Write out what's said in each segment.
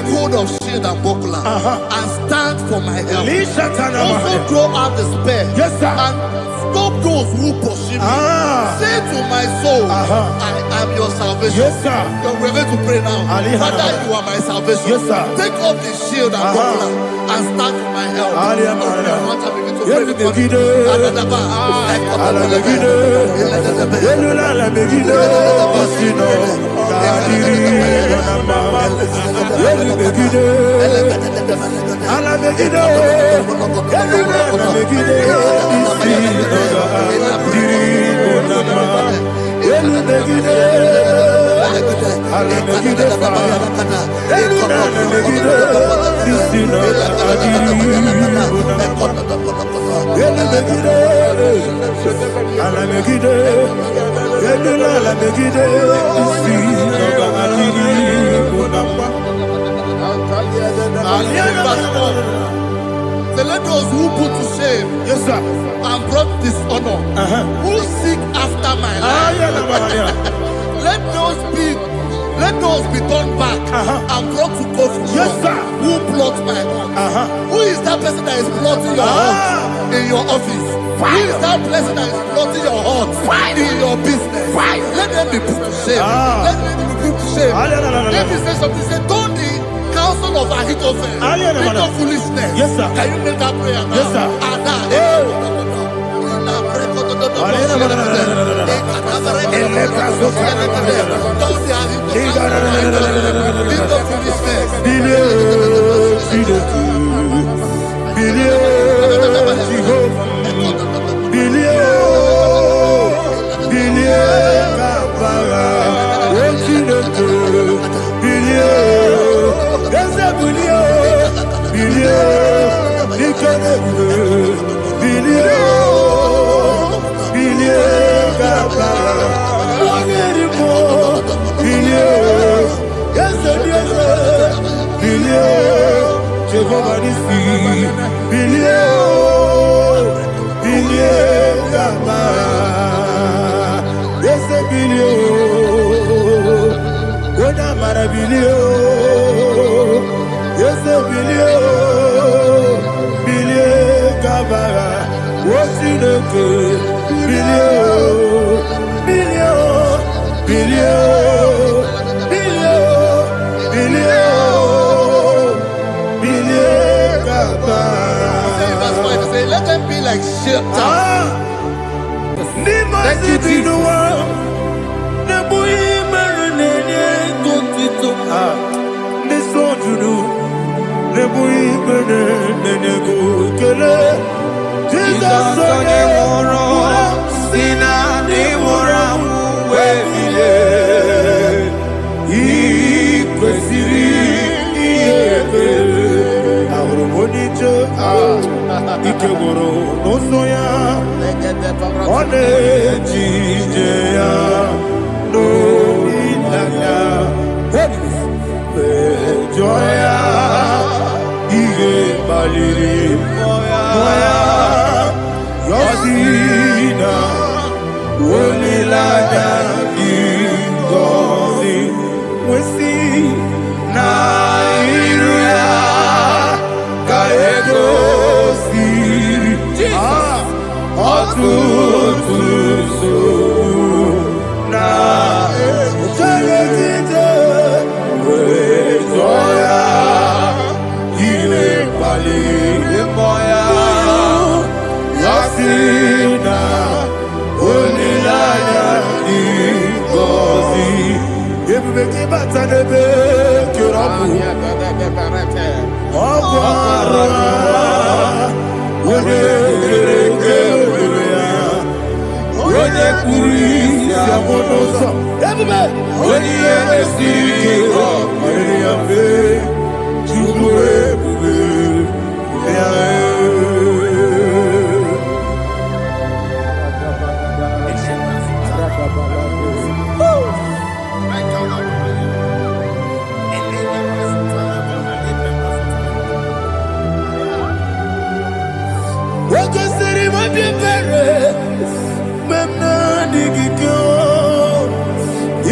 take hold of shield and buckler and stand for my help. Also draw out the spear and stop those who pursue me. Say to my soul, I am your salvation. We're going to pray now. Father, you are my salvation. Take off the shield and buckler and stand for my help. So let those who put to shame and brought dishonor, who seek after my life, let those be turned back and brought to confusion. Who plot my heart? Who is that person that is plotting your heart in your office? Who is that person that is plotting your heart in your business? Let them be put to shame. Let them be put to shame. Let me say something. Say, don't the counsel of Ahithophel, think of foolishness. Can you make that prayer now? Let them be like shelter. Thank you, Jesus.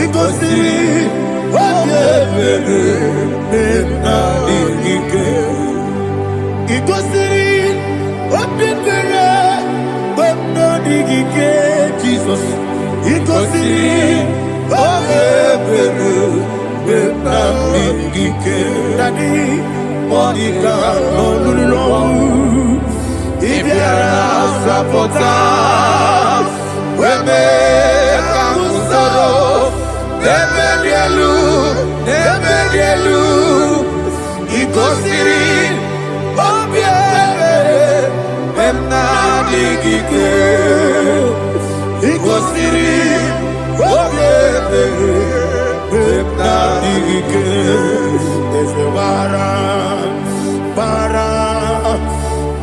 Iko siri, Igosi Obebere Benamigike Dadi Monica Nolulu Ibiara Sapota Weme Kamusoro Nebelielu Igosiri Obebere Benamigike Igosiri Obebere Benamigike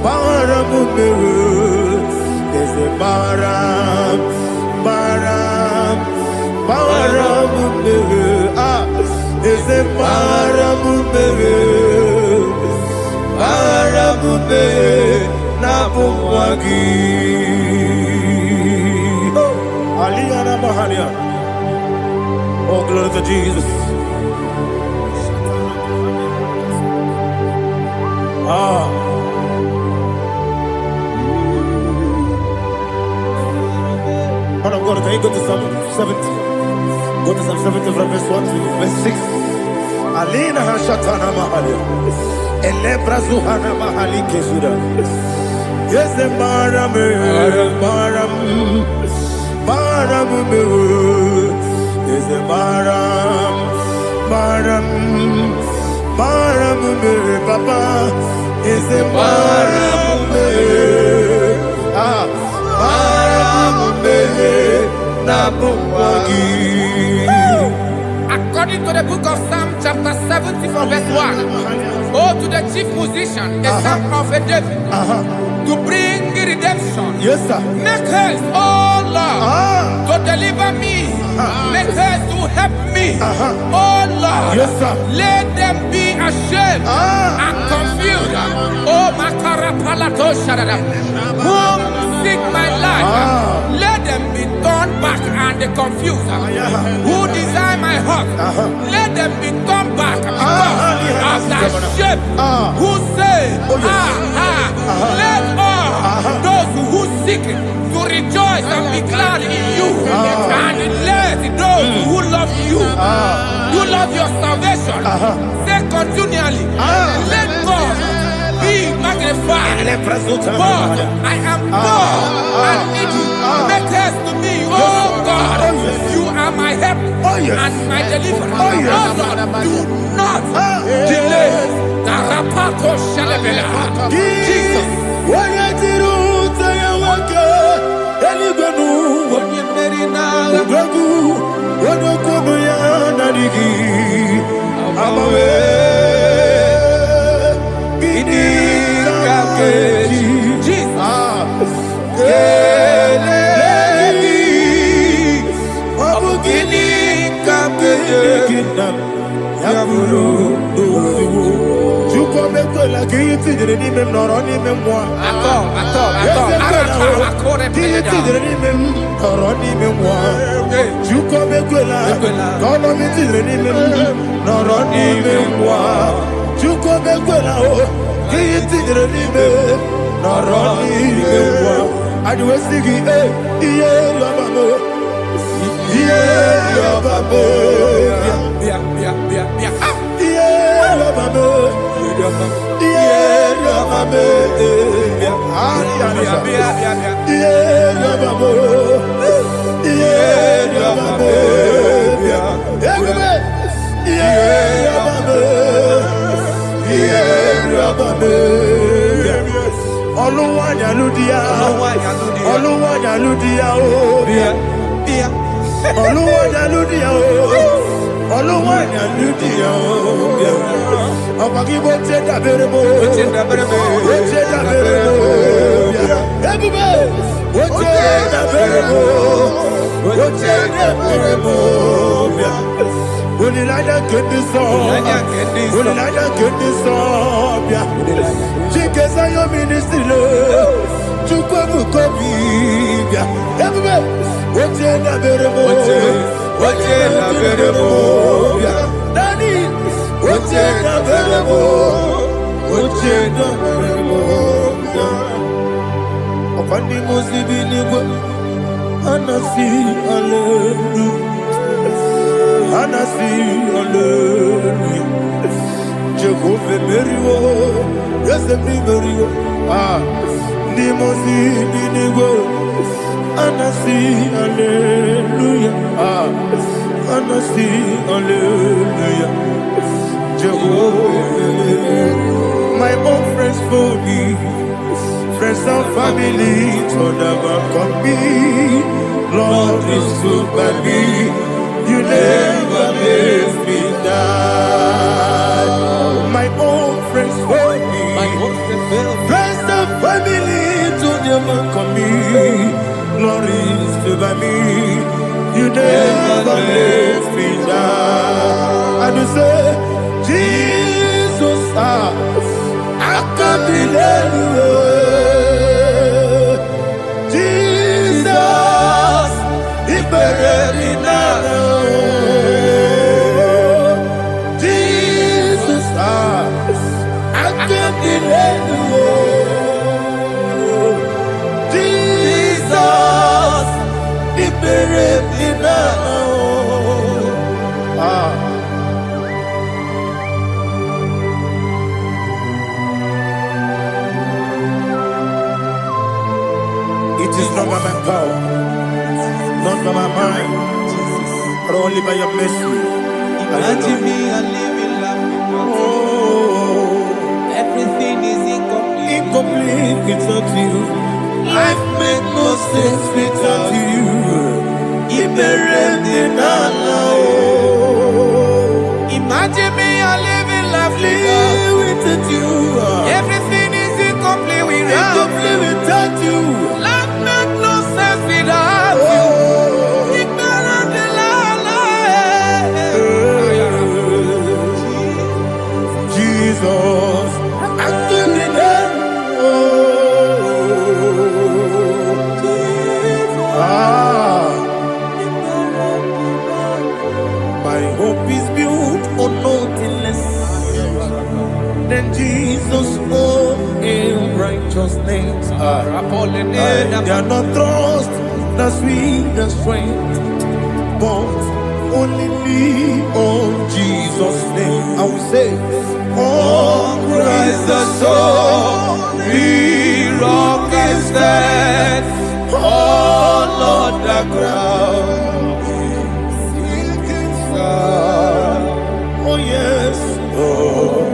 Bara Mumere Eze Bara Mumere Eze Bara Mumere Nabumwagi Aliyana Mahalia. Oh, glory to Jesus. Man of God, can you go to Psalm 70? Go to Psalm 70 from verse 1 to verse 6. Alina Hashatana Mahalia. Elebra Zuhana Mahali Kesuda. Yes, the Maram. Yes, the Maram. Papa. Yes, the Maram. According to the book of Psalm chapter 70 from verse 1, oh, to the chief musician, a psalm of a David, to bring redemption. Yes, sir. Make haste, oh Lord, to deliver me. Make haste to help me. Oh Lord, yes, sir. Let them be ashamed and confused. Oh, Makara Palato Shadada, whom seek my life, let them be turned back and confused. Who desire my heart, let them be turned back because of that shape. Who say, let all those who seek to rejoice and be glad in you, and let those who love you, who love your salvation, say continually, let God be magnified. God, I am poor and needy. Make haste to me, oh God. You are my help and my deliverer. Oh Lord, do not delay. Tarapato Shalabela. Jesus. Anasi, hallelujah. Anasi, hallelujah. Jehovah Merio, yes, the Merio. Nimosi, Ninigo. Anasi, hallelujah. Anasi, hallelujah. Jehovah, my own friends for me, friends and family, told never come me. Lord is good by me, you never let me die. My own friends for me, friends and family, told never come me. Lord is good by me, you never let me die. And you say, Jesus, I can't believe you. Jesus, He buried me now. Jesus, I can't believe you. Jesus, He buried me now. It is not by my power, not by my mind, but only by your mercy. Imagine me and living life without you. Everything is incomplete. Incomplete without you. Life makes no sense without you. Imagine me and living life without you. Everything is incomplete without you. Life makes no sense without you. Jesus, I couldn't my hope is built on nothing less than Jesus' own righteousness. They are not trust that sweet the strength, but only lean on Jesus' name. I will say, on Christ the solid rock is set, all on the ground sinking sun. Oh yes, all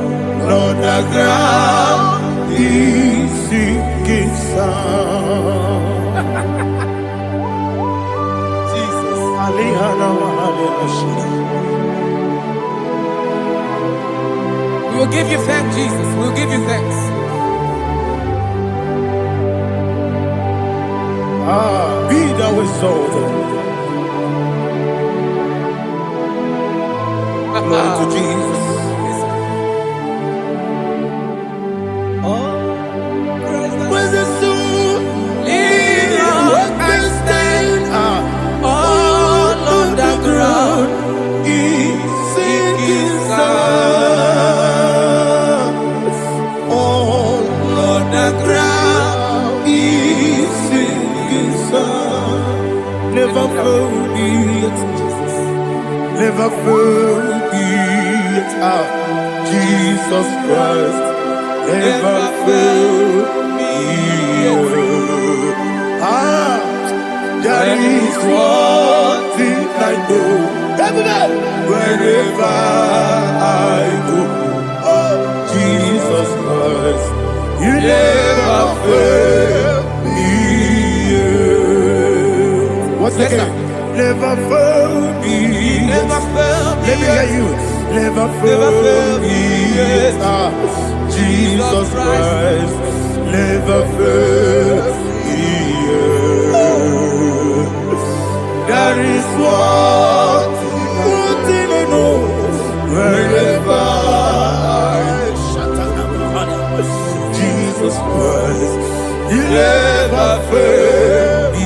on the ground is sinking sun. Jesus, we will give you thanks, Jesus. We will give you thanks. Be thou exalted. Glory to Jesus. Where's the soul? What can stand all on the ground? Is sinking sun. All on the ground is sinking sun. Never forget, never forget Jesus Christ. Never forget. There is one thing I know. Wherever I go, oh Jesus Christ, you never fail me. What's the name? Never fail me. Never fail me. Let me hear you. Never fail me. Jesus Christ, never fail me. There is one thing I know. Wherever Jesus Christ, you never fail me.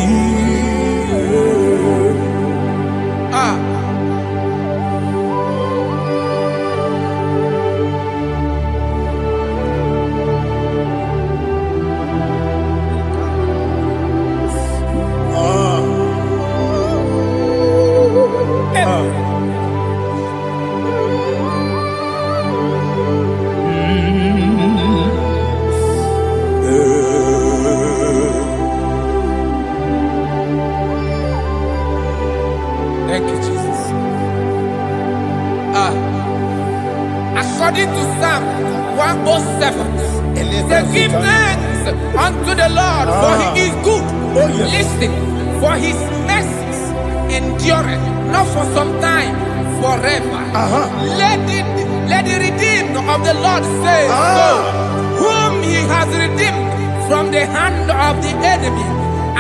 to Psalm 107. Say, give thanks unto the Lord, for he is good. Listen, for his mercies endureth, not for some time, forever. Let the redeemed of the Lord say so, whom he has redeemed from the hand of the enemy,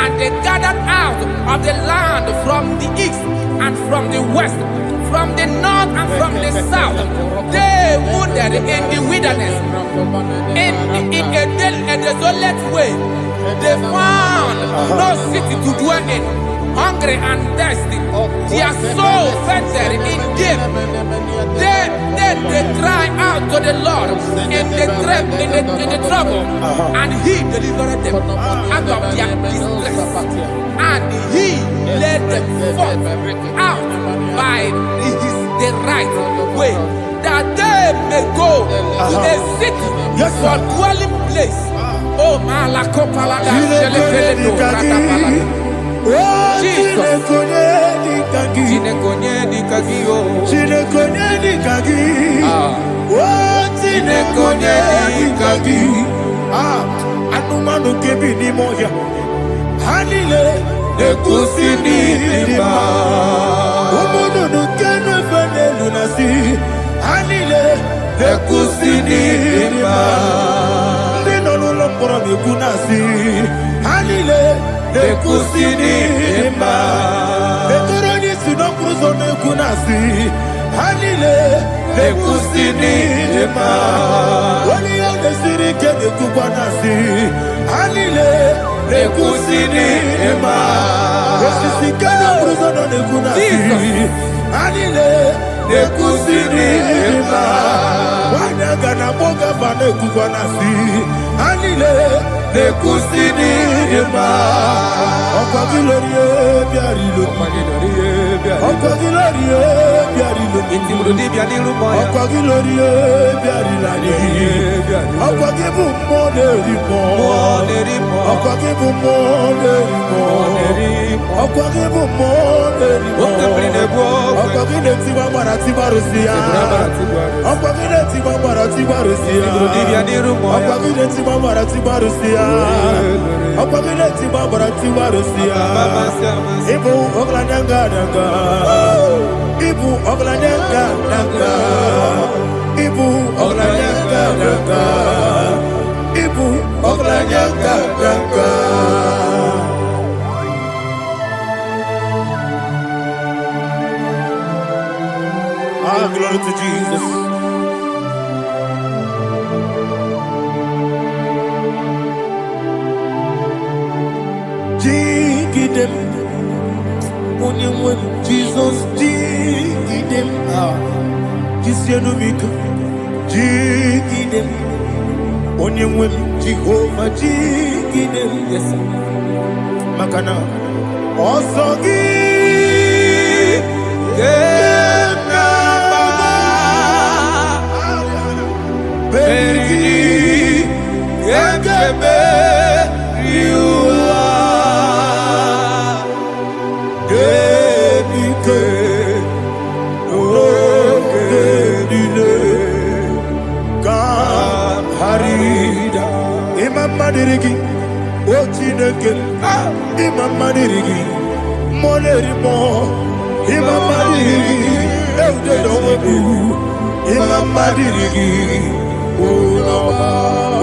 and they gathered out of the land from the east and from the west, from the north and from the south. They wandered in the wilderness, in a desolate way. They found no city to dwell in, hungry and thirsty. Their soul fainted in deep. Then they cried out to the Lord in the trouble, and he delivered them out of their distress. And he led them forth out by the right way, that they may go to a city for dwelling place. Oh, Malakopalada, Jesus. Anumanu kebi ni moya Hanile Nekusini lima Umudu nukene fene lunasi Hanile Nekusini lima Nino lulopora mikunasi Hanile Nekusini lima Netoroni sinokruzo nekunasi Hanile Nekusini lima Wali yane sirike nekubanasi Hanile Nekusini lima Wesisikana bruzo nekunasi Hanile Nekusini lima Wanaga na boga bane kubanasi Hanile Nekusini lima Oka gilorie biarilo Oka gilorie biarilo Oka gilorie biarilani Oka gibu monerimo Oka gibu monerimo Oka gibu monerimo Oka gileti mamara tibarusia Oka gileti mamara tibarusia Oka gileti mamara tibarusia Oka gileti mamara tibarusia Ibu oglanyanga nanga Ibu oglanyanga nanga Ibu oglanyanga nanga Ibu oglanyanga nanga Glory to Jesus. Jigidem, Onyemwen, Jesus, Jigidem, Jisianumika, Jigidem, Onyemwen, Jehovah, Jigidem, yes, Makana, Osogi, Madirigi, Ochineke, Imam Madirigi, Monerimo, Imam Madirigi, Eudedobu, Imam Madirigi,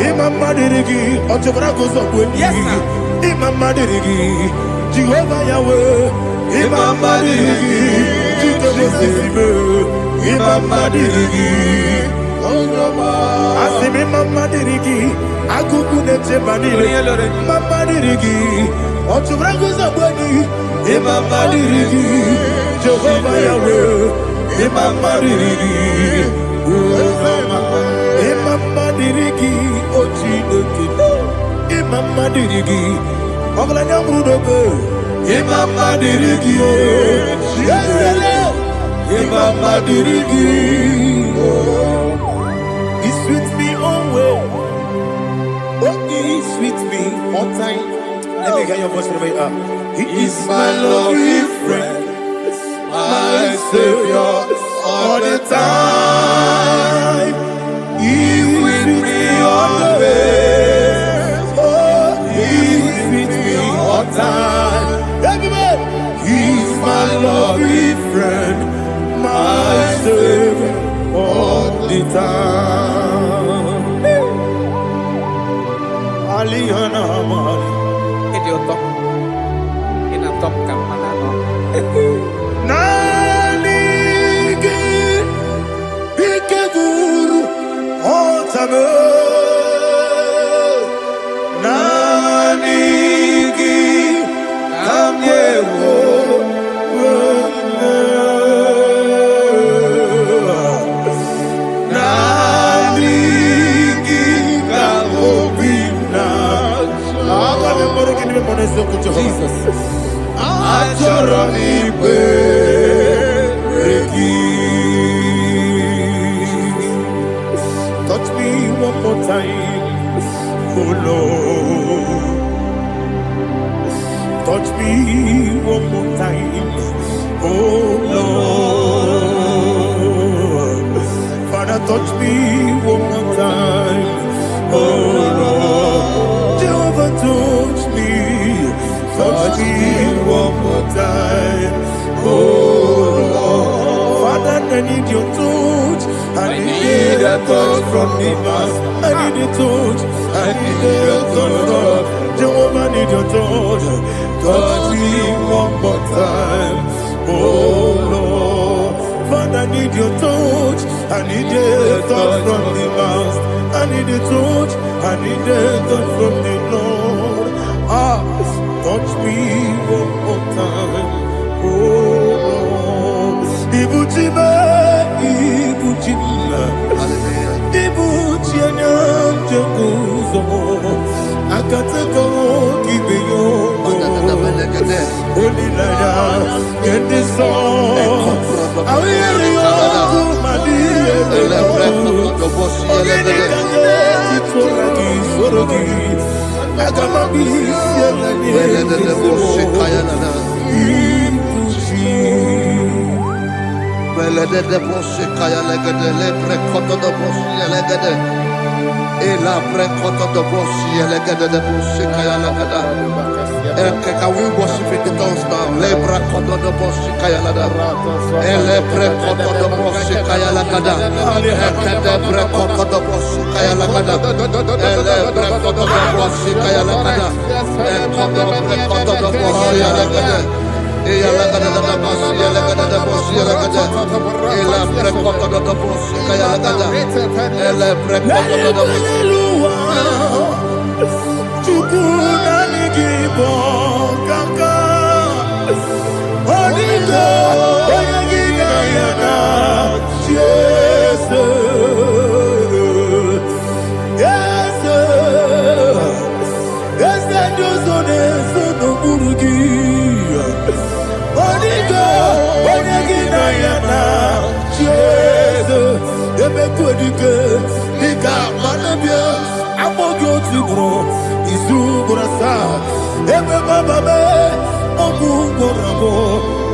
Imam Madirigi, Ochobragos of Winnie, Imam Madirigi, Jehovah Yahweh, Imam Madirigi, Imam Madirigi, Asimi Mama Dirigi, Akuku Neche Manile, Mama Dirigi, Ochubrago Zabani, Mama Dirigi, Jehovah Yahweh, Mama Dirigi, Mama Dirigi, Ochinoki, Mama Dirigi, Oglanya Mudobe, Mama Dirigi, Mama Dirigi. He's with me always. Oh, he's with me all time. Let me hear your voice from here. He is my lovely friend, my Savior all the time. Jesus. Touch me one more time, oh Lord. Touch me one more time, oh Lord. Father, touch me one more time, oh Lord. Jehovah, touch me one more time, oh Lord. Father, I need your touch. I need a touch from the past. I need a touch. I need a touch from Jehovah. I need your touch. Touch me one more time, oh Lord. Father, I need your touch. I need a touch from the past. I need a touch. I need a touch from the Lord. Touch me one more time, oh Lord. Ibuchima, Ibuchima, Ibuchina, Jeguzo, Akatako, Kibeyo, Holy Laya, get this song. I will hear you, Madia, Can we worship in the tongues now? Lebra kodo do boshi kaya lada. Ele pre kodo do boshi kaya lada. Ekede pre kodo do boshi kaya lada. Ele pre kodo do boshi kaya lada. Ekodo pre kodo do boshi lada. Eya lada da boshi lada da boshi lada. Ele pre kodo do boshi kaya lada. Ele pre kodo do boshi.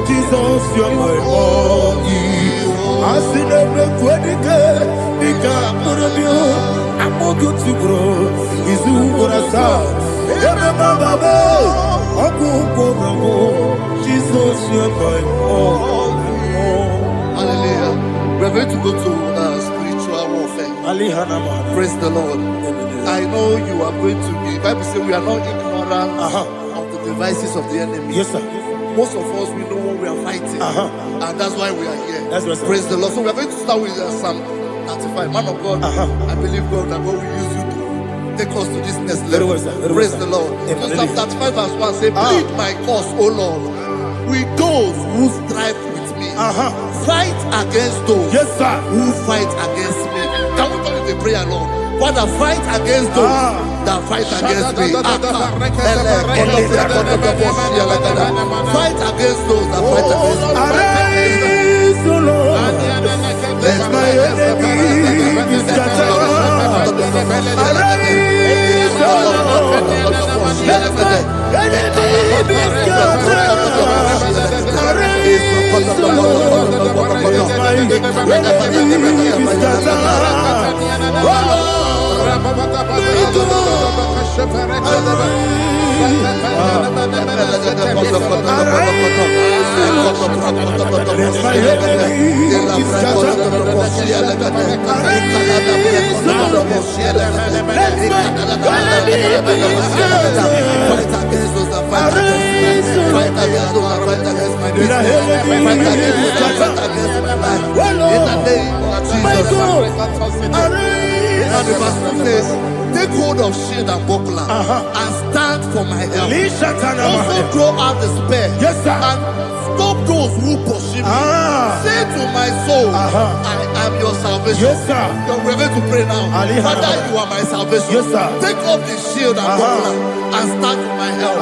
Jesus, you're my all. I see them I'm more good to grow. Is who what I saw. Jesus, you're my all. Hallelujah. We're going to go to spiritual warfare. Praise the Lord. I know you are going to be. Bible says we are not ignorant of the devices of the enemy. Yes, sir. Most of us, we know what we are fighting. And that's why we are here. That's right, praise the Lord. So we are going to start with Psalm 95. Man of God, I believe God that God will use you to take us to this next level. Praise the Lord. So Psalm 35 verse 1 say, plead my cause, O Lord, with those who strive with me. Fight against those who fight against me. Can we call it a prayer, Lord? Father, fight against those that fight against me. Fight against those that fight against me. Arise, O Lord, let my enemy be scattered. Arise, O Lord, let my enemy be scattered. Arise, O Lord, let my enemy be scattered. And the verse 2 says, take hold of shield and buckler and stand for my help. Also throw out the spear. Yes, sir. And stop those who pursue me. Say to my soul, I am your salvation. Yes, sir. We're going to pray now. Father, you are my salvation. Yes, sir. Take off the shield and buckler and stand for my help.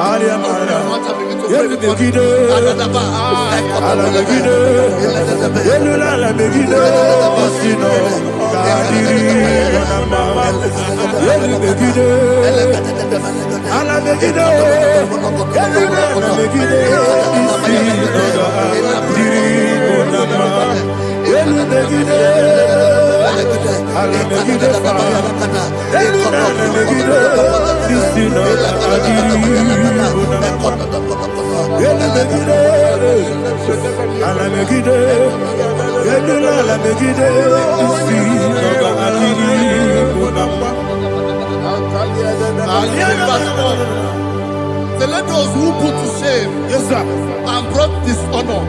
So let those who put to shame, yes, sir, and brought dishonor,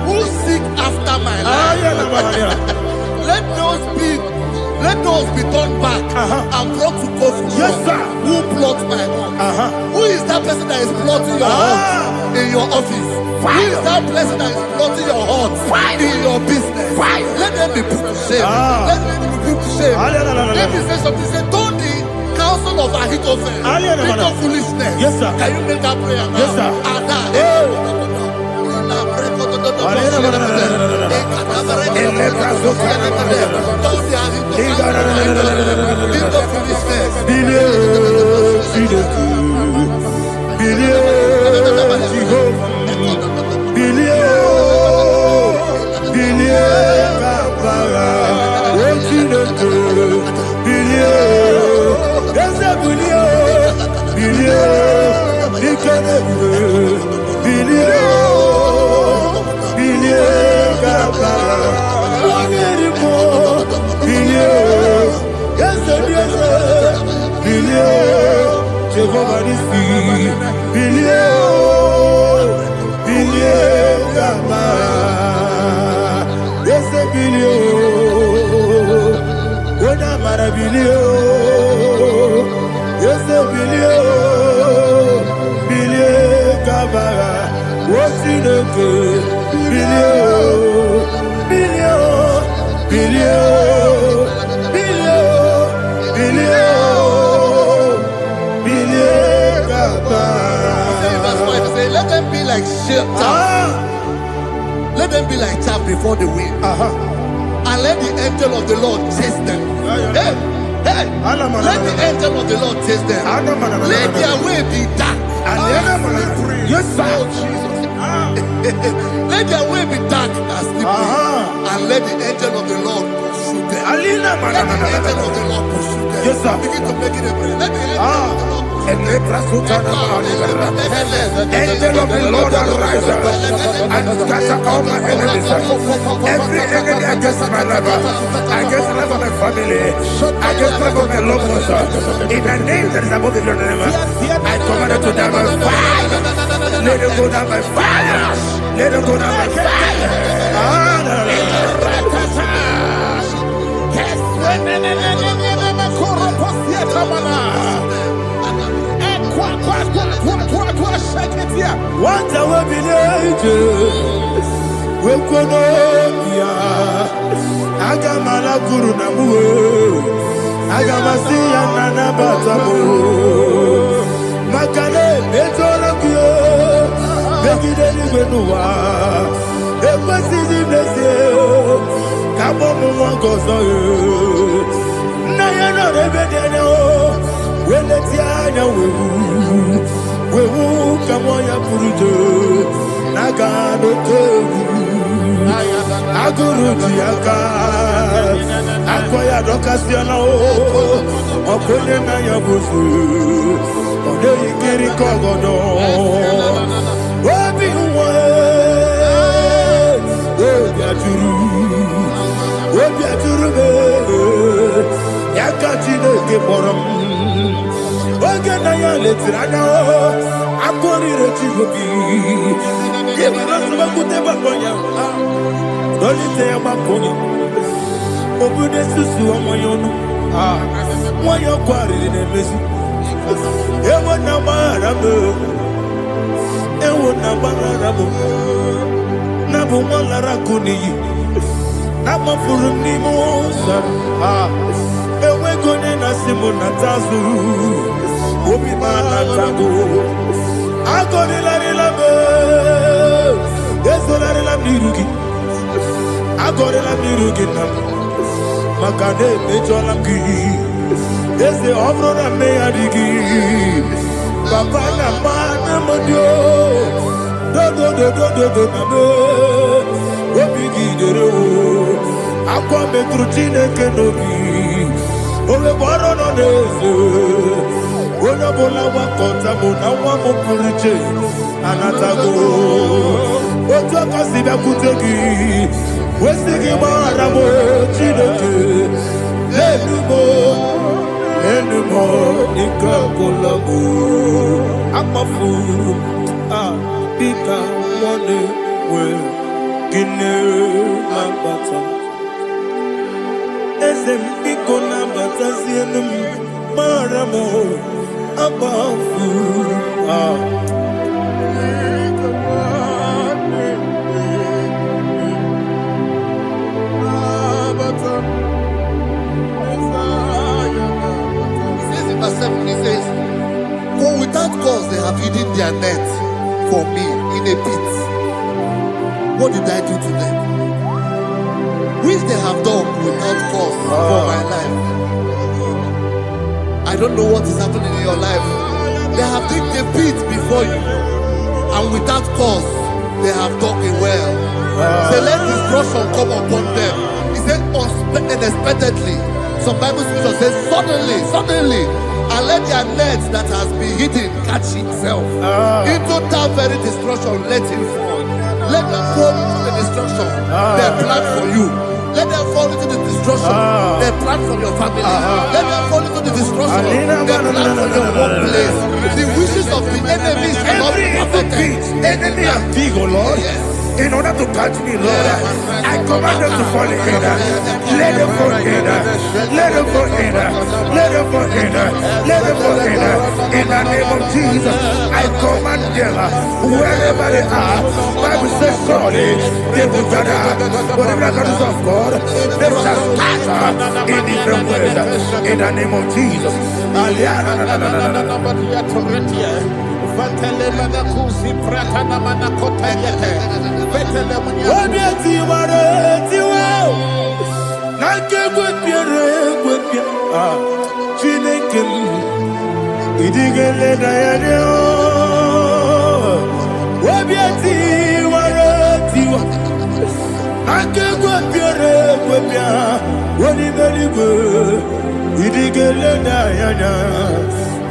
who seek after my life, let those be turned back and brought to go from yes, sir, who plot my hurt. Who is that person that is plotting your hurt in your office? Who is that person that is plotting your hurt in your business? Let them be put to shame. Let them be put to shame. Let me say something. Say, don't the counsel of Ahithophel, think of foolishness. Yes, sir. Can you make that prayer now? Yes, sir. Let them be like chaff. Let them be like chaff before the wind. And let the angel of the Lord chase them. Hey, let the angel of the Lord chase them. Let their way be dark. Yes, sir. Let their way be dark and slippery. And let the angel of the Lord pursue them. Let the angel of the Lord pursue them. Yes, sir. Begin to make it a prayer. Let the angel of the Lord Angel of the Lord arise and scatter all my enemies. Every enemy against my life, against the life of my family, against the life of my loved ones. In the name that is above your name, I command it to die by fire. Let it go down by fire. Let it go down by What a village, we could Agamala Guru Namu, Agamasia Nana Batamu, Makale, Betolakio, Begideni Benua, Equasi Blessio, Cabo Gozo, Nayana Rebedeno, when the Tiana we will come on your Purujo, Nagano Togu, Aguru Tiaka, Aquaya Docasiano, Oponema Yabusu, Odeyi Kiri Kogodo, Wabi Wabiaturu, Yakatino Giborum. Oganaya letrana akori rechivobi yebirasuma kuteba bonya dolite ya makonya obude susu omoyono Why you quarry in a messy? Ewa na marabu, ewa na marabu. Nabu malara kuni, nama furuni mosa. Ewe kone na simu na tazu, obi mana tago. Agoni la rilabe, yeso la rilam nirugi. Agoni la nirugi nam, makane mejola ki. Ese obro na me adigi, papa na mana modio. Do na me, obigi dero. Aqua metrutine kenobi, ole baro no neze. Ona bola wakota mona wamo puriche, anatago. Oto kasida kutegi, wesigi maramo chineke. Enumo, nikakolabu. Amafu, bika one we kine lambata. Ezem biko lambata zienum maramo abafu. He says, for without cause they have hidden their net for me in a pit. What did I do to them? Which they have done without cause for my life. I don't know what is happening in your life. They have digged a pit before you, and without cause they have dug a well. Say, let destruction come upon them. He said, unexpectedly. Some Bible scripture says, suddenly, and let their nets that has been hidden catch itself. Into that very destruction, let it fall. Let them fall into the destruction they plan for you. Let them fall into the destruction they plan for your family. Let them fall into the destruction they plan for your workplace. The wishes of the enemies shall not be perfected. Enemy of thee, O Lord. Yes. In order to catch me, Lord, I command them to fall in. Let them fall in. Let them fall in. Let them fall in. Let them fall in. In the name of Jesus, I command them wherever they are. Bible says, surely they will gather. But the miracles of God, they shall scatter in different ways. In the name of Jesus.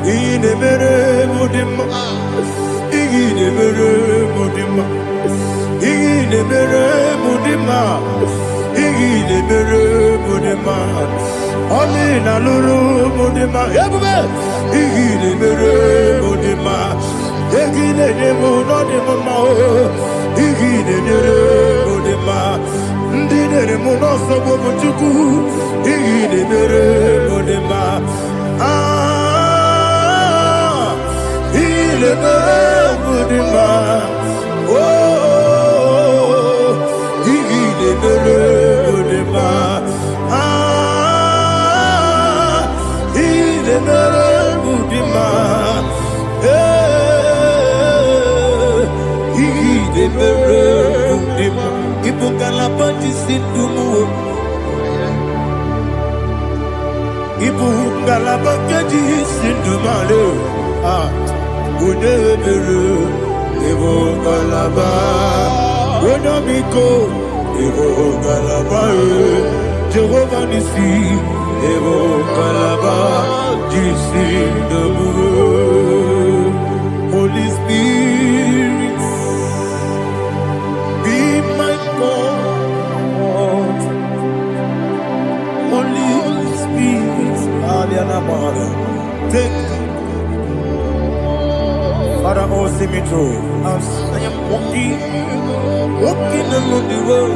Ine mere mudima, ine mere mudima, ine mere mudima, ine mere mudima. Oni na luru mudima, yabube. Ine mere mudima, ine nemo no nemo mo. Ine mere mudima, ndine nemo no sobo muchuku. Ine mere mudima. Le Mudima, oh, il est le Mudima, il est le Mudima, il est le Mudima, il faut qu'à la bâtisse tout il faut qu'à la bâtisse tout Unebere, Evo Galaba, Unamiko, Evo Galaba, Jehovah Nissi, Evo Galaba, Jisi Namu, Holy Spirit, be my God, Holy Spirit, Aliana Mara, take Father, oh, see me through. As I am walking along the road,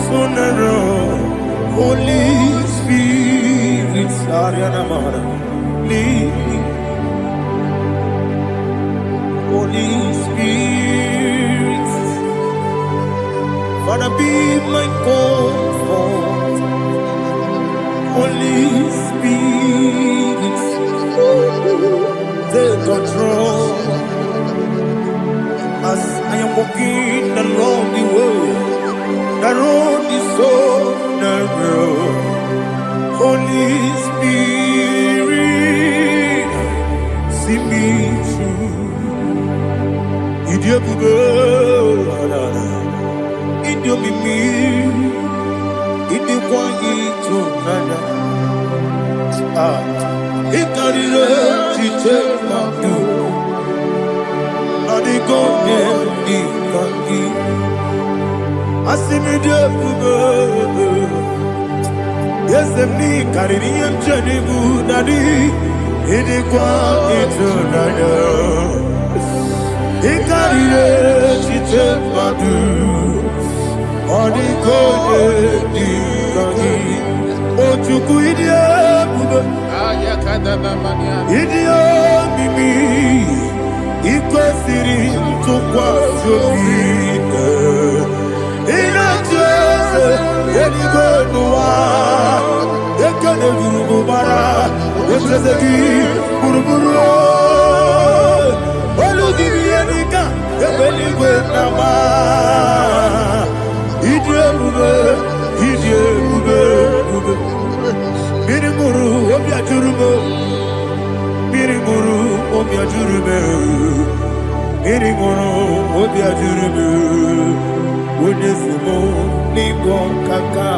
so narrow. Holy Spirit, lead me. Holy Spirit, Father, be my comfort. Holy Spirit, take control as I am walking along the way. The road is so narrow. Holy Spirit, see me through. Idiobube, Idiobimi, Idikwanyito nana. Ikarire chitemaku. Adigone ikaki. Asimidebube. Yes, me kariri emchenibu nadi. Idikwanyito nana. Ikarire chitemaku. Adigone ikaki. Ochuku idiobube. Idio mimi ikwesiri ntụkwasị obi ịna-acheze eluigwe n'ụwa ekele gburugburu gbara echeze gị gburugburu olu gị bụ ihe dịka ebe eluigwe na-agba ịdị ebube ịdị ebube ebube mmiri mụrụ obi ajụrụ m mmiri mụrụ obi ajụrụ m mmiri mụrụ obi ajụrụ m onye si m n'ịgọ nkaka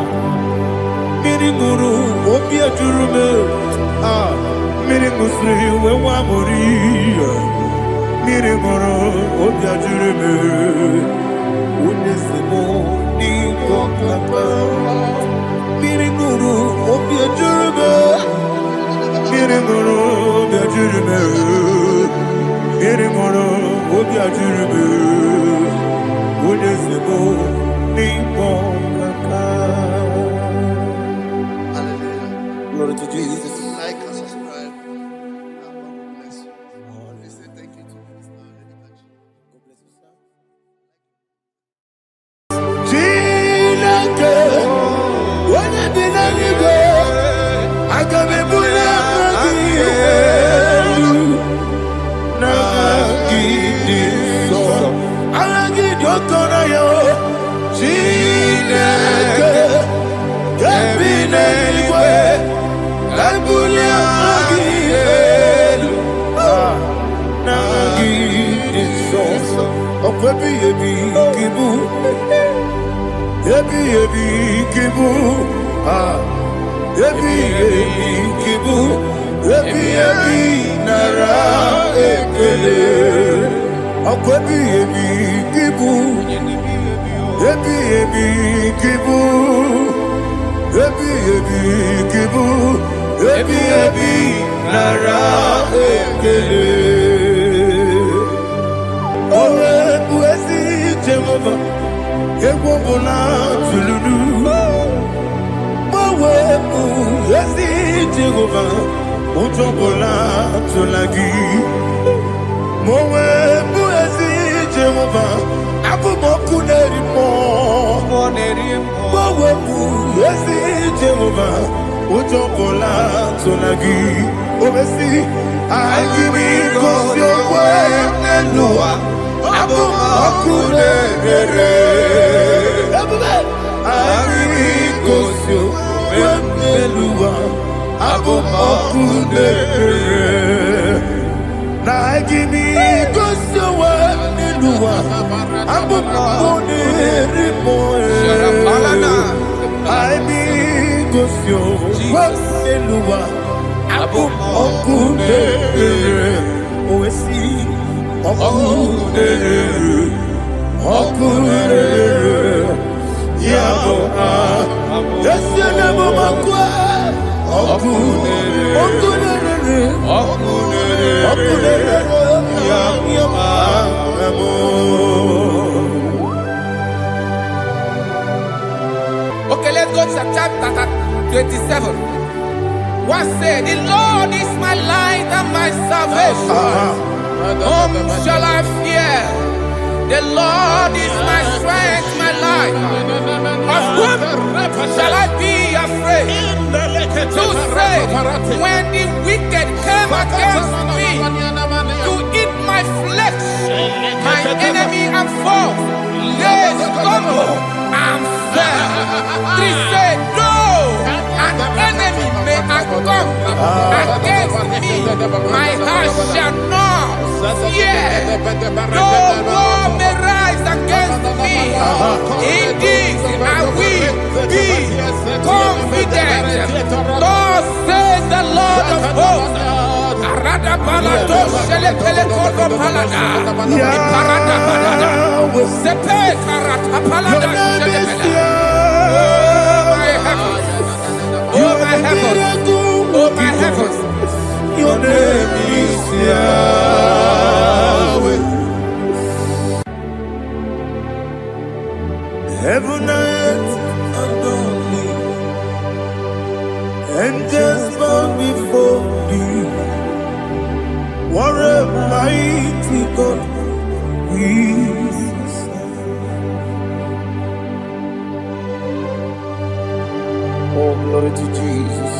mmiri mụrụ obi ajụrụ m mmiri mụsịrị uwe nwa mụrụ mmiri mụrụ obi ajụrụ m onye si m n'ịgọ nkaka mmiri mụrụ obi ajụrụ m mmiri mụrụ obi ajụrụ m mmiri mụrụ obi ajụrụ m onye si m n'ịkpọ nkaka. Glory to Jesus. Like and subscribe. And God bless you. Please say thank you to Mr. Editachi. God bless you, sir. Chineke, onye dị n'eluigwe, aga m ebuli aka gị elu, n'aha gị dị nsọ, aha gị dị oke ọnụahịa. Chineke, ebi n'eluigwe, ka ebuli aka gị elu, n'aha gị dị nsọ, ọkwa ebighị ebi gị bụ. Ebi ebi kibu, ebi ebi kibu, ebi ebi nara ekele. Ọkọ ebi ebi kibu, ebi ebi kibu, ebi ebi kibu, ebi ebi nara ekele. Owe buezi Jehova. Egwu ọbụla tụlụrụ gbanwepụ ezi Jehova ụjọ ọbụla tụla gị ma o wepụ ezi Jehova abụmọkụ na-eri mmụọ gbanwepụ ezi Jehova ụjọ ọbụla tụla gị o mesi anyị bụ igosi okwe n'elu ụwa abụmọkụ na-ere anyị gosi okwe n'elu ụwa abụmọkụ na-ere na anyị gosi okwe n'elu ụwa abụmọkụ na-ere anyị gosi okwe n'elu ụwa abụmọkụ na-ere owesi ọkụ na-ere ọkụ na-ere ya bụ esi na-ebe ọkụ ọkụ na-ere ọkụ na-ere ya bụ. Okay, let's go to chapter 27. What said, the Lord is my light and my salvation. Whom shall I fear? The Lord is my strength, my life. Of whom shall I be afraid? To say, when the wicked came against me to eat my flesh, my enemy and foe, they stumble and fell. Three said, no, an enemy may come against me, my heart shall not fear. No war may rise against me. In this I will be confident. Thus says the Lord of hosts. Oh my heavens, oh my heavens, your name is Yahweh. Heaven and earth adore thee, angels bow before thee. What a mighty God we serve. Oh, glory to Jesus.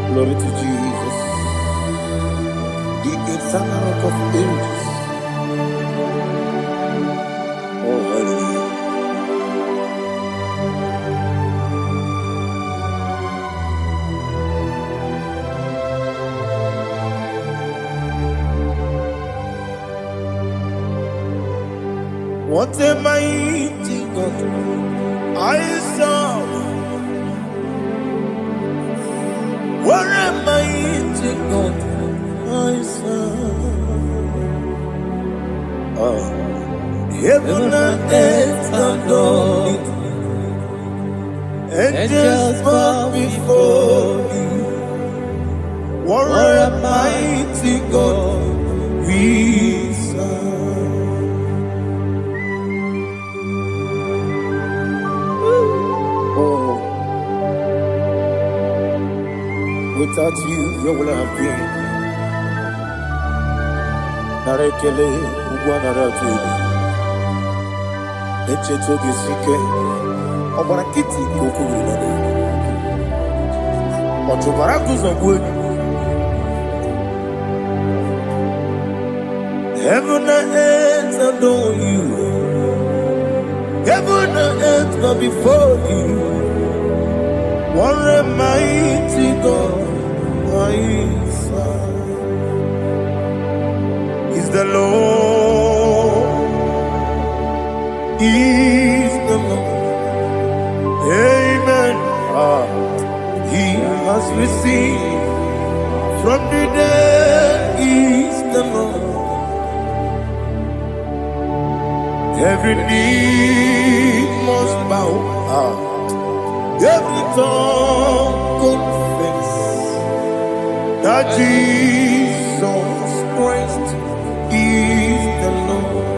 Glory to Jesus. The eternal rock of ages. Oh, hallelujah. What a mighty God I serve. What a mighty God I serve. Heaven and earth adore it, angels bow before you. What a mighty God we serve. Without you, where would I have been? Narekele, Ugwanaratu, Echetogi Sike, Obarakiti, Kokuru, Otobarakus of wood. Heaven and earth adore you. Heaven and earth bow before you. What a mighty God I serve. Is the Lord, is the Lord. Amen. He has received from the dead, is the Lord. Every knee must bow. Every tongue confess that Jesus Christ is the Lord.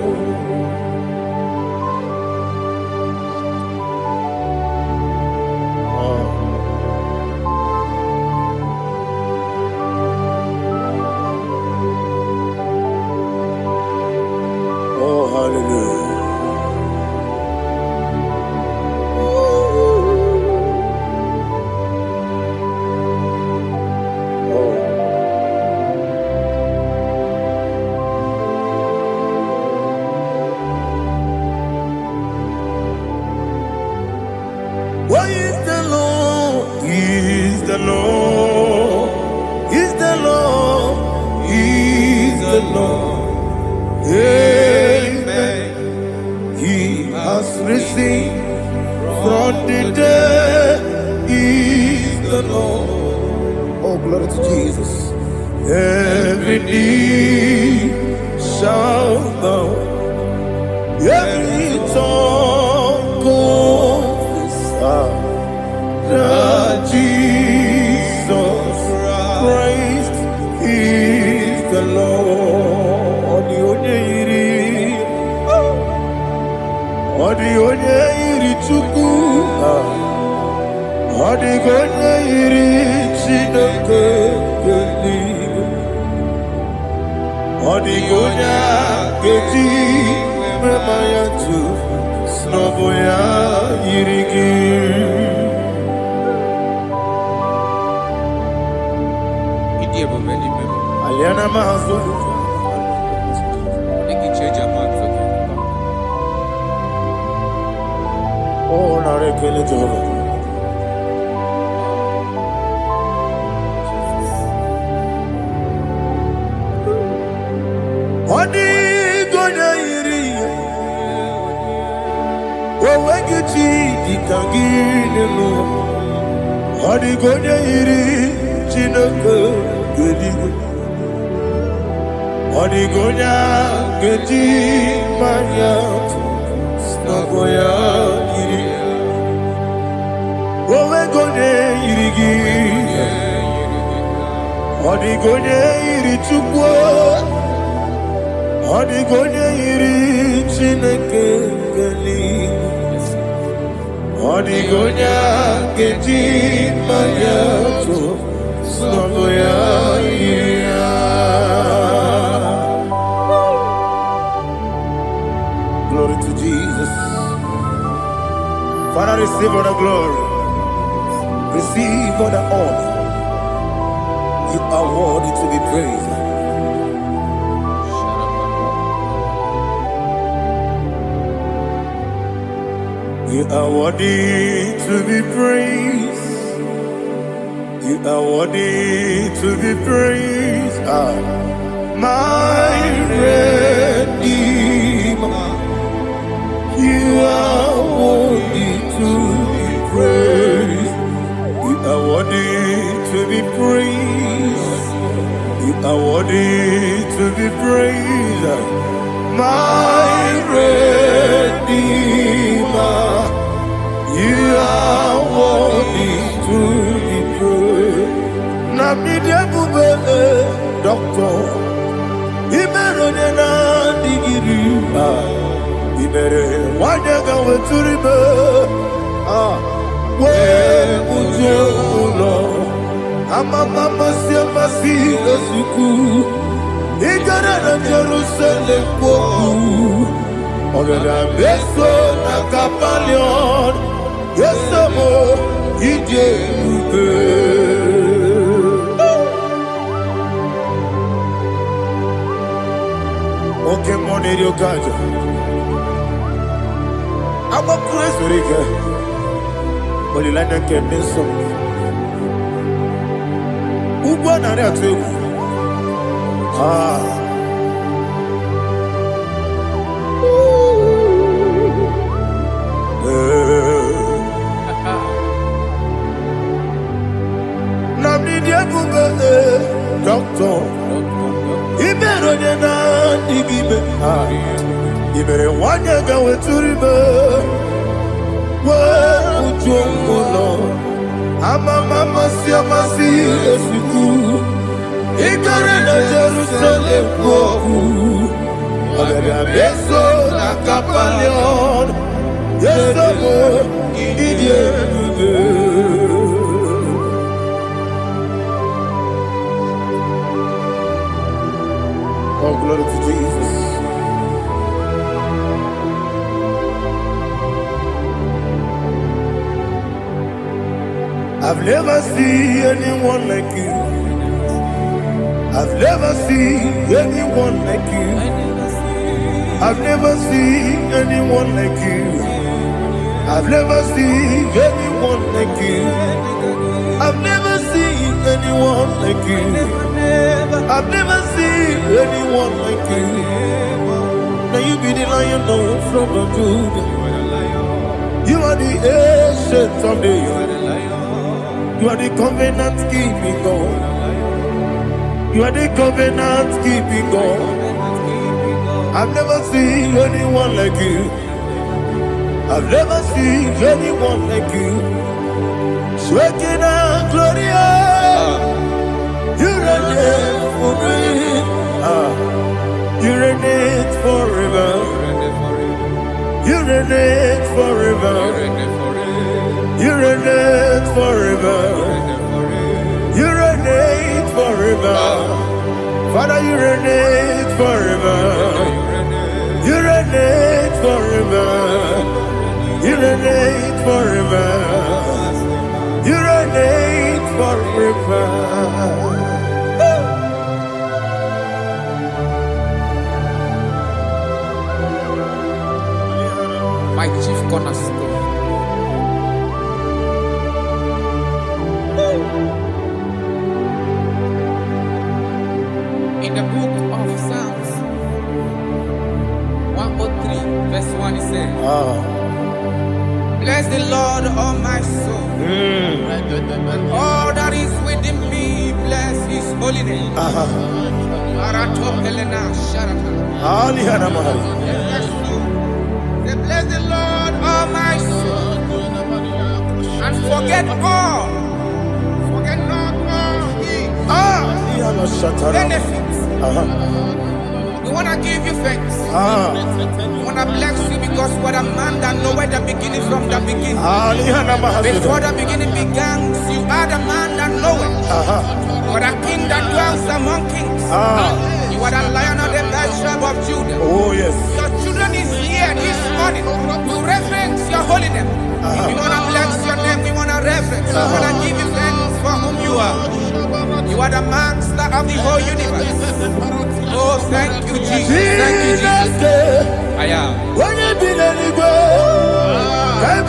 Oh, hallelujah. What is the Lord? Is the Lord? Is the Lord? Is the Lord? Amen. He has received from the dead. Is the Lord. Oh, glory to Jesus. Every knee shall bow. Every tongue confess that Jesus Christ is the Lord. The only Chukwu Odigonya iri Chineke eluigwe. Odigonya keji mema ya tu snobo ya iri gị. Aliana mazo. Oh, na rekele Jehovah. Odigonya iri owegichi dikagi nenu. Odigonya iri Chineke eluigwe. Odigonya keji manya snogo ya iri. Owegonya iri gị. Odigonya iri Chukwu. Odigonya iri Chineke eluigwe. Odigonya keji manya snogo ya iri. Glory to Jesus. Father, receive all the glory. Receive all the honor. You are worthy to be praised. You are worthy to be praised. You are worthy to be praised. My Redeemer. You are worthy to be praised. You are worthy to be praised. You are worthy to be praised. My Redeemer. You are worthy to be praised. Namidebube doctor. Imeronena digiri. Ibere wanyaga weturibe we ujo ulo amama masi esuku igara na Jerusalem kwoku ogara beso na kapalion yesamo ije ube oke moneri okajo I'm a crazy rigger. But you like that can be so. Who won on that too? Doctor, he better than I give me. You better want to go to river. Well, Lord, I'm a mama, see, as you do. He got in Jerusalem, I'm a beso, like a palion. Yes, I'm idiot. Oh, glory to Jesus. I've never seen anyone like you. I've never seen anyone like you. I've never seen anyone like you. I've never seen anyone like you. I've never seen anyone like you. I've never seen anyone like you. Now you be the lion from the Judah. You are the ancient of days. You are the covenant keeping God. You are the covenant keeping God. I've never seen anyone like you. I've never seen anyone like you. Shaking and glorious. You reign for me. You reign forever. You reign forever. You reign forever. My chief cornerstone. In the book of Psalms 103, verse 1, it says, bless the Lord, all my soul. All that is within me, bless his holy name. Say, bless the Lord, all my soul, and forget not all his benefits. We want to give you thanks. We want to bless you because what a man that knoweth the beginning from the beginning. Before the beginning began, you are the man that knoweth. For the king that dwells among kings. You are the lion of the tribe of Judah. Oh yes. Your children is here this morning to reverence your holiness. We want to bless your name. We want to reverence. We want to give you thanks for whom you are. You are the master of the whole universe. Oh, thank you, Jesus. Thank you, Jesus. I am. When you be the Igbo, I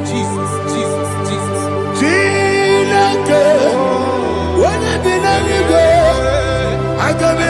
Jesus, Jesus, Jesus. When you be the Igbo, I can be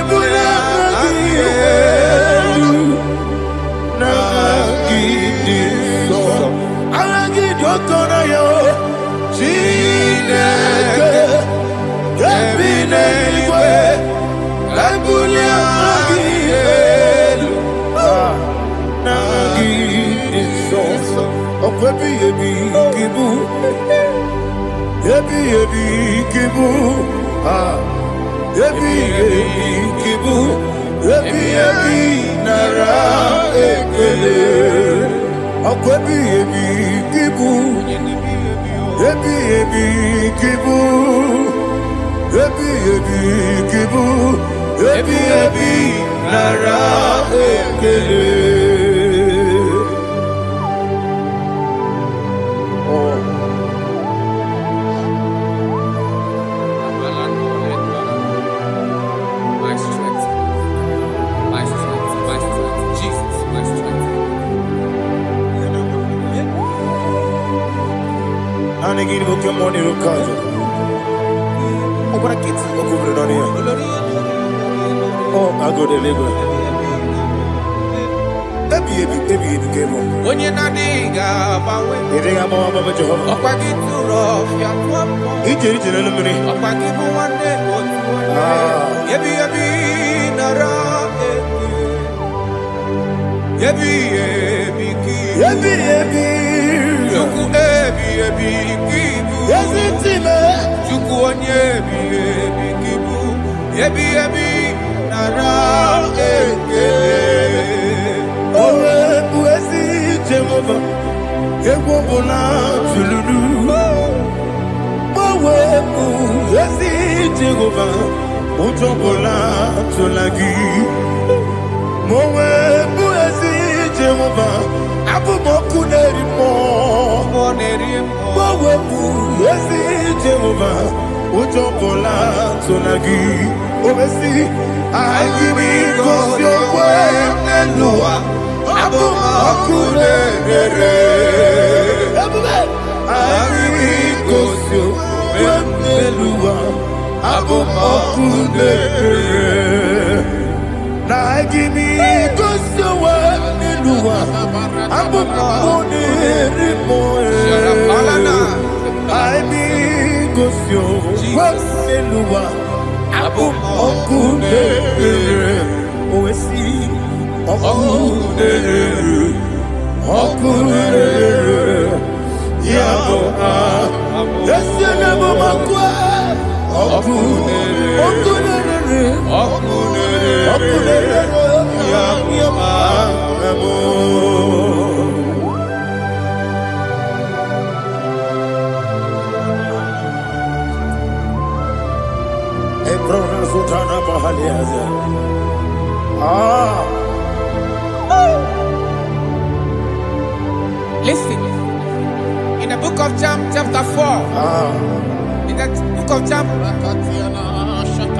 chapter 4. In the book of Job,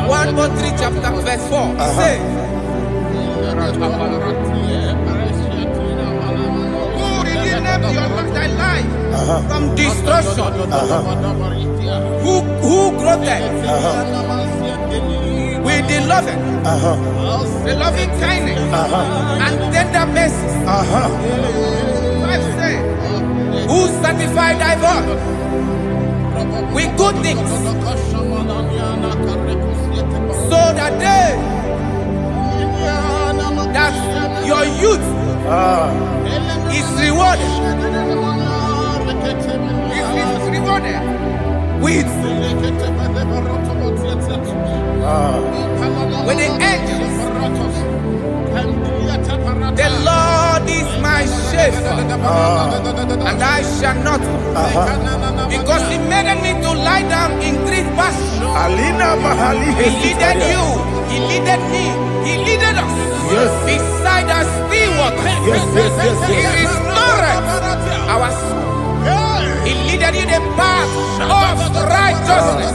1:3 chapter verse 4. It says, who redeemed thy life from destruction? Who groweth with the loving kindness and tender mercies? Who sanctify thy voice with good things, so that your youth is rewarded. Is rewarded with the angels. The Lord is my shepherd, and I shall not, because He made me to lie down in green pastures. He leaded you, He leaded me, He leaded us beside the still waters. He restored our soul. He leaded you the path of righteousness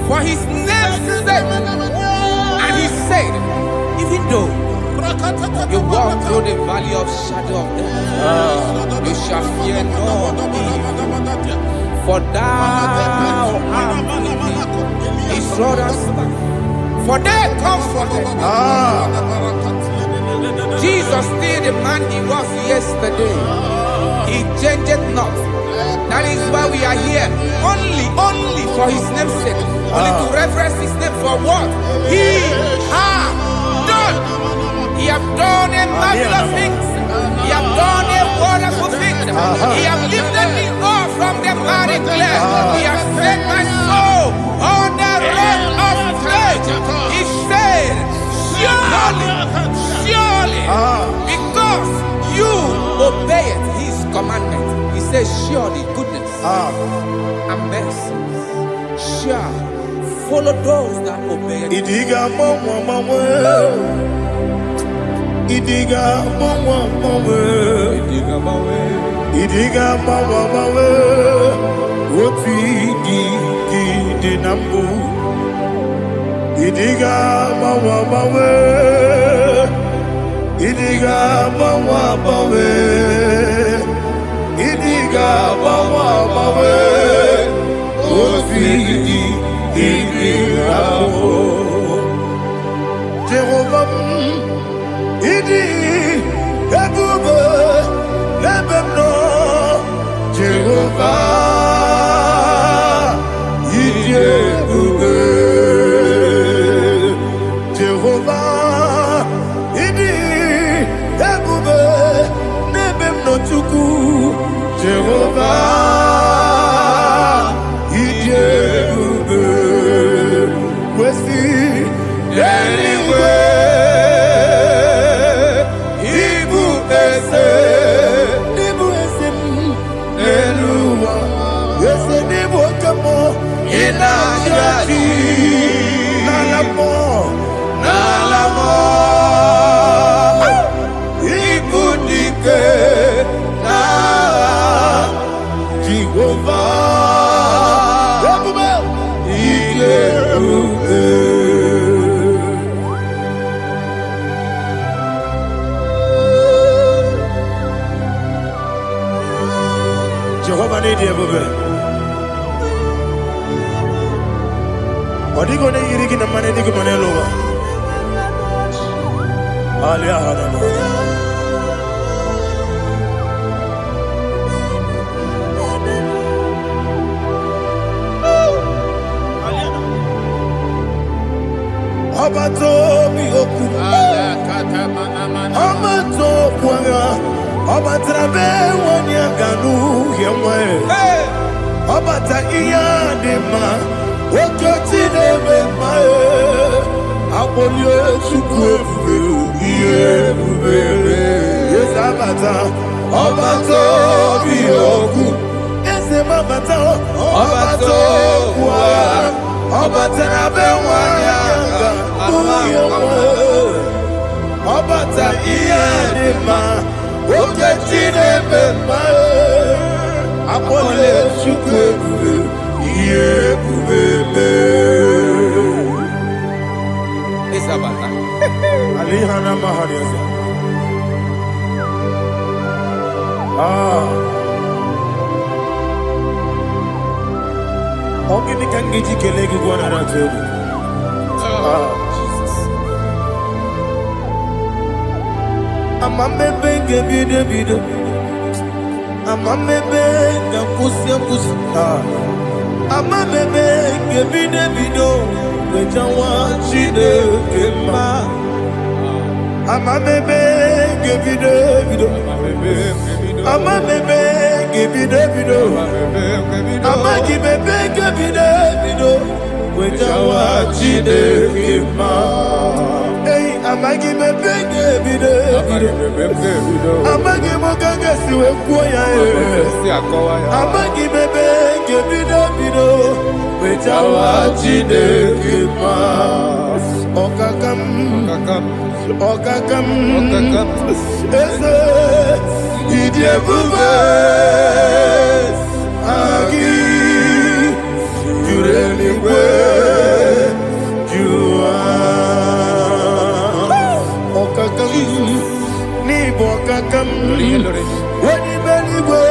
for His name's sake. And He said, even though you walk through the valley of shadow of death, you shall fear no evil, for thou art with me. His rod and staff, for they comforted. Jesus still the man He was yesterday. He changed not. That is why we are here. Only for His name's sake. Only to reference His name for what He has done. He has done a marvelous things. He has done a wonderful thing. He has lifted me up from the miry clay. He has set my soul on the rock of faith. He said, surely, because you obeyed His commandment. He says, surely goodness and mercy shall follow those that obey. Idiga mawe woti di nambu. Idiga mawe Idiga mawe Idiga mawe woti di nambu. Jehovah Idi Ebube Lebemno Jehovah Idi Ebube Jehovah Idi Ebube Lebemno Chuku Jehovah Idi Ebube Wesi anyway. Jehovah need you, baby. What are you going to eat in the money? You can lower. Abato mi oku, Abato kwanga, Abatrabe wanya ganu yemwe, Abata iya dema, Okoti deme mae, Abolio chukwe iye bubele, Yes Abata, Abato mi oku, Ese mabata, Abato kwa, Abatrabe wanya Obata iya dema, okechine bema, Akole chukwu ebube, ihe ebube. Isabata. Alihana mahariaza. Ogini kangeji kelegi gwana ratu. Jesus. Amamebe ngebide. Amamebe ngakusi. Amamebe ngebide. Wejawa Chineke ma. Amamebe ngebide. Amamebe ngebide. Amagibebe ngebide. Wejawa Chineke ma. Hey, amagibebe ngebide. Amagimogaga siwe kuya. Amagibebe ngebide. Wejawa Chineke ma. Okakam. Eze idiebube agi jureligwe jua okakam ni bokakam wani beligwe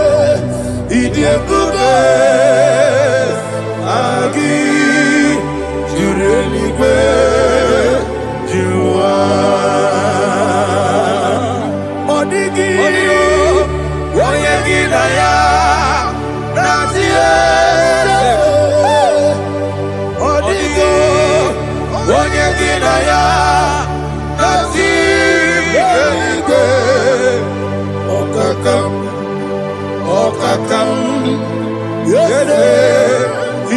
idiebube agi jureligwe jua odigi oyegi na ya nazie odigi oyegi na ya nazie okakam yede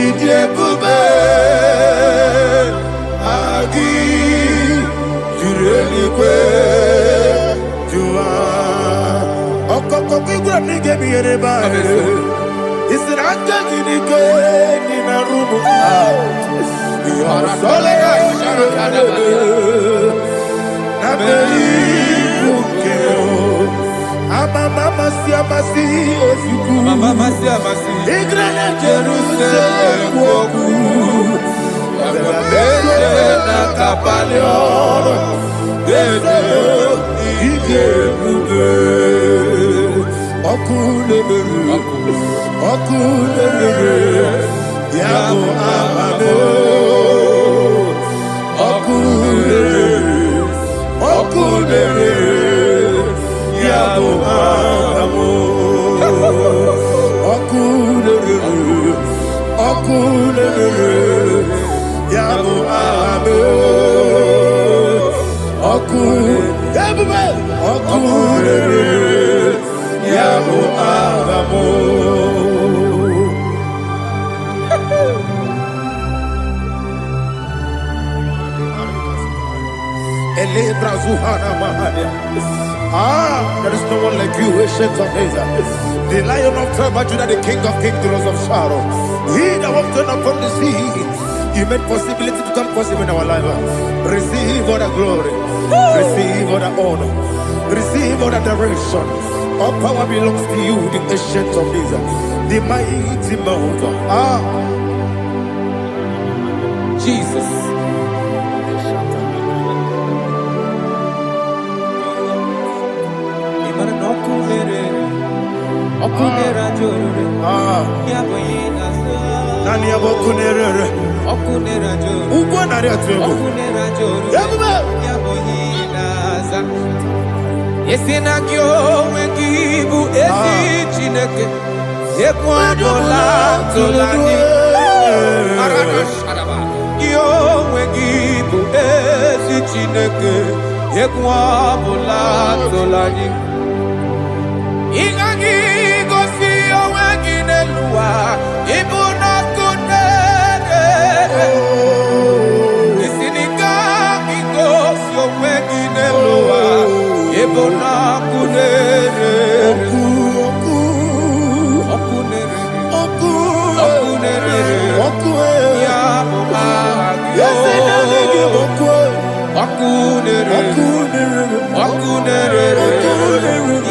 idiebube agi jureligwe jua okokokigwe nige biyereba isiranga ginike nina rumu yarasolega sharakadaba nabeli bukeo amama siamasi ofiku igrana Jerusalem woku abele na kapaleoro idiebube okulere yabo amamo okulere yabo amamo okulere yabo amamo okulere yabo amamo. There is no one like you, ancient of days. The Lion of tribe of Judah, the King of kings, the Rose of Sharon. He that walked upon the sea, you made possibility to come possible in our life. Receive all the glory, receive all the honor, receive all the direction. All power belongs to you, the ancient of days, the mighty mountain. Jesus. Nani abokunere okunera jo ugwo nari atego okunera jo yabuba yaboyinaza yesinagyo wengibu esi chineke ekwadola tolani arana sharaba yo wengibu esi chineke ekwadola tolani igagi gosi oweginelua ibuna kunere isinika gosi oweginelua ibuna kunere okunere ya mama okunere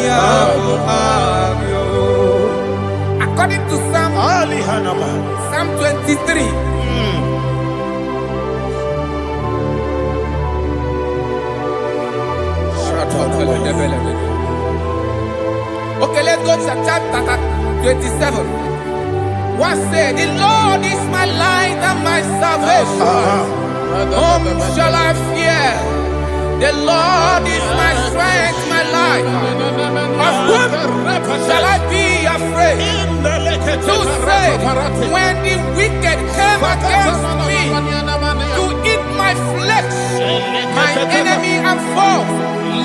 ya mama. Okay, let's go to chapter 27. What said, the Lord is my light and my salvation. Whom shall I fear? The Lord is my strength, my life. Of whom shall I be afraid? To say, when the wicked came against me to eat my flesh, my enemy and foe,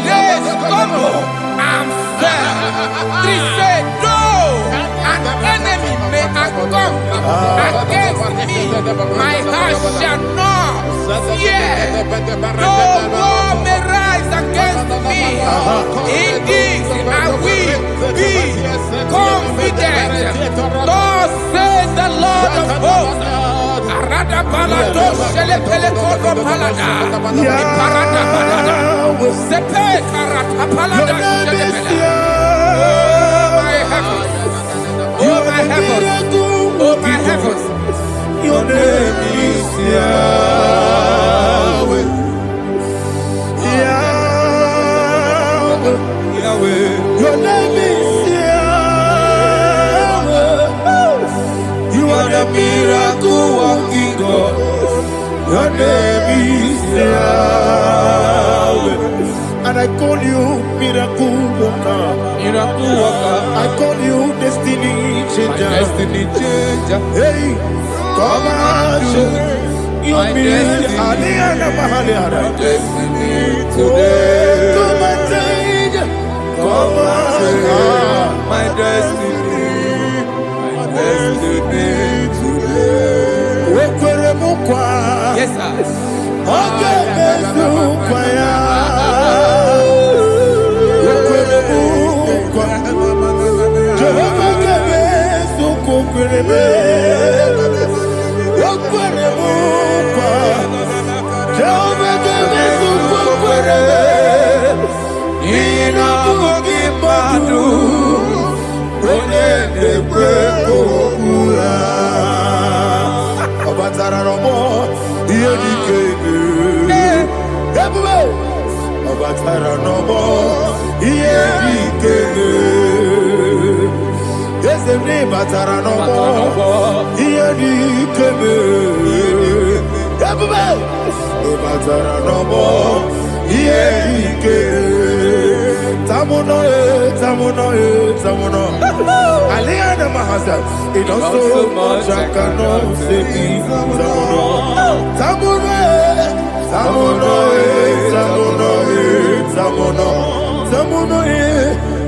they stumble and fell. Three said, no, an enemy may come against me, my heart shall not fear. No war may rise against me. In this I will be confident. Thus says the Lord of hosts. Arada balado shele pele kodo palada. Iparada balada. Sepe karata palada shele pele. Oh my heavens. Oh my heavens. Your name is Yahweh. Yahweh. Yahweh. Your name is Yahweh. You are the miracle working God. Your name is Yahweh. And I call you miracle worker. Miracle worker. I call you destiny changer. My destiny changer. Hey, come on, you mean Aliana Mahaliana. My destiny today. Come and change. Come on, my destiny. My destiny today. Yes, sir. Okay, it does so much I cannot say.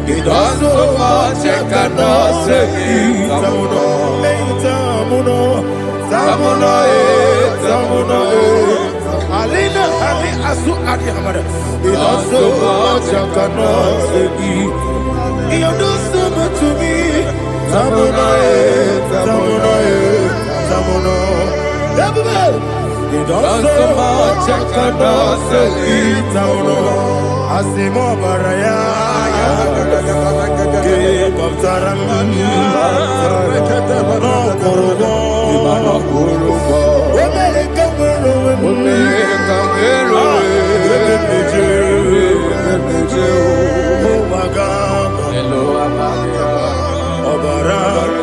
It does so much I cannot say. Alina Ali Asu Adi Hamada. It does so much I cannot say. You do so much to me. Tamuno. You do so much I cannot say. Tamuno. Asimo Baraya. Give up Taram. No Kurubo.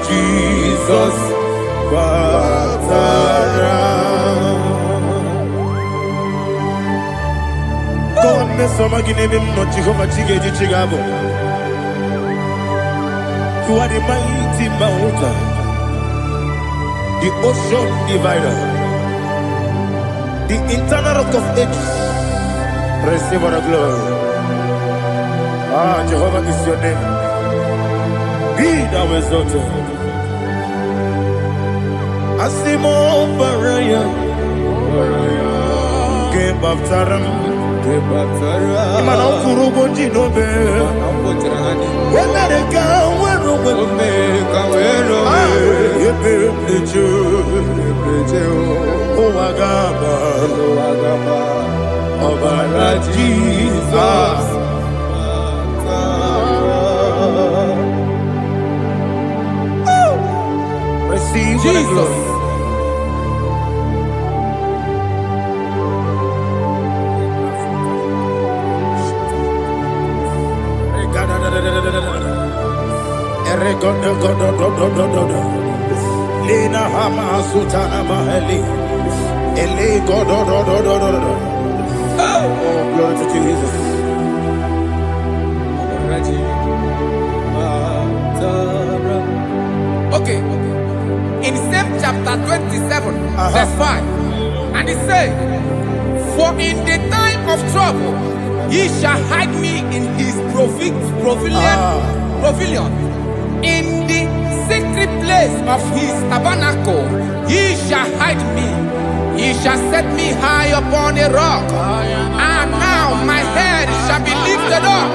Jesus, God, me some agine him no Jehovah Chige Chigabo. You are the mighty mountain, the ocean divider, the internal rock of ages. Receive our glory. Ah, Jehovah is your name. Be thou exalted. Asimo Baraya, Game of Taram, Imano Kurubo Jinobe, when they go, where the Jew, Agaba, Obara Jesus. Receive Jesus. Lina Hama Sutana Maheli. Ele Godo. Oh, glory to Jesus. Okay. In same chapter 27, verse 5. And it says, for in the time of trouble, he shall hide me in his pavilion. In the secret place of his tabernacle, he shall hide me. He shall set me high upon a rock. And now my head shall be lifted up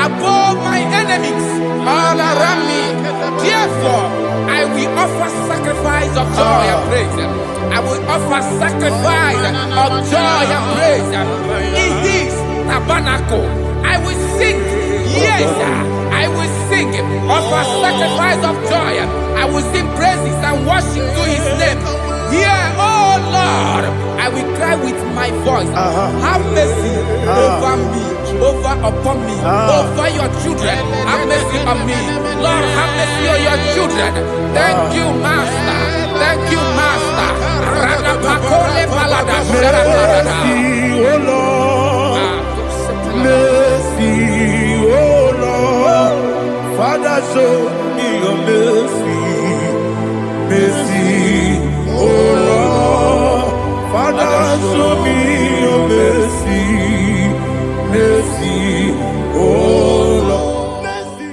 above my enemies all around me. Therefore, I will offer sacrifice of joy and praise. I will offer sacrifice of joy and praise. In his tabernacle, I will sing. Yes, I will sing. Offer sacrifice of joy. I will sing praises and worship to his name. Here, oh Lord, I will cry with my voice. Have mercy over me, upon me, over your children. Have mercy on me. Lord, have mercy on your children. Thank you, Master. Thank you, Master. Mercy, oh Lord. Mercy, oh Lord. Father, show me your mercy. Mercy, oh Lord. Father, show me your mercy. Mercy, oh Lord. Mercy.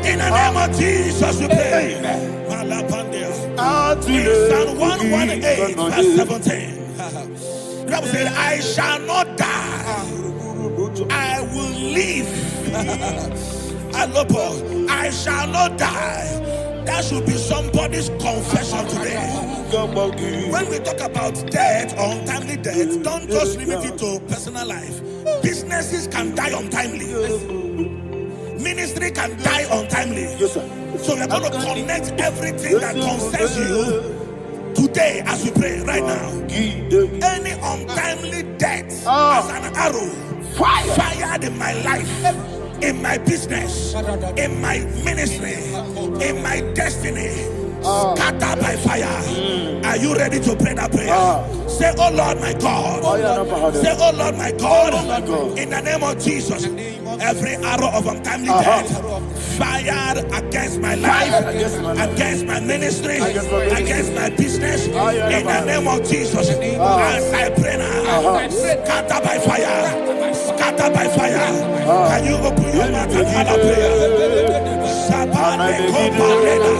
In the name of Jesus, we pray. In Psalm 118, verse 17, the Bible said, I shall not die, I will live. I shall not die. That should be somebody's confession today. When we talk about death or untimely death, don't just limit it to personal life. Businesses can die untimely. Ministry can die untimely. Yes, sir. So we're going to connect everything that concerns you today as we pray right now. Any untimely death as an arrow fired in my life, in my business, in my ministry, in my destiny, scattered by fire. Are you ready to pray that prayer? Say, oh Lord my God. Say, oh Lord my God. In the name of Jesus, every arrow of untimely death fired against my life, against my ministry, against my business, in the name of Jesus, as I pray now, scattered by fire, scattered by fire. Can you open your mouth and have a prayer? Sabane Koparena.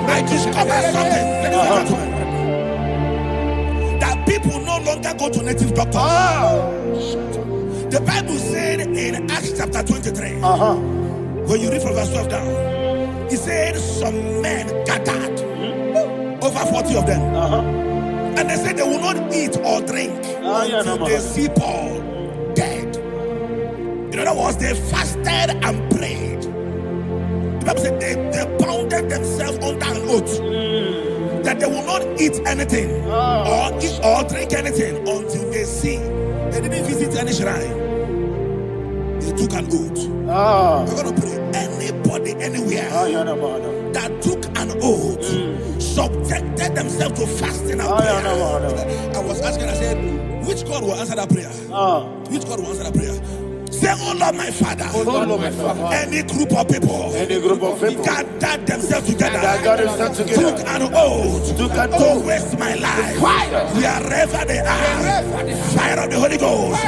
I discovered something, that people no longer go to native doctors. The Bible said in Acts chapter 23, when you read from verse 12 down, it said some men gathered. over 40 of them. And they said they will not eat or drink until they see Paul dead. In other words, they fasted and prayed. The Bible said they bounded themselves under an oath that they will not eat anything or drink anything until they see. They didn't visit any shrine. They took an oath. We're going to pray. Anybody, anywhere that took an oath, subjected themselves to fasting and prayer. I was asking, I said, which God will answer that prayer? Which God will answer that prayer? Say, oh Lord, my Father. Oh Lord, my Father. Any group of people gathered themselves together, took an oath to waste my life. Wherever they are, fire of the Holy Ghost,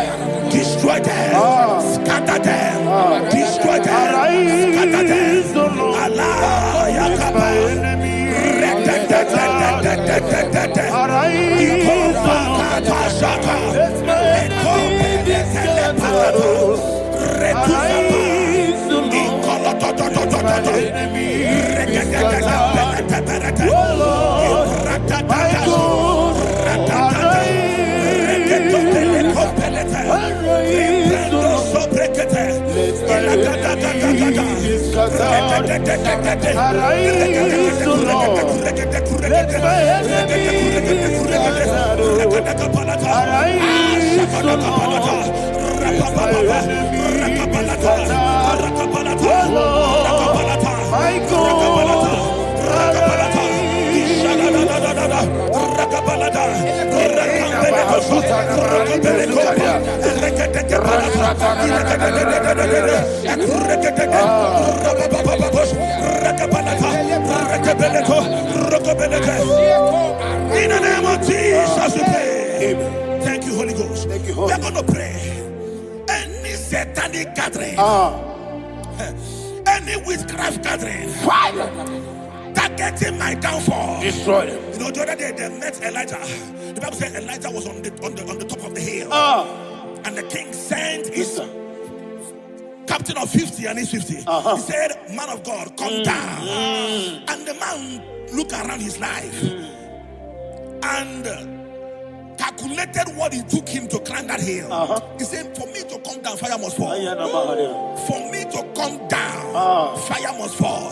destroy them, scatter them, destroy them, scatter them. Allah, Yakaba, in the name of Jesus we pray. Thank you, Holy Ghost. We're going to pray. Any satanic gathering, any witchcraft gathering, targeting my downfall, destroy them. You know, the other day they met Elijah. The Bible said Elijah was on the top of the hill, and the king sent his captain of 50 and his 50. He said, man of God, come down. And the man looked around his life and calculated what it took him to climb that hill. He said, for me to come down, fire must fall. For me to come down, fire must fall.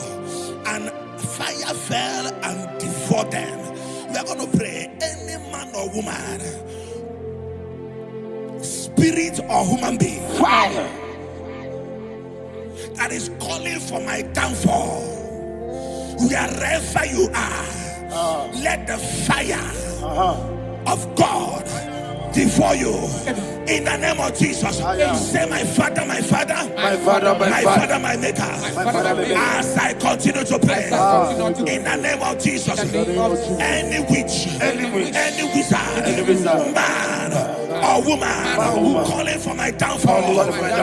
And fire fell and devoured them. We are going to pray. Any man or woman, spirit or human being, fire, that is calling for my downfall, wherever you are, let the fire of God devour you in the name of Jesus. Say, my Father, my Father, my Father, my Father, my Maker. As I continue to pray in the name of Jesus, any witch, any wizard, man or woman calling for my downfall,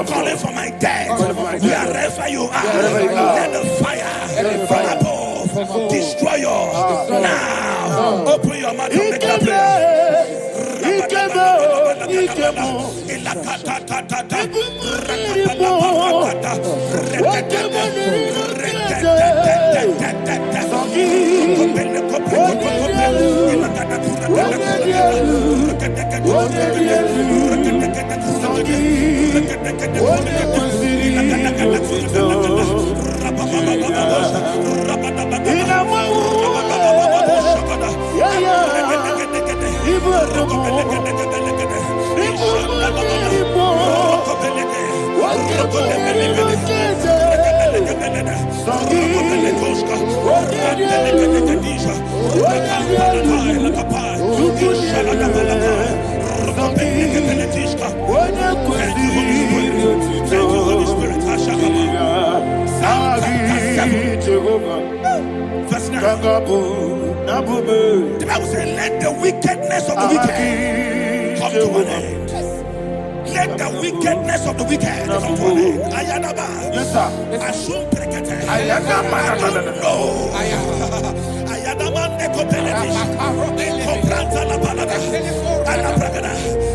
calling for my death, wherever you are, let the fire from above destroy you now. Open your mouth and make that prayer. The Bible says, let the wickedness of the wicked come to an end. Let the wickedness of the wicked come to an end. Ayadaba. Yes, sir. Assume prekete. Ayadaba. No. Ayadaba nekopeletis. Nekopranta la balada. Alabragada.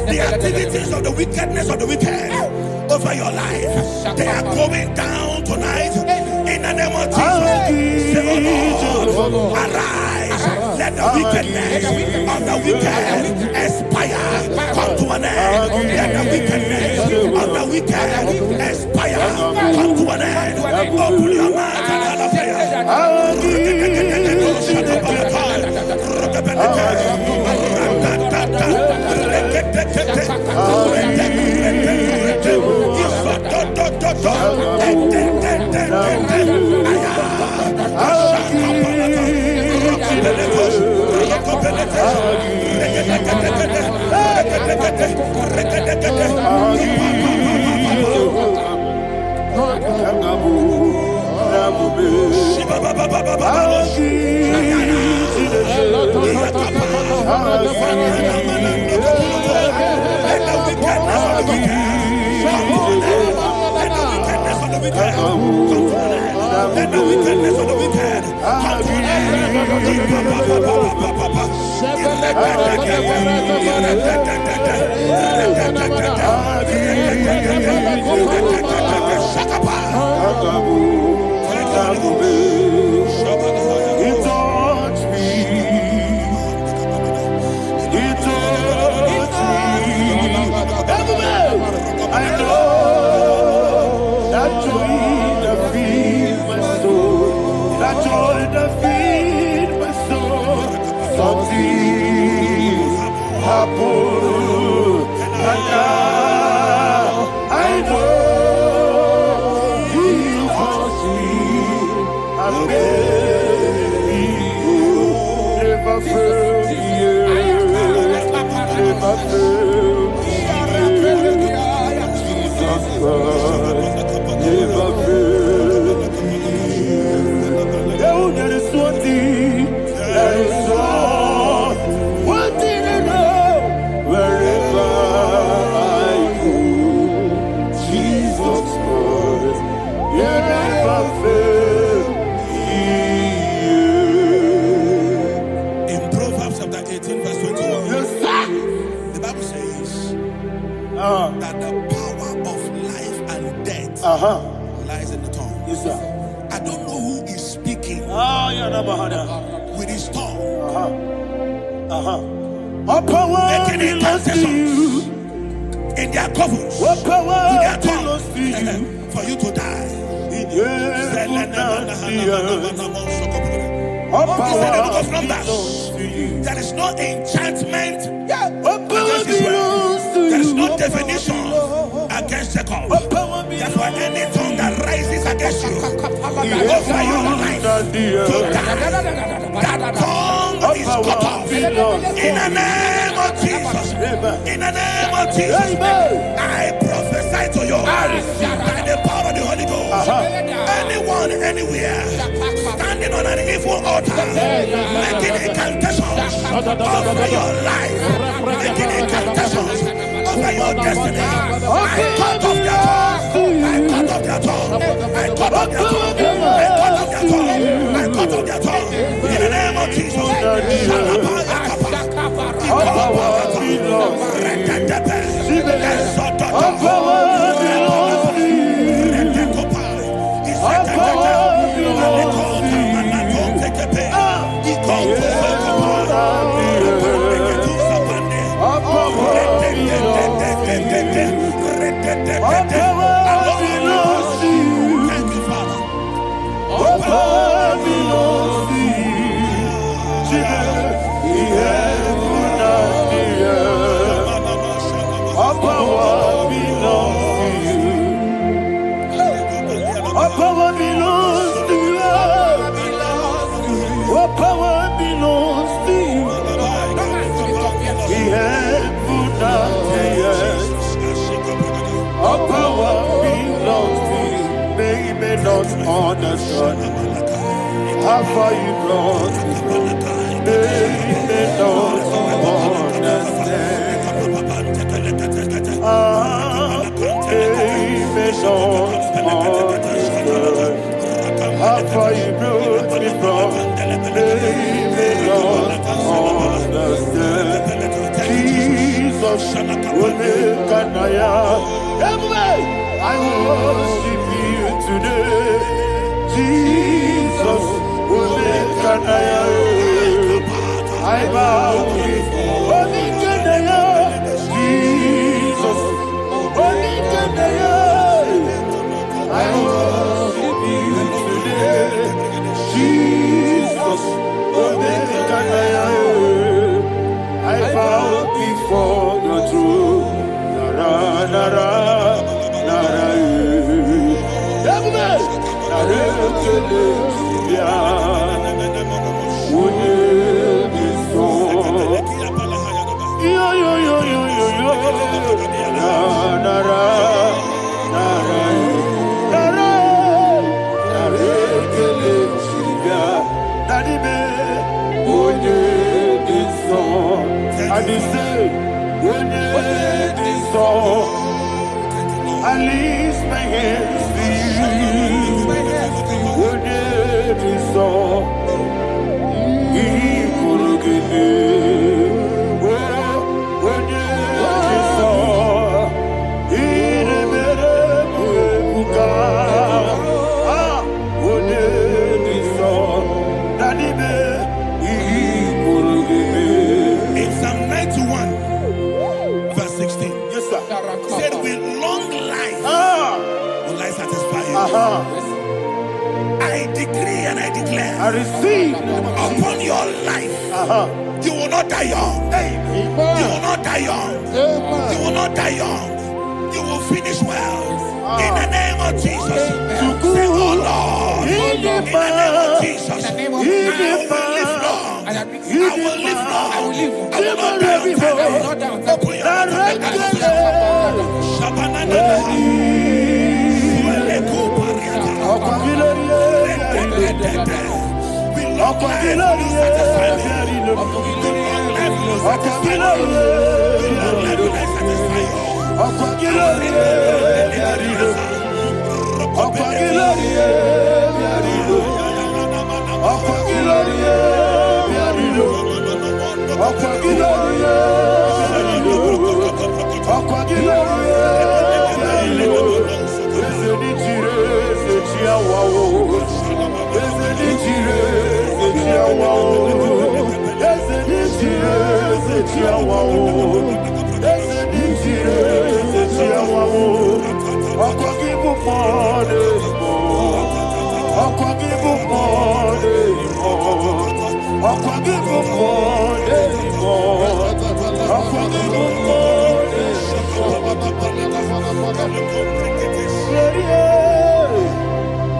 The activities of the wickedness of the wicked over your life, they are going down tonight in the name of Jesus. Say, oh Lord, arise. Let the wickedness of the wicked expire, come to an end. Let the wickedness of the wicked expire, come to an end. Open your mouth and have a prayer. Let the wickedness of the wicked come to an that the power of life and death lies in the tongue. Yes, sir. I don't know who is speaking with his tongue. Making incantations in their covens with their tongue for you to die. He said in the book of Numbers, there is no enchantment against Israel. There is no definition against Jacob. Therefore, any tongue that rises against you over your life to die, that tongue is cut off. In the name of Jesus. In the name of Jesus. I prophesy to you by the power of the Holy Ghost. Anyone, anywhere, standing on an evil altar, making incantations over your life, making incantations over your destiny, I cut off their tongue. I cut off their tongue. I cut off their tongue. I cut off their tongue. I cut off their tongue. In the name of Jesus. Understand how far you brought me from. They don't understand. They don't understand how far you brought me from. They don't understand. Jesus will make an I worship you today. Jesus will make an Jesus, I bow before your throne. Nara, nara, nara, I lift my hands to you. When it is all, he will give me. When it is all, he will when it is all, that he will give me. In Psalm 91, verse 16. Yes, sir. Said with long life will I satisfy you. I decree and I declare, I receive upon your life, you will not die young. You will not die young. You will not die young. You will finish well. In the name of Jesus. Say, oh Lord, in the name of Jesus, I will live long. I will live long. I will not die on time. Open your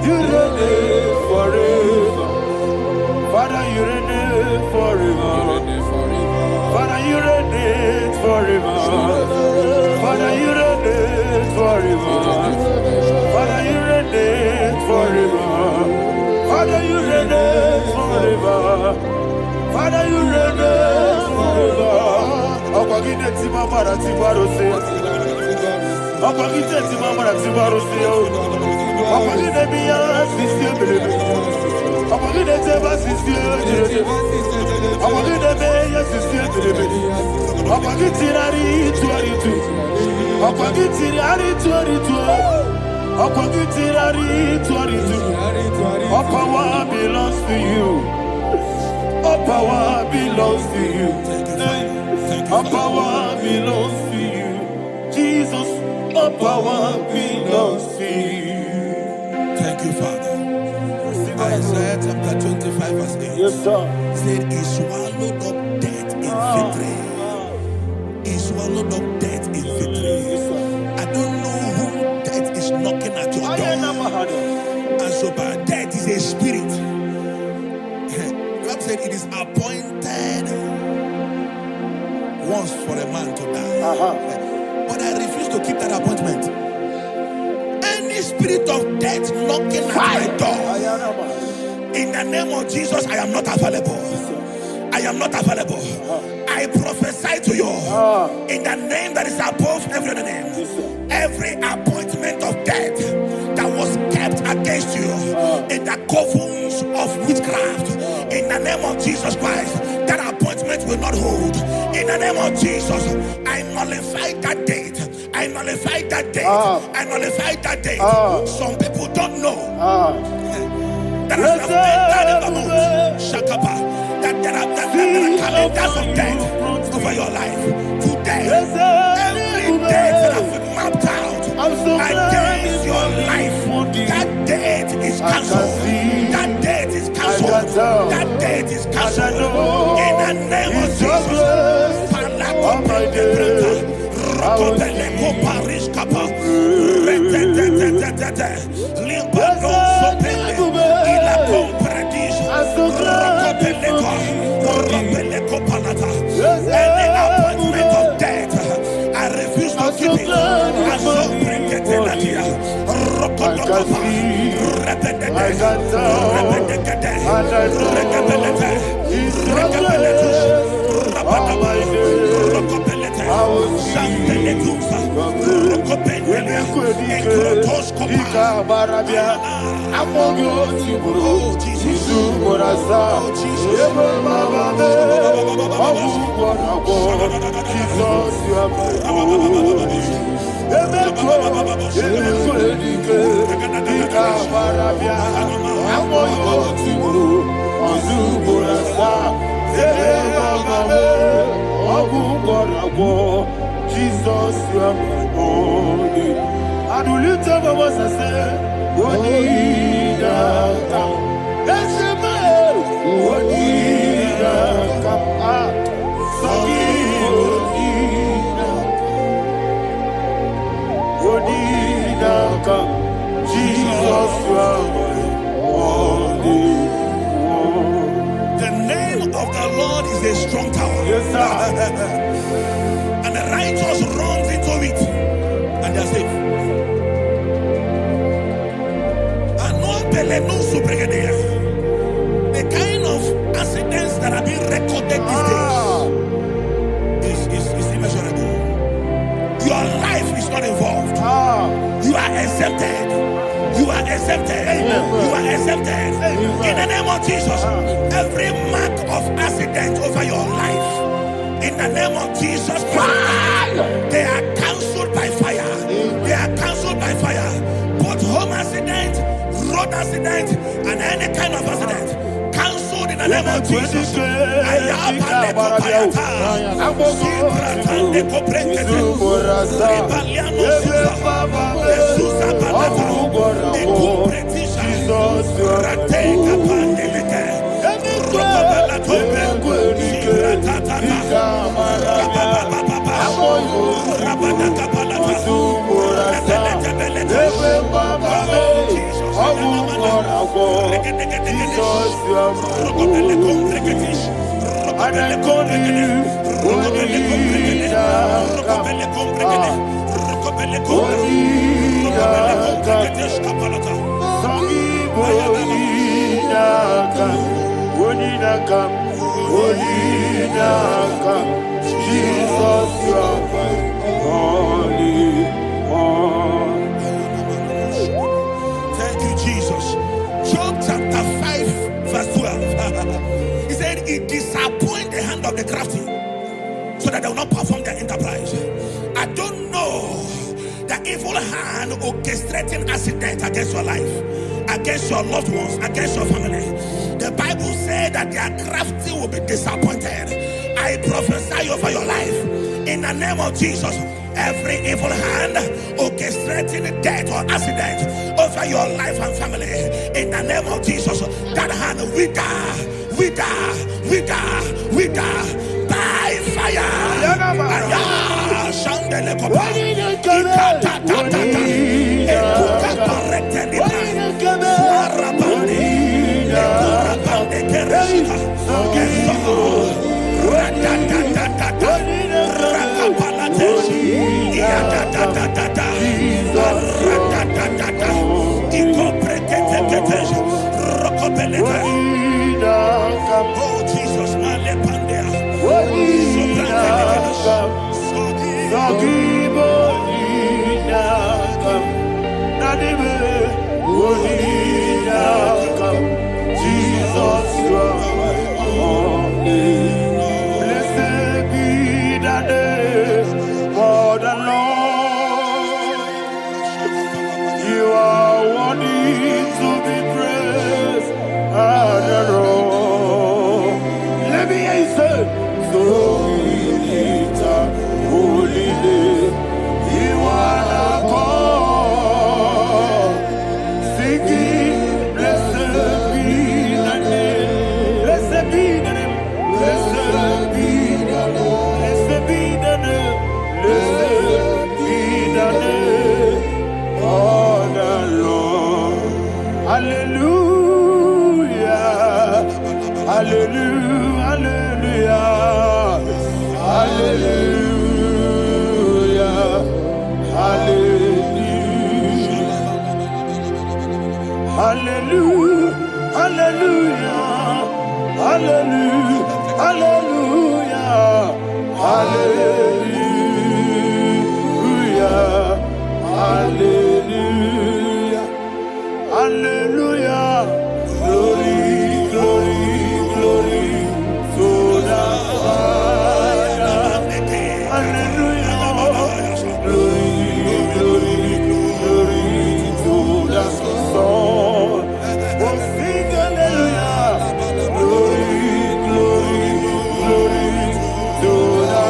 you reign forever. Father, you reign forever. Father, you reign forever. Father, you reign forever. Father, you reign forever. Father, you reign forever. Father, you reign forever. Akwagide ti mama ra ti baro se. Akwagide ti mama ra ti baro se. Akwagide mi ya sisi ebelebe. Akwagide te ba sisi ebelebe. Akwagide me ya sisi ebelebe. Akwagide rari tuaritu. Akwagide rari tuaritu. Akwagide rari tuaritu. All power belongs to you. All power belongs to you. All power belongs to you. Jesus, all power belongs to you. Thank you, Father. Isaiah chapter 25, verse 8. Yes, sir. Said, he swallowed up death in victory. He swallowed up death in victory. I don't know who death is knocking at your door. And so, but death is a spirit. God said it is appointed once for a man to die. But I refuse to keep that appointment. Any spirit of death knocking at my door, in the name of Jesus, I am not available. I am not available. I prophesy to you in the name that is above every other name. Every appointment of death that was kept against you in the covens of witchcraft, in the name of Jesus Christ, that appointment will not hold. In the name of Jesus, I nullify that date. I nullify that date. I nullify that date. Some people don't know that as of that there are calendars of death over your life. Today, every date that has been mapped out against your life, that date is cancelled. That date is cancelled. That date is cancelled in the name of Jesus. Any appointment of death, I refuse to keep it. Jesus, you are my only. And will you tell me what I say? What did I come? Let's say, man, what did I come? What did I come? Jesus, you are my only. The name of the Lord is a strong tower. Yes, sir. And the righteous runs into it and they are safe. The kind of accidents that are being recorded these days is immeasurable. Your life is not involved. You are exempted. You are exempted. You are exempted. In the name of Jesus, every mark of accident over your life, in the name of Jesus Christ, they are cancelled by fire. They are cancelled by fire. Both home accident, road accident, and any kind of accident, cancelled in the name of Jesus. Jesus, you are my only one. Thank you, Jesus. Job chapter 5, verse 12. He said, it disappoints the hand of the crafty so that they will not perform their enterprise. I don't know the evil hand orchestrating accident against your life, against your loved ones, against your family. The Bible said that their crafty will be disappointed. I prophesy over your life in the name of Jesus. Every evil hand orchestrating death or accident over your life and family, in the name of Jesus, that hand wither by fire. Oh Jesus, Jesus, you are my only. Blessed be the name for the Lord. You are worthy to be praised and adored. Let me hear you say, so we lift up holy name. You are the God. Singing, blessed be the name Hallelujah, hallelujah, hallelujah, hallelujah, hallelujah, hallelujah, hallelujah, hallelujah, hallelujah, hallelujah, glory, glory, glory to the Father, hallelujah, glory, glory, glory to the Son, oh sing hallelujah, glory, glory, glory to the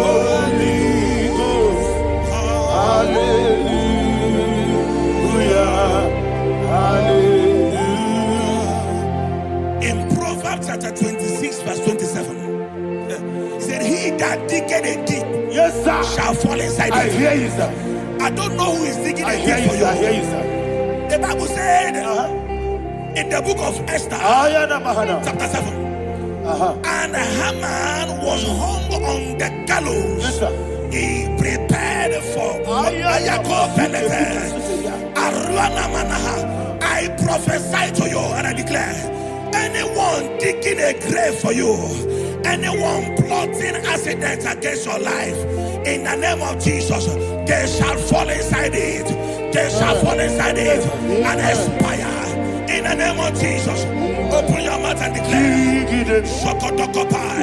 Holy Ghost, hallelujah, hallelujah. In Proverbs chapter 26, verse 27, he said, he that diggeth a deep, Yes, sir, shall fall inside I it. hear you, sir. I don't know who is digging I a hear deep you, for sir. I hear you. you, sir. The Bible said in the book of Esther, chapter 7, and Haman was hung on the gallows. Yes, sir. He prepared for I prophesy to you and I declare, anyone digging a grave for you, anyone plotting accidents against your life, in the name of Jesus, they shall fall inside it. They shall fall inside it and expire. In the name of Jesus, open your mouth and declare. Shokotokopai.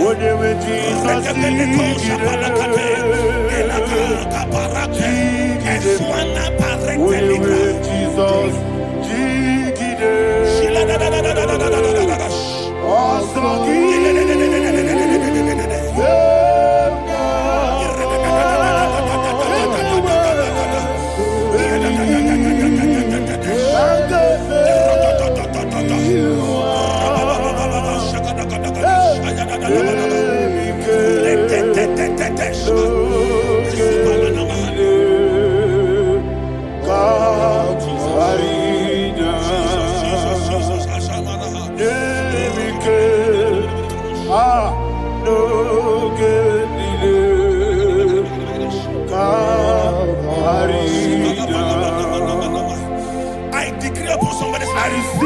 I decree upon somebody's life,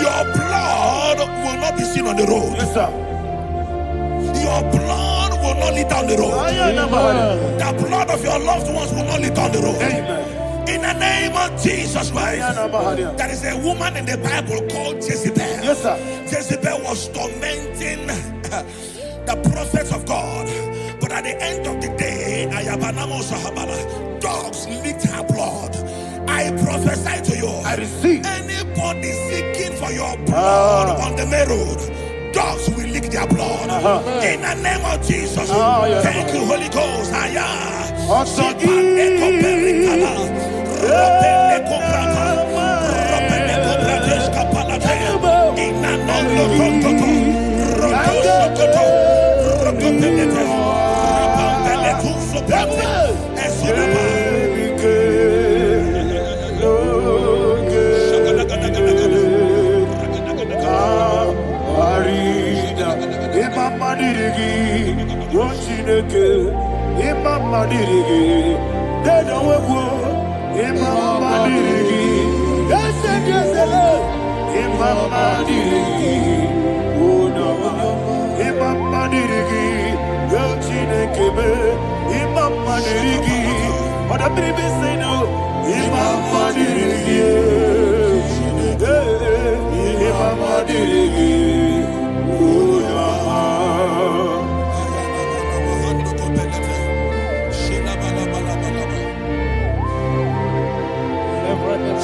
your blood will not be seen on the road. Yes, sir. Your blood will not lead down the road. The blood of your loved ones will not lead down the road. Amen. In the name of Jesus Christ. There is a woman in the Bible called Jezebel. Yes, sir. Jezebel was tormenting the prophets of God. But at the end of the day, dogs licked her blood. I prophesy to you. I receive. Anybody seeking for your blood on the main road, dogs will lick their blood. In the name of Jesus. Thank you, Holy Ghost.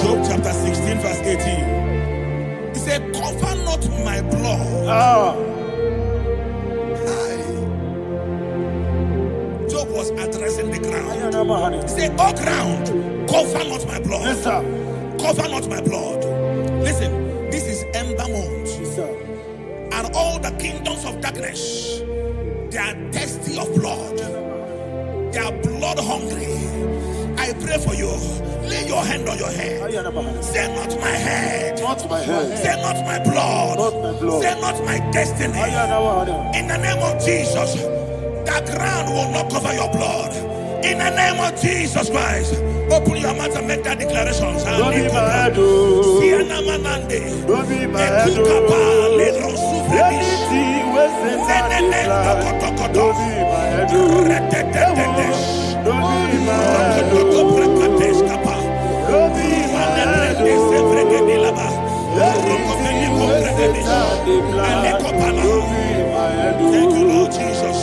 Job chapter 16 verse 18. He said, cover not my blood. Job was addressing the ground. He said, oh ground, cover not my blood. Yes, sir. Cover not my blood. Listen, this is ember month. Yes, sir. And all the kingdoms of darkness, they are thirsty of blood. They are blood hungry. I I pray for you. Lay your hand on your head. Say not my head. Not my head. Say not my blood. Not my blood. Say not my destiny. In the name of Jesus, the ground will not cover your blood. In the name of Jesus Christ, open your mouth and make that declaration. Don't be my head. Don't be my head. Anything was in that decline. Don't be my head. Don't be my head. Don't be my head. Thank you, Lord Jesus.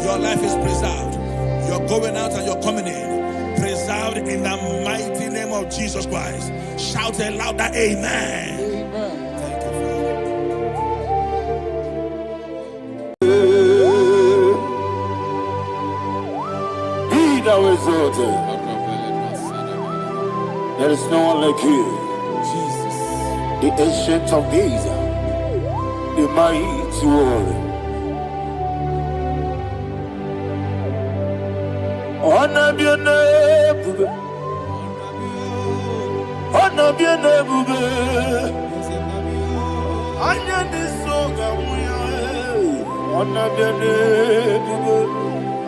Your life is preserved. You're going out and you're coming in. Preserved in the mighty name of Jesus Christ. Shout a louder amen. Amen. Thank you, Father. Be thou exalted. There is no one like you. Jesus. The ancient of days, the mighty warrior. Honor be your name, honor be your name, honor this song, honor be your name,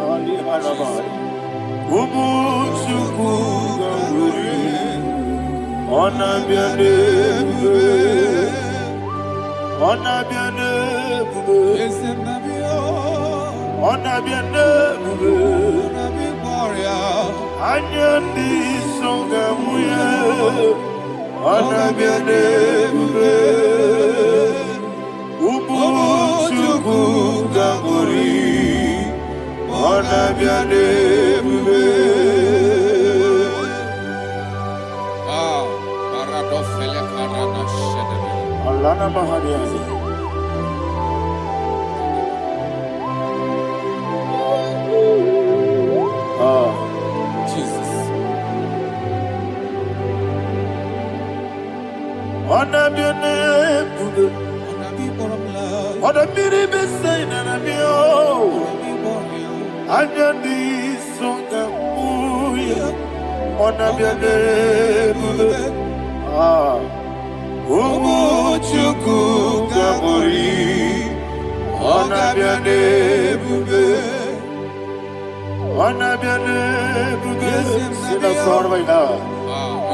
Ali Hanabai, Umuchuku, honor be your name, honor be your name, honor be your name. Anya di songa muya, ana bianebe, ubu chuku gamburi, ana bianebe. Ah, paradofele karana shedebe. Alana mahadiasi. Jesus. Honor be your name, honor be the best sign and be oh. Honor the song of honor be your name, ah. Umu chuku gabori, honor be your name. Honor be your name, sing a song right now.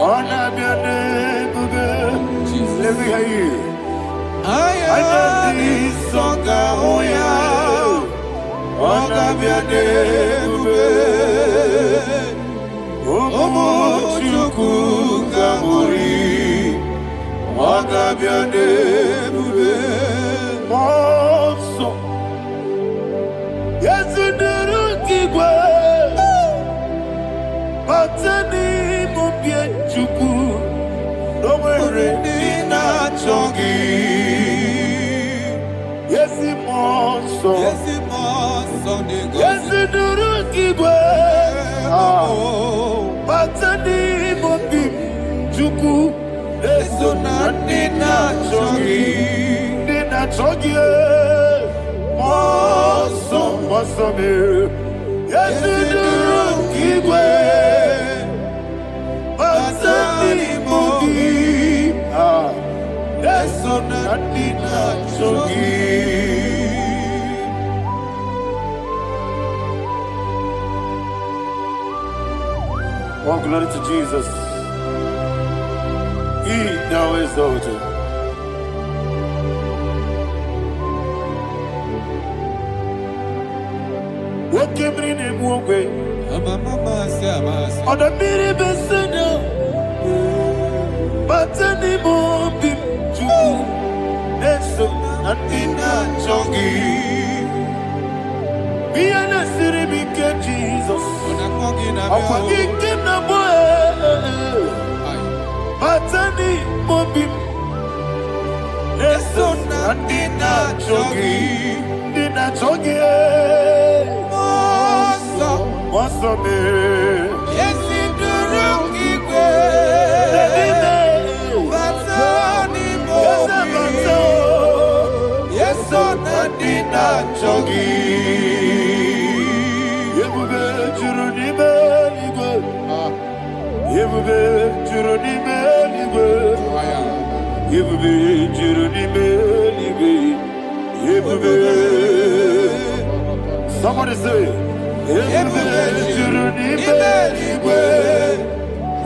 Honor be your name, let me hear you. I know this song, honor be your name, Omo chuku gamuri, honor be your name, Monso. Yes, you do. Batani mubie chuku, domere dina chongi. Yesi monso, yesi duru kigwe. Batani mubie chuku, eso na dina chongi, monso, monso me. Yesi duru kigwe. Batani mubie, eso na dina chongi. Oh, glory to Jesus. He now exalted. What came in him one way? On the mini besena, but any more bim to eso, and in a chongi. Jesus. Matani mobim. Eson dina chogi. Moso me. Yesi duruki kwe. Matani mobim. Yeson dina chogi. Yebube juruni beligwe. Yebube juruni beligwe. Yebube juruni beligwe. Yebube. Somebody say. Yebube juruni beligwe.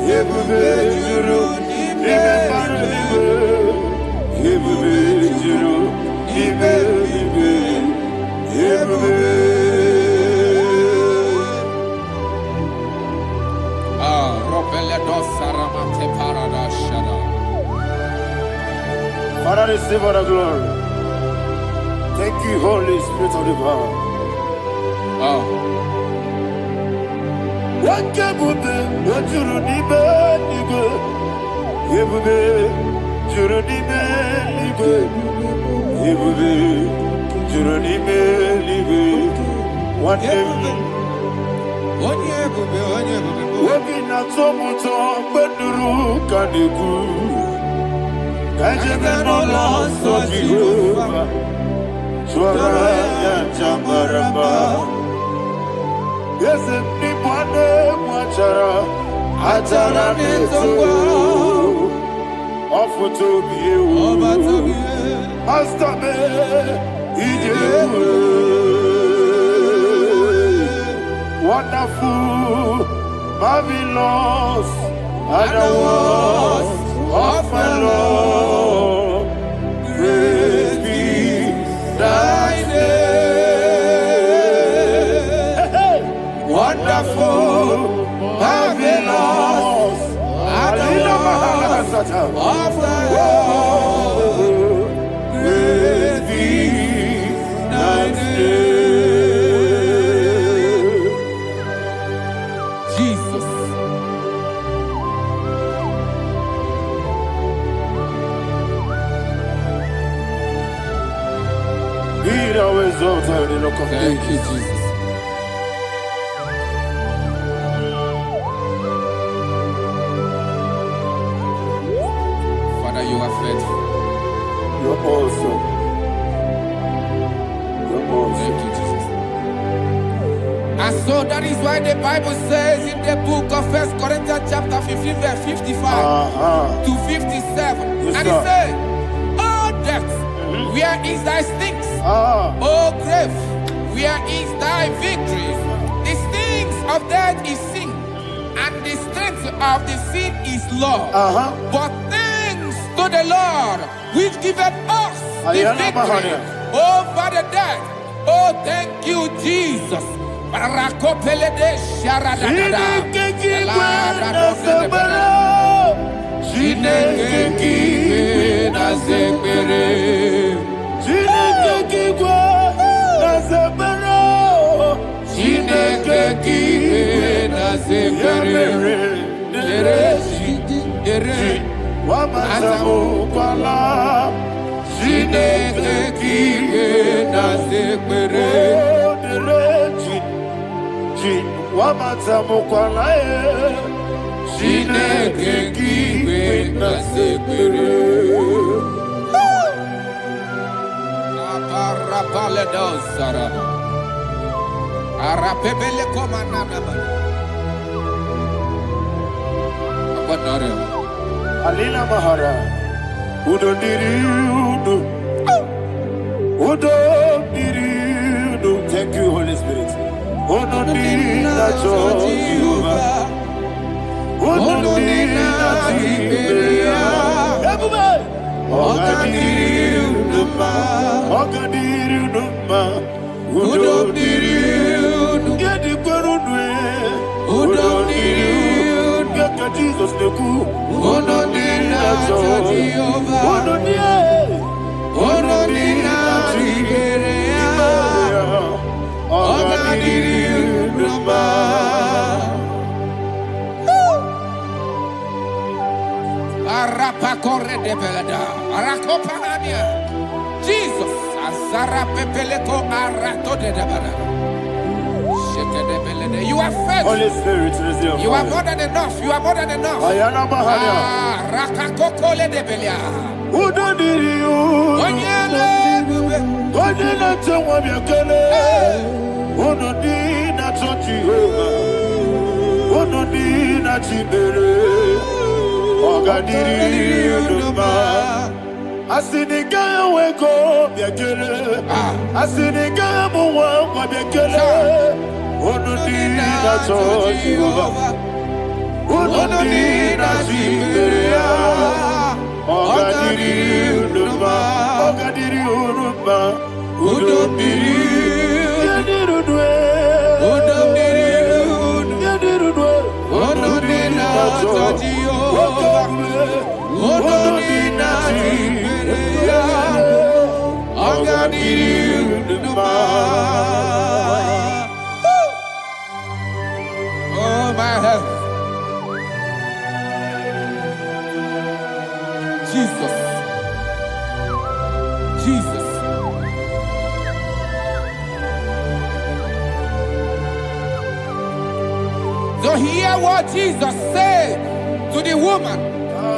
Yebube juruni beligwe. Yebube juruni beligwe. Yebube. Father, receive all the glory. Thank you, Holy Spirit of the power. What can you do? What you need, you yes, Atara offer to be you, Master me, wonderful, marvelous, and the words of my Lord, great be thy name, wonderful, marvelous, and the words of my Lord, great be thy name. Jesus. Be thou exalted in the rock of Thank you, ages. Jesus. Father, you are faithful. You're awesome. You're awesome. Thank you, Jesus. And so that is why the Bible says in the book of 1 Corinthians chapter 15 verse 55 to 57. Yes, and sir. it says, "Oh death, where is thy stings? Oh grave, where is thy victory? The stings of death is sin, and the strength of the sin is law. But thanks to the Lord, which giveth us the victory over the death. Oh, thank you, Jesus." Barakopelede sharadadada. Chineke kiwe na zekere. Chineke kiwe na zekere. Ere Azamu kwala. Chineke kiwe na zekere. Chineke kiwe na zekere. Aparapale dosara. Arapebele komanana bana. Abanare. Alina Mahara. Udo diriudo. Udo diriudo. Thank you, Holy Spirit. Udo diriudo. Udo Jesus the cool. Jesus. You are faithful. Holy Spirit, receive You are more than enough. You are more than enough. Ayana Mahania. Rakakokole de Belia. Who don't need you? Who did not tell what you're gonna? Who don't need not to Jehovah? Who don't need not to be? Oh, God, did you know? I see the guy wake up, you're gonna. I see the guy who walk, you're gonna. Who don't need not to Jehovah? Who don't need not to be? Oh, God, did you know? Oh, God, did you know? Who don't need you? You didn't do it. Who don't need you? You didn't do it. Who don't need not to Jehovah? Who don't need not to be? Oh, God, did you know? Oh, my health. Jesus. Jesus. So hear what Jesus said to the woman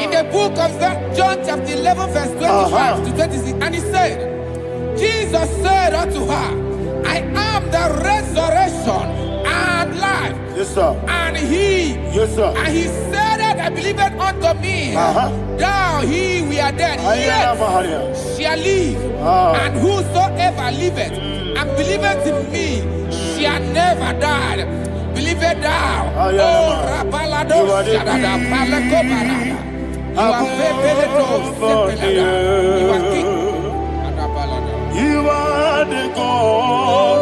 in the book of John chapter 11 verse 25 to 26. And he said, Jesus said unto her, I am the resurrection and life. Yes, sir. And he, Yes, sir. and he said that I believe it unto me. Thou he we are dead, Ayana yet Mahania. shall live. And whosoever liveth and believeth in me shall never die. Believe it thou. Oh, Rabalado Shadada Palako Barada. You are Febeleto Sepelada. You are king. You are the God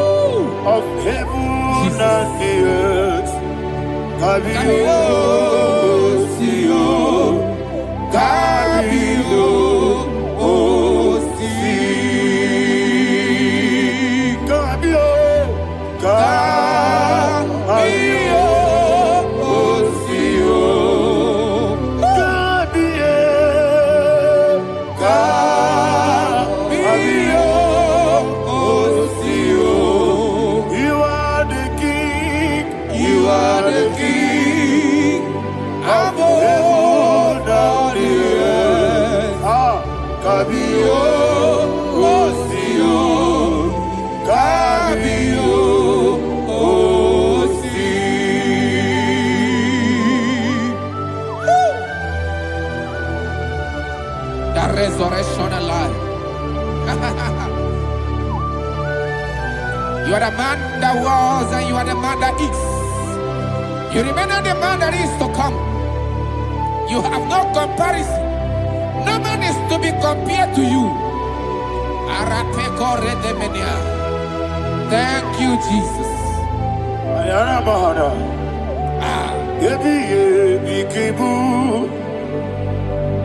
of heaven and the earth. Kabio, Sio, Kabio, Osi, Kabio, Kabio, Osio, Kabio, Kabio, Osio. You are the king. You are the king of heaven and the earth. Kabio, Osio, Kabio, Osi. The resurrection alive. You are the man that was and you are the man that is. You remain the man that is to come. You have no comparison. No man is to be compared to you. Thank you, Jesus. Ayana Mahana. Yebi yebi kibu.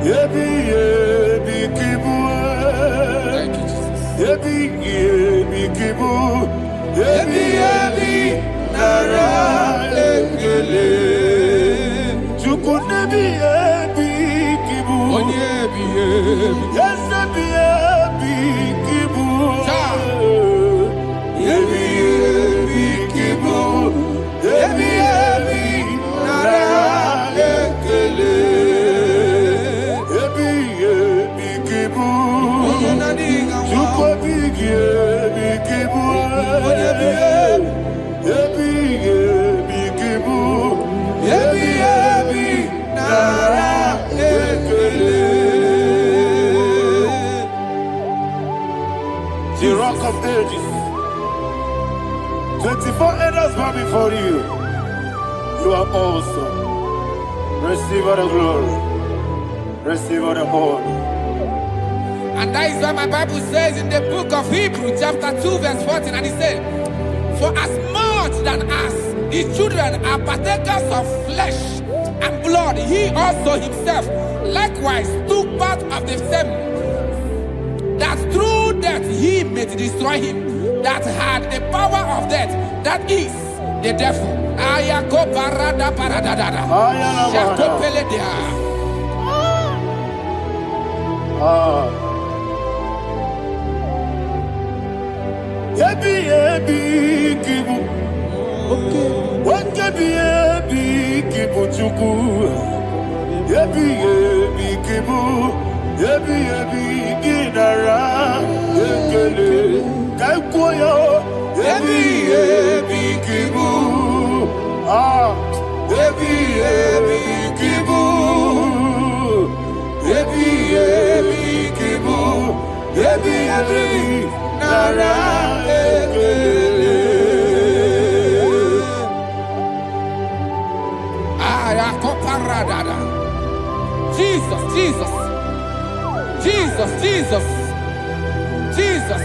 Yebi yebi kibu. Thank you, Jesus. Yebi yebi kibu. Yebi yebi nara ekele. Chukunebi yebi kibu. Yes, yebi yebi kibu. Yebi yebi kibu. Yebi yebi nara ekele. Yebi yebi kibu. Chukobi yebi kibu. Yebi yebi kibu. Yebi yebi nara ekele. The rock of ages. 24 elders bow before you. You are awesome. Receive all the glory. Receive all the honor. And that is why my Bible says in the book of Hebrews chapter 2 verse 14, and it said, for as much than us, the children are partakers of flesh and blood, he also himself likewise took part of the same, that through death he may destroy him that had the power of death, that is the devil. Ayako parada paradadada. Shako peledea. Ebi ebi kibu. Ebi ebi kibu chuku. Ebi ebi kibu. Ebi ebi ginara. Ekele kaikuyo. Ebi ebi kibu. Ebi ebi kibu. Ebi ebi kibu. Ebi ebi nara. Jesus, Jesus, Jesus, Jesus, Jesus.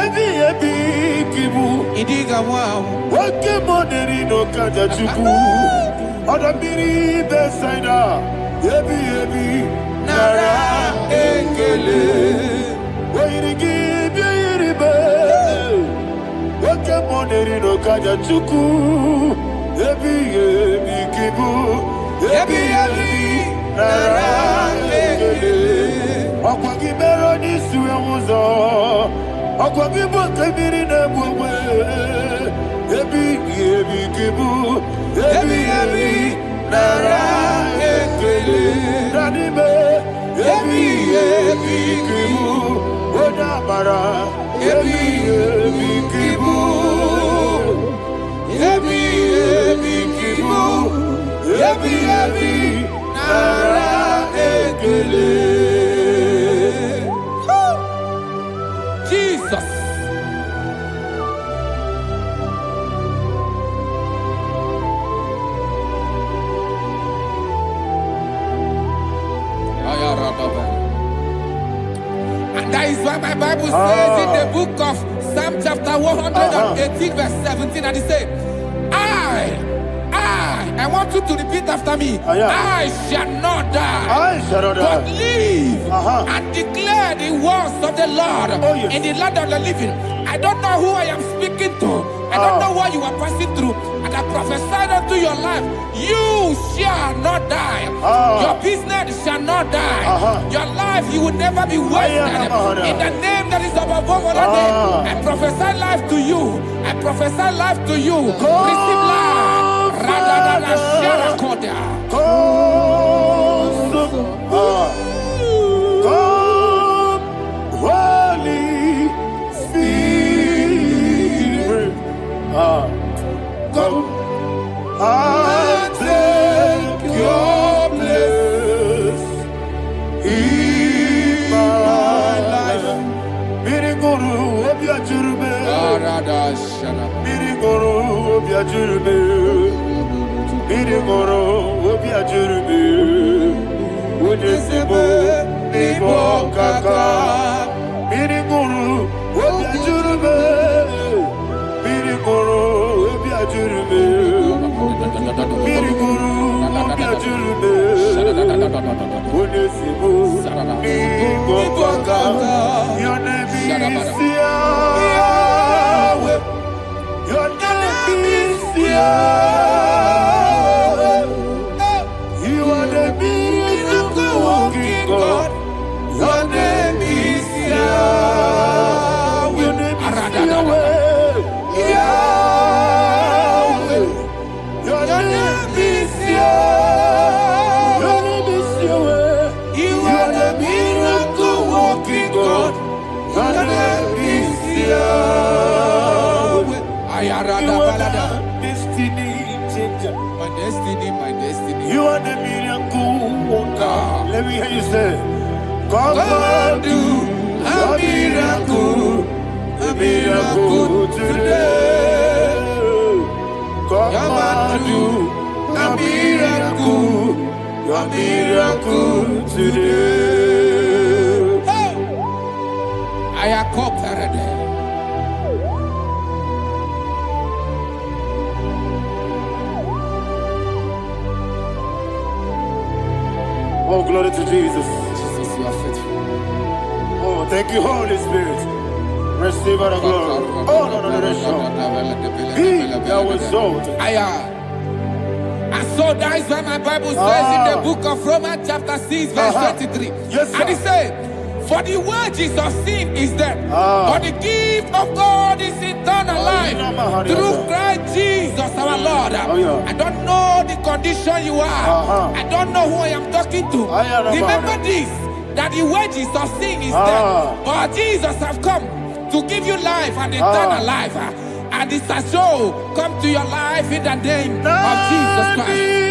Ebi ebi kibu. Idiga wow. Wake money no kaja chuku. Oda miri besaida. Ebi ebi nara ekele. Oirigi biiribe. Wake money no kaja chuku. Ebi ebi kibu. Ebi ebi nara ekele. Okwagi mero ni suwe muzo. Okwagi boke miri ne bwe. Ebi ebi kibu. Ebi ebi nara ekele. Nanime. Ebi ebi kibu. Oda mara. Ebi ebi kibu. Ebi ebi kibu. Ebi ebi nara ekele. Jesus. And that is why my Bible says in the book of Psalm chapter 118 verse 17, and it says, I want you to repeat after me. I shall not die, but live and declare the words of the Lord in the land of the living. I don't know who I am speaking to. I don't know what you are passing through. And I prophesy unto your life, you shall not die. Your business shall not die. Your life, you will never be wasted. In the name that is above all other name, I prophesy life to you. I prophesy life to you. Receive life. Holy Spirit, come and take your place in my life. Miriguru obiajurube, miriguru obiajurube, miriguru obiajurube. Udesibo nibo kaka, miriguru obiajurube, miriguru obiajurube, miriguru obiajurube. Udesibo nibo kaka. Your name is Yahweh. Your name is Yahweh. You are the miracle working God. Your name is Yahweh. Your name is Yahweh. Yahweh. Your name is Yahweh. Your name is Yahweh. You are the miracle working God. Your name is Yahweh. You are the destiny changer. My destiny, my destiny. You are the miracle worker. Let me hear you say, come and do a miracle today. Come and do a miracle today. I am cooperated. Oh, glory to Jesus. Jesus, you are faithful. Oh, thank you, Holy Spirit. Receive our glory. Oh, no, no, no, no. Be thou exalted. So that is why my Bible says in the book of Romans chapter 6 verse 23. Yes, sir. And it says, for the wages of sin is death, but the gift of God is eternal life through Christ Jesus our Lord. I don't know the condition you are. I don't know who I am talking to. Remember this, that the wages of sin is death, but Jesus have come to give you life and eternal life. And this has so come to your life in the name of Jesus Christ.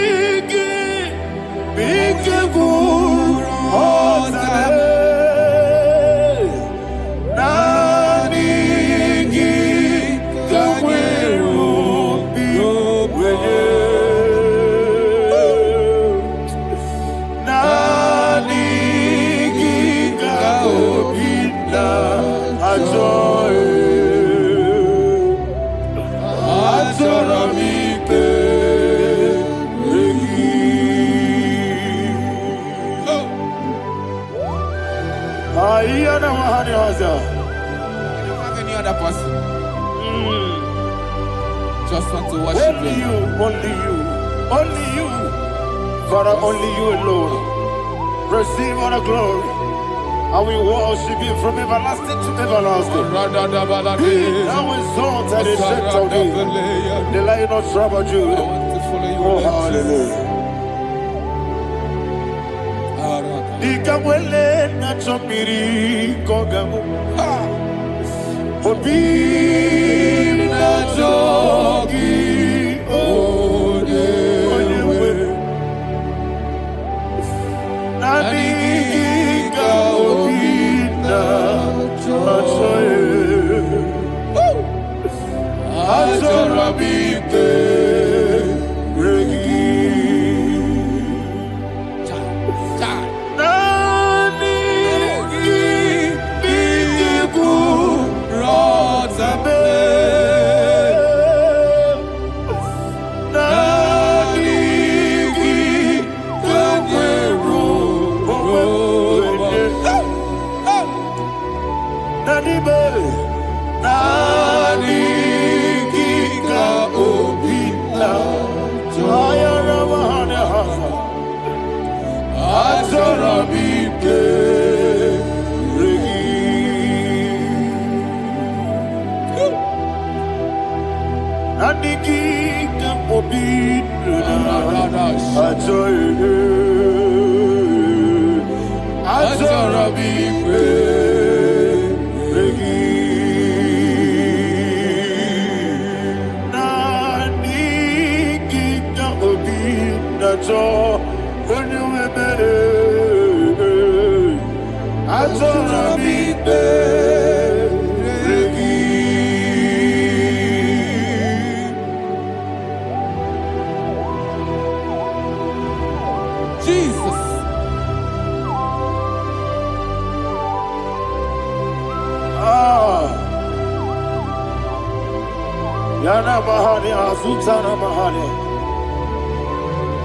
I don't have any other person. Just want to worship only you, only you, only you. Father, only you alone. Receive all the glory. And we worship you from everlasting to everlasting. Be thou exalted and set of thee. The Lion of tribe of Judah. Oh, hallelujah. Ikamwele na chomiri kogamu. Obi na jogi odewe. Nadiga obi na jogi. Azorabike regi.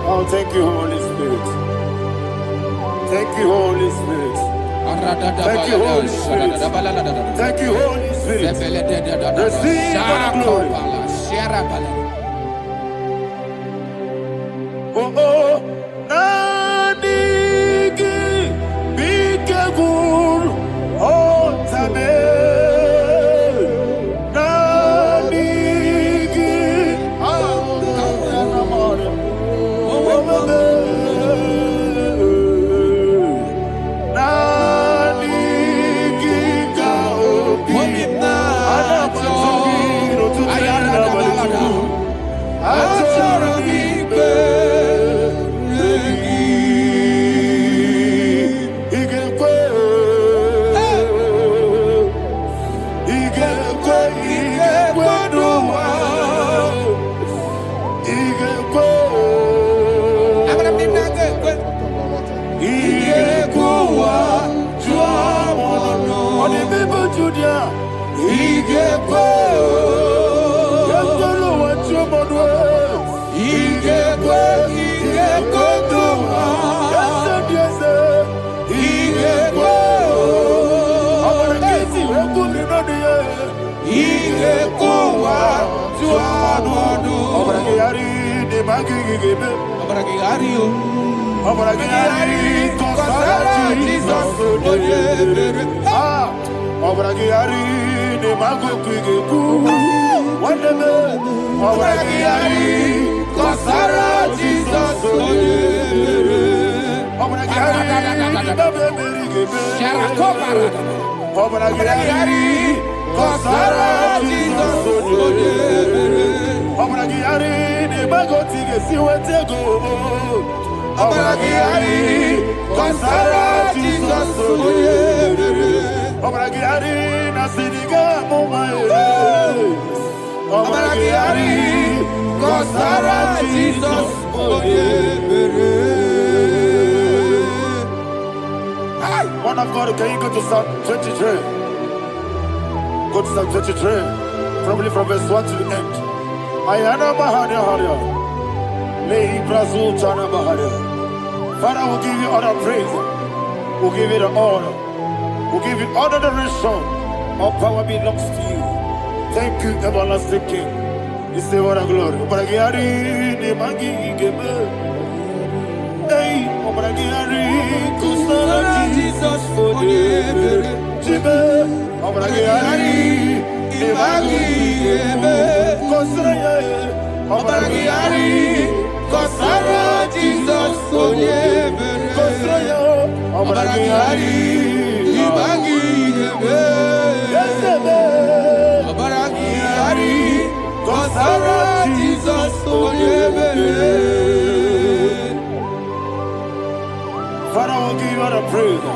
Oh, thank you, Holy Spirit. Thank you, Holy Spirit. Thank you, Holy Spirit. Thank you, Holy Spirit. Receive the glory. Oh, oh, Nadigi, Bikagur, oh, Tabe. magigebe. Obragiario. Obragiari, kosara Jesus. Obragiari, ne magokugeku. Wandeme. Obragiari, kosara Jesus. Obragiari, babebirigebe. Obragiari, kosara Jesus. Obragiari, ne magotige siwetego. Obragiari, kosara Jesus. Obragiari, nasiriga mumae. Obragiari, kosara Jesus. One of God, can you go to Psalm 23? Go to Psalm 23, probably from verse 1 to the end. Ayana Mahadia Hadia. Lay Brazil Chana Mahadia. Father, we'll give you all the praise. We'll give you the honor. We'll give you all the adoration. All power belongs to you. Thank you, everlasting King. You say what a glory. Obragiari, ne magi gebe. Hey, Obragiari, kusara Jesus for the Jibe. Obragiari, ne magi gebe. Kusara, Obragiari, kusara Jesus for the Kusara, Obragiari, ne magi gebe. Obragiari, kusara Jesus for the Father, we'll give you all the praise.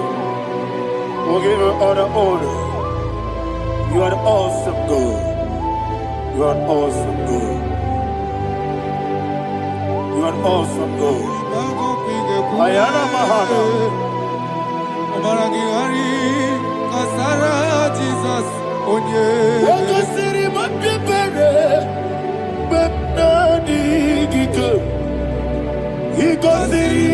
We'll give you all the honor. You are the awesome God. You are an awesome God. You are an awesome God. Ayana Mahana. Obragiari, kosara Jesus. Wakasiri mapipere. Bepnadi gike. Ikosiri.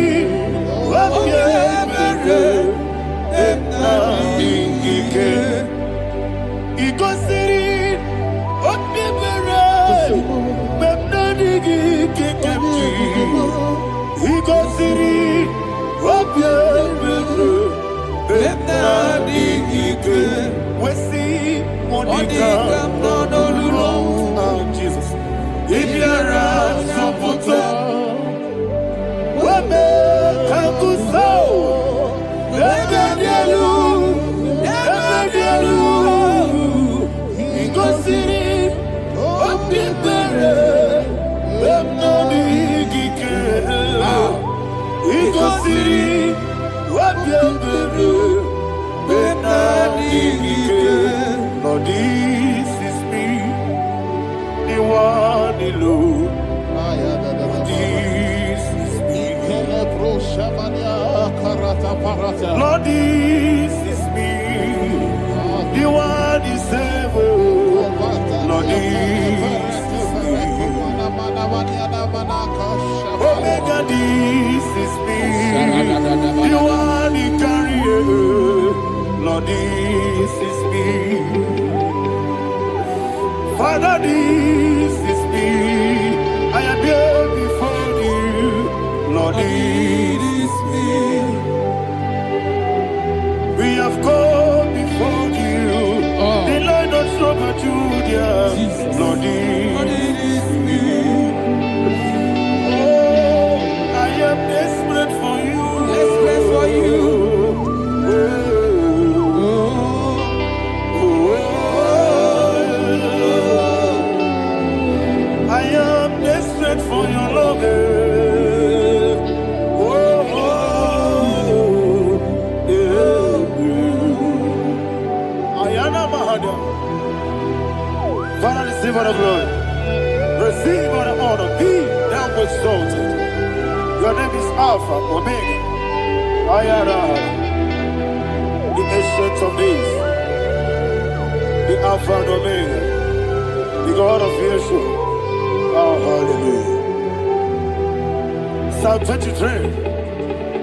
Jesus. If you're Lord, this is me, the one alone. This is me. Lord, this is me, the one is able. Lord, this is me. Omega, this is me, the one you carry. Lord, this is me. Father, this is me. I am here before you. Lord, this is me. We have come before you. The Lord not so much Judah. Lord, this is me. Oh, I am desperate for you. Desperate for you. For your love, Ayana Mahada. Father, receive all the glory, receive all the honor. Be thou exalted. Your name is Alpha, Omega. Ayana, the ancient of days, the Alpha and Omega, the God of Yeshua. Oh, hallelujah. Psalm 23.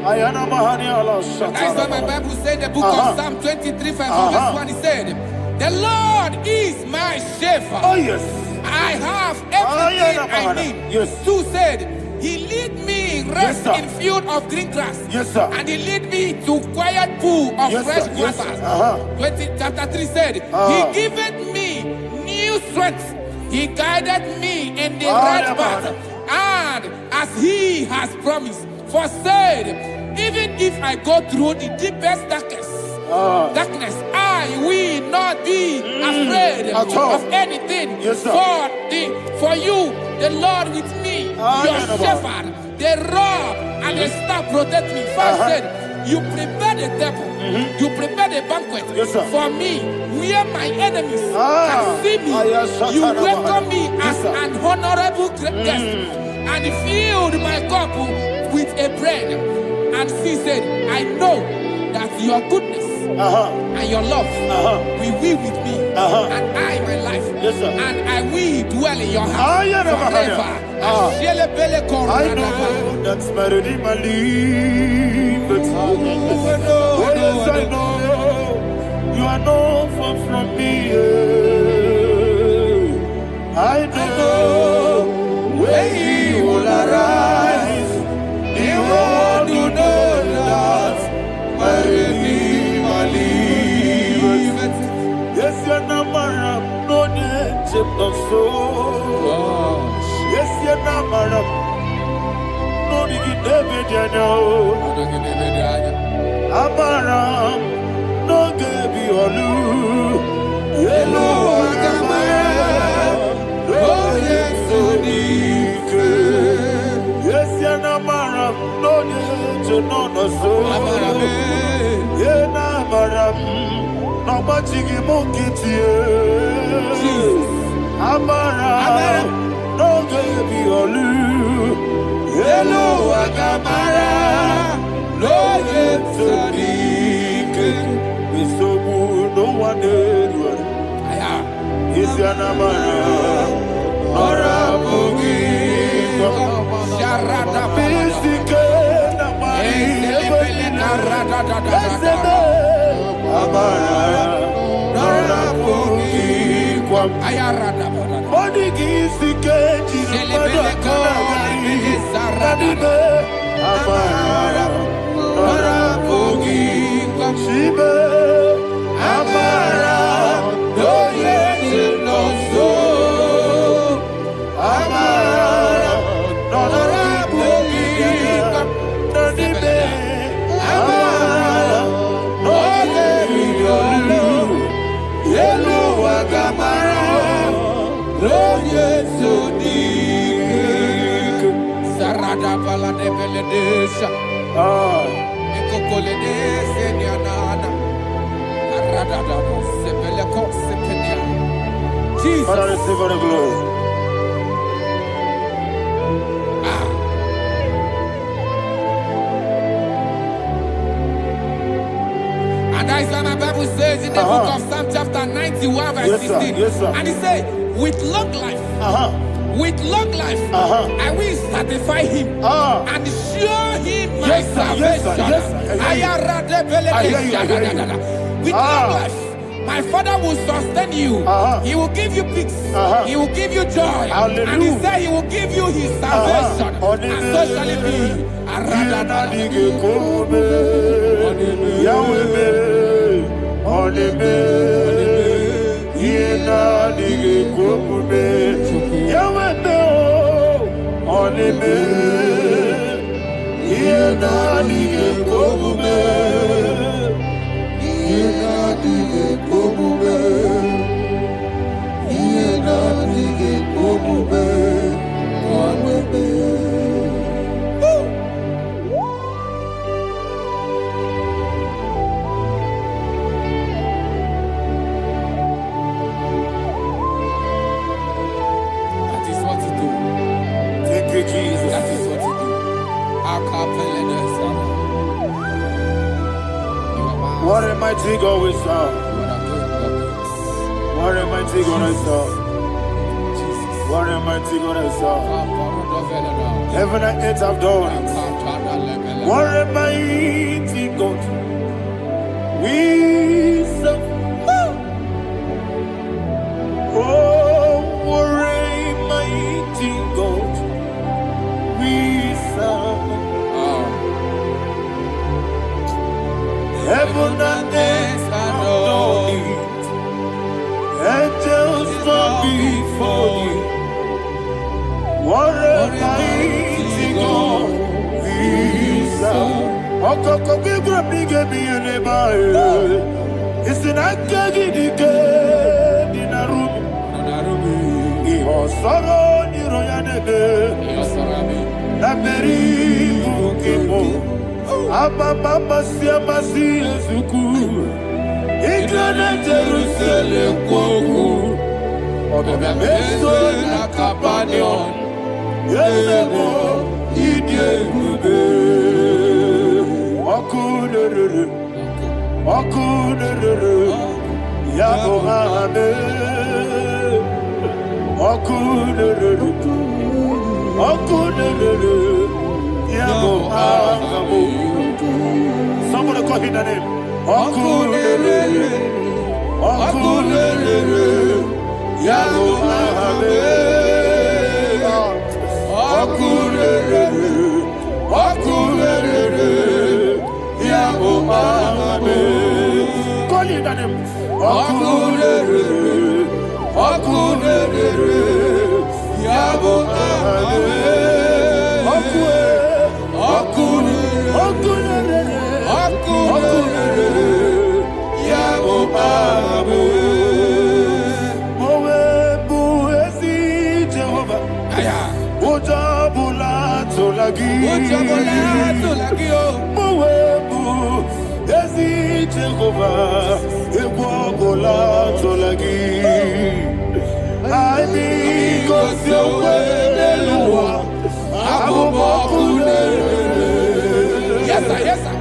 Ayana Mahani Allah Shata. That's what my Bible said, the book of Psalm 23, verse 1. It said, the Lord is my shepherd. Oh, yes. I I have everything I need. Yes. 2 said, He lead me rest Yes, in field of green grass. Yes, sir. And He lead me to quiet pool of Yes, fresh sir. Yes, waters. sir. 20, chapter 3 said, He giveth me new strength. He guided me in the right path. And as He has promised, for said, even if I go through the deepest darkness, I will not be afraid of anything. Yes, sir. For you, the Lord with me, your shepherd, the rod and the staff protect me. 5 said, you prepare the table, you prepare the banquet for me, where my enemies can see me. You welcome me as an honorable guest, and filled my cup with a bread. And He said, I know that your goodness and your love will be with me, and I, my life, and I will dwell in your house forever. I know that's my Redeemer liveth. Oh yes, I know you are not far from me. I know when He will arise, He will do that my Redeemer liveth. Yes, you're not my no need of soul. Yes, you're not my no need David, you know. Amaram, no Gaby Olu. Hello, Agamara. Oh, yes, so deep. Yes, you're not Maram, no need to know the soul. Yeah, Namaram, no Machigi Monkey. Amaram, no Gaby Olu. Hello, Agamara. No, yes, so deep. So no one did. Yes, you're not Maram. Ora Bogi. Jesus. Father, receive all the glory. And that is why my Bible says in the book of Psalm chapter 91 verse 16. Yes, sir. And He said, with long life, with long life, I will satisfy him and show him my salvation. With long life, my Father will sustain you. He will give you peace. He will give you joy. Hallelujah. And He said He will give you His salvation. And so shall it be. What a mighty God we serve. What a mighty God I serve. What a mighty God I serve. Heaven and earth have done it. What a mighty God we serve. Oh, what a heaven and earth adore thee. Angels bow before thee. What a mighty God we serve. Okoko bigro bige biene bae. Isinakagi dike dinarubi. Iho soro ni royanebe. Laberi bukimo. Ababa siamasi ezuku. Igrana Jerusalem koku. Obe meso na kapanion. Yelemo idie gube. Okunere. Okunere. Yabo hame. Okunere. Okunere. Yabo hame. Somebody call him the name. Okunere. Okunere. Yabo hame. Okunere. Okunere. Yabo hame. Call him the name. Okunere. Okunere. Yabo hame. Yes, sir. Yes, sir.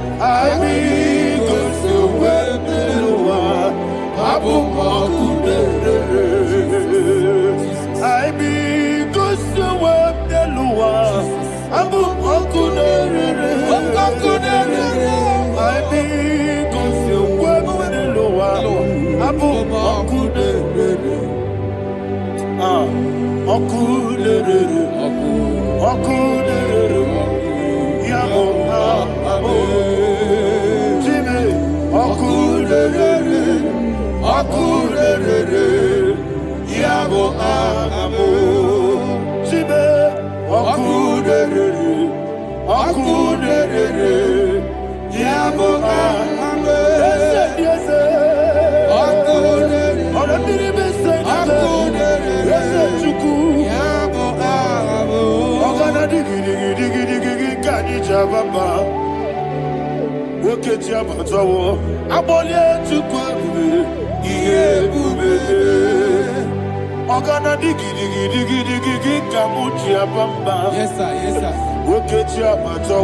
Yes, sir. Yes, sir.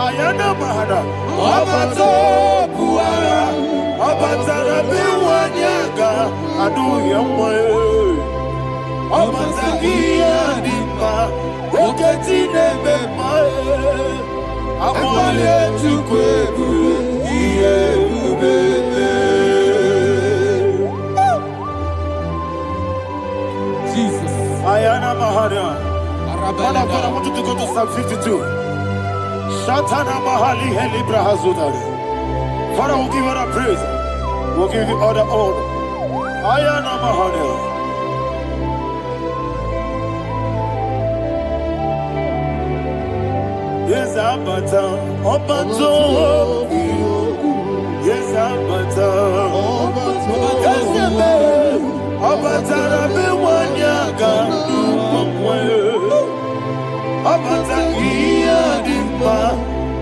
Ayana mahana, abato buara, abatara biwanyaga, adu yamwe, abatagia dipa, oketi nebe mae, amwale chukwebu, iye ubebe. Jesus. Ayana mahana. Father, I want you to go to Psalm 52. Shatana Mahali Helibra Hazudare. Father, we'll give you all the praise. We'll give you all the honor. Ayana Mahali. Yes, Abata. Obato. Yes, Abata. Yes, Abata. Rabe Wanyaga. Abata iya dimba,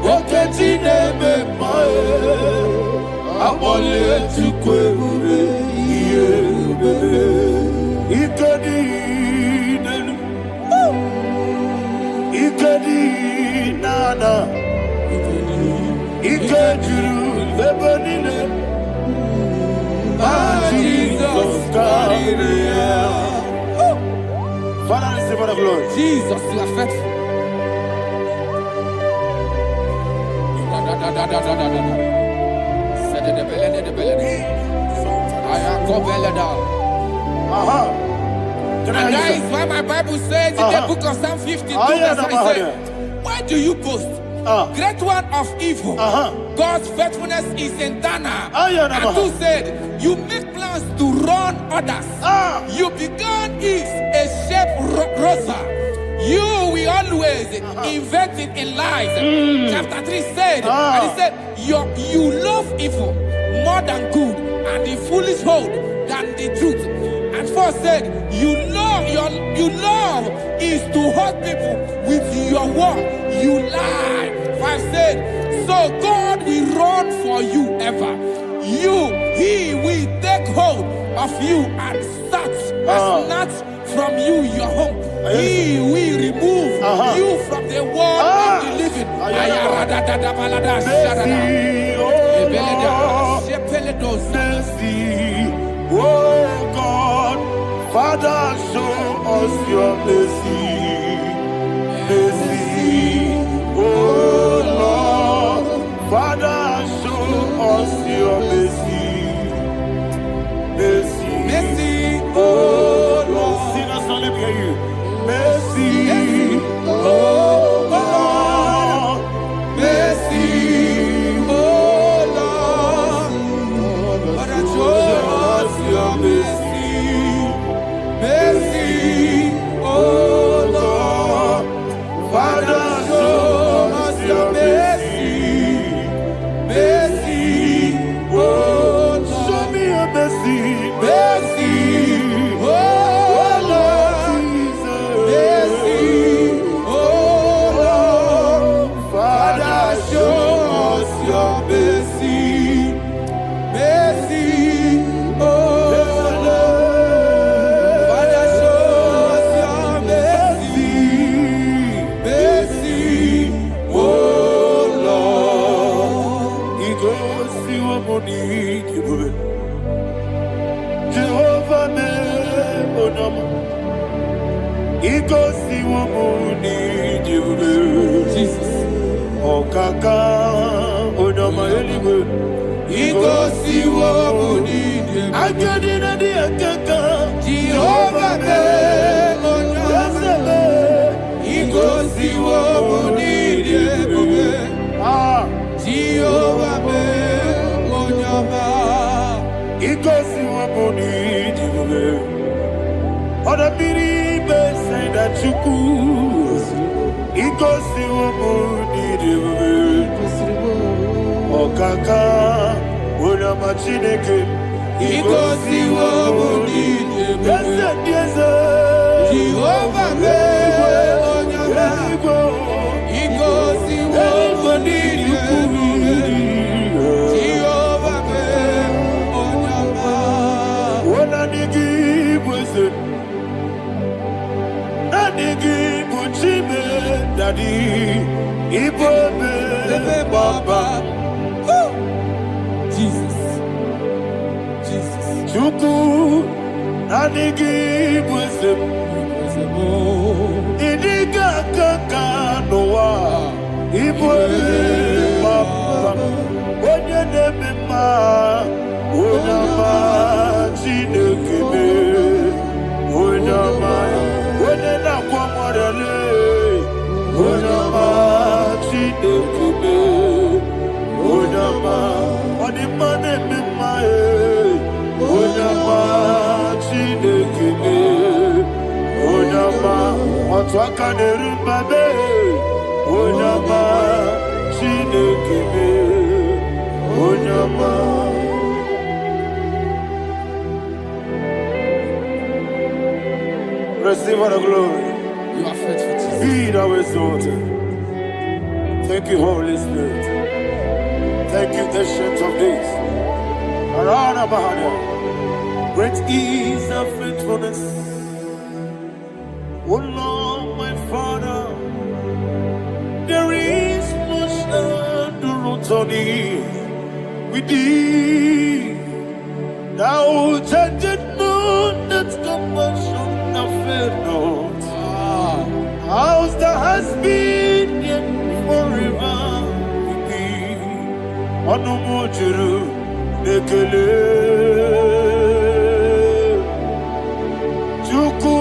oketi nebe mae, abole tukwe iye bebe, ikedi nenu, ikedi nana, ikediru lebenine, Jesus God. Father, receive all the glory. Jesus, you are faithful. And that is why my Bible says in the book of Psalm 52, verse 5, says, why do you boast? Great one of evil. God's faithfulness is eternal. And 2 said, you make plans to run others. You began is a shape rosa. You will always invent it in lies. Chapter 3 said, and he said, you love evil more than good, and the foolish hold than the truth. And 4 said, you love is to hurt people with your word. You lie. 5 said, so God will run for you ever. He will take hold of you and snatch from you your home. He will remove you from the world of the living. Oh God, Father, show us your mercy. Mercy, oh Lord, Father, show us your mercy. Mercy, mercy, oh Lord. Sinners, let me hear you. Mercy, oh Lord. Mercy, oh Lord. Father, show us your mercy. Mercy, oh Lord. Father, show us your mercy. Mercy, oh Lord. Show me your mercy. Mercy, oh Lord. Mercy, oh Lord. Father, show us your mercy. Mercy, oh Lord. Father, show us your mercy. Mercy, oh Lord. He goes to a money. Jehovah me onama. He goes to a money. Jesus. Oh kaka onama eliwe. He goes to a money. I get in the kaka. Jehovah me onama. He goes to a money. Jehovah me onama. He goes to a money. Other people say that you could. He goes to a money. Oh kaka, una machineke. He goes to a money. Yes, Jehovah me onyama. He goes to a money. Jehovah me onyama. Ona nigi bwese. Nadigi buchime daddy. Ibobe baba. Jesus. Chuku nadigi bwese. Idiga kaka noa. Ibobe baba. Onye nemema. Onama chinekebe. Onama. Onena kwa morele. Onama chinekebe. Onama. Onimane memae. Onama chinekebe. Onama. Otwaka nerumbabe. Onama chinekebe. Onama. Receive all the glory. You are faithful, Jesus. Be thou exalted. Thank you, Holy Spirit. Thank you, Ancient of Days. Arana Bahana. Great is our faithfulness. Oh Lord, my Father, there is much endurance on thee. With thee, thou judgest not that compassion of fair not. How's the has been yet forever with thee? Anumujuru nekele. Chuku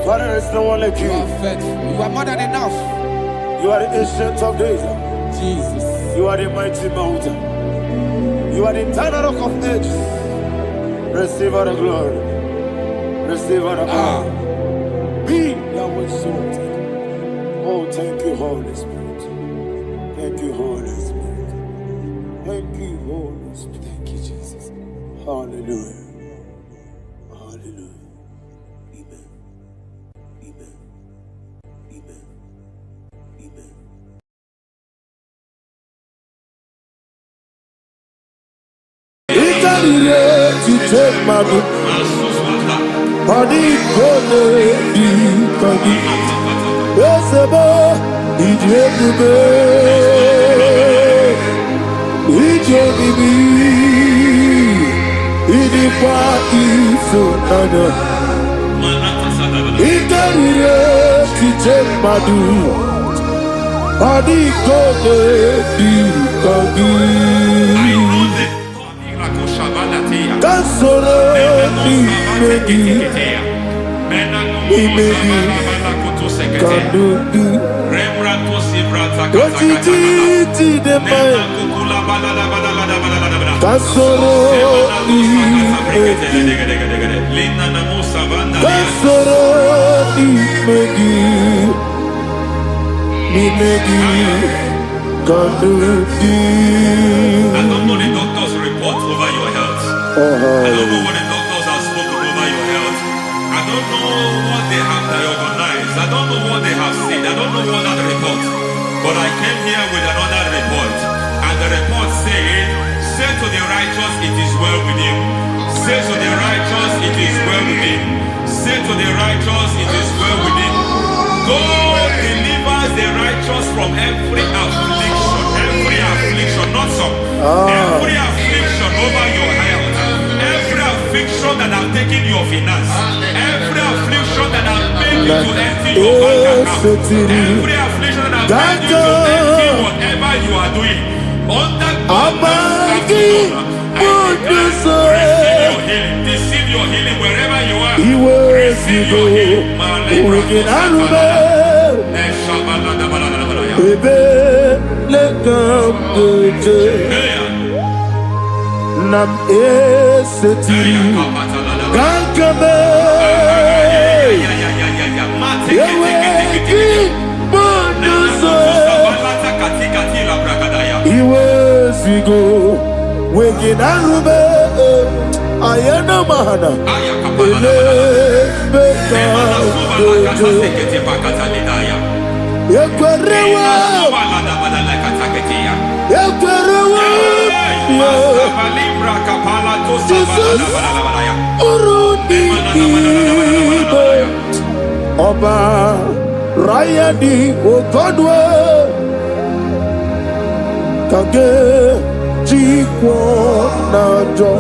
Father, there is no one like you. You are faithful. You are more than enough. You are the ancient of days. Jesus. You are the mighty mountain. You are the eternal rock of ages. Receive all the glory. Receive all the power. Be thou exalted. Oh, thank you, Holy Spirit. Thank you, Holy Spirit. Thank you, Holy Spirit. Thank you, Jesus. Hallelujah. Hallelujah. Amen. Amen. Amen. Amen. To take my book, body gonna be coming. Yes, about it, it so nana. It to take my book, body gonna be coming. Kansoro imegi kadudu otiti dema kansoro imegi kansoro imegi kadudu. I don't know the doctor's report over your health. I don't know what the doctors have spoken over your health. I don't know what they have diagnosed. I don't know what they have said. I don't know what that report. But I came here with another report. And the report said, say to the righteous, it is well with him. Say to the righteous, it is well with him. Say to the righteous, it is well with him. God delivers the righteous from every affliction. Every affliction, not some. Every affliction over your health. Every affliction that have taken your finance. Every affliction that have made you to empty your bank account. Every affliction that have made you to empty whatever you are doing. Under God, receive your healing wherever you are. Receive your healing. Nam eseti gankame yeweki bonuso iwezigo weginarube ayana mahana ele beka yekwerewa Jesus Urudi Oba Rayadi Ogodwe Kage Jikwo Najo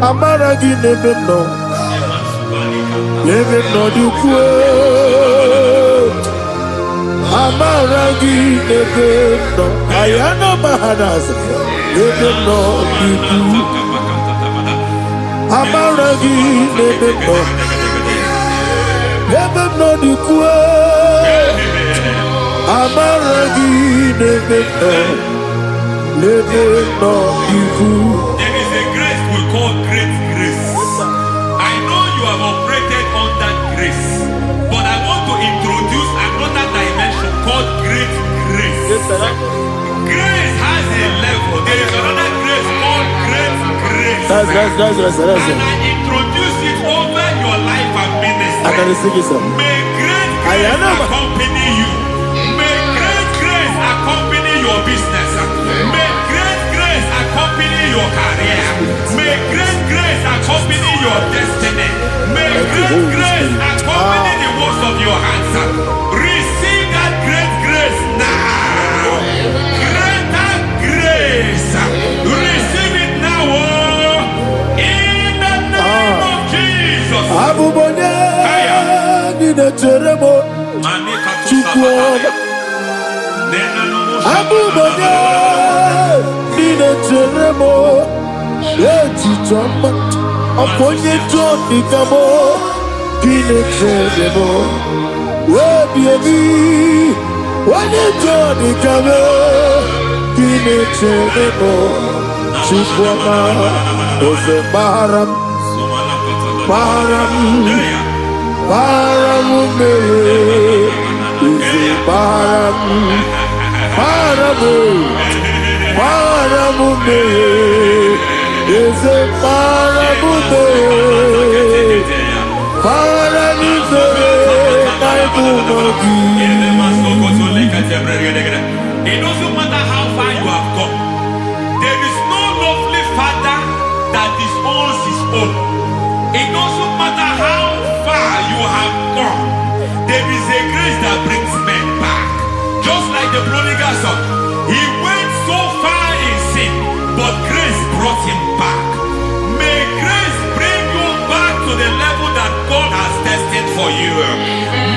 Amaragi Nebeno Nebeno Dukwe Amaragi Nebeno Ayana Mahanas Nebeno Dukwe Amaragi Nebeno Nebeno Dukwe Amaragi Nebeno Nebeno Dukwe. There is a grace we call great grace. I know you have operated on that grace, but I want to introduce another dimension called great grace. Grace has a level. There is another grace called great grace. That's And I introduce it over your life and ministry. May great grace accompany you. May great grace accompany Bineteremo, Chukwoma, Abubanya, Bineteremo, Etichoma, Aponye Johnny Gamo, Bineteremo, Webiabi, Wanye Johnny Gamo, Bineteremo, Chukwoma, Ose Baram, Baram, Paramume, Ise Paramume, Paramume, Ise Paramume, Paramume, Naibumogi. It doesn't matter how far you have come. There is no lovely father that disowns his own. It doesn't matter how far you have gone. There is a grace that brings men back. Just like the prodigal son. He went so far in sin, but grace brought him back. May grace bring you back to the level that God has destined for you.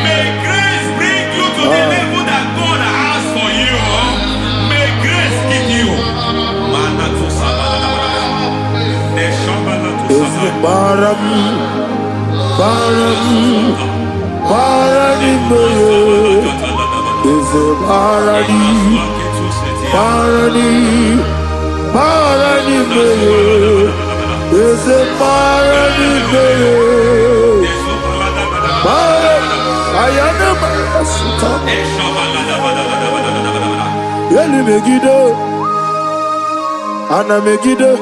May grace bring you to the level that God has for you. May grace give you. Baram, Parani, is a Parani, Parani, is a Parani, I am Yeli Megido, Anna Megido.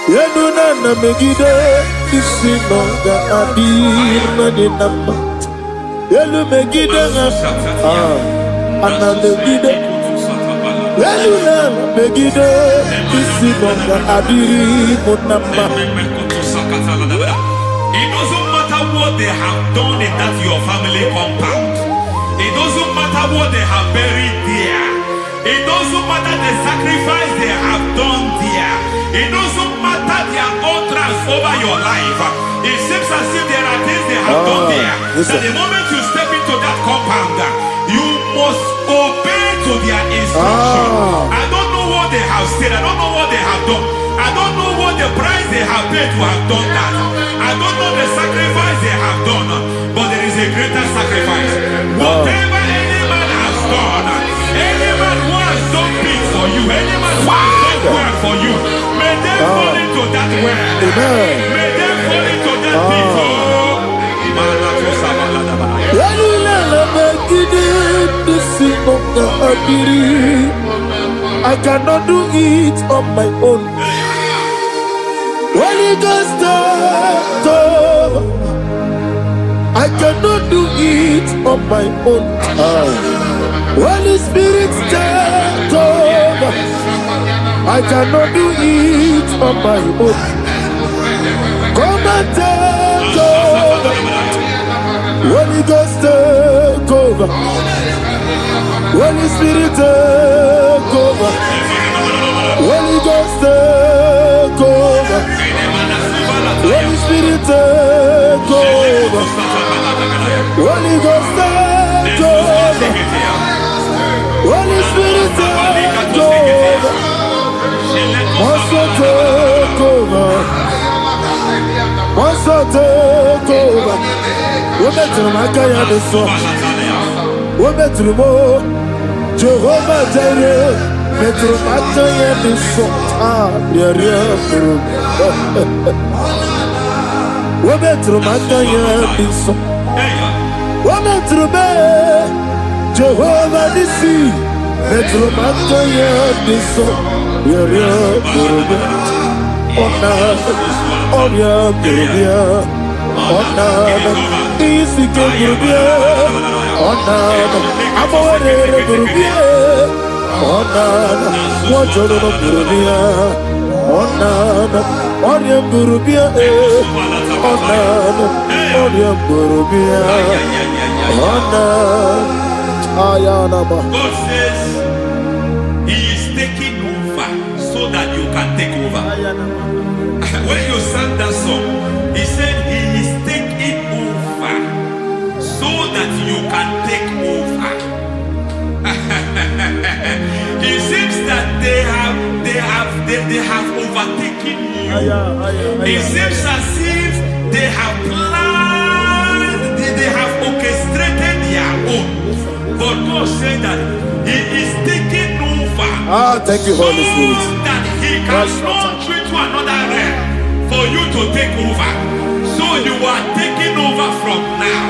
Yeduna na Megide, Isinonga Adir Nadinamba. Yelu Megide, Anna Megide. Yeluna Megide, Isinonga Adir Munamba. It doesn't matter what they have done in that your family compound. It doesn't matter what they have buried there. It doesn't matter the sacrifice they have done there. It doesn't matter their utterance over your life. It seems as if there are things they have done there. That the moment you step into that compound, you must obey to their instruction. I don't know what they have said. I don't know what they have done. I don't know what the price they have paid to have done that. I don't know the sacrifice they have done. But there is a greater sacrifice. Whatever any man has done, any man who has done big for you, any man who has done well for you, may they fall into that well. May they fall into that pit. I cannot do it on my own. Holy Ghost, I cannot do it on my own. Holy Spirit, take over. I cannot do it on my own. Come and take over. Holy Ghost, take over. Holy Spirit, take over. Holy Ghost, take over. Holy Spirit, take over. Holy Ghost, take over. Holy Spirit, take over. Also take over. Also take over. We better make a decision. We better more. Jehovah Jireh. Better make a decision. We better make a decision. We better make Jehovah Nissi. Better make a decision. God says He is taking over so that you can take over. When you sang that song, He said He is taking over overtaken you. It seems as if they have planned, they have orchestrated their own. But God said that He is taking over. Thank you, Holy Spirit. So that He can launch you to another realm for you to take over. So you are taking over from now.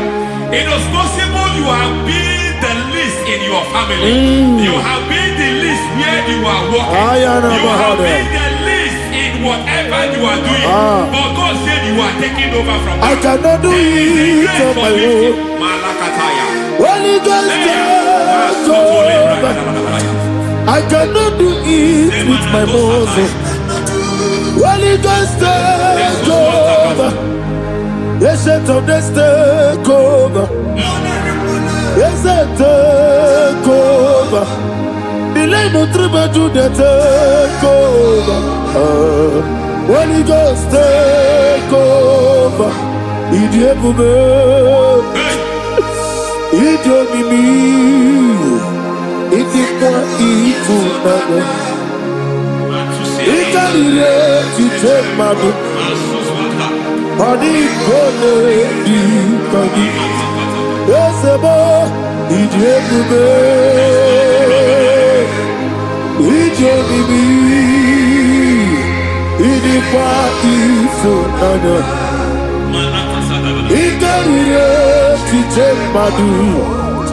It is possible you have been the least in your family. You have been the least where you are working. You have been the least in whatever you are doing. But God said you are taking over from now. I cannot do it on my own. Holy Ghost, take over. I cannot do it with my muscle. Holy Ghost, take over. Yes, of this take over. Yes, take over. Delay no trouble to the take over. Holy Ghost, take over. Idiot, idiot, me. Idiot, idiot, you take my book. Honey, go lady, Kagi. Yes, a boy, idiot, idiot, idiot, so nana. He got it, he take my book.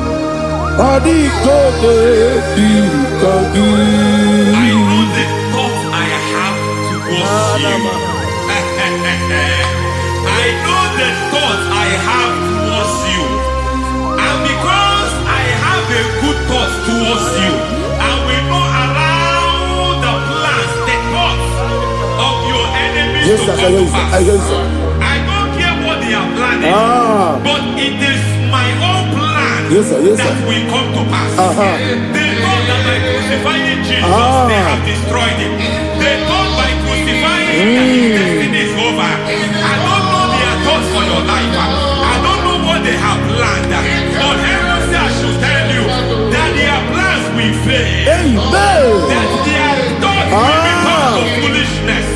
Honey, go lady, Kagi. I know the thoughts I have towards you. I know the thoughts I have towards you. And because I have a good thought towards you, I will not allow the plans, the thoughts of your enemies to come to pass. I don't care what they are planning, but it is my own plan that will come to pass. They thought that by crucifying Jesus, they have destroyed him. They thought by crucifying that his destiny is over. I don't know their thoughts for your life. I don't know what they have planned. But heaven says I should tell you that their plans will fail. That their thoughts will become to foolishness.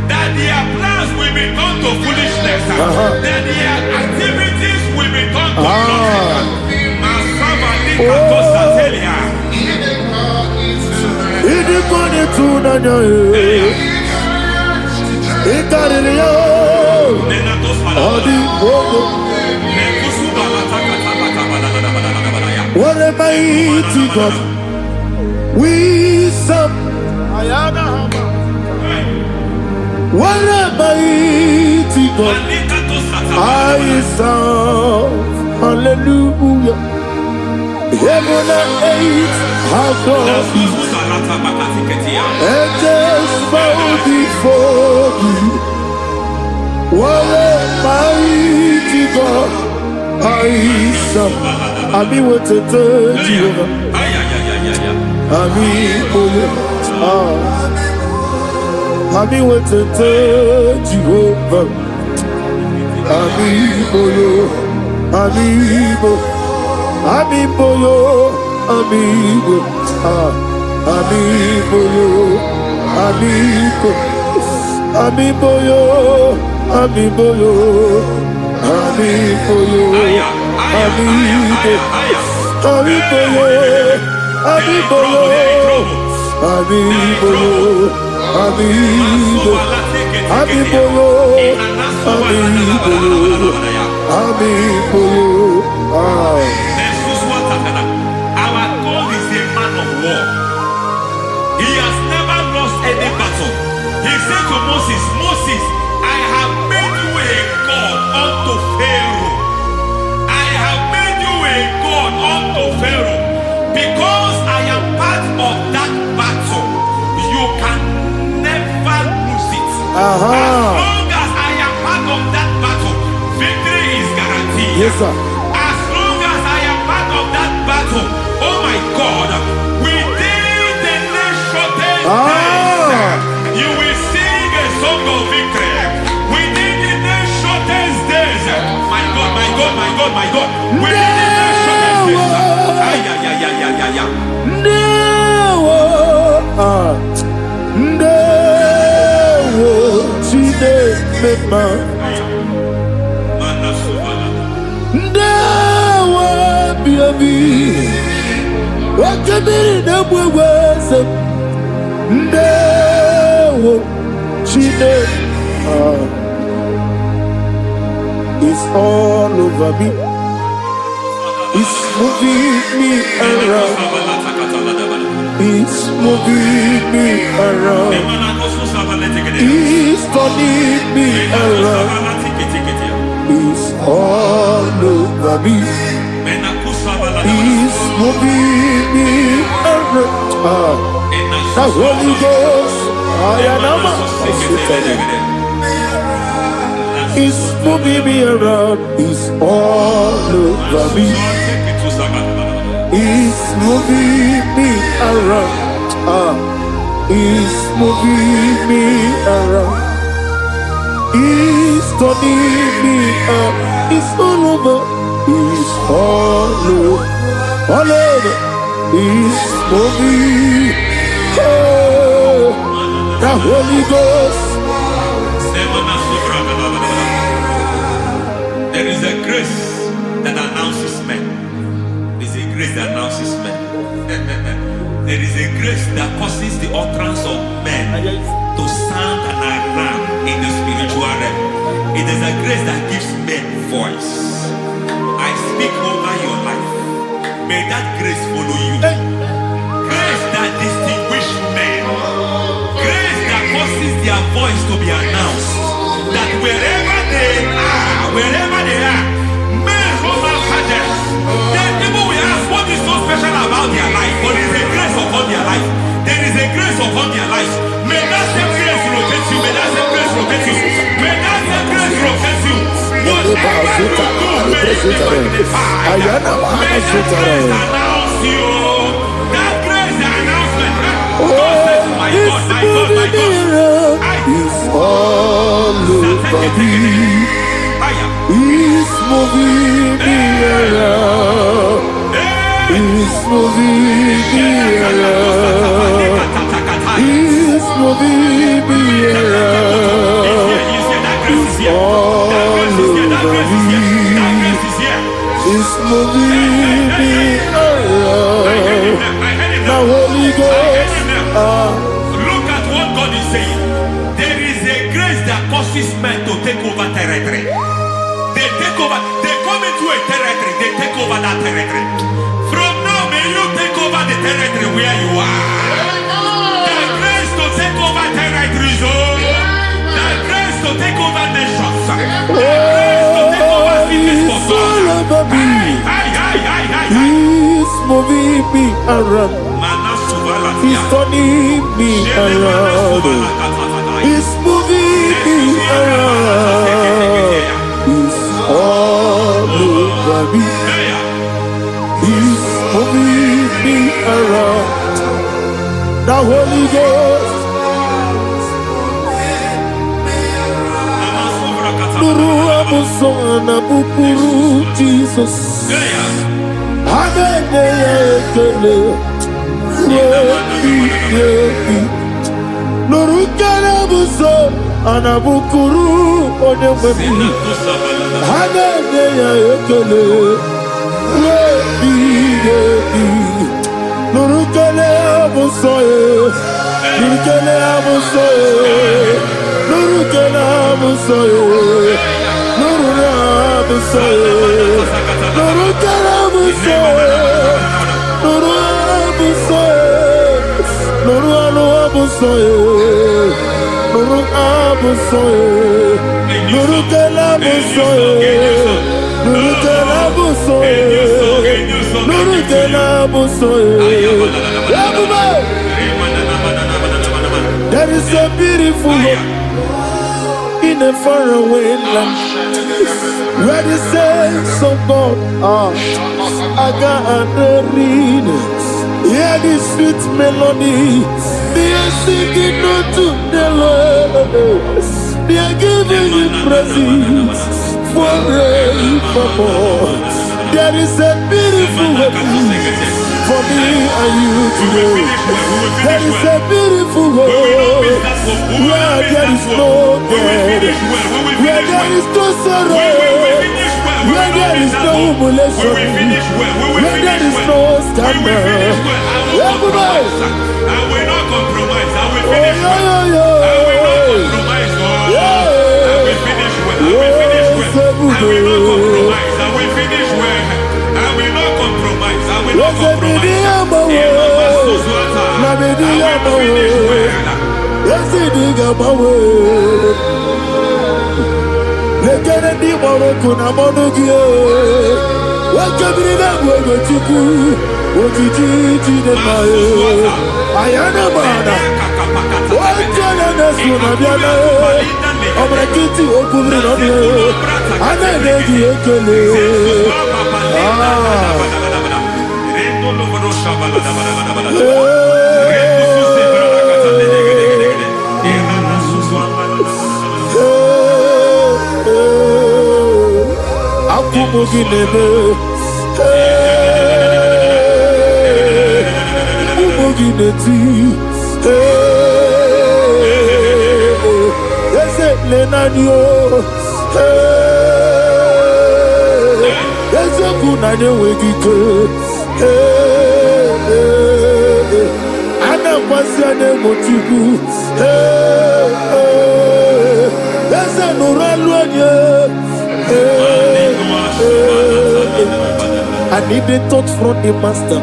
That their plans will become to foolishness. That their activities will become to nothing. What a mighty God we serve. What a mighty God I serve. Hallelujah. Heaven and earth have gone, and just bow before you. What a mighty God I serve. I mean, what to tell you. I mean, what to tell you. I mean, amigo yo, amigo, amigo yo, amigo, amigo yo, amigo yo, amigo yo, amigo, amigo yo, amigo yo, amigo yo, amigo, amigo yo, amigo yo, amigo yo. Our God is a man of war. He has never lost any battle. He said to Moses, Moses, I have made you a God unto Pharaoh. I have made you a God unto Pharaoh. Because I am part of that battle, you can never lose it. As long as I am part of that battle, victory is guaranteed. Yes, sir. As long as I am part of that battle, oh my God, within the next shortest days, you will sing a song of victory. Within the next shortest days, my God, my God, my God, my God, within the next shortest days, No. mema. Ndawa biabi. Wakabiri na mweweza. Ndawa chine. It's all over me. It's moving me around. It's moving me around. It's turning me around. It's all over me. It's moving me around. The Holy Ghost, it's moving me around. It's all over me. It's moving me around. It's moving me around. It's turning me up. It's all over. It's all over. All over. It's moving. Oh, the Holy Ghost. There is a grace that announces men. There is a grace that announces men. There is a grace that causes the utterance of men to sound an alarm in the spiritual realm. It is a grace that gives men voice. I speak over your life. May that grace follow you. Grace that distinguishes men. Grace that causes their voice to be announced. That wherever they are, men from after them, then people will ask what is so special about their life. But there is a grace upon their life. There is a grace upon their life. May that same grace rotate you. May that same grace rotate you. May that same grace rotate you. Whatever you do, may it be magnified. May that grace announce you. That grace announcement. God says, my God, my God, my God. It's all over me. It's moving me around. It's moving me around. It's moving me around. It's all over me. It's moving me around. The Holy Ghost. Look at what God is saying. There is a grace that causes men to take over territory. They take over. They come into a territory. They take over that territory. From now, may you take over the territory where you are. The grace to take over territories. The grace to take over nations. The grace to take over cities for God. He's moving me around. He's turning me around. He's moving me around. He's all over me. He's moving me around. The Holy Ghost. Nuru amusona bukuru Jesus. Agene ekele. Nuru karabuso anabukuru onememi. Agene ekele. Nuru karabuso Nuru karabuso Nuru karabuso Nuru karabuso Nuru karabuso Nuru karabuso Nuru karabuso Nuru karabuso Nuru karabuso Nuru karabuso Nuru karabuso. There is a beautiful hope in a faraway land where the saints of God are. I got the reading. Hear the sweet melody. They are singing unto the Lord. They are giving you praise forevermore. There is a beautiful hope for me and you We will today. finish well. We will There finish is well. a beautiful We will not world miss that hope. We will where not miss there that is hope. no We will death, finish well. We will where finish there well. is no sorrow, We will finish well. We where will not there miss is that no hope. We humiliation, will finish well. We will where there finish is well. no We will scandal. finish well. I will compromise. I will not compromise. I will finish well. I will not compromise. Oh, I will finish well. I will finish well. I will not compromise. I will finish well. I will not compromise. I will not compromise. I will finish well. Yes, it is about lekere ndị gbara ọkụ na mmanụ gị nwoke biri na bụ ego chukwu ojiji jide mma anya na mana otu onye na-eso na bịa na ọbara nkịtị okwu biri na ọnụ a na-enye gị ekele akwụkwọ gị na-eme ụmụ gị na-eti eze lenani o eziokwu na anyị enweghị ike a na-akwasị anya emochukwu eze nụrụ alụ onye I need a touch from the master.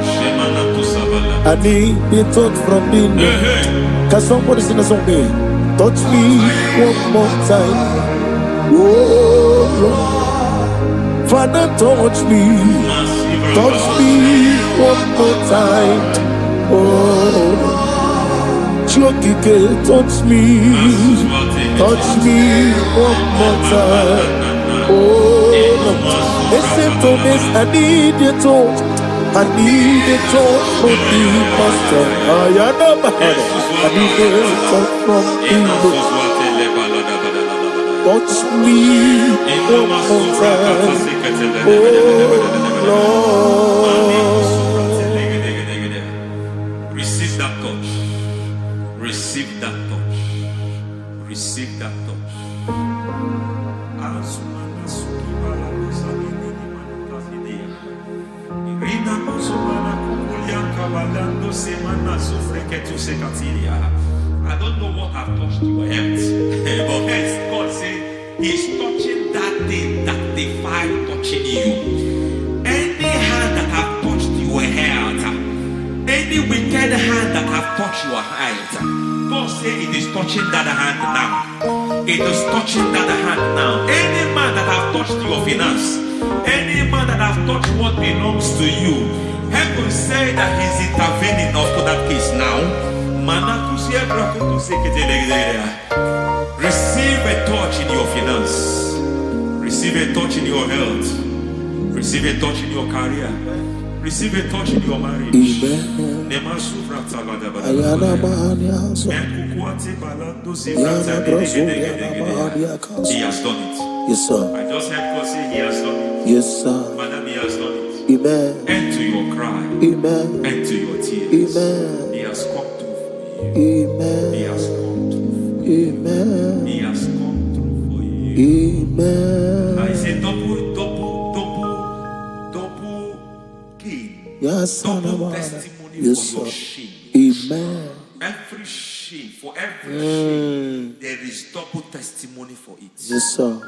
I need a touch from the Lord. Can somebody sing a song here? Touch me one more time. Oh Lord, Father, touch me. Touch me one more time. Oh, Chokike, touch me. Touch me one more time. Oh Lord. Listen to this, I need a touch. I need a touch from the master. I need a touch from the Lord. Touch me one more time. Oh Lord. Receive that touch. Receive that touch. Receive that touch. I don't know what have touched your health, but hence God said He's touching that thing that defied touching you. Any hand that have touched your health, any wicked hand that have touched your health, God said it is touching that hand now. It is touching that hand now. Any man that have touched your finance, any man that have touched what belongs to you, heaven said that He's intervening up to that case now. Receive a touch in your finance. Receive a touch in your health. Receive a touch in your career. Receive a touch in your marriage. Amen. He has done it. Yes, sir. I just heard God say He has done it. Yes, sir. Madam, He has done it. Amen. End to your cry. Amen. End to your tears. Amen. He has come through for you. Amen. He has come through for you. Amen. He has come through for you. Amen. I say double gain. Yes, Double sir. testimony Yes, for your sir. shame. Amen. Every shame, for every shame, there is double testimony for it. Yes, sir.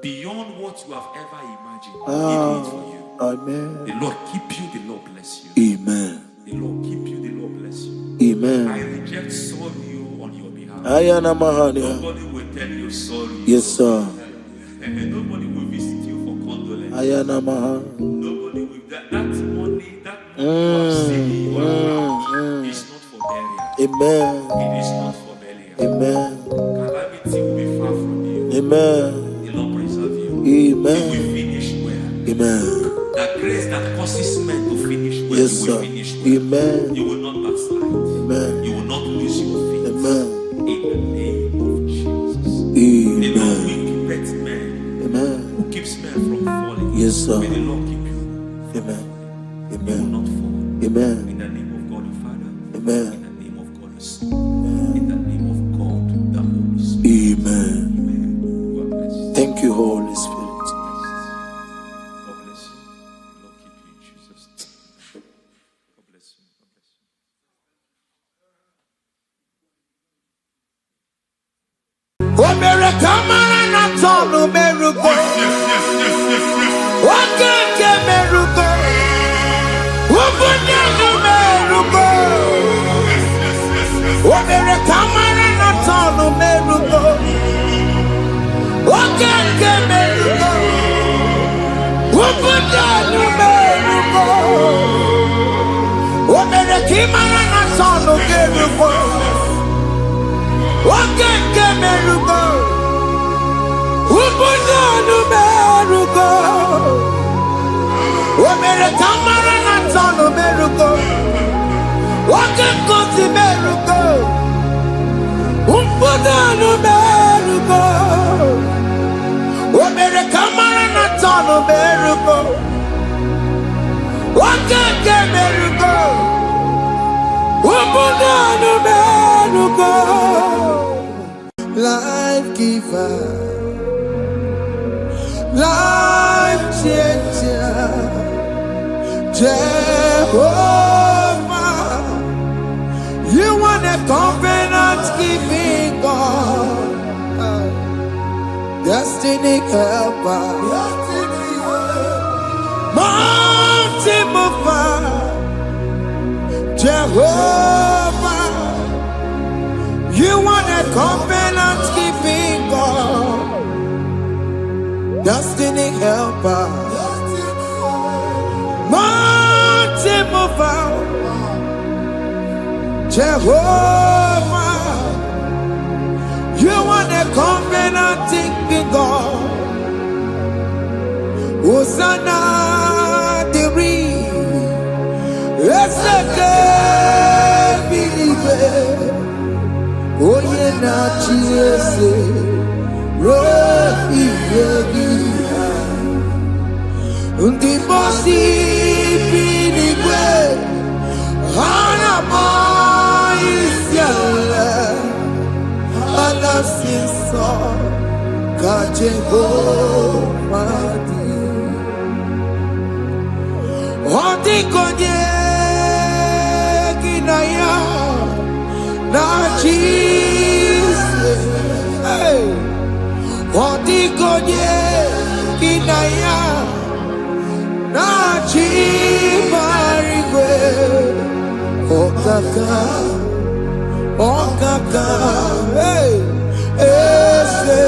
Beyond what you have ever imagined, He did it for you. Amen. The Lord keep you, the Lord bless you. Amen. The Lord keep you, the Lord bless you. Amen. I reject sorry on your behalf. Ayana Mahania. Nobody will tell you sorry. Yes, sir. And nobody will visit you for condolence. Ayana Mahania. Nobody will. That money you have saved, you have is not for burial. Amen. It is not for burial. Amen. Calamity will be far from you. Amen. The Lord preserve you. Amen. You will finish well. Amen. That grace that causes men to finish well, Yes, you will sir. finish well. Amen. You will not backslide. Amen. You will not lose your faith. Amen. In the name of Jesus. The Lord Amen. will keep men. Amen. Who keeps men from falling. Yes, sir. May the Lord keep you. Amen. You will Amen. not fall. Amen. Amen. In the name of God the Father. Amen. In the name of God the Son. In the name of God the Holy Spirit. Amen. Amen. God bless you. Thank you, Holy Spirit. God bless you. Lord keep you in Jesus' name. God bless you. God bless you. Life giver, life changer, Jehovah, you want a covenant keeping God, destiny helper, mountain mover, Jehovah, you want a covenant keeping God, destiny helper, mountain mover, Jehovah, you want a covenant keeping God. Hosanna diri, eseke bilibe. Oye na chiese rohi yegi undi bosi binigwe hana moisiale ala sinso kaje madi odi konye kinaya na Jesus, hey, odigonye kinaya na chimarigwe, okaka, hey, ese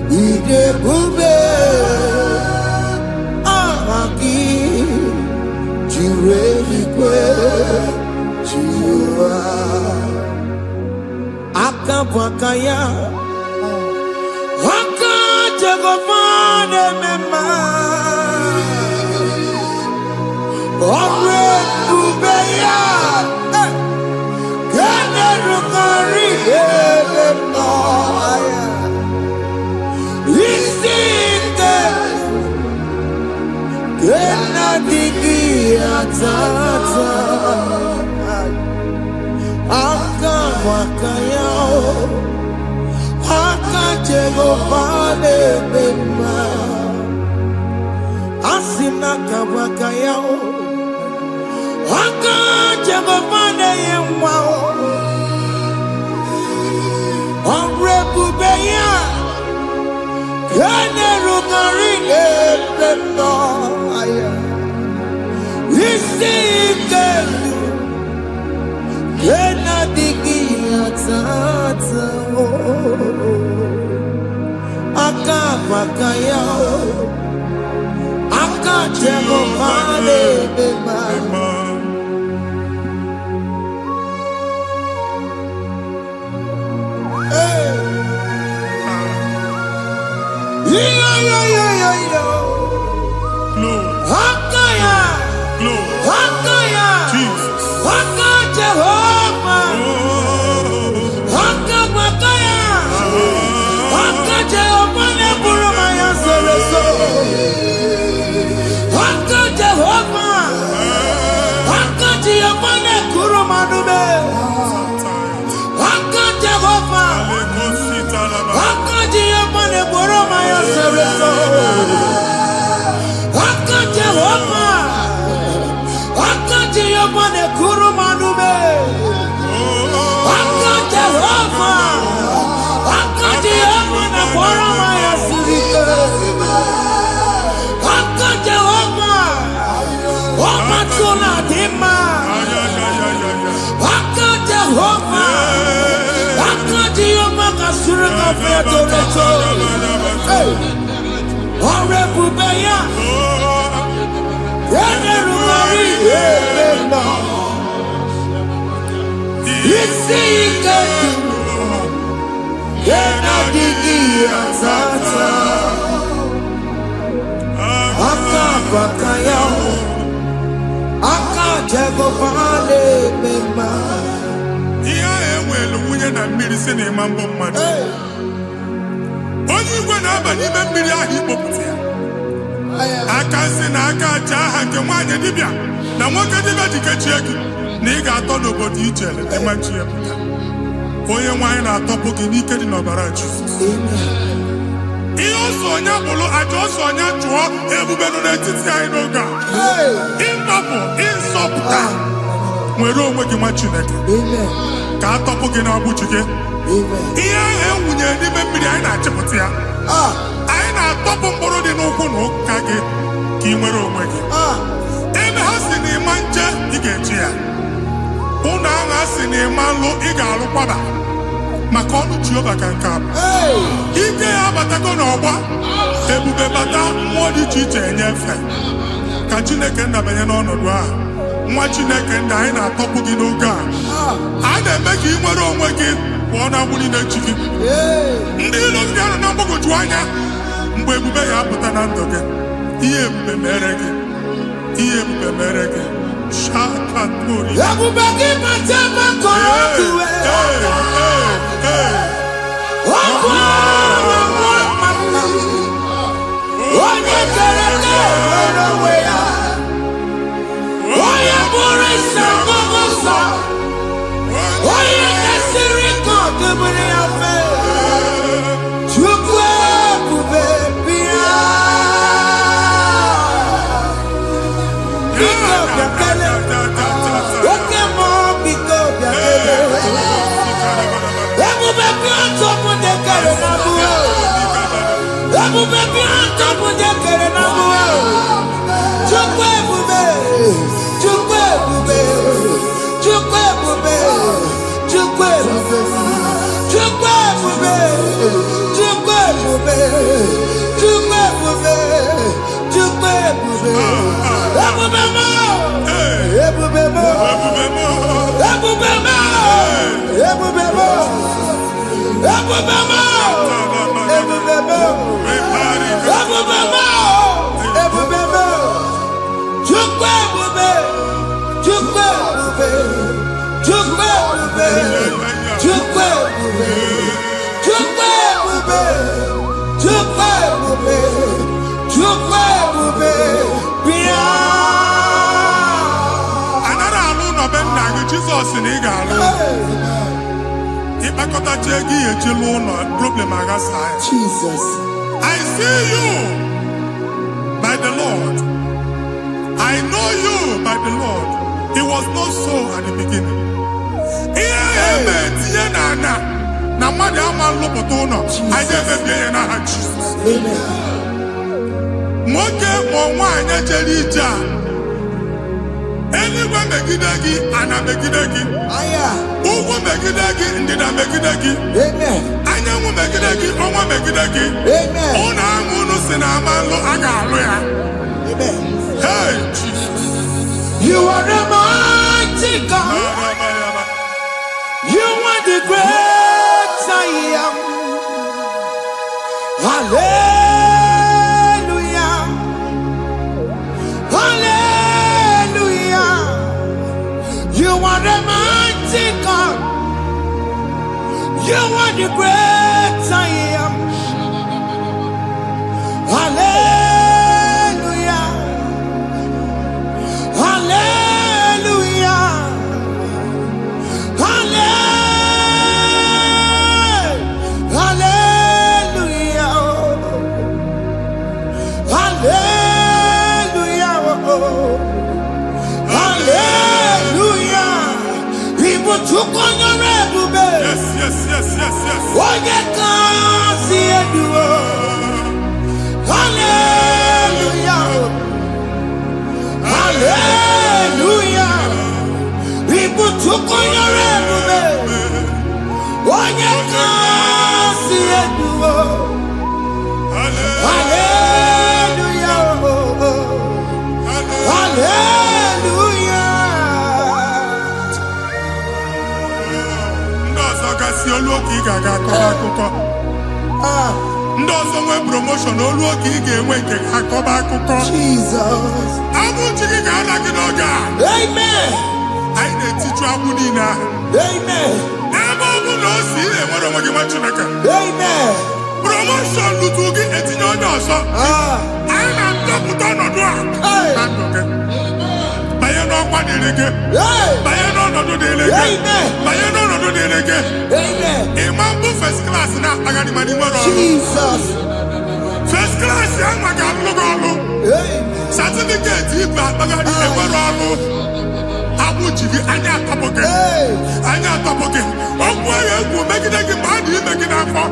idebube, ahaki, jirelikwe, jiwa. Akabwakaya Waka Jagofane Mema Omre Kubeya Gane Rukari Noaya Isite Gena Digi Atata Akabwakaya Akajegofane Mema Asina kabwakaya Akajegofane Yemwa Omrekubeya Kene Rugarine Pemno Isike Kena digi atata Akabakaya Akajegofane Mema Hakaya Hakaya Jesus Jehovah Hakabakaya Haka Jehovah Neburumaya Sereso Haka Jehovah Haka kurumanume. Aka Jehovah. Aka Jehovah na korama ya sirike. Aka Jehovah. Oma tuna dima. Aka Jehovah. Aka Jehovah kasurika feto reto. Ore bubeya. Ene rumari ebena. Isi iketu. Ena digi atata. Aka bakaya. Aka Jehovah le mema. Iya enwelu nwunye na mmiri si na ịma mbọ mmadụ. Onye igwe na-aba n'ime mmiri ahụ ikpopụta ya. Aka si na aka aja aha nke nwaanyị dibịa na nwoke dibịa ji kechie gị na ị ga-atọ n'obodo ije eleta nwachi ya pụta. Onye nwaanyị na-atọpụ gị n'ike dị n'ọbara Jizọs. Ihe ọsọ onye bụrụ aja ọsọ onye chụọ ebube nọ n'etiti anyị n'oge a. Ịtọpụ ịzọpụta nwere onwe gị nwa Chineke ka a tọpụ gị n'ọgbụchi gị. Ihe ahụ enwunye n'ime mmiri anyị na-achịpụta ya. Anyị na-atọpụ mkpụrụ dị n'ụkwụ na ụka gị ka ị nwere onwe gị. Ebe ha si na ịma nje ị ga-eji ya. Ụlọ ahụ ha si na ịma nlụ ị ga-alụkwaba maka ọnụ Jehova ka nke a bụ. Ike ya abatago n'ọgba ebube bata mmụọ dị iche iche enyefe ka Chineke ndabanye n'ọnọdụ ahụ. Nwa Chineke ndị anyị na-atọpụ gị n'oge a. A na-eme ka ị nwere onwe gị pụọ na agbụrụ na-echi gị. Ndị ilo gị anọ na mgbagwoju anya mgbe ebube ya apụta na ndụ gị. Ihe ebube mere gị. Ihe ebube mere gị. Shakatori. Ebube gị mata makọrọ duwe. Onye kere nwere onwe ya. Onye bụrụ isi ọgụgụ. Onye kesiri ka ọ dịbụrụ ya fe. Chukwu ebube bịa. Biko bịakele. Oke mmụọ biko bịakele. Ebube bịa tọpụ dekere na mụọ. Ebube bịa tọpụ dekere na mụọ. Chukwu ebube. Chukwu ebube. Chukwu ebube. Chukwu ebube. Chukwu ebube. Chukwu ebube. Chukwu ebube. Chukwu ebube. Ebube mo. Ebube mo. Ebube mo. Ebube mo. Ebube mo. Ebube mo. Ebube mo. Ebube mo. Chukwu ebube. Chukwu ebube. Chukwu ebube. Chukwu ebube. Chukwu ebube. Chukwu ebube. Chukwu ebube. Bịa. Anara alụ nọ be nna gị Jizọs na ị ga-alụ. Ịkpakọtacha ego ihe eji lụọ ụlọ problem aghasa ya. Jesus. I see you by the Lord. I know you by the Lord. It was not so at the beginning. Ihe eme tinye na mmadụ ama nlụpụta ụlọ. Anyị emebie ya n'aha Jizọs. Nwoke ma nwaanyị jere ije a. Eluigwe megide gị, ana megide gị. Ugwu megide gị, ndịda megide gị. Anyanwụ megide gị, ọnwa megide gị. Ụlọ ahụ unu si na ama nlụ a ga-alụ ya. Hey, Jesus. You are the mighty God. You are the great I am. Hallelujah. Hallelujah. You are the mighty God. You are the great I am. Hallelujah. Hallelujah. Hallelujah. Hallelujah. Hallelujah. Hallelujah. Hallelujah. Hallelujah. People took on your Ndozo nwe promotion olu oge ị ga-enwe nke akọba akụkọ. Jesus. Abụchi gị ga-ala gị n'oge a. Amen. Anyị na-etichu agbụ niile ahụ. Amen. Ebe ọ bụ na o si ị na-enwere onwe gị nwa Chineke. Amen. Promotion lutu gị etinye onye ọzọ. Anyị na-adọpụta ọnọdụ a. Na ndụ gị. Banye n'ọkwa dịrị gị. Banye n'ọnọdụ dịrị gị. Banye n'ọnọdụ dịrị gị. Ịma mbụ first class na-akpagharị ma n'ime ọrụ. Jesus. First class ya nwa ga-alụ gị ọrụ. Certificate ịgba akpagharị enwere ọrụ. Agbụ ji gị anya atọpụ gị. Anya atọpụ gị. Okwu ahụ egwu megide gị mgbe a dị ime gị n'afọ.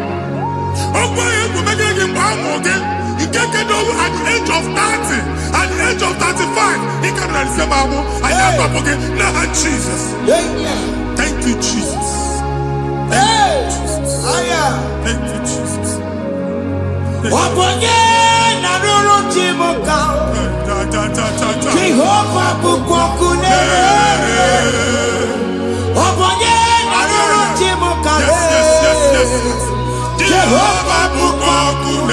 Okwu ahụ egwu megide gị mgbe a mụrụ gị. Nke kedu at the age of 30, at the age of 35, he can receive abu. I am not forget now, Jesus. Thank you, Jesus. Thank you, Jesus. Thank you, Jesus. Jehovah bukokune. Jehovah bukokune.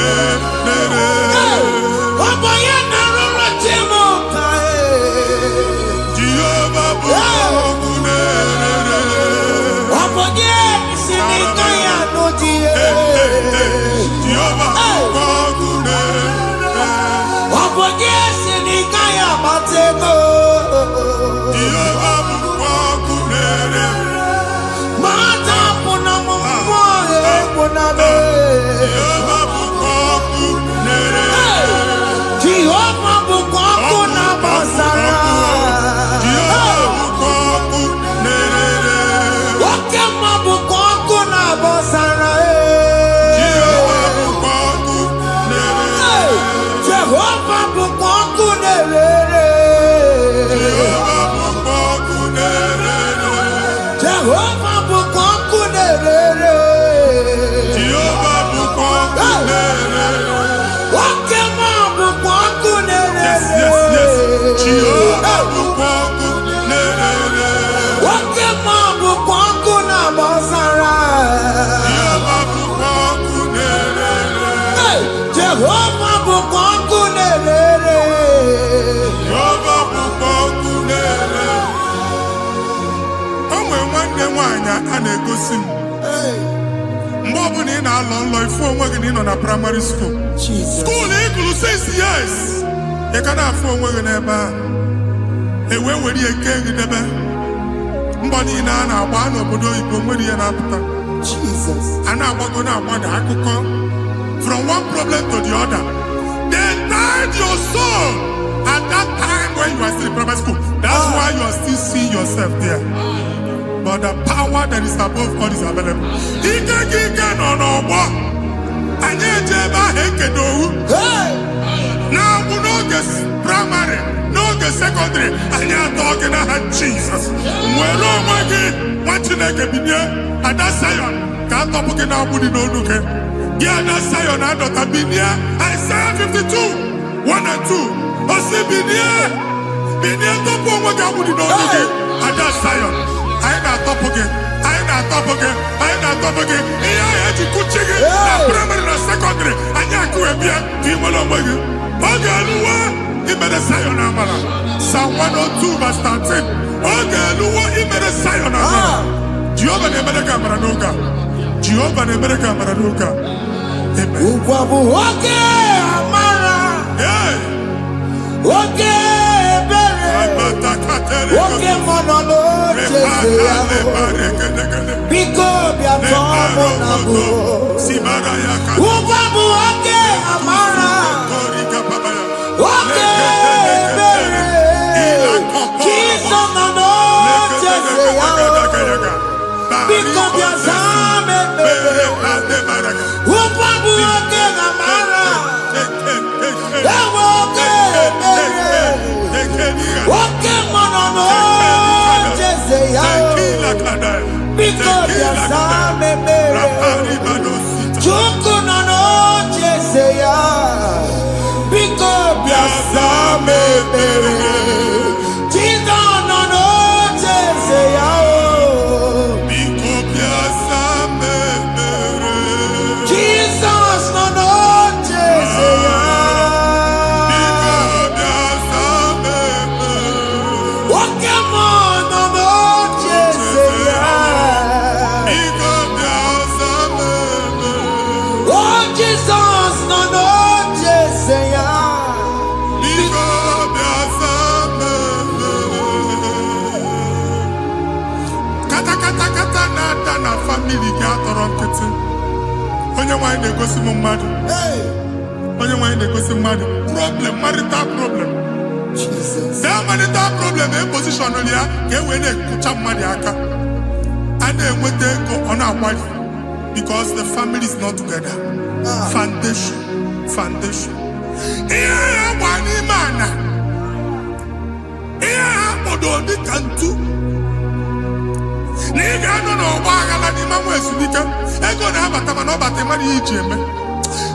A na-egosi m mgbe ọ bụla ị na-alọ nlọ ifu onwe gị na ị nọ na primary school school ịgụrụ 6 years ị ka na-afụ onwe gị n'ebe a ewe were ihe nke gị debe mbọ niile a na-agba n'obodo oyibo nwere ihe na-apụta a na-agbago na-agbada akụkọ from one problem to the other. They tied your soul at that time when you are still in primary school. That's why you are still seeing yourself there. But the power that is above all is available. Ike no bo. Anye jeba hekedowu. Now we no get primary, no get secondary. Anya talk na Jesus. Mwelo magi wachineke binie ada Zion. Ka topu ke na budi no nuke. Dia na Zion na dota binie. Isaiah 52, 1 and 2. Osi binie topu mwaga budi no nuke. Ada Zion. Anyị na-atọpụ gị. Ihe ahụ eji kuchi gị na praịmarị na sekọndịrị anyị akụwebie ka ị nwere onwe gị. Ọ ga-eluwa imere Zion amara. Psalm 102 verse 13. Ọ ga-eluwa imere Zion amara. Jehova na-emere gị amara n'oge a. Jehova na-emere gị amara n'oge a. Amen. Ụgwọ bụ oge amara. Oge oke mmanụ n'oche ya biko bịa tọọ mụ na bụ ụgwọ bụ oke amara oke ebere Jizọs nọ n'oche ya Because Chuku no no cheseya. Because Biasame Jesus no no cheseya. Jesus no no cheseya. Okemo no no cheseya. Oh Jesus no no cheseya. Kata na family ga atọrọ nkịtị. Onye nwanyị na-egosi m mmadụ. Onye nwanyị na-egosi mmadụ. Problem, marital problem. That marital problem position ya ka e wee na-ekụcha mmadụ aka. A na-enweta ego ọ na-akwali because the family is not together. Foundation. Ihe ha gba n'ime ana. Ihe ha kpọdo dịka ntu. Na ị ga-anọ n'ọgba aghara n'ime nwa ezumike ego na-abata mana ọ bata mmadụ ihe iji eme.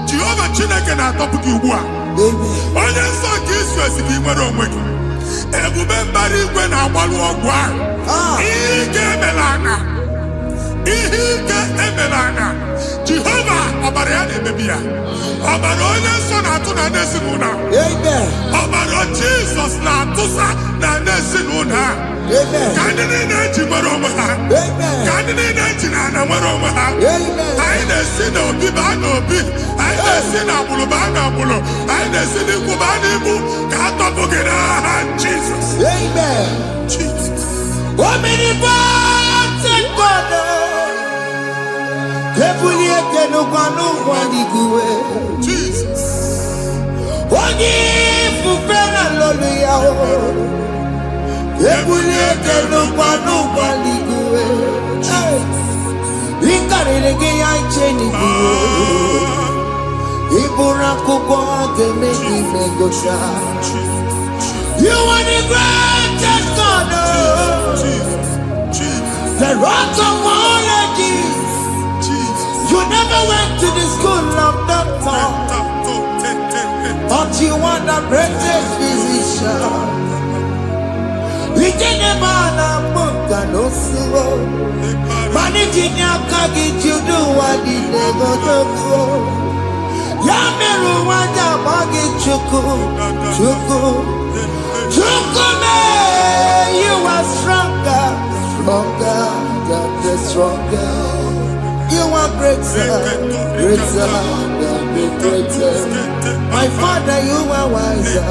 Jehova Chineke na-atọpụ gị ugbu a. Onye nsọ nke Izrel gị nwere onwe gị. Ebube mbara igwe na-agbalụ ọgwụ ahụ. Ihe ike emela anya. Jehova ọbara ya na-emebi ya. Ọbara onye nsọ na-atụ na ndị ezinụlọ. Ọbara Jizọs na-atụsa na ndị ezinụlọ ha. Ka ndị niile eji nwere onwe ha. Ka ndị niile eji na ana nwere onwe ha. Anyị na-esi n'obi baa n'obi. Anyị na-esi n'agbụrụ baa n'agbụrụ. Anyị na-esi n'ikwu baa n'ikwu. Ka a tọpụ gị n'aha Jizọs. Omnipotent God, Kebuliete no kwanu waniguwe. Jesus. Ogi fufena loluya o. Kebuliete no kwanu waniguwe. Ikarelege ya cheni guwe. Ibura kuko kemeki megosha. You are the greatest God, the rock of all ages. You never went to the school of doctor, but you are the greatest physician. We didn't man a book and also managing your carriage. You do what you never do. Yameru wanja bagi chuku. Chukume, you are stronger than the stronger. You are greater than the greatest. My Father, you are wiser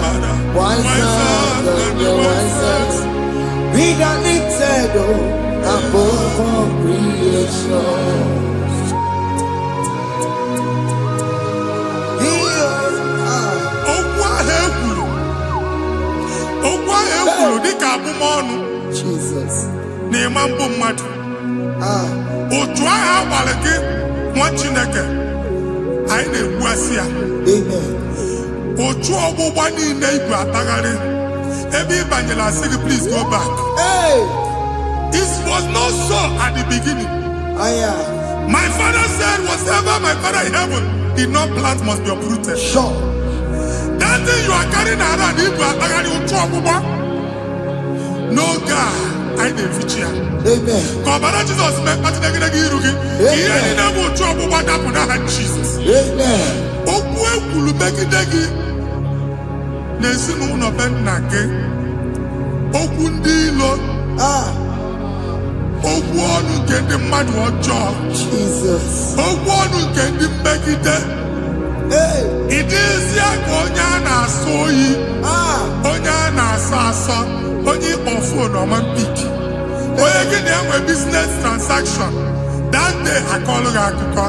than the wisest. Be the lifted above all creation. Jesus. Na-ema mbụ mmadụ. Otu ahụ agbalị gị nwa Chineke anyị na-egbu asị ya. Otu ọgbụgba niile igwe atagharị ebe ị banyere asị gị please go back. It was not so at the beginning. My father said whatever my father in heaven did not plant must be uprooted. Sure. That thing you are carrying around igwe atagharị otu ọgbụgba. No God, I didn't feature. Amen. Kọbara Jizọs mekpatụ negidegi iru gị. Ihe niile bụ otu ọgbụgba dapụ n'aha Jizọs. Amen. Okwu ekwuru megide gị n'ezinụlọ be nna gị. Okwu ndị ilo. Okwu ọnụ nke ndị mmadụ ọjọọ. Jesus. Okwu ọnụ nke ndị mmegide. Ịdịzi ka onye a na-asọ oyi. Onye a na-asọ asọ. Onye ịkpọ phone ọma mpiki. Onye gị na-enwe business transaction. That day akọlụ gị akụkọ.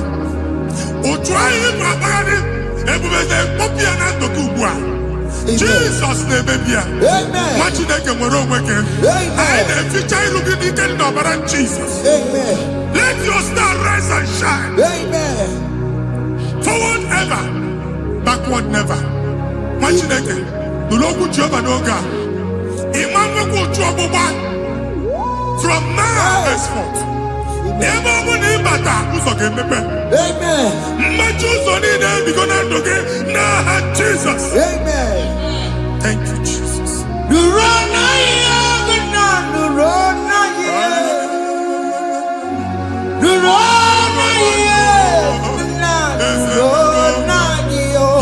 Otu anyị bụ akpagharị ebube na-ekpọpụ ya na ndụ gị ugbu a. Jizọs na-emebi ya. Nwa Chineke nwere onwe gị. Anyị na-eficha ilu gị n'ike dị n'ọbara Jizọs. Let your star rise and shine. Forward ever, backward never. Nwa Chineke nụrụ okwu Jehova n'oge a. From now henceforth, Amen. Jesus. Amen. Thank you, Jesus.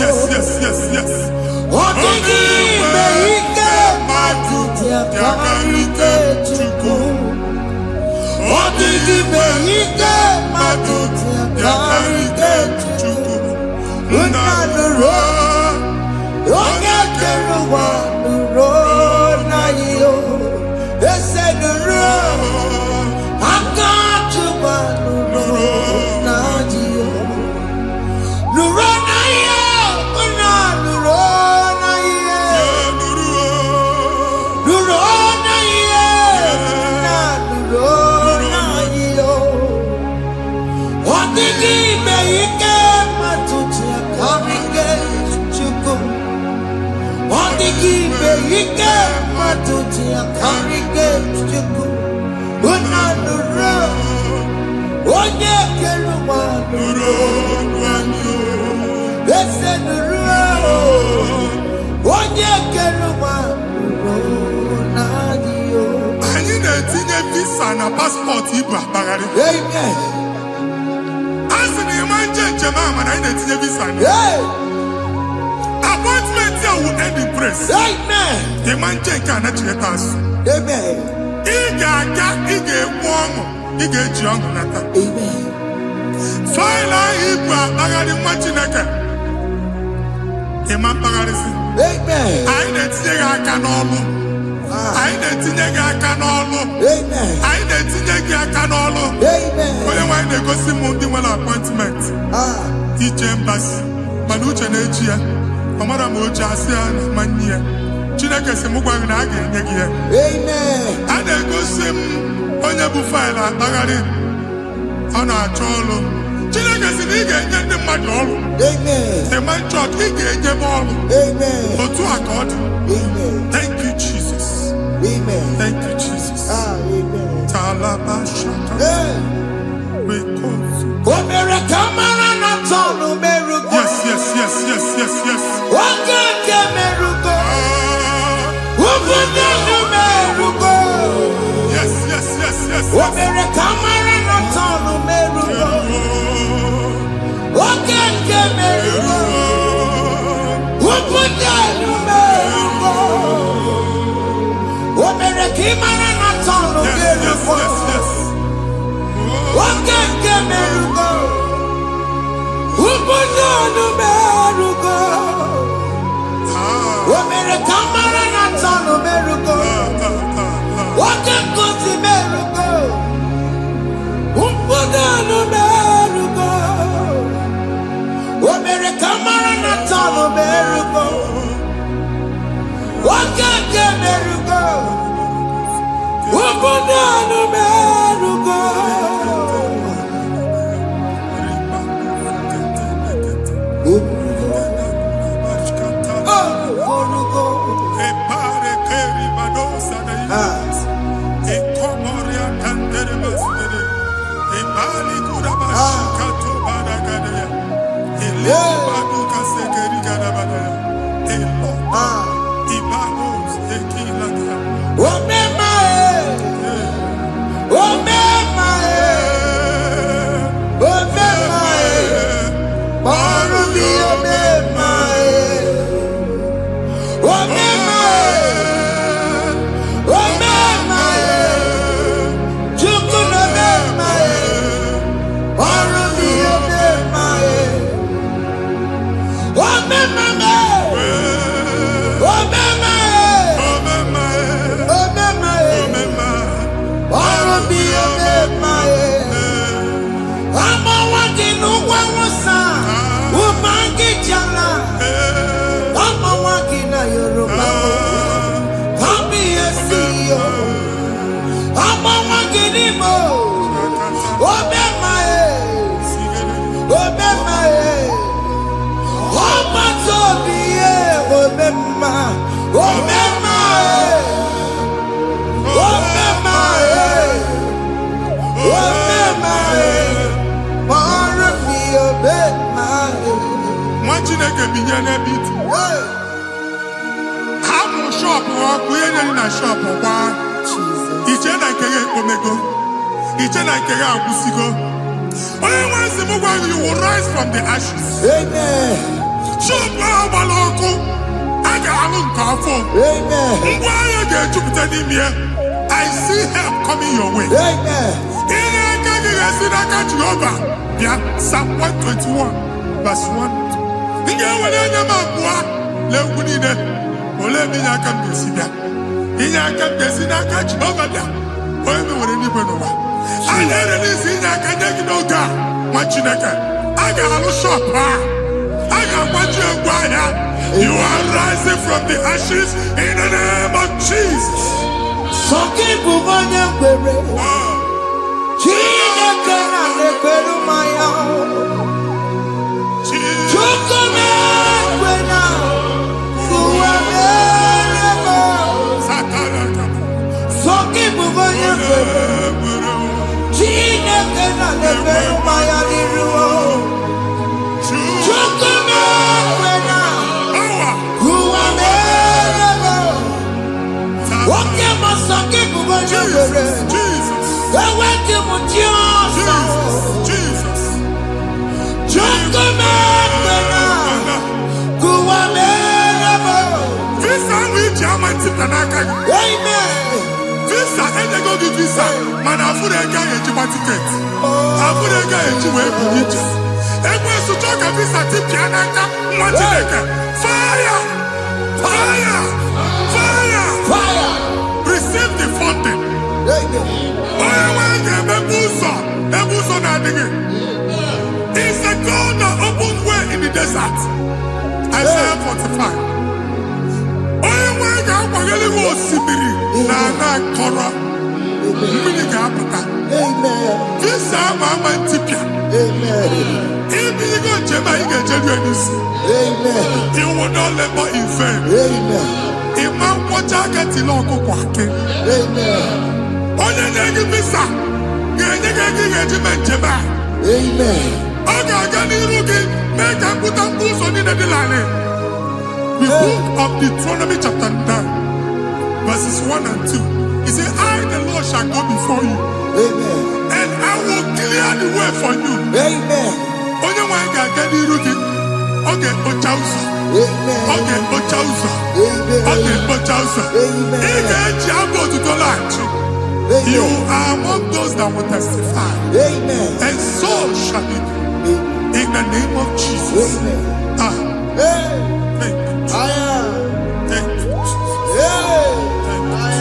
Yes, yes, yes, yes. Passport Igbo akpagharị. Amen. Asị na ịma njem ahụ mana anyị na-etinye visa na. Appointment ya will end in praise. Amen. Ịma njem nke a na-echeta azụ. Amen. Ị ga-aga, ị ga-ekwu ọṅụ, ị ga-eji ọṅụ nata. Amen. Faịlụ ahụ Igbo akpagharị nwa Chineke. Ịma mkpagharịsị. Amen. Anyị na-etinye gị aka n'ọlụ. Anyị na-etinye gị aka n'ọlụ. Amen. Anyị na-etinye gị aka n'ọlụ. Amen. Onye nwaanyị na-egosi m ndị nwere appointment ije mbasi mana uche na-eji ya ọ mara ma o ji asị ya na manye ya. Chineke sị m gwa gị na a ga-enye gị ya. Amen. A na-egosi m onye bụ faịlụ akpagharị ọ na-achọ ọrụ. Chineke sị na ị ga-enye ndị mmadụ ọrụ. Amen. Ịma chọọchị ị ga-enye m ọrụ. Amen. Otu a ka ọ dị. Amen. Thank you, Jesus. Amen. Thank you, Jesus. Amen. Talabashaka. Yes, yes, yes, yes, yes, yes. Yes, yes, yes, yes, yes. Nwa Chineke binye n'ebe iti. Ha mụ shop ọkụ ihe na shop gba. Iche na nke ya ekpomego. Iche na nke ya agwụsigo. Onye nwe nsị m gwa you will rise from the ashes. Amen. Shop ahụ gbara ọkụ. A ga-alụ nke afọ. Amen. Ngwa ahịa ga-ejupụta n'ime ya. I see help coming your way. Amen. Ihe aka gị ga-esi n'aka Jehova bịa Psalm 121 verse 1. Ị ga-ewere anya m abụọ lee ugwu niile. Olee ebe inye aka m ga-esi bịa? Inye aka m ga-esi n'aka Jehova bịa. Onye mewere n'igwe n'ụwa. A na-ere n'isi inye aka nye gị n'oge a nwa Chineke. A ga-alụ shop ha. A ga-agbaji egwu ahịa. You are rising from the ashes in the name of Jesus. Sọkịbụ onye kwere. Chineke na na-ekwere mmanya. Chukwu na-ekwe na ụwa na-eme. Sọkịbụ onye kwere. Chineke na na-ekwere mmanya n'iru. Chukwu na-ekwe na ụwa na-eme. Oke masọkịbụ onye kwere. Eweti m ji ọsọ. Chukwu na-ekwe na ụwa na-eme. Visa which I'm a n'aka gị. Amen. Visa enyego gị visa mana afụrụ ego ahụ ejikwa tiketi. Afụrụ ego ahụ eji wee bụ ije. Ekwensu chọọ ka visa tipịa n'aka nwa Chineke. Fire! Fire! Fire! Fire. Receive the funding. Amen. Onye nwe ga-emepe ụzọ ebe ụzọ na-adịghị. It's a God that opens way in the desert. Isaiah 45. Onye nwe ga-akwaghere gị osimiri na ana akọrọ. Mmiri ga-apụta. Amen. Visa ama ntipịa. Amen. Ibigo njem anyị ga-ejeru n'isi. Amen. You will not labor in vain. Amen. Ịma nkwọcha aka tili ọkụkọ akị. Amen. Onye nye gị visa ga-enye gị ego ị ga-eji mee njem a. Amen. Ọ ga-aga n'iru gị mee ka mkpụta mkpụ ụzọ niile dị larịị. The book of Deuteronomy chapter 9 verses 1 and 2. He said, I the Lord shall go before you. Amen. And I will clear the way for you. Amen. Onye nwe ga-aga n'iru gị. Ọ ga-ekpocha ụzọ. Amen. Ọ ga-ekpocha ụzọ. Amen. Ọ ga-ekpocha ụzọ. Amen. Ị ga-eji abụ otuto laghachi. You are among those that will testify. Amen. And so shall it be. In the name of Jesus. Amen. Ah, Hey. thank you. I am. Thank you, Jesus. Hey. Thank you, I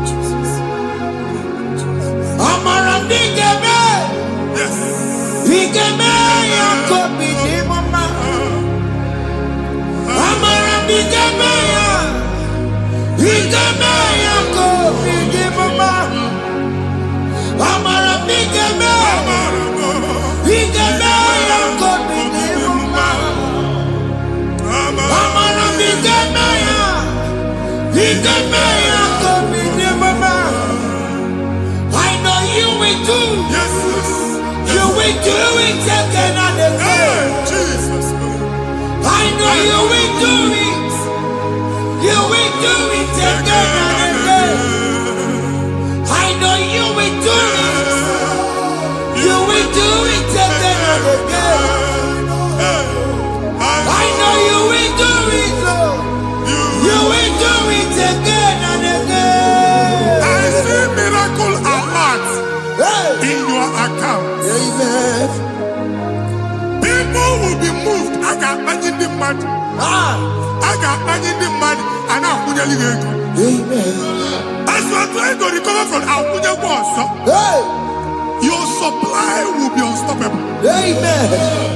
Jesus. am. Amara ndigeme. Yes. Igeme ya kobi ni mama. Amara ndigeme ya. Igeme ya kobi ni mama. Amara ndigeme. Igeme ya kobi ni mama. Amara ndigeme ya. Igeme ya kobi ni mama. I know you will do. Yes, yes. You will do it again and again. Hey, Jesus. I know you will do it. You will do it again and again. I know you will do it. You will do it again and again. I know you will do it. You will do it again and again. I see miracle alert Hey. in your account. Amen. People will be moved. I got money in the mud. Ah. I got money in the mud. And I'm going to go. Amen. As you are trying to recover from Abuja Boss, Hey. your supply will be unstoppable. Amen.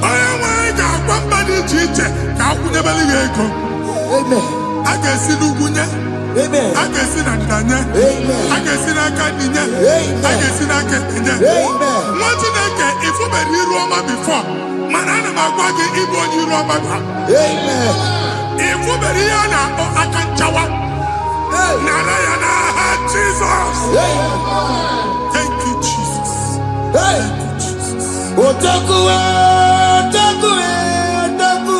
I am going somebody teacher. Abuja Beliego. Amen. I can see Lugunya. Amen. I can see Nandanya. Amen. I can see Nakaninya. Amen. I can see Nakaninya. Amen. What did I get if you were Roma before? Manana Magwagi, Igbo, you Roma. Amen. If you were Rihanna or Akanchawa, Hey. Narayana, Jesus. Hey. Thank you, Jesus. Hey. Thank you, Jesus. Otakuwe, otakuwe, otaku.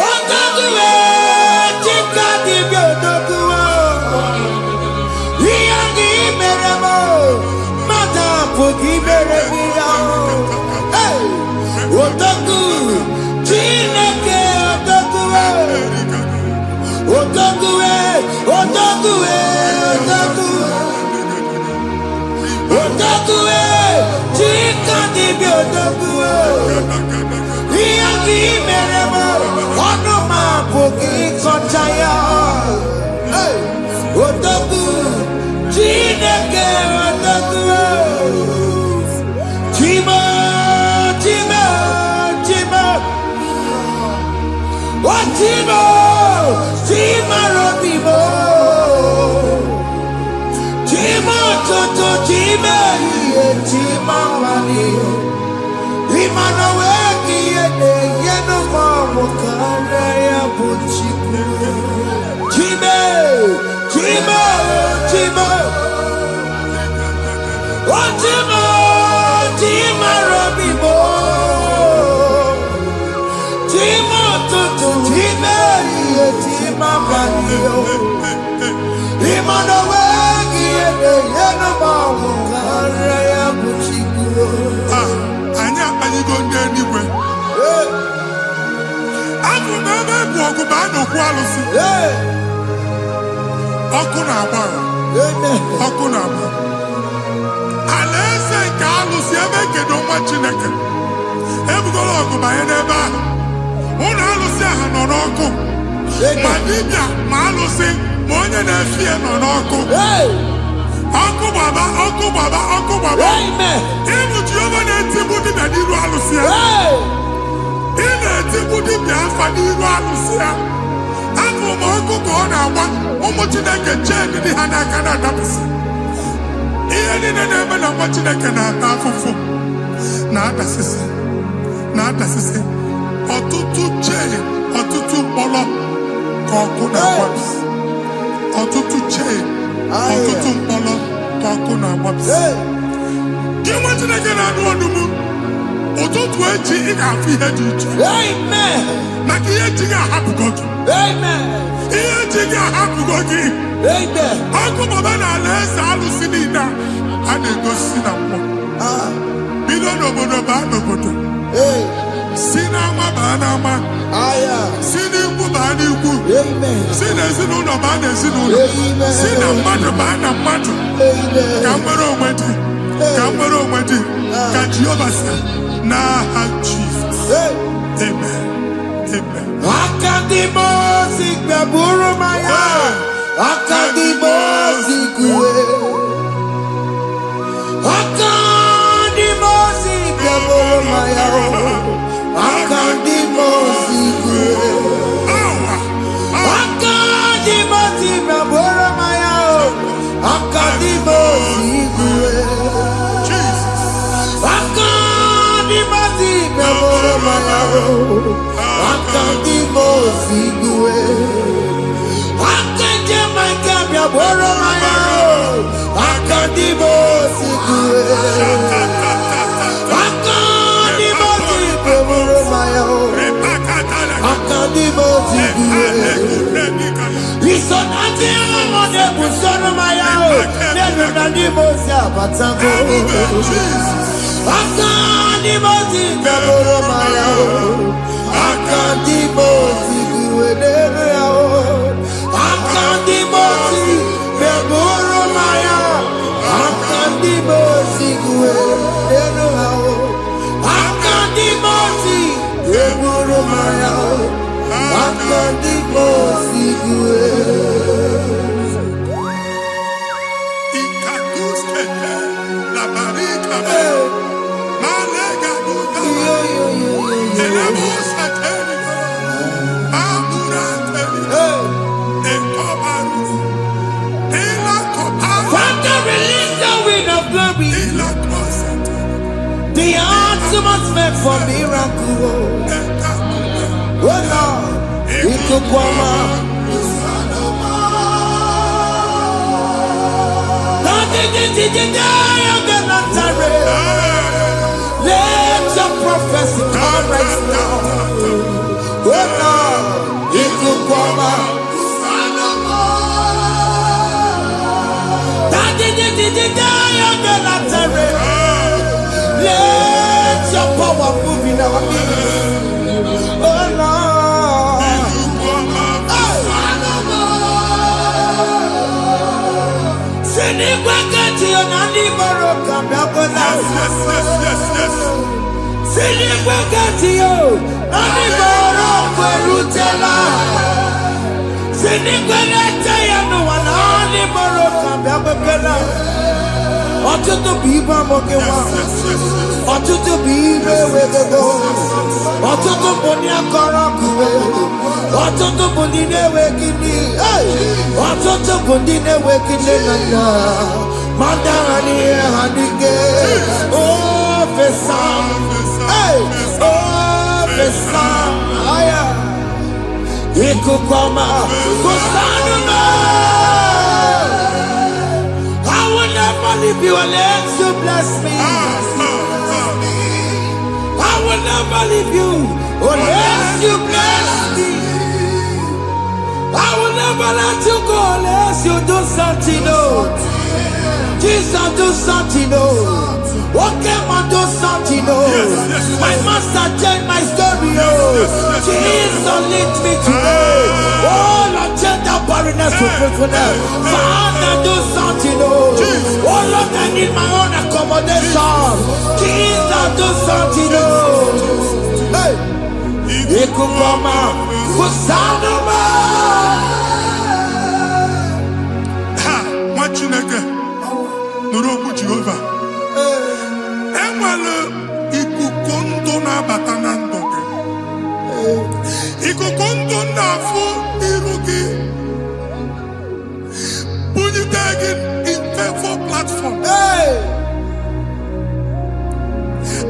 Otakuwe, chika dibi otakuwe. Iyangi meremo, mata puki meremira. Hey, otaku, chineke otakuwe. Otakuwe, otakuwe, otaku. Otakuwe, chika dibi otakuwe. Iyangi meremo, onuma puki kochaya. Hey, otaku, chineke otakuwe. Chima, chima, chima. Oh, chima, chima robibo. Chima toto, chima iye, chima mani. Imana weki yene, yeno mamu kanda ya buchiku. Chima, chima, chima. Oh, chima, chima robibo. Chima toto, chima iye, chima mani. Imana weki yene, yeno mamu kanda ya buchiku. Anya anyigo ndị eluigwe. Abụ m ebe bụ ọgụ ma a na-okwu alụsị. Ọkụ na-agba. Ọkụ na-agba. Alaeze nke alụsị ebe ekedo nwa Chineke. Ebugoro ọgụ banye n'ebe ahụ. Ụlọ alụsị ahụ nọ n'ọkụ. Ma dibịa ma alụsị ma onye na-efi ya nọ n'ọkụ. Ọkụ gbaba, ọkụ gbaba, ọkụ gbaba. Ịbụ Jehova na-etigbu dibịa n'iru alụsị ya. Ị na-etigbu dibịa afa n'iru alụsị ya. Afọ ma ọkụ ka ọ na-agba ụmụ Chineke chee dị ha n'aka na-adapụsị. Ihe niile na-eme na nwa Chineke na-ata afụfụ na-adasịsị na-adasịsị. Ọtụtụ chee, ọtụtụ mkpọrọ ka ọkụ na-agbapụsị. Ọtụtụ chee, ọtụtụ mkpọrọ ka ọkụ na-agbapụsị. Gị nwa Chineke na-anụ ọdụm, ụtụtụ echi ị ga-afụ ihe dị iche. Maka ihe echi ga-ahapụgo gị. Ihe echi ga-ahapụgo gị. Ọkụ baba na alaeze alụsị niile a na-egosi na mmụọ. Bido n'obodo baa n'obodo. Si n'ama baa n'ama. Si n'ikwu baa n'ikwu. Si n'ezinụlọ baa n'ezinụlọ. Si na mmadụ baa na mmadụ. Ka nwere onwe dị. Ka nwere onwe dị. Ka Jehova sị n'aha Jizọs. Amen. Amen. Akadimosi gbaburu maya. Akadimosi kuwe. Akadimosi gbaburu maya. Akadimosi kuwe. Akadimosi gbaburu maya. Akadimosi kuwe. Akadimosi gbaburu maya. Akadimosi kuwe. Akadimosi gbaburu maya. Akadimosi kuwe. Akadimosi gbaburu maya. Akadimosi kuwe. Isonati amone busono maya. Nenu nadimosi abatango. Akadimosi gbaburu maya. Akadimosi kuwe nenu yao. Akadimosi gbaburu maya. Akadimosi kuwe nenu yao. Akadimosi gbaburu maya. Akadimosi kuwe. Ikakuskete la barika. Malega duta. Elemusa tenigo. Amura tenigo. Ekobaru. Ila koparu. Father, release the wind of glory. Ila kosete. The atmosphere for miracle. Oh Lord, ikukwama. Let your prophecy come right now. Oh Lord, it could come out. Let your power move in our midst. Oh Lord. Ọtụtụ bụ ibe amụghị nwa, ọtụtụ bụ ibe ewegego, ọtụtụ bụ ndị akọrọ ọkụwe, ọtụtụ bụ ndị na-enweghị nne, ọtụtụ bụ ndị na-enweghị nne na nna, ma ndị agha n'ihe ha n'ike. Ofesa, ofesa, aya, ikuku ọma, kụsanụ m. If you unless you bless me, I will never leave you unless you bless me. I will never let you go unless you do something. Oh, Jesus, do something. Oh, okay, man, do something. Oh, my master changed my story. Oh, Jesus, lead me today. Oh, Lord, change that barrenness to fruitfulness. Father, do something. Oh, Lord, I need my own accommodation. Jesus, do something. Oh, hey, you could come out. Kusanuma. Ha, what you like? Nuru Jehovah. Emalo ikukondo na batanando. Ikukondo na fu irugi. Put it in favor platform. Hey,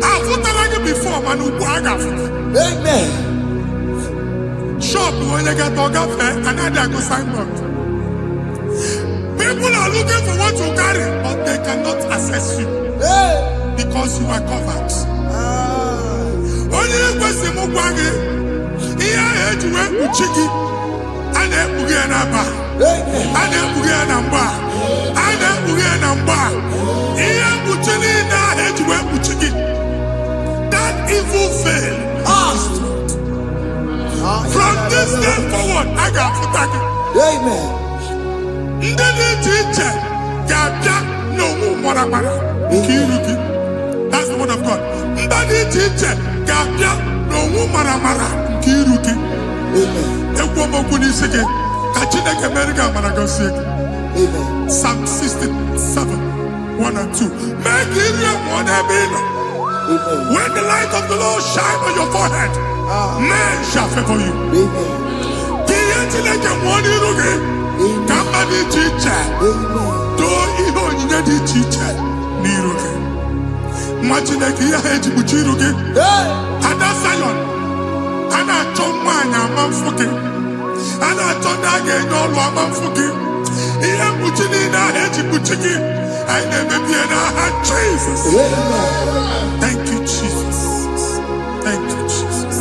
I put it before manu waga. amen. Shop when you get to cafe and I go signboard. People are looking for what you carry, but they cannot access you Hey, because you are covered. Only person who wage, here I had to work with chicky, and then we get a bar, and then we get a bar, and then we get a bar. Here we chilly, I had to work with chicky. That evil fail. From this day forward, I got to thank you. amen. That's the word of God. Amen. Psalm 67, 1 and 2. Make Israel one heaven. Amen. When the light of the Lord shine on your forehead, men shall favor you. Amen. Ada Zion, ana chọmma anya amanfuke, ana chọda ga-enye ọlụ amanfuke. Ihe mkpuchi niile ahụ eji kpuchi gị, anyị na-emebie n'aha Jesus. Thank you, Jesus. Thank you, Jesus.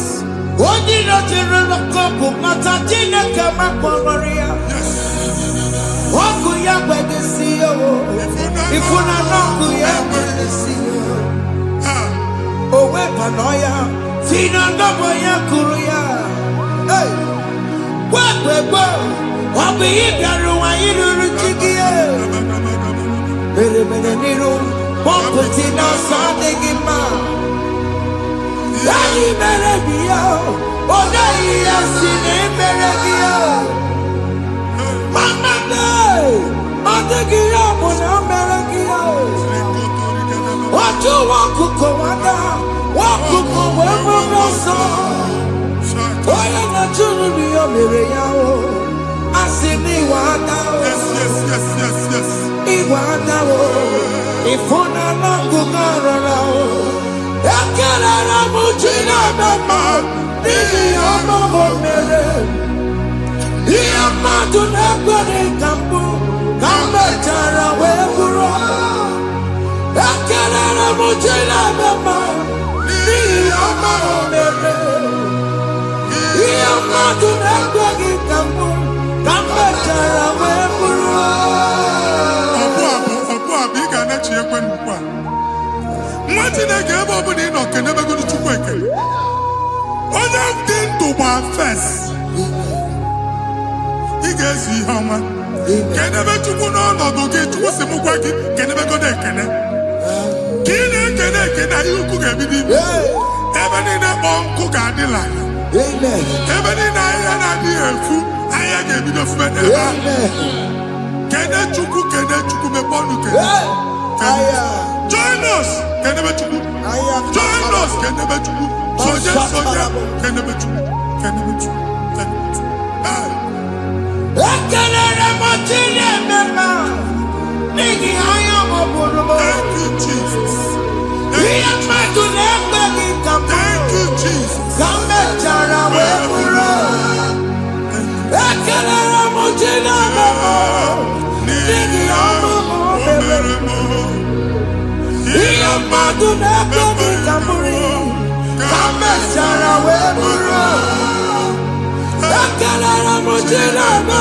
Onye nọchiri n'ọkụ mata Chineke makpọrọ ya. Ọkụ ya gbedesi ya o. Ifuna n'ọkụ ya gbedesi ya. O wepụnọ ya. Si na ndọbọ ya kụrụ ya. Gbegbe ọ bụ ị bịara ụwa ịrụrụ chi gị ya. Mere n'iru pọmpụti n'ọsọ adịghị mma. Anyị mere gị ya, ọ naghị ya si na emere gị ya. Mama ọ dịghị ya bụ na o mere gị ya. Otu ọkụkọ nwada, ọkụkọ wee bụrụ ọsọ. Onye na-achụrụ m ya mere ya o. Asị m ịwa ada o. Ịwa ada o. Ịfụna n'ọkụkọ rọrọ o. Ekelere m Chineke ma n'ihi ọma o mere. Ihe mmadụ na-ekwere ka mbụ ka mbe mechara wee bụrụ ekelere m Chineke n'ihi ọma o mere ihe mmadụ na-ekweghị ka m mechara wee bụrụ. Ọbụ abụ ị ga na-echi ekwe n'ukwu a nwa Chineke ebe ọ bụla ị nọ kenebegodu Chukwu ekele onye dị ndụ gba fes ị ga-ezu ihe ọma kenebe Chukwu n'ọnọdụ gị. Chukwu si m gwa gị kenebegodo ekele ka ị na-ekene ekene ihe ukwu ga-ebido ibe ebe niile kpọ nkụ ga-adịla ebe niile ahịhịa na-adịghị efu ahịhịa ga-ebido fume n'ebe ahụ. Kene Chukwu mepe ọnụ kene. Join us kenebe Chukwu. Join us kenebe Chukwu. Soje kenebe Chukwu. Kenebe Chukwu. Ekelere m Chineke n'ihi anya m bụrụ m. Thank you, Jesus. Ihe mmadụ na-ekweghị ka m Thank you, Jesus. ka m mechara wee bụrụ. Ekelere m Chineke n'ihi ọma o mere m. Ihe mmadụ na-ekweghị ka m bụrụ ka m mechara wee bụrụ. Ekelere m Chineke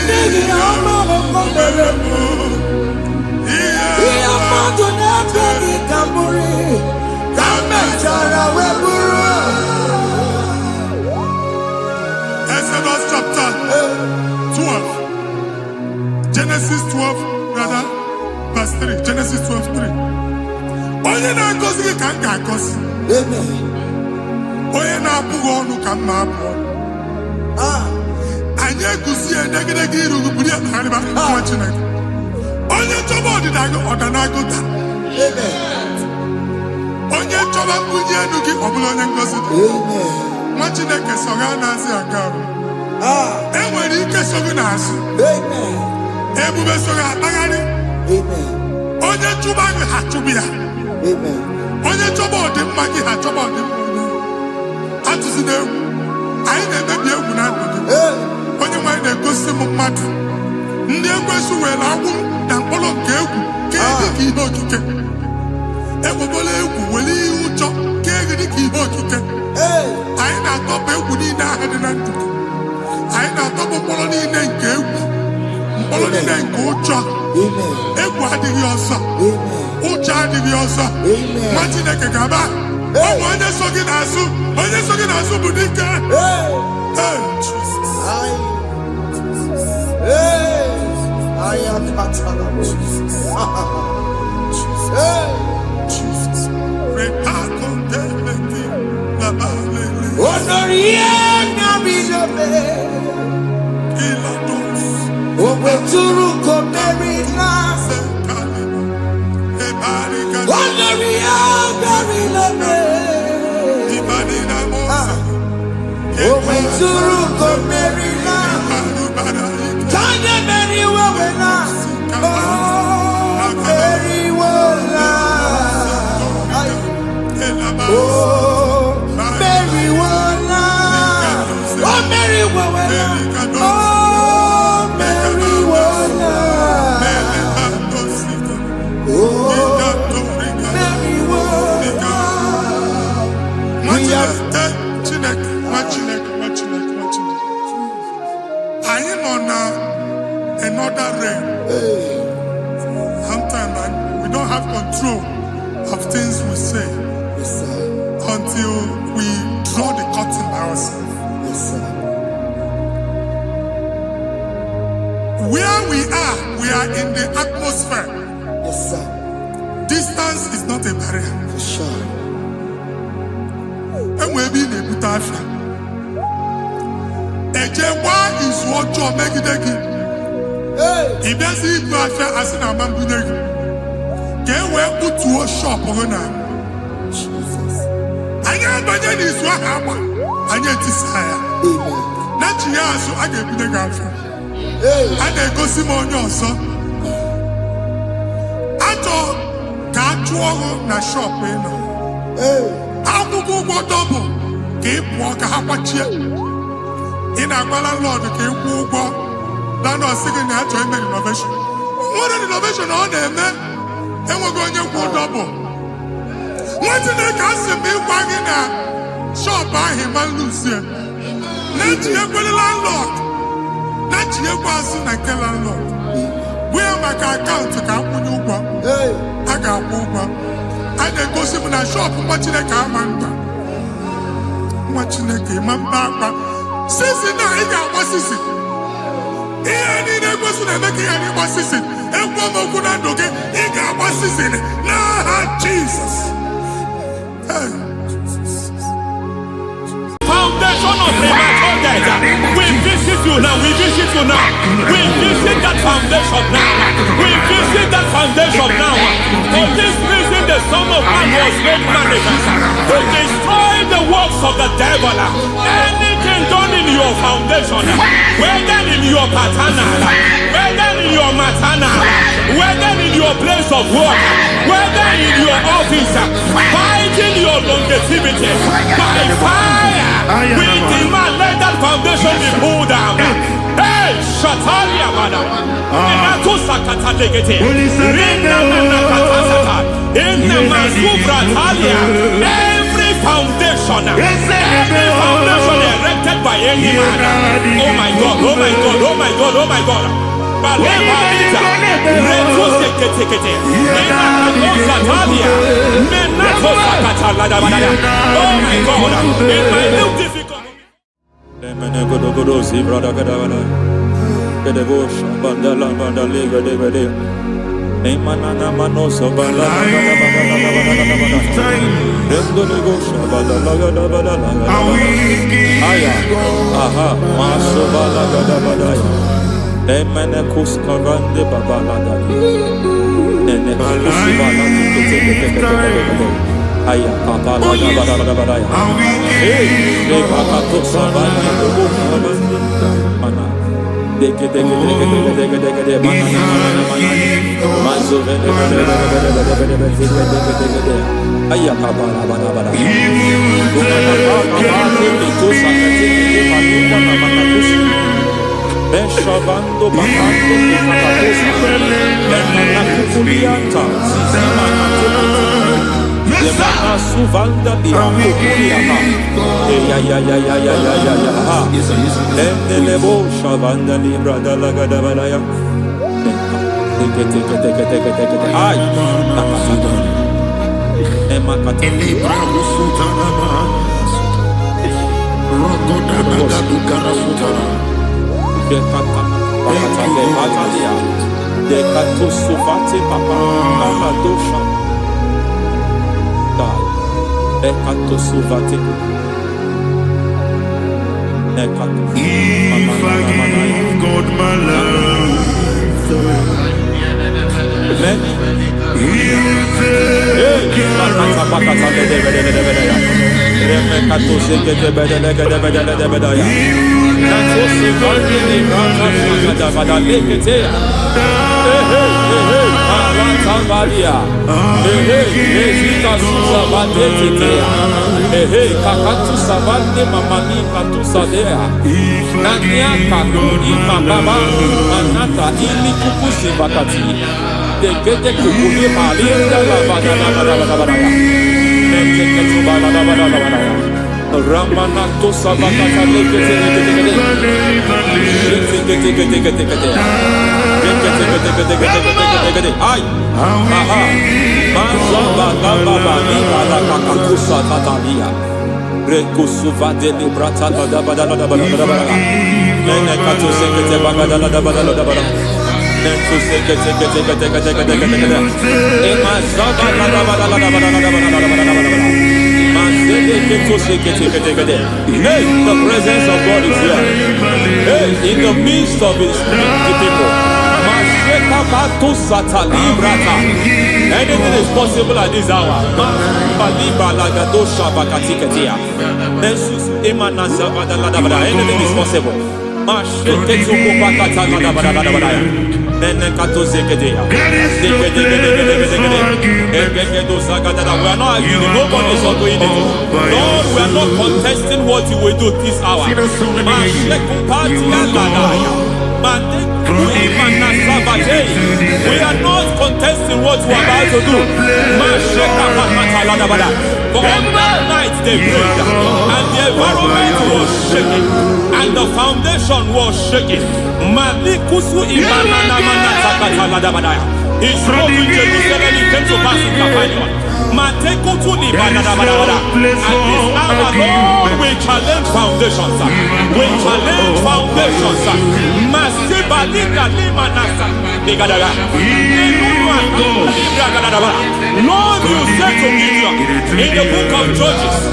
n'ihi ọma o mere m. Ihe mmadụ na-ekweghị ka m bụrụ ka m mechara wee bụrụ. Exodus chapter 12. Genesis 12, rather, verse 3. Genesis 12:3. Onye na-agọzi gị ka m ga-agọzi. Onye na-abụghị ọnụ ka m na-abụ ọnụ. Anyị eguzie negedege iru buru ya narịba nwa Chineke. Onye chọba ọdịda gị ọdanagụta. Onye chọba mbunye elu gị ọ bụla onye ngọzi dị. Nwa Chineke so ga na-azị aga arụ. E nwere ike so gị n'azụ. Ebube so ga akpagharị. Onye chụba gị ha chụbụ ya. Onye chọba ọdịmma gị ha chọba ọdịmma onye. Atụzina egwu. Anyị na-emebi egwu na ndụ gị. Onye nwaanyị na-egosi m mmadụ. Ndị ekwesu were agbụ na mkpọrọ nke egwu kee gị ka ihe okike. Egbebola egwu were ihe ụjọ kee gị dị ka ihe okike. Anyị na-atọpụ egwu niile ahụ dị na ndụ gị. Anyị na-atọpụ mkpọrọ niile nke egwu. Mkpọrọ niile nke ụjọ. Egwu adịghị ọzọ. Ụjọ adịghị ọzọ. Nwa Chineke ga-aba. Ọ bụ onye so gị n'azụ. Onye so gị n'azụ bụ dike. Anyị nọ na another realm. Sometimes we don't have control of things we say until we draw the curtain by ourselves. Where we are in the atmosphere. Distance is not a barrier. Enwebi na-ebute afịa. Ejekwa izu ọjọọ megide gị. Ị bịazi ibu afịa asị na ama mbunye gị. Ka e wee kputuo shọpụ gị na. Anyị abanye n'izu ahụ agba. Anyị etisa ya. Na chi ya azụ a ga-ebunye gị afịa. A na-egosi m onye ọzọ. Achọ ka a chụọ ọrụ na shọpụ ị nọ. Akwụkwọ ụgwọ dọbụ ka ị pụọ ka ha kwachie. Ị na-agwa landlord ka ị kwụọ ụgwọ landlord singing na achọ ime renovation. Nwere renovation ọ na-eme enweghị onye kwụ double. Nwetị na-eke asị m ịgwa gị na shop ahụ ma lusie. Na-ejighekwe landlord. Na-ejighekwe azụ na nke landlord. Wee maka akaụntụ ka akwụnye ụgwọ. A ga-akwụ ụgwọ. A na-egosi m na shop nwa Chineke ama mba. Nwa Chineke ma mba akpa. Sisi na ị ga-agba sisi. Ihe niile egosi na-eme ka ihe n'ịgba sisi. Ekwu m okwu na ndụ gị, ị ga-agba sisi n'aha Jizọs. Foundation of premature death. We visit you now. We visit you now. We visit that foundation now. We visit that foundation now. For this reason, the Son of Man was made manifest to destroy the works of the devil. Anything done in your foundation, whether in your paternal, whether in your maternal, whether in your place of work, whether in your office, fighting your longevity by fire. We demand let that foundation be pulled down. Hey, Shatalia Bada. Inato Sakata Legete. Rina Nakatasata. Inna Masubra Talia. Every foundation erected by any man. Oh my God, oh my God, oh my God, oh my God. Baleba Lita. Reto Sekete. Inna Satalia. Menato Sakata Ladabada. Oh my God. In my new difficult. Aya papa la da ba da ya. Hey, de papa to savana de bo mana. De ke mana. Mazo vene aya papa la ba da. To sakati de papa na makakusi. Beshavando bakando makakusi. Na kukulianta. Zemana suvanda biakulia ha. Ya. Endelebo shavanda libra da la gada balaya. Teke. Ay. Emma kata. Libra usutana ma. Rogoda gadu karasutana. Dekata. Bakata de batalia. Dekato suvate papa. Amadosha. Ekato suvate. Ekato. If I give God my love, Many. He'll take care of Ramanato Savakata Ay, aha, Mazaba Baba Nibala Kakakusa Tatalia, Rekusuva de Librata Badabada, Nenekato Sekete Bagada Badabada, Nentu Sekete, Emazaba Hey, the presence of God is here. Hey, in the midst of his people. Anything is possible at this hour. Anything is possible. We are not arguing, nobody is arguing it. Lord, we are not contesting what you will do this hour. We are not contesting what we are about to do. For all night they prayed, and the environment was shaking, and the foundation was shaking. He spoke in Jerusalem, he came to pass in Capernaum. At this hour, Lord, we challenge foundations. We challenge foundations. Lord, you said to Gideon in the book of Judges,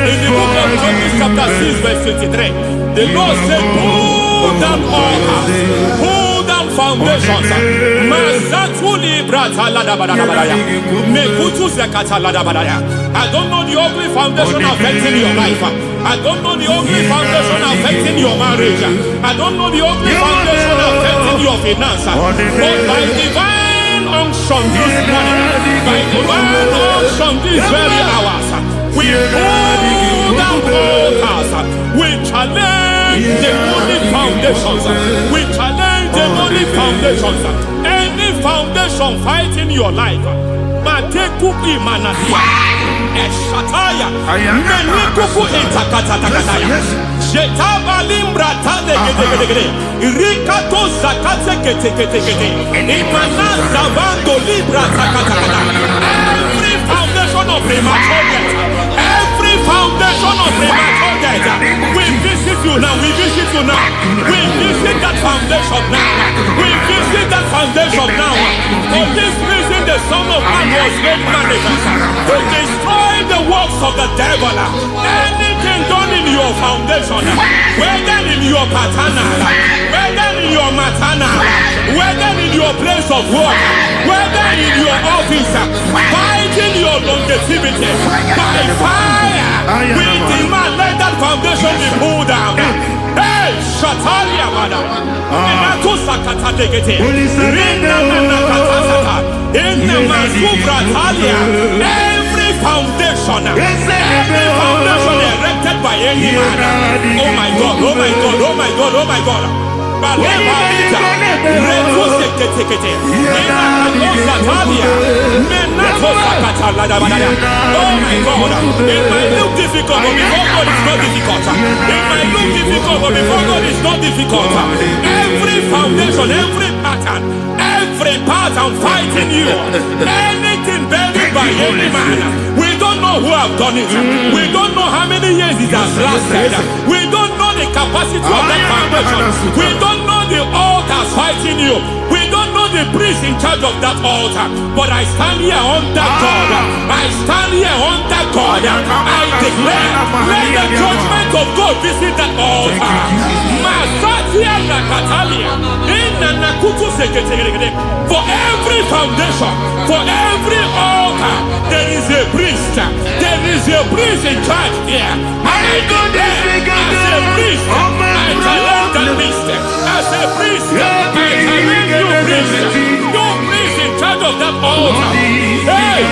in the book of Judges chapter 6 verse 23, the Lord said, pull down altars, pull down foundations. I don't know the ugly foundation affecting your life. I don't know the ugly foundation affecting your marriage. I don't know the ugly foundation affecting your finance. But by divine unction this morning, by divine unction these very hours, we pull down altars. We challenge demonic foundations. We challenge demonic foundations. Any foundation fighting your life, Matekuki Manasia, Eshataya, Menikuku Itakataya, Shetabalimbra Tade, Rikato Zakate, Imanasa Bando Libra Zakata. Every foundation of premature death, every foundation of premature death, we visit you now, we visit you now, we visit that foundation now, we visit that foundation now. For this reason, the Son of Man was made manifest to destroy the works of the devil. Anything done in your foundation, whether in your paternal, whether in your maternal, whether in your place of work, whether in your office, fighting your longevity by fire, we demand let that foundation be pulled down. Hey, Shatalia Bada, Sakata Degete, Rina Nakatasata, in the Masufra Talia, every foundation erected by any man. Oh my God, oh my God, oh my God, oh my God. Oh my God, it might look difficult, but before God it's not difficult. It might look difficult, but before God it's not difficult. Every foundation, every pattern fighting you, anything buried by any man, we don't know who have done it. We don't know how many years it has lasted. We don't know the capacity of that foundation. We don't know the altars fighting you. We don't know the priest in charge of that altar. But I stand here under God. I stand here under God. I declare, let the judgment of God visit that altar. For every foundation, for every altar, there is a priest. There is a priest in charge here. I declare, as a priest, I challenge that priest. As a priest, I challenge you priest. You priest in charge of that altar. Hey!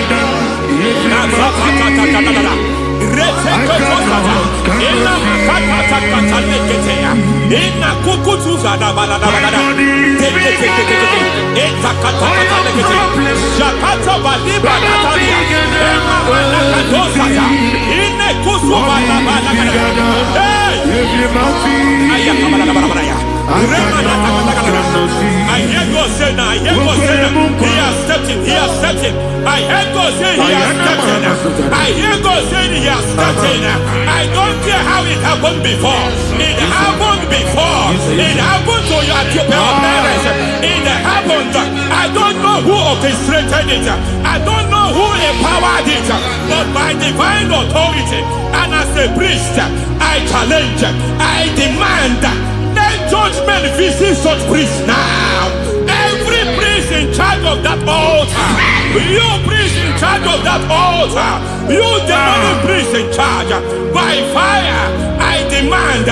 I hear God say now, I hear God say now, he has stepped in, he has stepped in. I hear God say he has stepped in. I hear God say he has stepped in. I don't care how it happened before. It happened before. It happened to your parents. It happened. I don't know who orchestrated it. I don't know who empowered it. But by divine authority and as a priest, I challenge, I demand, let judgment visit such priests now. Every priest in charge of that altar, you priest in charge of that altar, you demonic priest in charge, by fire, I demand,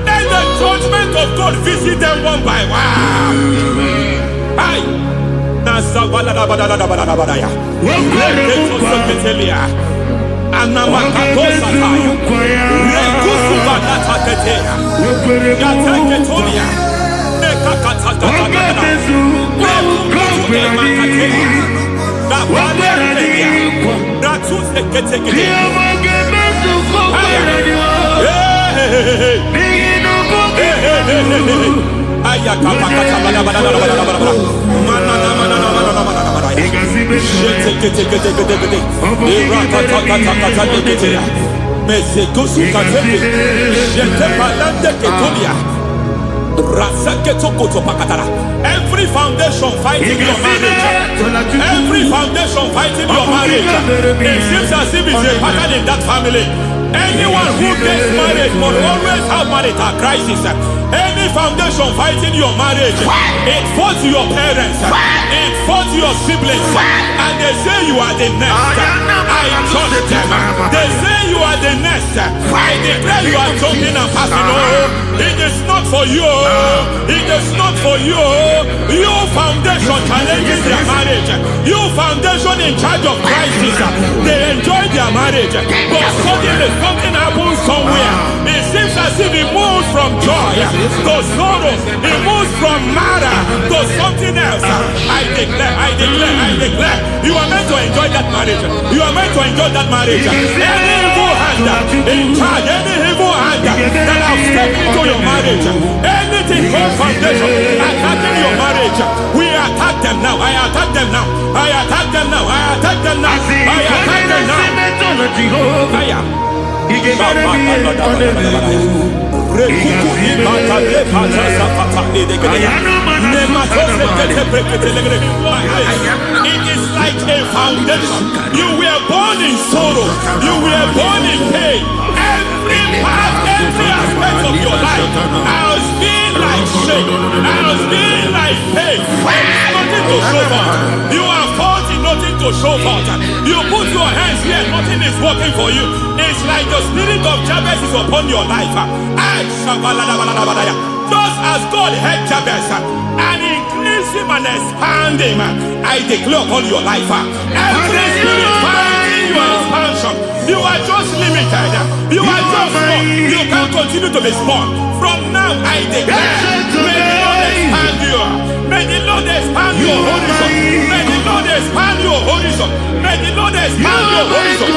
let the judgment of God visit them one by one. Every foundation fighting your marriage, every foundation fighting your marriage, it seems as if it's a pattern in that family. Anyone who gets married must always have marital crisis. Any foundation fighting your marriage, it fought your parents, it fought your siblings, and they say you are the next. I judge them. They say you are the next. I declare you are jumping and passing. Oh, it is not for you. It is not for you. You foundation challenging their marriage. You foundation in charge of crisis. They enjoy their marriage, but suddenly something happens somewhere. It seems as if it moves from joy to sorrow. It moves from matter to something else. I declare, you are meant to enjoy that marriage. You are meant to enjoy that marriage. Any evil hand in charge, any evil hand that have stepped into your marriage, anything called foundation attacking your marriage, we attack them now. I attack them now. I attack them now. I attack them now. I attack them now. Fire. It is like a foundation. You were born in sorrow. You were born in pain. Every part, every aspect of your life has been like shame. Has been like pain. Nothing to show for. You are faulty, nothing to show for. You put your hands here, nothing is working for you. It's like the spirit of Jabez is upon your life. Just as God had Jabez and increased him and expand him, I declare upon your life. Every spirit fighting your expansion, you are just limited. You are just small. You can't continue to be small. From now, I declare, may the Lord expand you. May the Lord expand your horizon. May the Lord expand your horizon. May the Lord expand your horizon.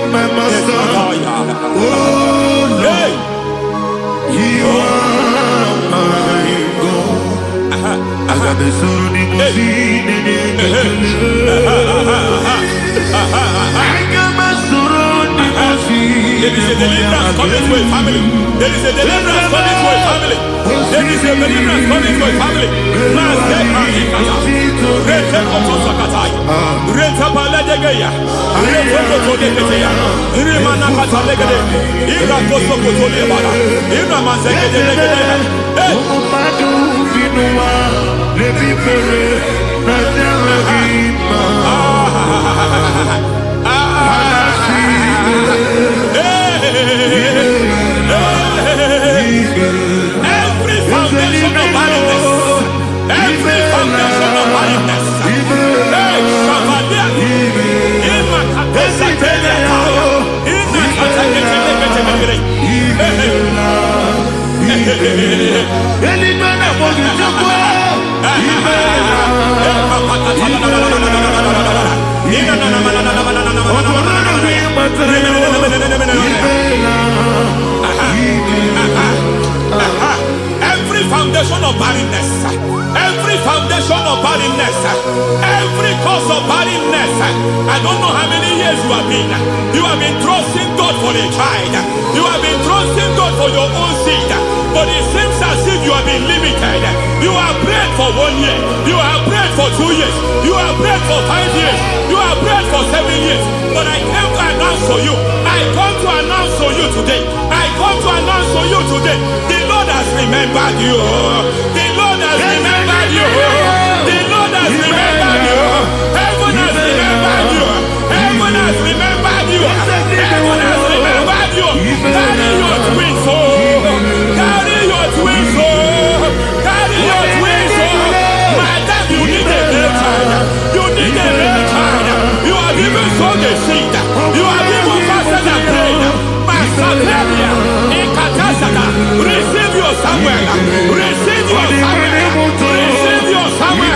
My master, oh Lord, you are my God. I got the soul in my feet, I got my soul in my feet. There is a deliverance coming to a family. There is a deliverance coming to a family. There is a deliverance coming to a family. Every foundation of barrenness, every foundation of barrenness, every foundation of barrenness, every foundation of barrenness, every cause of barrenness. I don't know how many years you have been trusting God for a child. You have been trusting God for your own seed, but it seems as if you have been limited. You have prayed for 1 year, you have prayed for 2 years, you have prayed for 5 years, you have prayed for 7 years. But I came to announce for you, I come to announce for you today, I come to announce for you today, the Lord has remembered you. The Lord has remembered you. The Lord has remembered you. Heaven has remembered you. Heaven has remembered you. Heaven has remembered you. Carry your twins home. Carry your twins home. Carry your twins home. Madam, you need a male child. You need a male child. You have even sown the seed. You have Receive your Samuel. Receive your Samuel.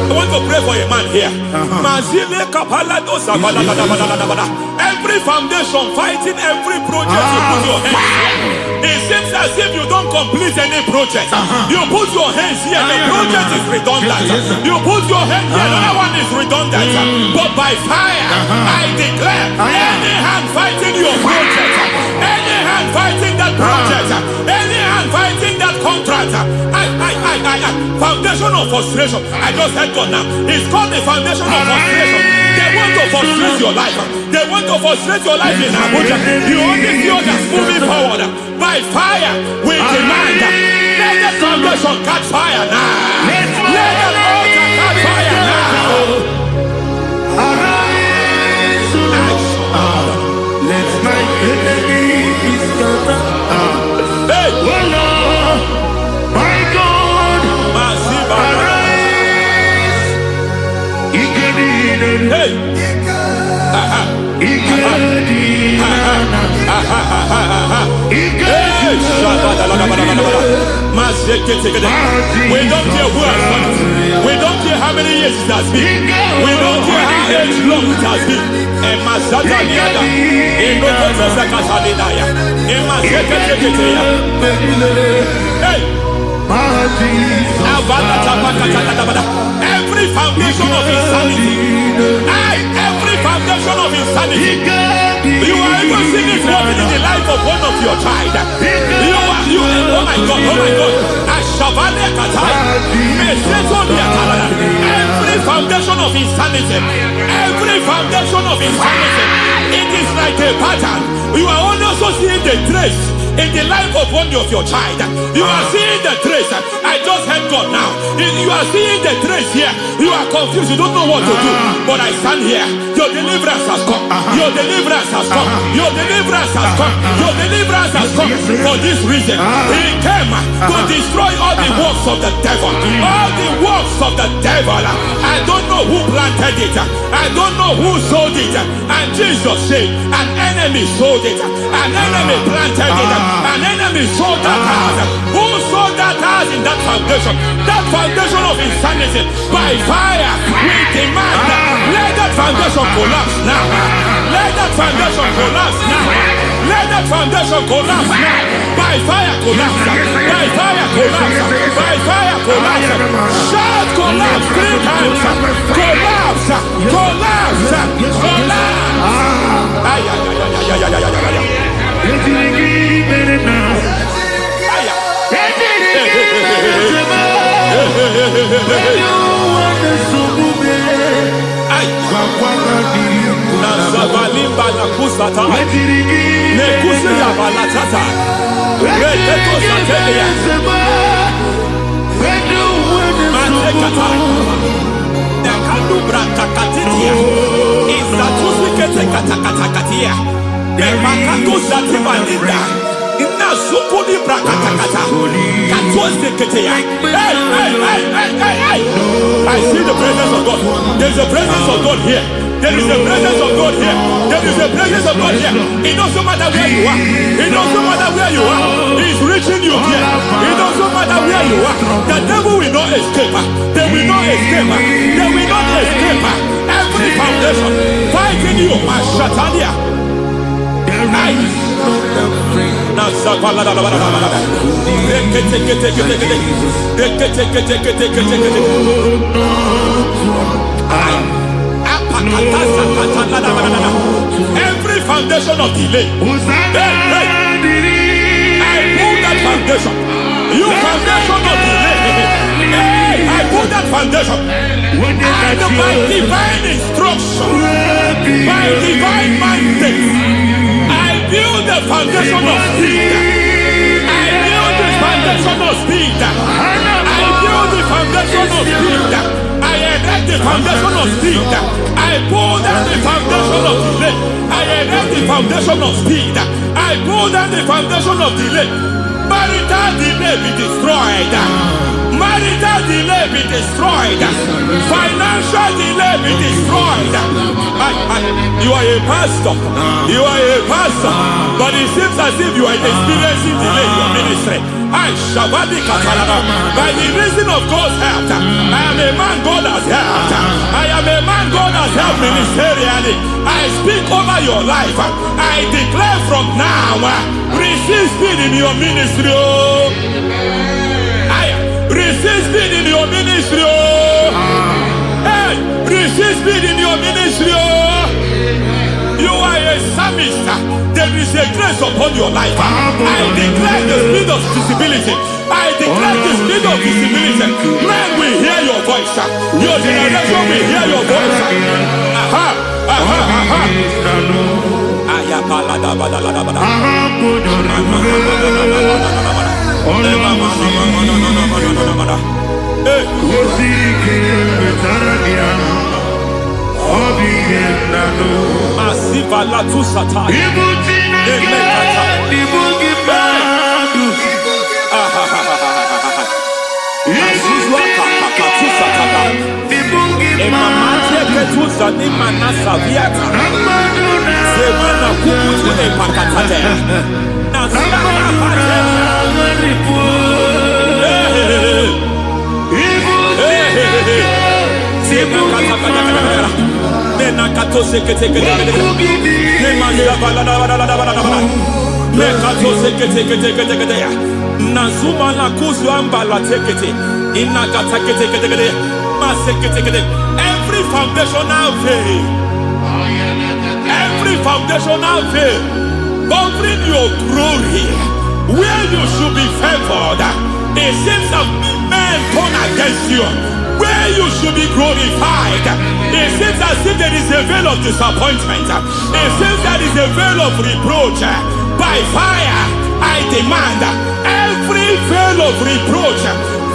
I want to pray for a man here. Every foundation fighting every project you put your hands here. It seems as if you don't complete any project. You put your hands here, the project is redundant. You put your hand here, another one is redundant. But by fire, I declare, any hand fighting your project, any hand fighting that project, any hand fighting that contract, foundation of frustration. I just heard God now. It's called the foundation of frustration. They want to frustrate your life. They want to frustrate your life in Abuja. You only see others moving forward. By fire, we demand. Let the foundation catch fire now. Let the altar catch fire now. Let my enemies scatter. Hey, Oh Lord, my God, arise. hey. We don't care who has done it. We don't care how many years it has been. We don't care how age long it has been. Hey. Every foundation of insanity, every foundation of insanity, you are even seeing it working in the life of one of your child. Oh my God, every foundation of insanity, every foundation of insanity, it is like a pattern. You are also seeing the trace in the life of one of your child. You are seeing the trace. I just heard God now. You are seeing the trace here. You are confused. You don't know what to do. But I stand here. Your deliverance has come. Your deliverance has come. Your deliverance has come. Your deliverance has come. For this reason, He came to destroy all the works of the devil. All the works of the devil. I don't know who planted it. I don't know who sold it. And Jesus said, an enemy sold it. An enemy planted it. An enemy sold that house. Who sold that house in that foundation? That foundation of insanity. By fire, we demand, let that foundation collapse now. Let that foundation collapse now. Let that foundation collapse now. By fire collapse. By fire collapse. By fire collapse. Shout collapse 3 times. Collapse. Collapse. Collapse. Ay, ay, ay, ay, ay, ay, ay, ay, ay. I see the presence of God. There's a presence of God here. There is a presence of God here. There is a presence of God here. It doesn't matter where you are. It doesn't matter where you are. He's reaching you here. It doesn't matter where you are. The devil will not escape. They will not escape. They will not escape. Every foundation fighting you, Mashatania. Every foundation of delay, I pull that foundation. You foundation of delay, I pull that foundation. And by divine instruction, by divine mandate, I build the foundation of speed. I build the foundation of speed. I build the foundation of speed. foundation of speed. I pull down the foundation of delay. I erect the foundation of speed. I pull down the foundation of delay. Marital delay be destroyed. Marital delay be destroyed. Financial delay be destroyed. You are a pastor. You are a pastor. But it seems as if you are experiencing delay in your ministry. By the reason of God's help, I am a man God has helped. I am a man God has helped ministerially. I speak over your life. I declare from now, receive speed in your ministry. Receive speed in your ministry. Hey, receive speed in your ministry. You are a psalmist. There is a grace upon your life. I declare the speed of visibility. I declare the speed of visibility. Men will hear your voice. Your generation will hear your voice. Aha, aha, aha. Masiva la tu sataya. Nazuma la kuzuamba la tekete inagata kete masekete. Every foundational veil, every foundational veil covering your glory, where you should be favored, it seems that men turn against you. Where you should be glorified, it seems as if there is a veil of disappointment. It seems there is a veil of reproach. By fire, I demand every veil of reproach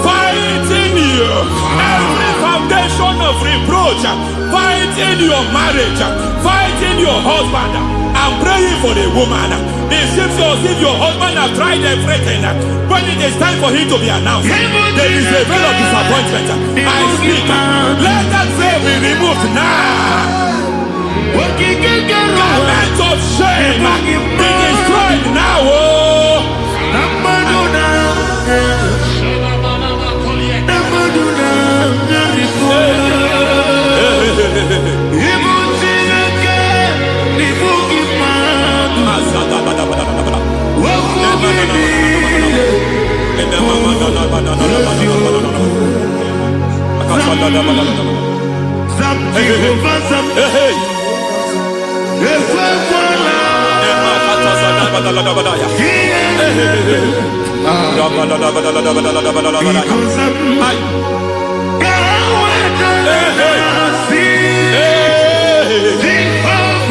fighting you, every foundation of reproach fighting your marriage, fighting your husband. I'm praying for the woman. It seems as if your husband has tried everything. When it is time for him to be announced, there is a veil of disappointment. I speak. Let that veil be removed now. Garment of shame be destroyed now.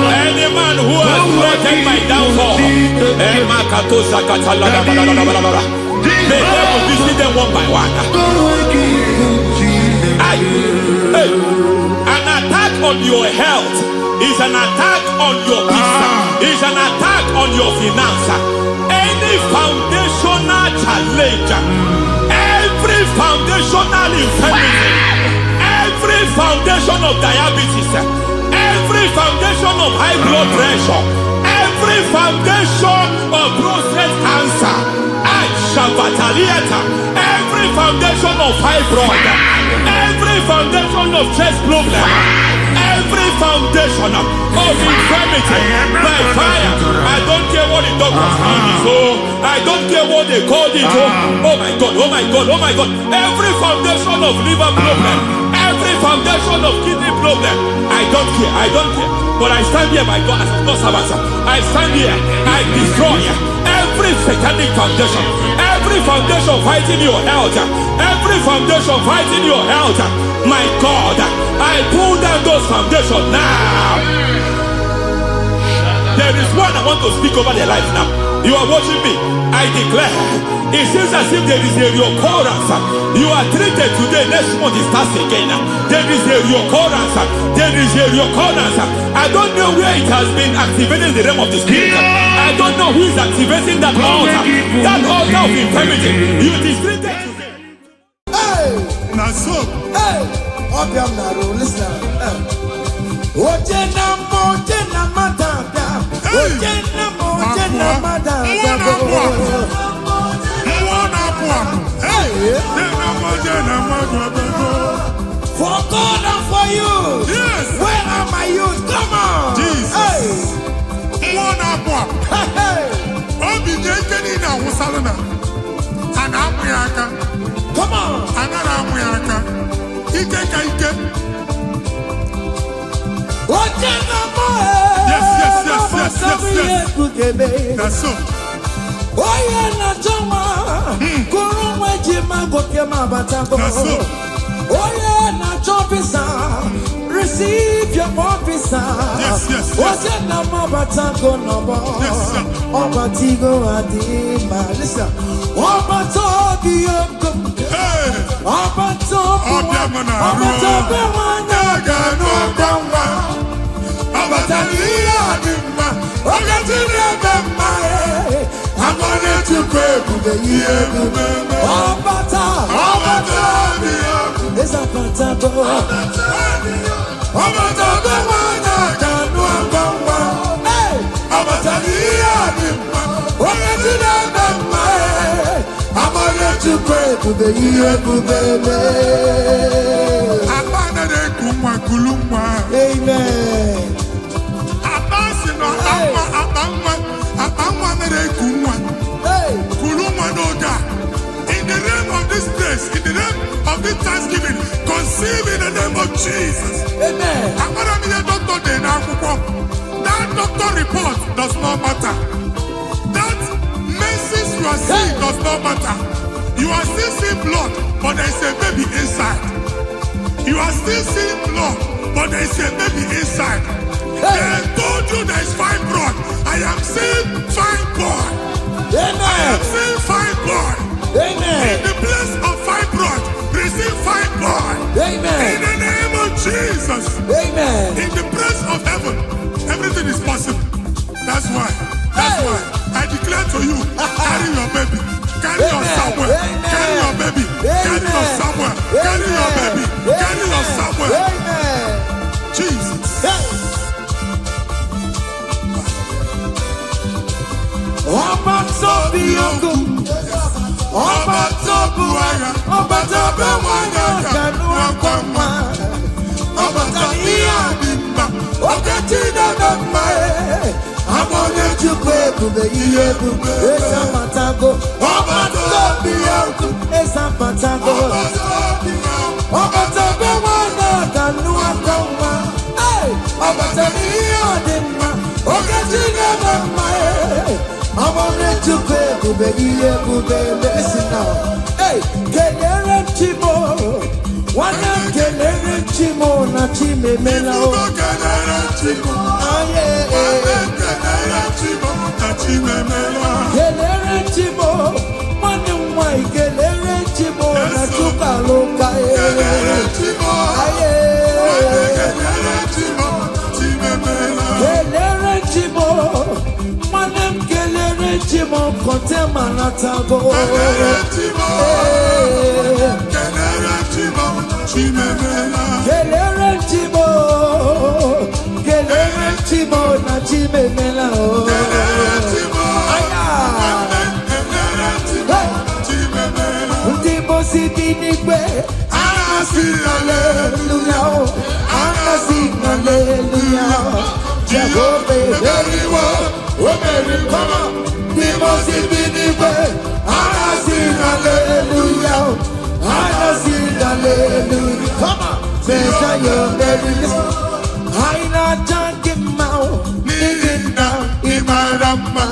Any man who has threatened my downfall, may devil visit them one by one. An attack on your health is an attack on your peace, is an attack on your finance. Any foundational challenge, every foundational infirmity, every foundation of diabetes, every foundation of high blood pressure, every foundation of prostate cancer, every foundation of fibroid, every foundation of chest problem, every foundation of infirmity, by fire. I don't care what the doctors call it, so I don't care what they call it. Oh my God, oh my God, oh my God. Every foundation of liver problem, every foundation of kidney problem, I don't care, I don't care. But I stand here, my God, as a God servant. I stand here, I destroy every satanic foundation, every foundation fighting your health, every foundation fighting your health. My God, I pull down those foundations now. There is one I want to speak over their life now. You are watching me. I declare. It seems as if there is a reoccurrence. You are treated today. Next month it starts again. There is a reoccurrence. There is a reoccurrence. I don't know where it has been activated in the realm of the spirit. I don't know who is activating that altar. That altar of infirmity. You is treated today. Hey! Now so. Hey! Obiam Naro, listen. Ojena madada. Ojena madada. Hey! For God and for you. Yes. Where are my youth? Come on. Jesus. Hey! Come on. Yes. That's so. Oya na choma, kuru mwejima goke mabatango. Oya na chopisa, receive your officer. Yes. Oya na mabatango nobo. Obatigo adima, listen. Obatobi yoko. Obatobi wana gano gamba. Obatani adima, ogatini adima. I'm gonna to pray for the year. Obata, it's a patago. Obata, the one I can do. Hey, Obata, I'm gonna to pray for the year. Amen. In the name of this place, in the name of this Thanksgiving, conceive in the name of Jesus. Amen. That doctor report does not matter. That message you are seeing does not matter. You are still seeing blood, but there is a baby inside. You are still seeing blood, but there is a baby inside. They told you there is fibroid. I am seeing fibroid. Amen. I am seeing fibroid. Amen. In the place of fibroid, receive fibroid. Amen. In the name of Jesus. Amen. In the place of heaven, everything is possible. That's why I declare to you, carry your baby. Carry your somewhere. Carry your baby. Carry your somewhere. Carry your baby. Carry your somewhere. Amen. Jesus. Obatobi yoko. Obatobu waya. Obatobu waya. Kanu akwama. Obatobi yabimba. Okatina namba. Amone chukwe kube yebube. Esa matago. Obatobi yoko. Esa matago. Obatobi waya. Kanu akwama. Obatobi yabimba. Okatina namba. I want to pay, listen now. Hey, Kelere Chimo, one Kelere Chimo, na Chime Melo. Kelere Chimo, one way, Kelere Chimo, na Chuka Loka. Kelere Chimo. Chimo kote manatago. Kelere Chimo, Kelere Chimo na chimemela. Ndipo sibinigwe, anasi hallelujah, anasi hallelujah. Jehovah very well, very come. I sing hallelujah. I sing hallelujah. Come on, say you're very listen. I not junk him out. Living down in my rama.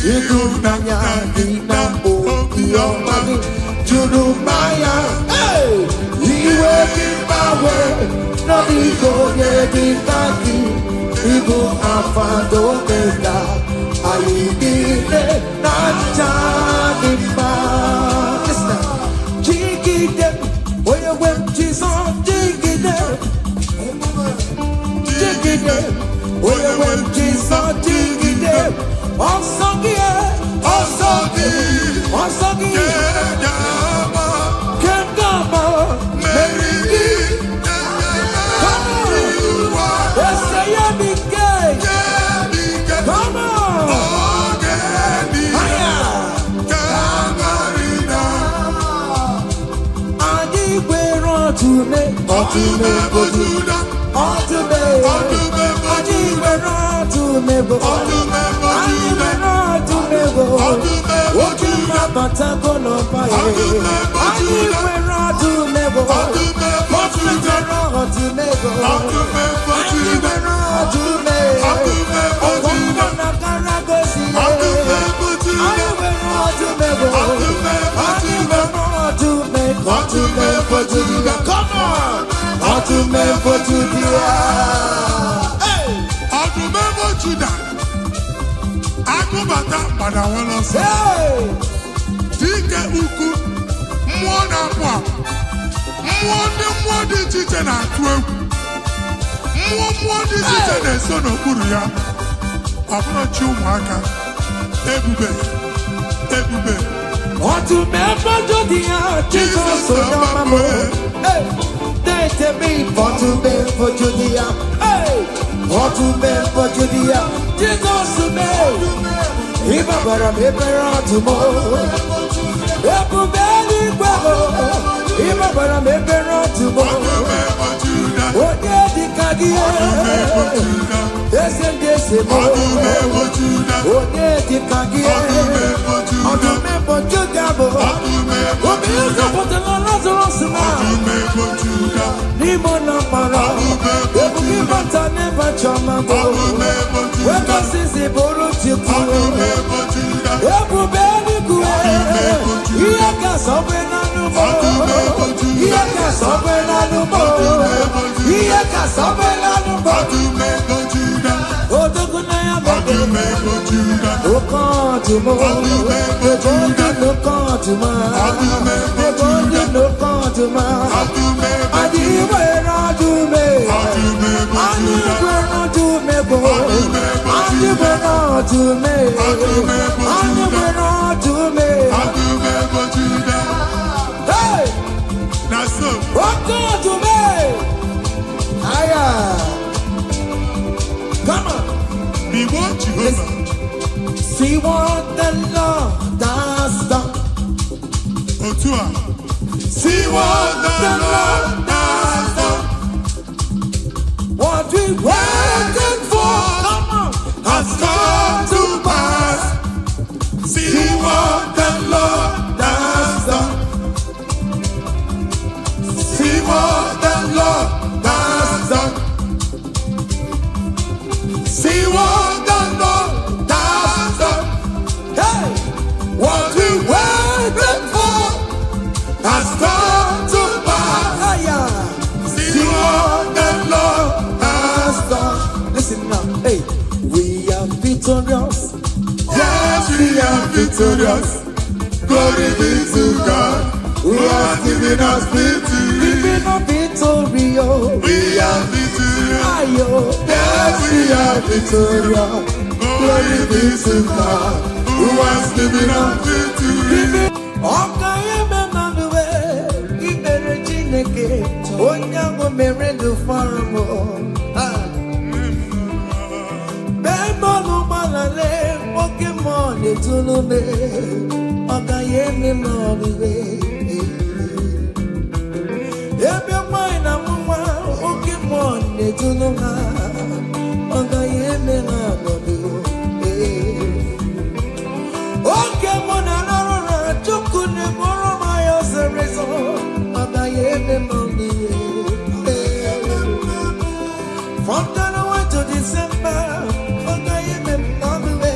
You do nanya dina o your money. Jurumaya. Hey, he will give my way. No ego ye ditaki. Ibu afando keda. I did it. onye nwe m Jizọs dịgide ọsọ gị ọsọ gị ọsọ gị kengama meri gị ese ya bike come on Ọ̀túnmé bojúdá. Ọ̀túnmé ọ̀túnmé bo. Ọ̀túnmé bo. Ojú bàtà kò lọ báyìí. Ọ̀túnmé bo. Ọ̀túnmé bo. Ọ̀túnmé. Ọ̀gbọ̀n nàkàrà gòsì yẹ. Ọ̀túnmé bo. Ọ̀túnmé bojúdá. Come on. Ọ̀túnmé bojúdá. Ọ̀túnmé bojúdá. Agụbata pada wọlọ sọ. Dike ukwu mmụọ na-apụ apụ. Mmụọ dị iche iche na-atụ egwu. Mmụọ dị iche iche na-eso n'okpuru ya. Ọ bụrụ chi ụmụaka. Ebube. Ọ̀túnmé bojúdá. Jizọs onye ọma m. Dete mi ọ̀túnmé bojúdá. Ọ̀túnmé bojúdá. Jizọs me. Ịbabara m ebere ọdụmọ. Ebube eluigwe m. Ịbabara m ebere ọdụmọ. Onye dịka gị. Eze ndị eze m. Onye dịka gị. Ọ̀túnmé bojúdá bụ. Obi ịzọpụtara Lazarus na. N'ime ụlọ mkpọrọ. Ebube ịbata n'ebe chọma bụ. Wekọsịsị bụrụ Chukwu. Ebube eluigwe. Ihe ga-asọgbe n'anụmọ. Ihe ga-asọgbe n'anụmọ. Ihe ga-asọgbe n'anụmọ. Odogwu na ya bụ. Oke ọdụmọ. Ebe onye n'oke ọdụmọ. Ebe onye n'oke ọdụmọ. Anyị nwere ọdụme. Anyị nwere ọdụme bụ. Anyị nwere ọdụme. Anyị nwere ọdụme. Hey! Oke ọdụme. Aya. Come on. See what the Lord has done. See what the Lord has done. What we waited for, come on, has come to pass. See what the Lord has done. See what the Lord has done. See what the Lord has done. Hey, what we waited for has come to pass. See what the Lord has done. Listen now, hey, we are victorious. Yes, we are victorious. Glory be to God who has given us victory. Giving us victory, oh. We are victorious. Ayo, Yes, we are victorious. Glory be to God who has given us victory. ọka eme manuwe ibere Chineke onye ahụ mere ndụ fara m. Bemọlụ gbalale oke mmụọ na-etulu me ọka ya eme manuwe. Ebe nwanyị na nwa oke mmụọ na-etulu ha ọka ya eme ha nọdụ. Oke mụ na narụ na Chukwu na-eburu m ya ọsịrịsọ maka ya eme m n'ihe. From January to December, ọga ya eme m n'ọnụwe,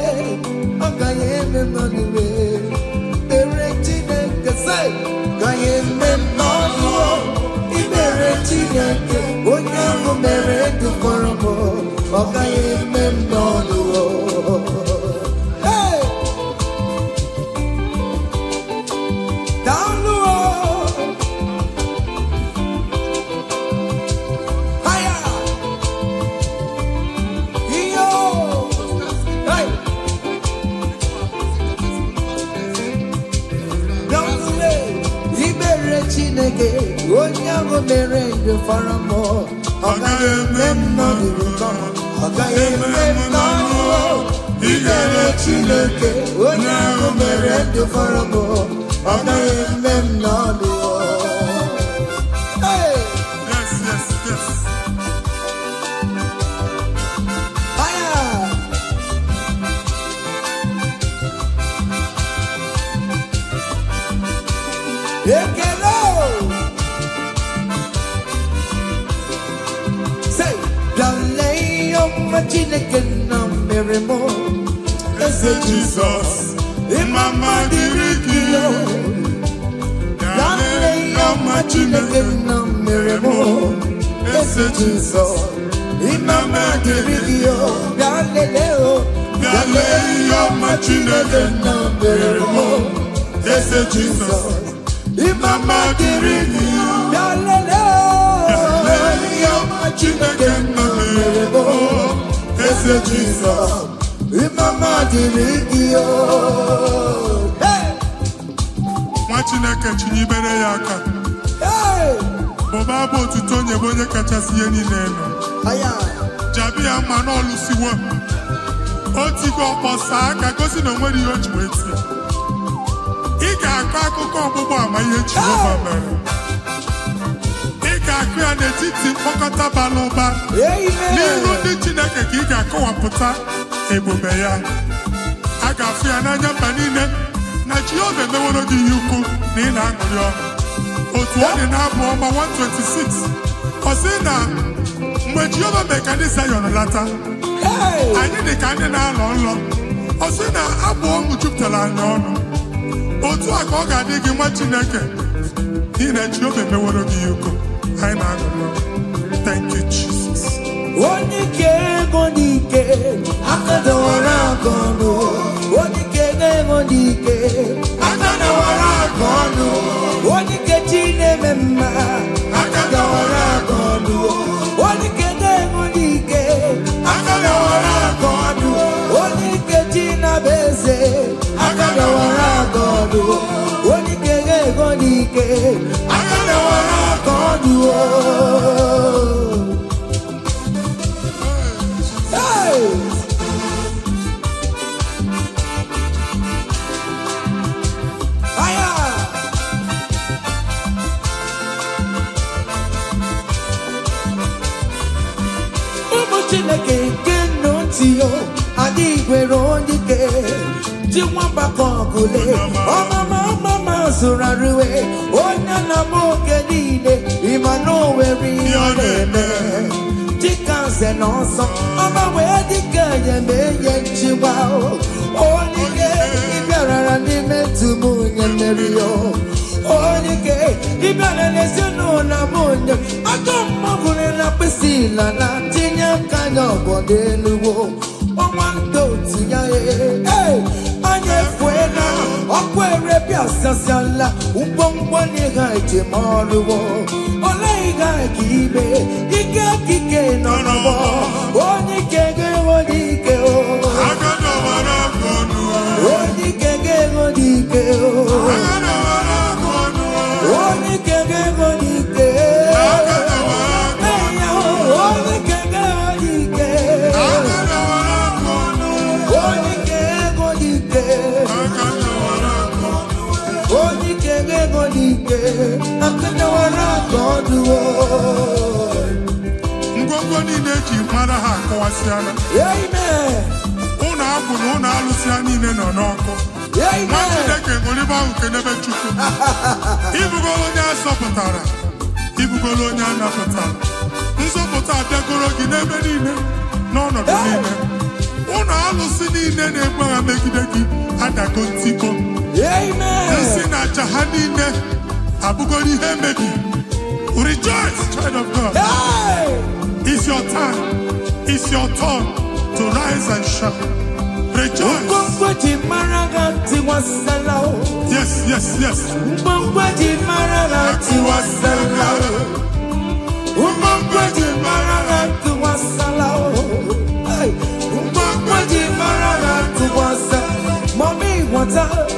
ọga ya eme m n'ọnụwe. Ikpere Chineke sị, ga ya eme m n'ọnụ. Ikpere Chineke, onye ahụ mere ndụ go mere you for a more. Okay, men no come. Okay, men no. He got a chileke. When I go mere you for a more. Okay, men no. Hey. Yes, yes, yes. Say, Dalay on my chineken on Merimo. Say Jesus in my Madirikio. Dalay on my chineken on Merimo. Say Jesus in my Madirikio. Dalay on my chineken on Merimo. Say Jesus. Imama dirigi, dalele, yama chineke merebo. Ese Jesus, imama dirigi yo. Hey, Nwa Chineke chinyibere ya aka. hey, Boba bụ otuto nye onye kachasị ihe niile elu. aya. Jabi ya mma n'ọlụsiwo. O tigo ọkpọsa aka gosi na o nwere ihe o ji wee tie. Ị ga-akọ akụkọ ọgbụgbọ ama ihe Jehova mere. Ị ga-akụ ya n'etiti mkpọkọta bara ụba. N'iru ndị Chineke ka ị ga-akọwapụta ebube ya. A ga-afụ ya n'anya mba niile na Jehova emeworo gị ihe ukwu na ị na-aṅụrị ọṅụ. Otu ọ dị n'abụ ọma 126. Ọ sị na mgbe Jehova mere ka ndị Zayọn lata, anyị dị ka ndị na-alọ nlọ. Ọ sị na abụ ọṅụ jupụtara anyị ọnụ. Otu a ka ọ ga-adị gị nwa Chineke n'ihi na Jehova emeworo gị ihe ukwu. Anyị na-aṅụrị ọṅụ. Thank you, Jesus. Onye ike ego n'ike, aka dọwara aka ọnụ. Onye ike ego n'ike, aka dọwara aka ọnụ. Onye ike chi na-eme mma, aka dọwara aka ọnụ. Onye ike ego n'ike, aka dọwara aka ọnụ. Onye ike chi na-bụ eze, aka dọwara aka ọnụ. Onye ike ego n'ike, aka dọwara aka ọnụ. Chineke nke nnọtio adị gwere onye ike ji nwamba ka ọgụle ọmama zụrụ arụwe onye na-ama oke niile ịma na o nwere ihe ọ na-eme dịka nze na ọsọ ọma wee dịka enyeme enye nchịgba onye ike ịbịarara n'ime tumu onye mmeri ya onye ike ịbịara n'ezinụlọ m onye ajọ mmadụ na mkpịsị ila na tinye aka ya ọbọdọ eluwo ọnwa ndị otu ya anya efuela ọkụ erebịa sasiala ngwongwo n'ihe ejem ọrụwo ole ihe ka ibe ike kike nọ n'ọgbọ onye ike ga-enwe n'ike onye ike ga-enwe n'ike onye ike ga-enwe n'ike ngwongwo niile eji mara ha akọwasịala. Ụlọ agwụ na ụlọ alụsị ha niile nọ n'ọkụ. Nwa Chineke ṅụrịba ahụ kenebe Chukwu. Ibugolo onye a zọpụtara, ibugolo onye a napụtara. Nzọpụta abịagoro gị n'ebe niile n'ọnọdụ niile. Ụlọ alụsị niile na-egbu agha megide gị adago ntikpo. Nsị na aja ha niile abụgoro ihe emebi. Rejoice, child of God. It's your time. It's your turn to rise and shine. Rejoice. Yes, yes, yes. Mommy, what's up?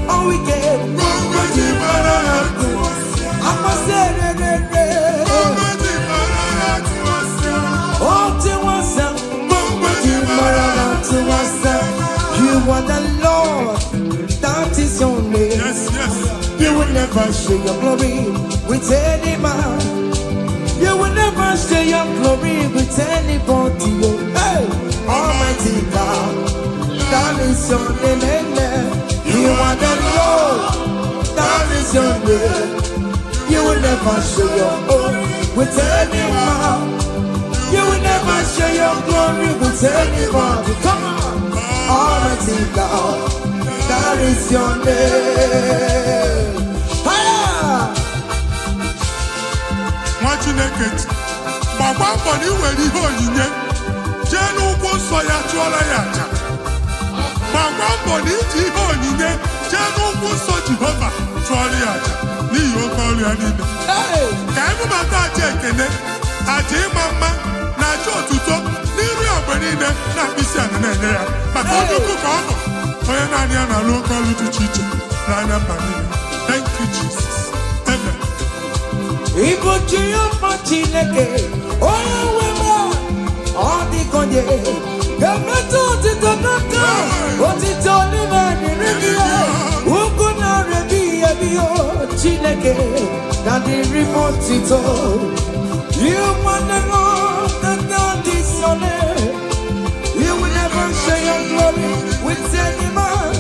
Oh, we get never share your glory with any man. You will never share your glory with anybody. Hey, Almighty God, that is your name. You are the Lord, that is your name. You will never share your glory with any man. You will never share your glory with anybody. Come on, Almighty God, that is your name. Chineke gbagba mbọ na iwere ihe onyinye jee n'ụkwụ nsọ ya chụọrọ ya aja. Gbagba mbọ na iji ihe onyinye jee n'ụkwụ nsọ Jehova chụọrọ ya aja n'ihi oke ọrụ ya niile. Ka ebubata aja ekele, aja ịma mma na aja otuto n'iru ogbe niile na mkpịsị ala na-enye ya maka onye ukwu ka ọ bụ onye naanị ya na-arụ oke ọrụ dị iche iche n'anya mba niile. Thank you, Jesus. Amen. Igbo Jehova Chineke onye nwe m ọ dịkonye ga-emetụ otito n'aka otito n'ime dịrị gị ugwu na-erebi ebi Chineke na dịrị m otito. You want the Lord that God is your name. You will never share your glory with any man.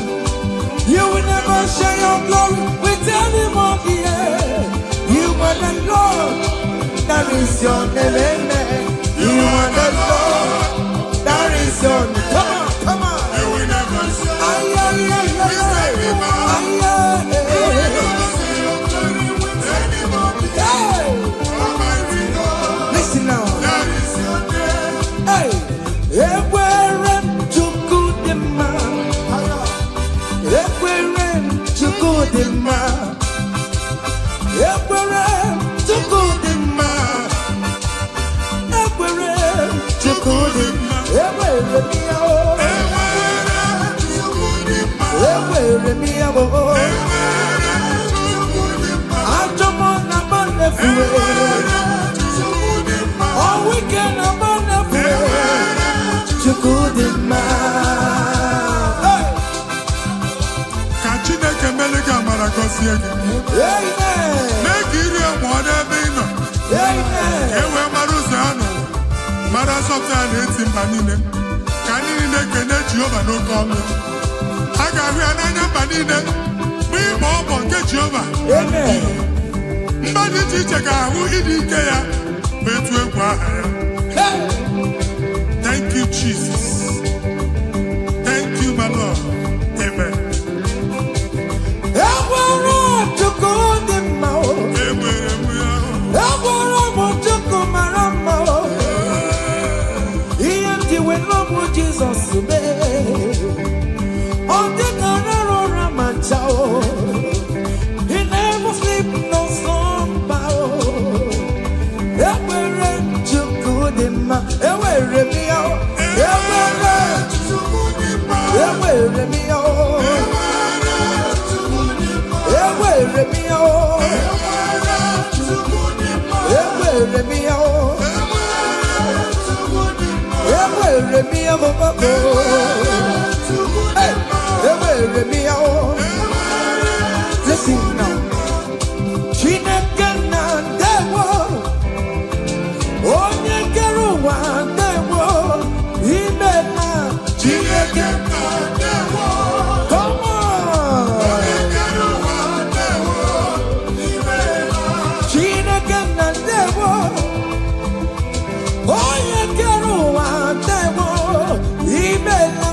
You will never share your glory with anybody. You are the Lord, that is your name. You are the Lord, that is your name. Come on, come on. You will never share. Listen now. Hey, everywhere to good man. Everywhere to good man. Everywhere to good man. Everywhere to good man. Everywhere me oh. Everywhere me oh. I'm just on the free. All weekend I'm on the free. To good man. Ka Chineke mere gị amara gọzie gị. Mee ka iri mụọ n'ebe ị nọ. Ka e wee mara ụzọ ha nọ. Mara nsọpụrụ ya na-eti mba niile. Ka anyị niile kene Jehova n'oke ọlụ. A ga-ahụ ya n'anya mba niile. Mgbe ịgba ọbọ nke Jehova. Mba dị iche iche ga-ahụ ịdị ike ya ma etu egwu aha ya. Thank you, Jesus. Thank you, my Lord. Amen. Jesus he never sleep no slumber. Everywhere to good in my everywhere me out. Everywhere me out. Everywhere me out. Everywhere me out. Everywhere me out. Everywhere me out. Listen now. Chineke na ndewo. Onye kere ụwa ndewo. Ime na Chineke na ndewo. Come on. Onye kere ụwa ndewo. Ime na Chineke na ndewo. Onye kere ụwa ndewo. Ime na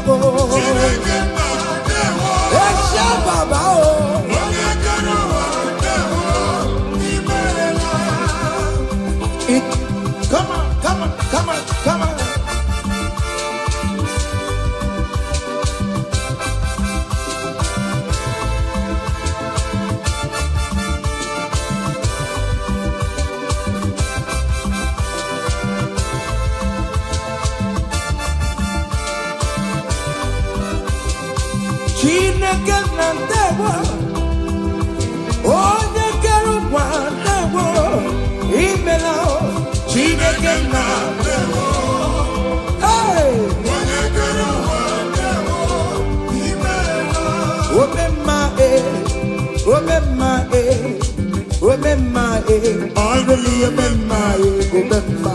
Chineke na ndewo. Esha baba o. Come on, come on, come on, come on. Chineke na ndewo. Onye kere ụwa ndewo. Imela Chineke na ndewo. Hey! Onye kere ụwa ndewo. Imela. Omemma Maruli Omema, Omema.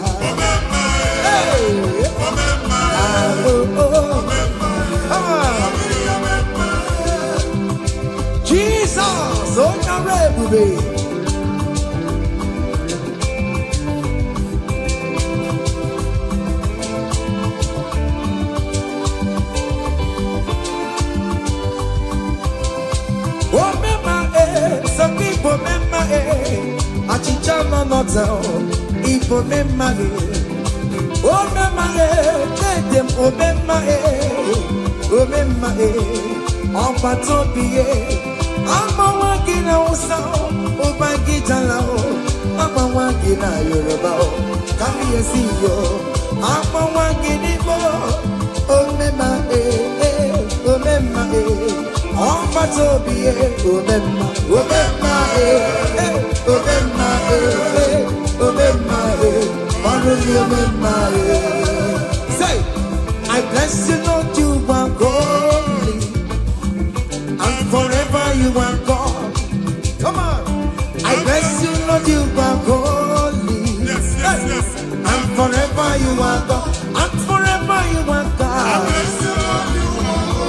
Jesus, oh Narebu. Some people remember Achichana not Ipo remember Oh remember them remember On Patobi I'm a wagina Osa Obagitala I'm a wagina Yoruba Come here see you I'm a wagina Oh remember On Patobi Omema Say, I bless you, Lord, you are holy, and forever you are God. Come on, I bless you, Lord, you are holy, Yes. and forever you are God, and forever you are God.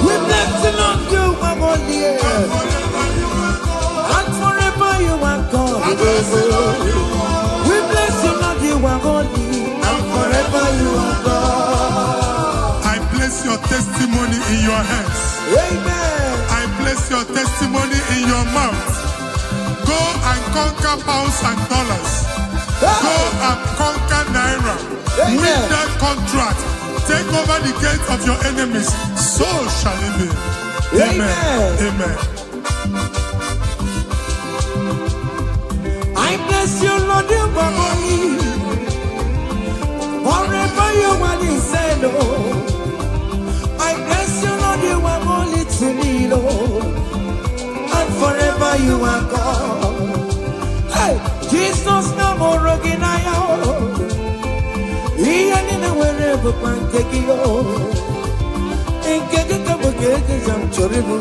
We bless you, Lord, you are holy, and forever you are God. We bless you, Lord, you are holy, and forever you are God. I place your testimony in your hands. Amen. I place your testimony in your mouth. Go and conquer pounds and dollars. Go and conquer naira. Amen. Win that contract. Take over the gates of your enemies. So shall it be. Amen. I bless you, Lord, you are holy. Forever you are the same, Lord. I bless you, Lord, you are holy to me, Lord. And forever you are God. Hey, Jesus, no more again, I am. He ain't in wherever I take you. In Kekabugate, I'm Choribu.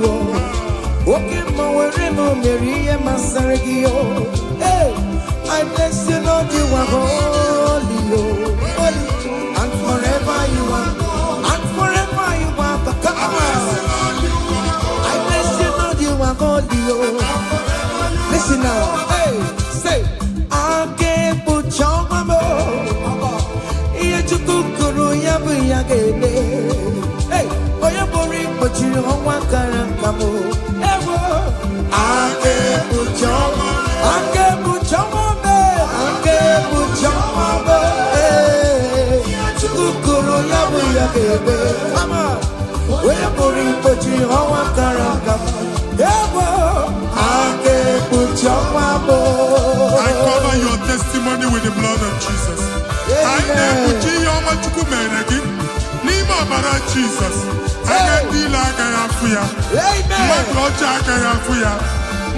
Walking my wherever Mary and Masaragio. Hey, I bless you, Lord, you are holy, holy. And forever you are, and forever you are. Come on. I bless you, Lord, you are holy, listen now. Hey, say, I can't put your mama. Hey, boy, you're boring, but you don't want to come. I can't put your mama. I can't put your mama. I can't put your mama. Hey, come on. We're boring, but you don't want to come. I can't put your mama. I cover your testimony with the blood of Jesus. I can't put your mama to come again. Nima bara Jesus. I can't deal like I am for ya. My God, I am for ya.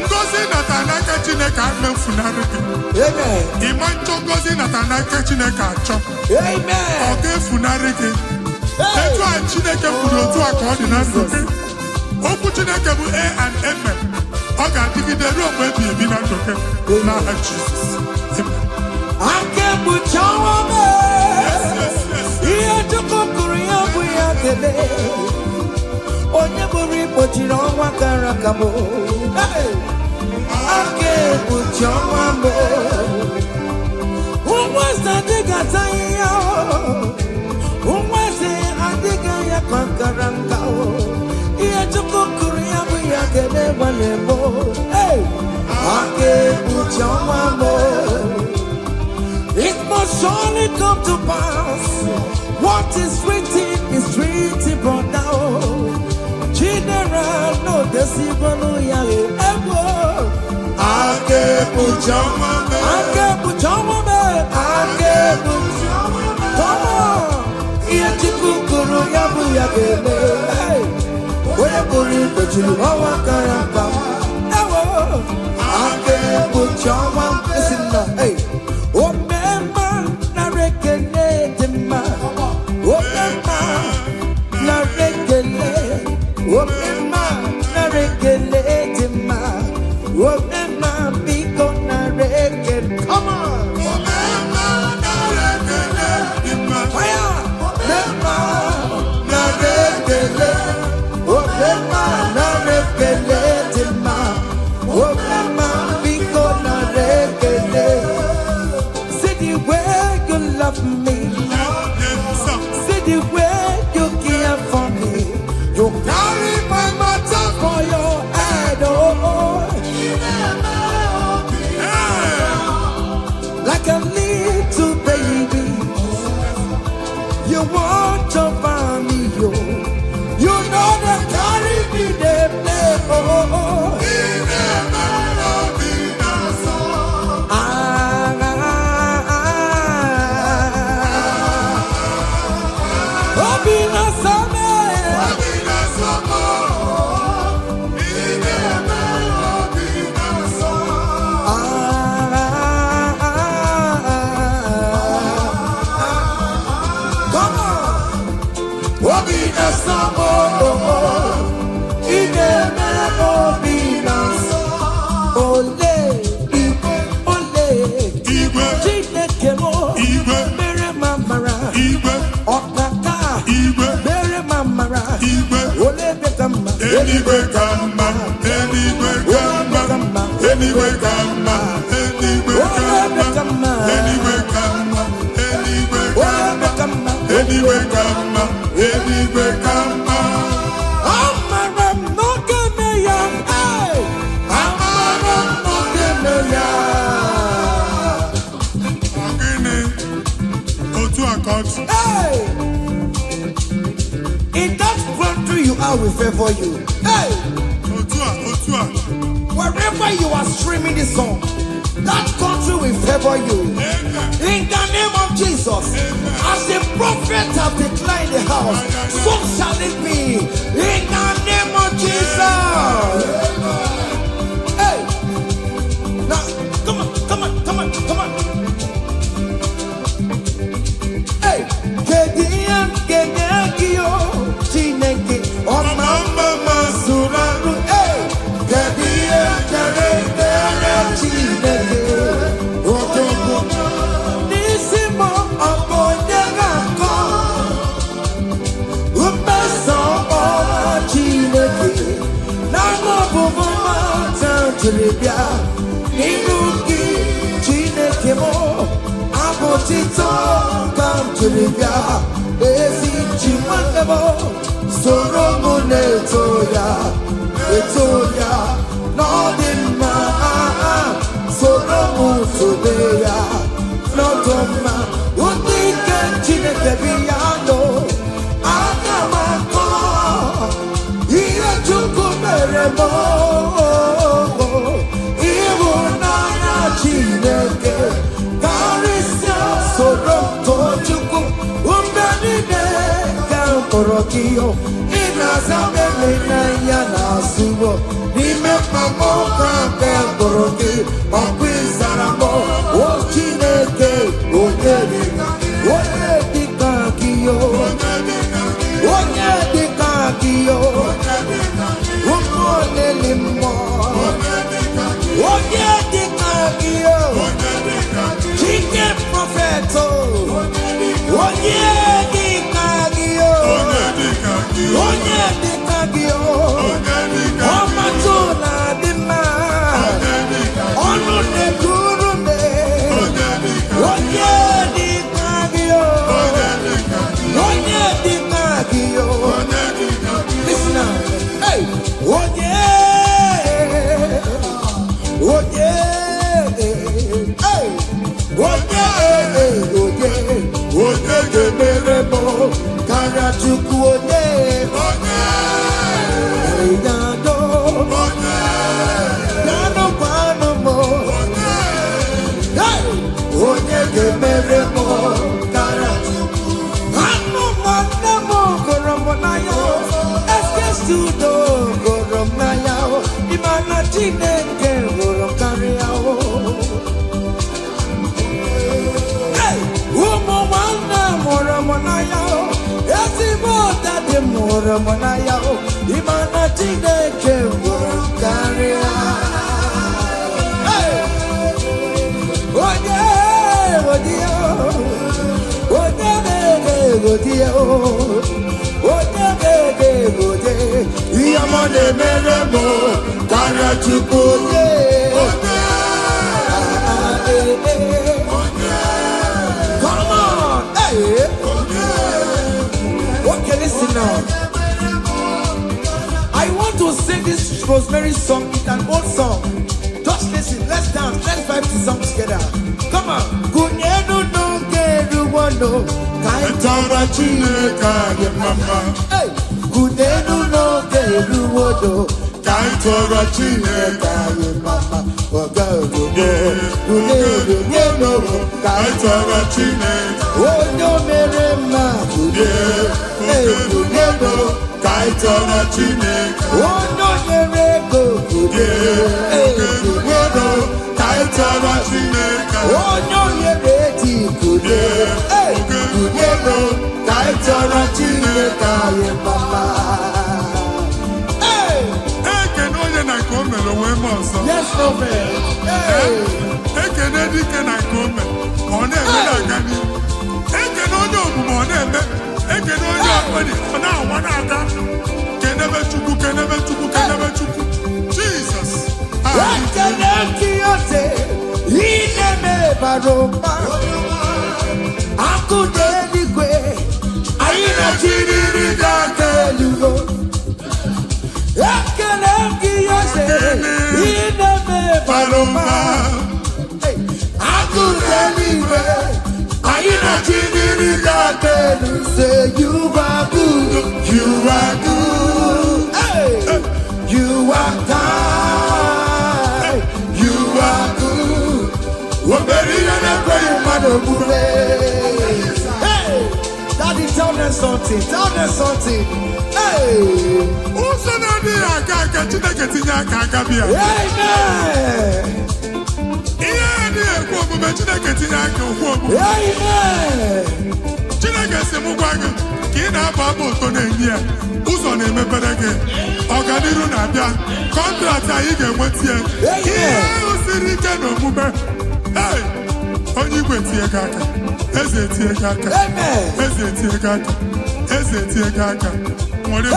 Ngozi natanaka chineke ame funariki. Amen. Imancho ngozi natanaka chineke acho. Amen. Oge funariki. Etu a chineke furu otu a ka ọ dị na ndụ gị. Okwu chineke bụ A and Amen. Ọ ga-adịgide ruo mgbe ebi ebi na ndụ gị. N'aha Jizọs. Amen. Ake buchawa me. Iye chukukuru ya bu ya kele. Onye buri pochiro wa karakamo. Ake buchawa me. Umwasa diga taya. Umwasa adiga ya kankaranga. Iye chukukuru ya bu ya kele walemo. Ake buchawa me. It must surely come to pass. What is written brought down. General, no deceiver, no yale. I can't put your mama. I can't put your mama. I can't put your mama. Come on. Iye chukukuru yabu yagele. Where buri but you are karaka. I can't put your mama. Listen now, hey. Come on. the way you care for me. You carry my matter for your head, oh. Like a little baby, you want over me, yo. You know that carry me, they play, oh. Anyway, come on, anyway, come on, anyway, come on, anyway, come on, anyway, come on, anyway, come on, anyway, come on, anyway, come on. I'm not gonna young, I'm not gonna young. Go to a court. In that country you are, we favor you. Hey! Otua. Wherever you are streaming this song, that country will favor you. In the name of Jesus, as the prophet have declined the house, so shall it be. In the name of Jesus. Hey! Now, come on. Hey! Orokio inazamele na yana subo nime pamoka pe oroki okwizaramo ochineke onye dikakio umone limo onye dikakio chike profeto onye dikakio onye dikagio ọmatụla dị mma ọnụ na-ekuru me onye dikagio listen now hey onye ga-emere m karịa Chukwu onye ga-emere m karịa Chukwu anụ nwanne m gụrụ m n'anya eskestudo gụrụ m n'anya ịma na Chineke gụrụ m karịa ụmụ nwanne mụrụ m n'anya ezigbo dadi mụrụ m n'anya ịma na Chineke gụrụ m karịa ihe ọma na-emere m karịa Chukwu come on I want to sing this Rosemary song. It's an old song. Just listen. Let's dance. Let's vibe the song together. Come on. Gunyenu no geru wono. Kaitara chineka ye mama. Hey. Gunyenu no geru wono. Kaitara chineka ye mama. Oga ogo. Gunyenu wono. Kaitara chineka. Onyo mere ma. Gunyenu. Kaitara chineka. Onyo mere go. Gunyenu. Kaitara chineka. Onyo mere ti kude. Gunyenu. Kaitara chineka ye mama. Yes, no man. Ekene dike na nkome. Ona eme na gani. Ekene onye omume ona eme. Ekene onye akwani. Ona awana aga. Kenebe chukwu, kenebe chukwu, kenebe chukwu. Jesus. Ekene kiyote. Ineme baroma. Akude eligwe. Ayina chiriri gakelugo. Ekene kiyote. Ineme baroma. Akude eligwe. Ayina chiriri gakelugo. Say you are good. You are good. Hey. You are kind. You are good. Hey, Daddy, tell them something. Tell them something. Hey, Uso na di aka Chineke tinye aka aka bịa. amen. Ihe dị ekwu omume Chineke tinye aka okwu omume. Amen. Chineke si m gwa gị ka ị na-aba abụ ụtọ na-enye ya. Ụzọ na-emepere gị. Ọganiru na-abịa. Kọntraktị anyị ga-enweta ya. Ihe ahụ siri ike n'omume. Hey! Onye igwe tie gị aka. Eze tie gị aka. Amen. Eze tie gị aka. Eze tie gị aka. Nwere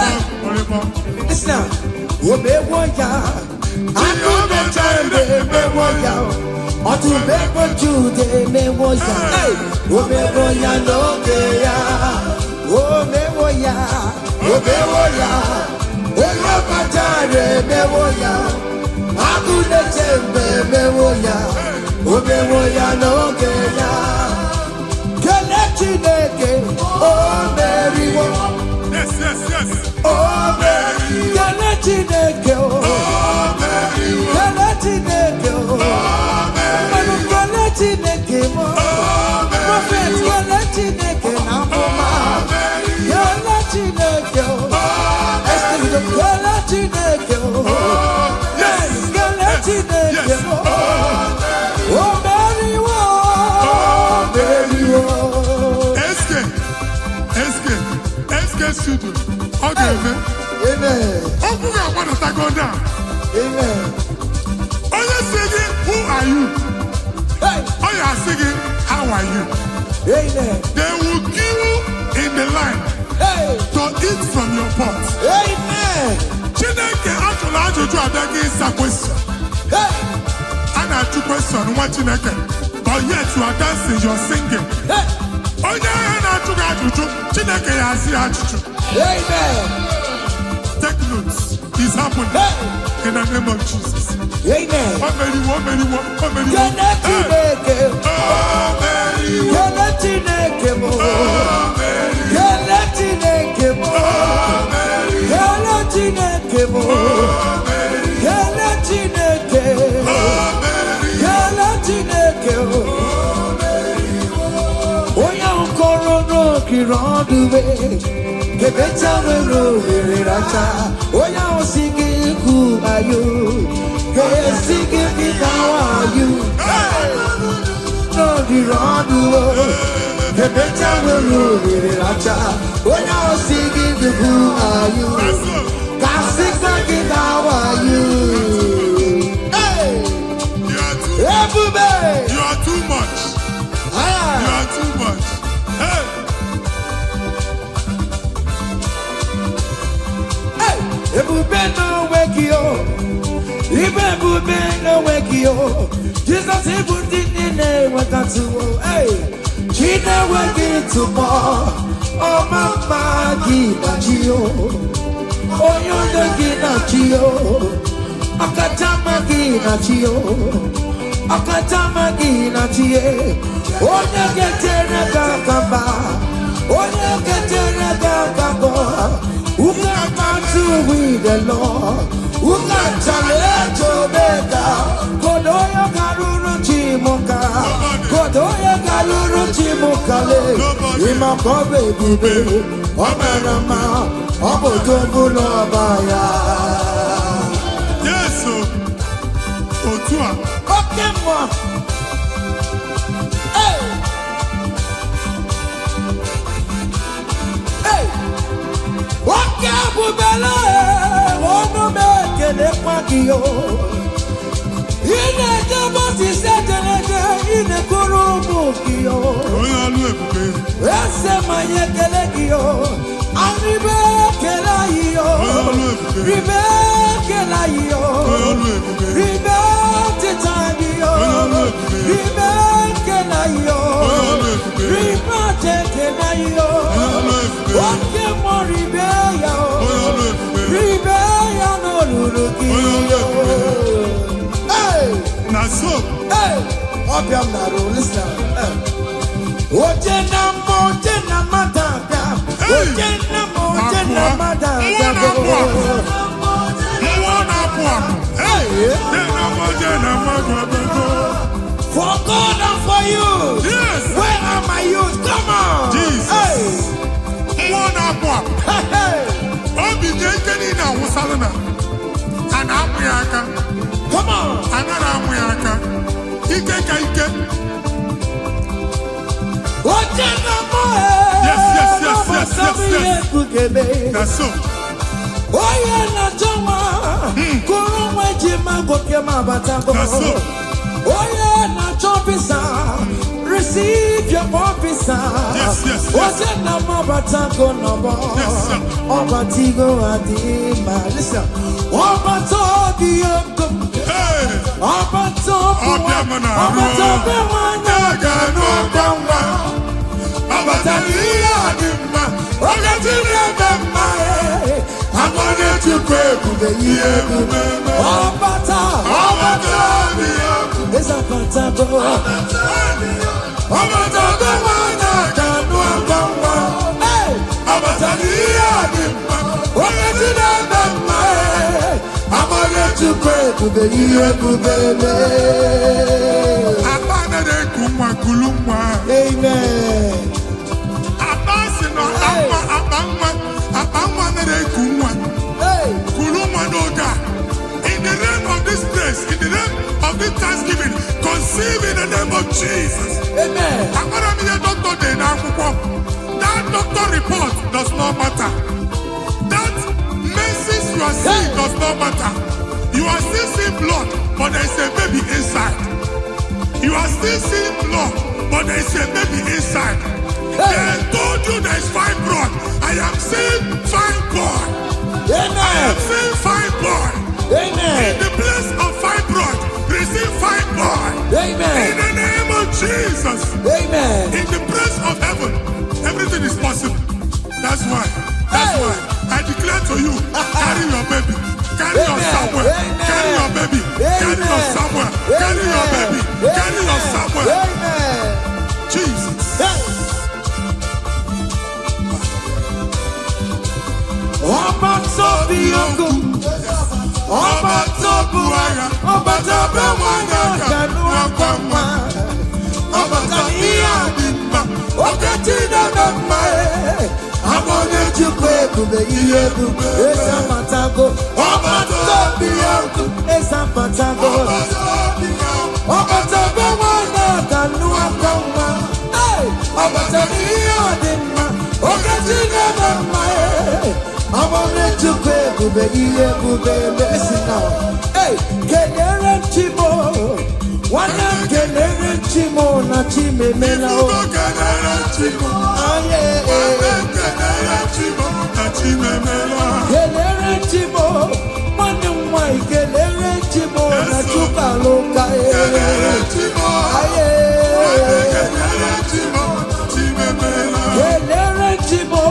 Listen now. Omewo ya. Akumecha emewo ya. Otumebo Jude emewo ya. Omewo ya n'oge ya. Omewo ya. Omewo ya. Olopatare emewo ya. Akumecha emewo ya. Omewo ya n'oge ya. Kele Chineke. Omeriwo. Yes. Omeri. Kele Chineke. Omeriwo. Kele Chineke. Omeri. Kele Chineke. Prophet Kele Chineke na mama. Kele Chineke. Excuse me. Kele Chineke. Yes. Kele Chineke. Omeriwo. Omeriwo. SK studio. Ọ ga-eme. Amen. Okwu ga-agbanatago down. Amen. Onye si gị, who are you? Hey. Onye asị gị, how are you? Amen. They will queue in the line Hey. to eat from your pot. Amen. Chineke ajụrụ ajụjụ abịaghị ịza question. Hey. A na-ajụ question nwa Chineke, but yet you are dancing, you are singing. Hey. Onye ahụ na-ajụ gị ajụjụ, Chineke ya asị ya ajụjụ. Amen. Take notes. It's happening Hey. in the name of Jesus. Amen. Omeriwo. Kele Chineke. Kele Chineke mo. Kele Chineke mo. Kele Chineke mo. Kele Chineke. Kele Chineke. Oya nkoro n'okiri ọdụwe. Kebecha nwere ohere racha. Oya osigi ikwu ayo. Kesigi dịka wayo. N'okiri ọdụwe. Kebecha nwere ohere racha. Oya osigi ikwu ayo. Kasịkwa dịka wayo. Ebube. You are too much. You are too much. Hey. Ebube no wake you. Ebube no wake you. Jesus ebute nne wekatu. Hey. Chine wake tomorrow. Oh mama magina chio. Oyo magina chio. Akata magina chio. Akata magina chie. Onya getere kakamba. Onya getere kakamba. Uka matu with the Lord. Uka chale Omega. Kodoya garuru chimoka. Kodoya garuru chimokale. Imako baby. Omerama. Obojobu no baya. Yes, Otua. Okay, moi. Hey. Hey. Okay, bubala. Ono meke le kwakio. Ine jabo si sejeneje. Ine kurumu kio. Oya lu ebube. Ese maye kele kio. Aribe kela iyo. Ribe kela iyo. Ribe titani yo. Ribe kela iyo. Ribe kela iyo. Oke mo ribe ya. Ribe ya no luruki yo. Hey! Naso. Hey! Obiam na ro, listen. Oje na matanga. Oje na matanga. For God and for you. Yes. Where are my youth? Come on. Jesus. Hey. Hey. Obi jekeni na wusalana. Ana amuyaka. Come on. Anara amuyaka. Ike ka ike. Oje na mo. Yes. Naso. Oye na joma. Kuru mejima goke mabatango. Naso. Oye na chopisa. Receive your officer. Yes. Oje na mabatango no bo. Yes, sir. Obatigo adima. Listen. Obatobi yoko. Hey. Obatobi Obiamana. Obatobi wanya. Gano gamba. Abatani adima. Ogatini adima. Amane chukwe kube yebube. Obata. Obatabi yoko. Esa patago. Obatabi wanya. Gano gamba. Hey. Abatani adima. Ogatini adima. Amane chukwe kube yebube. Abana de kumwa kulumwa. Amen. Abasi no abangwa na de kumwa. Hey. Kulumwa no ga. In the name of this place, in the name of this Thanksgiving, conceive in the name of Jesus. Amen. Agbara mi ye doctor de na akwụkwọ. That doctor report does not matter. That message you are seeing does not matter. You are still seeing blood, but there is a baby inside. You are still seeing blood, but there is a baby inside. They told you there is fine blood. I am seeing fine boy. I am Amen. seeing fine boy. In Amen. the place of fine blood, receive fine boy. In Amen. the name of Jesus. Amen. In the place of heaven, everything is possible. That's why I declare to you, carry your baby, carry your somewhere, carry your baby, carry your somewhere, carry your baby, carry your somewhere. Amen. Jesus. Ọba tó bí ogun, ọba tó bu ara, ọba tó bẹ wọn náà dànù ọgbà wá. Ọba tó ní àdìmọ̀, oge tí dàda mma ẹ̀. Àwọn onye-Chukwu ebube ihe ebube, esa patago. Ọba tó bí ogun, esa patago. Ọba tó bẹ wọn náà dànù ọgbà wá. Ọba tó ní àdìmọ̀, oge tí dàda mma ẹ̀. I'm on the Chukwu ebube ihe ebube mesi na. Hey, kelere Chimo, nwanne m kelere Chimo na Chimemela o. Kelere Chimo, Aye, kelere Chimo na Chimemela. kelere Chimo, nwanne m nwanyị kelere Chimo na Chukwualoka. Kelere Chimo, Aye, kelere Chimo na Chimemela. kelere Chimo,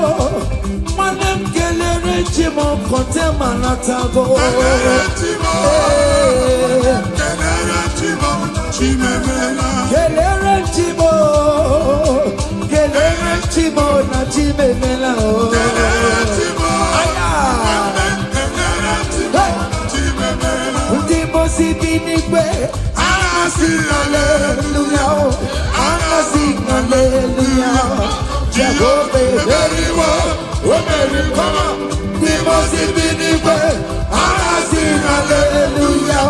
Contemanatago. Kelere na chimemela. Hallelujah, hallelujah. Jehovah, very well. Come on, hallelujah,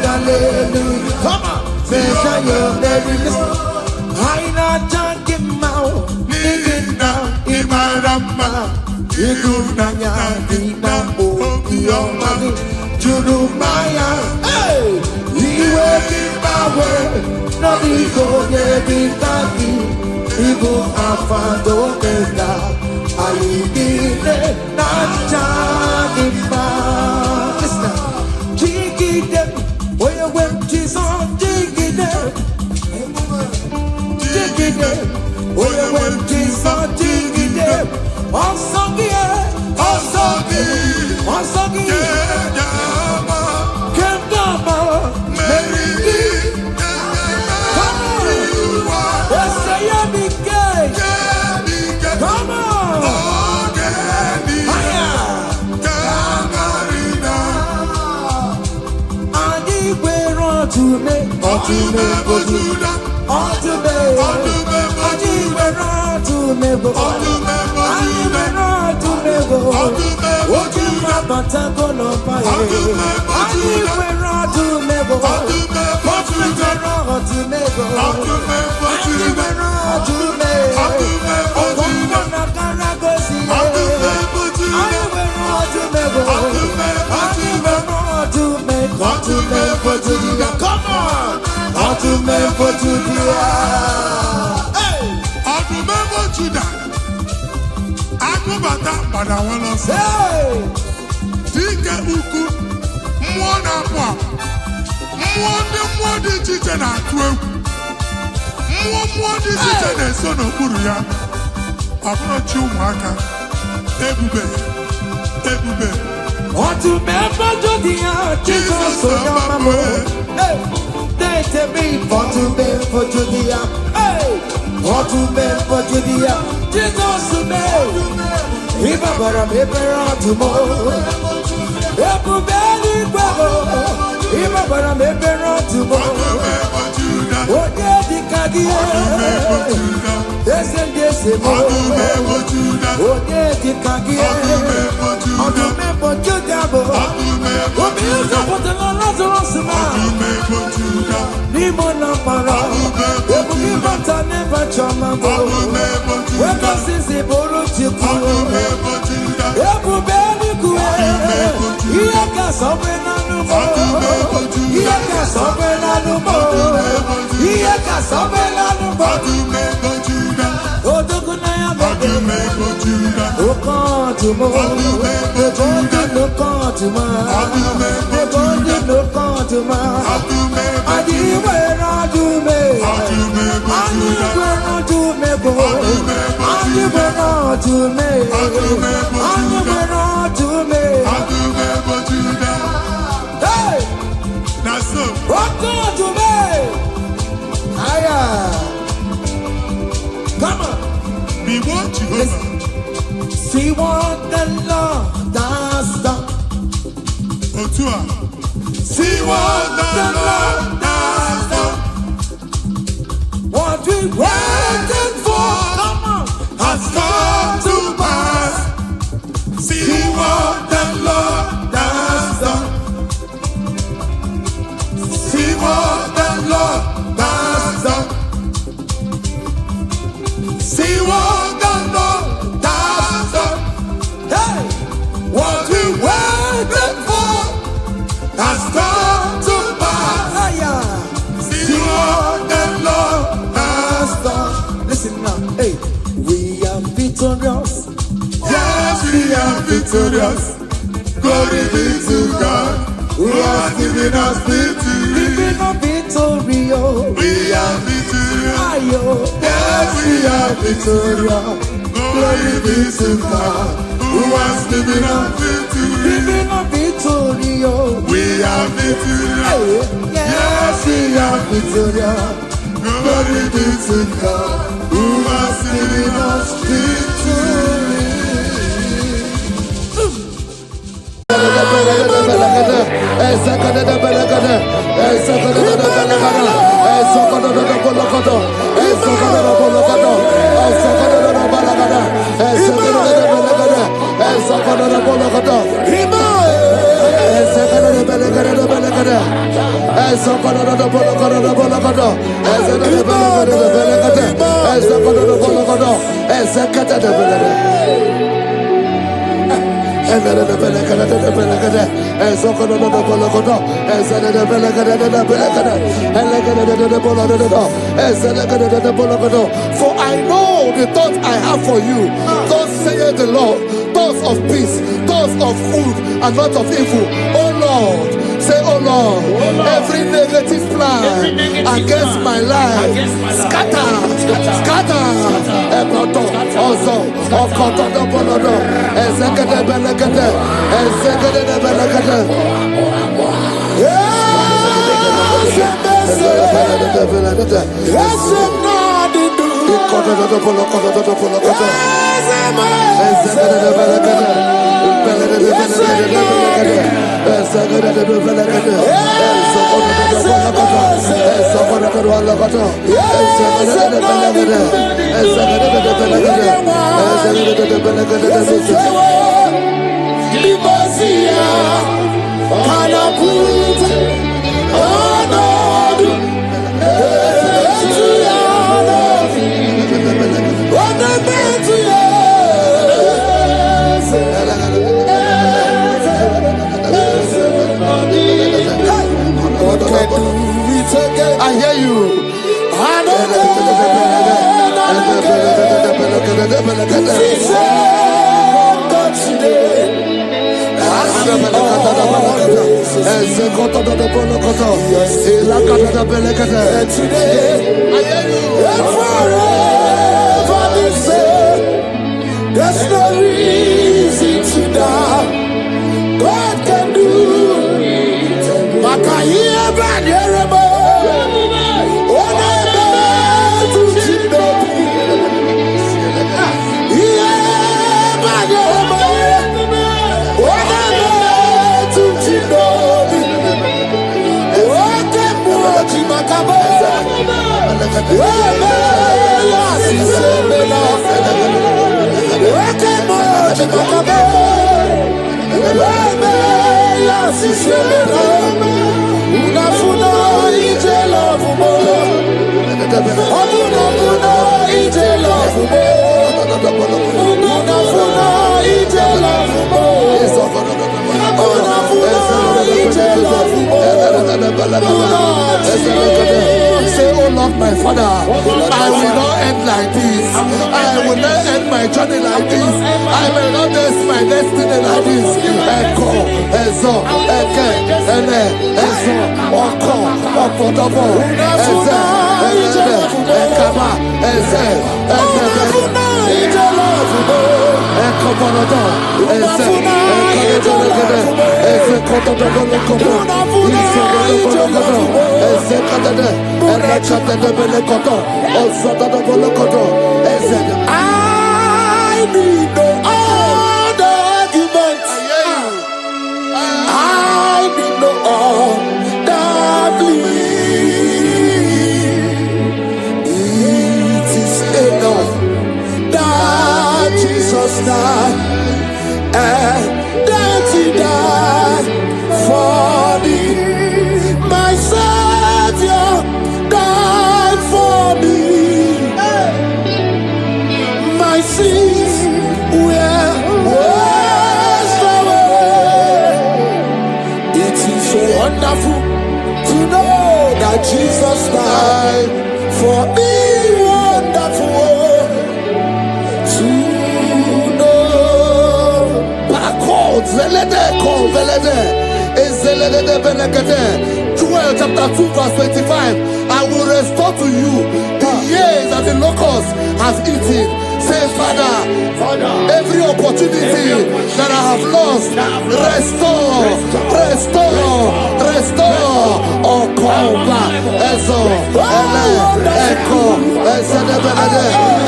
hallelujah. Come on, say you're very listen. I not talking about digging down in my rama. You do not your money. Jurumaya, hey, we will give away. No, we go get it again. Igbo afando mega. I did it, not Janima. Listen, jiggy them. Where you went, Jesus, jiggy them. Jiggy them. Where you went, Jesus, jiggy them. Also, yeah, also, yeah, also, yeah. Come on! To remember Judah. Hey! I remember Judah. I go back that, but I want to say. Hey! Dike uku, mwana kwa, mwadi jite na kwe, mwadi jite na sono kuru ya. Approach you waka, ebube. To remember Judah, Jesus so yamamo. Hey! To me for to be for Judea, hey, for to be for Judea, Jesus to me. If I were a paper to more, if you barely go, if I were a paper to more, what did the Cadia? Yes, and yes, what did the Cadia? On the map of Judah, what is up with the Lazarus? Nimona para, ebu kibata never chama go. Weka sisi boro chiku, ebu beli kue. Iyaka sobe na numo, iyaka sobe na numo, iyaka sobe na numo. Odogu na ya bebe, okantumo, okantumo, okantumo, okantumo. Come on, be what you see what the Lord does done. See what the Lord has done. What we waited for, come on, has come to pass. See what the Lord has done. See what the Lord has done. See what the Lord has done. Hey, what we waited for has come to pass. See what the Lord has done. Listen now, hey, we are victorious. Yes, we are victorious. Glory be to God, who has given us victory. Giving us victory, oh. We are victorious. Yes, we are victorious. Glory be to God, who Who has given us victory? We have victory. Yes, we have victory. Glory be to God. Who has given us victory? For I know the thoughts I have for you, thus saith the Lord, thoughts of peace, thoughts of good and not of evil. Oh Lord, say, oh Lord, every negative plan against my life, scatter. I hear you. There's no reason to doubt. God can do it. Makaya Badirabo. Onebe Tuchinobi. Yeah, Badirabo. Onebe Tuchinobi. Oke Moji Makabo. Webe Yasisebela. Say, oh Lord, my Father, I will not end like this. I will not end my journey like this. I will not end my destiny like this. Echo, Ezo, Eke, Ene, Ezo, Oko, Opotopo, Eze, Eze, Ekaba, Eze, Ekobonodo, Eze, Ekobonodo, Eze, Kotodobonokobo, Isobonobonokobo, Eze, Katade, Elekatadebelekoto, Osotodobolokoto, Eze. I need no other argument. I need no other plea. It is enough that Jesus died and that He died for me. My Savior died for me. My sins were washed away. It is so wonderful to know that Jesus died for me. Wonderful to know. Joel chapter 2 verse 25. I will restore to you the years that the locust has eaten. Say, Father, every opportunity have lost. Restore, restore, restore. Oh, come back. Ezo, Ele, Echo, Ezedebede,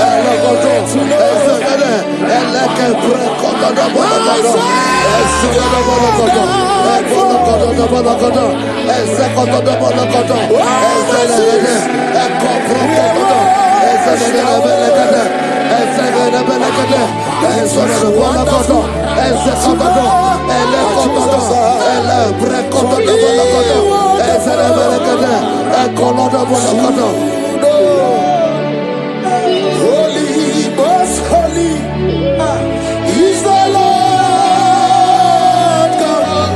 Elegodo, Ezedede, Eleke Prekodo, Bologodo, Ezedebologodo, Ebologodo, Bologodo, Ezekodo, Bologodo, Ezedebede, Echo Prekodo, Ezedebede, Ezedebede, Ezedebologodo, Ezekodo, Elekodo, Ele Prekodo, Bologodo, Ezedebede, Ekolodo, Bologodo. Holy, most holy is the Lord God.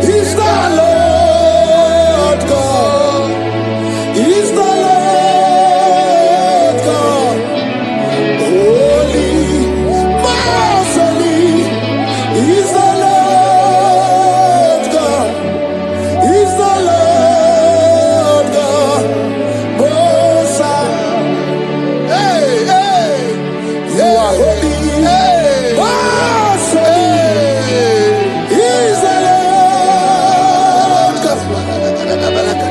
Is the Lord God. Is the Lord God. Holy, most holy is the Lord God. Is the Lord God. Most high. Hey, hey, You are holy. hey, Most holy is the Lord God.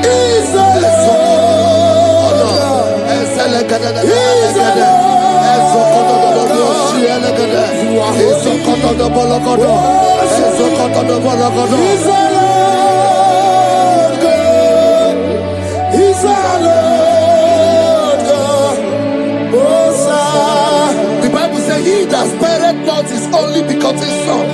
Is the Lord God. Is the Lord God. You are holy. Is the Lord God. Is the Lord God. Most high. The Bible says, he that spareth not his only begotten son,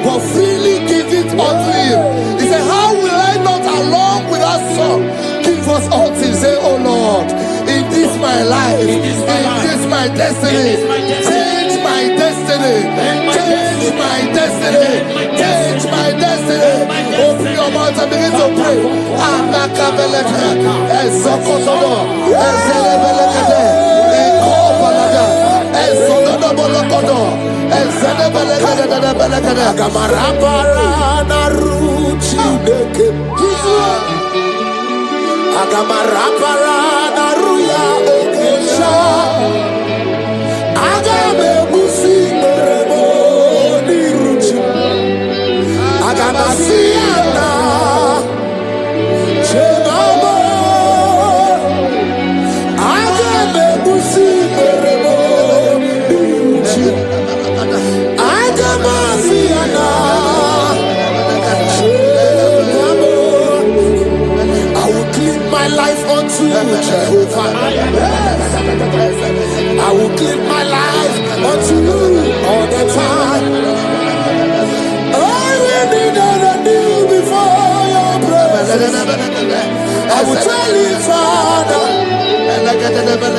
but freely give it unto him. He said, how will I not along with that son give us all things? Say, oh Lord, in this my life, in this my destiny, change my destiny, change my destiny, change my destiny. Open your mouth and begin to pray. Anakabeleke, Ezokotodo, Ezelebelekede, Ekobalada, Ezododobolokodo, Ezedebelekede. Agamarabara na ruchi deke. Agamarabara na ruya okesha. Agame busi merebo ni ruchi. Agamasiana chegamo. Agame busi merebo ni ruchi. Agamasiana chegamo. I will give my life unto Jehovah. I will give my life unto you all the time. I will be there and kneel before your presence. I will tell you, Father, protect me.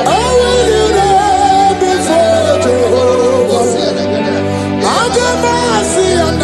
I will kneel there before Jehovah. I'll get mercy and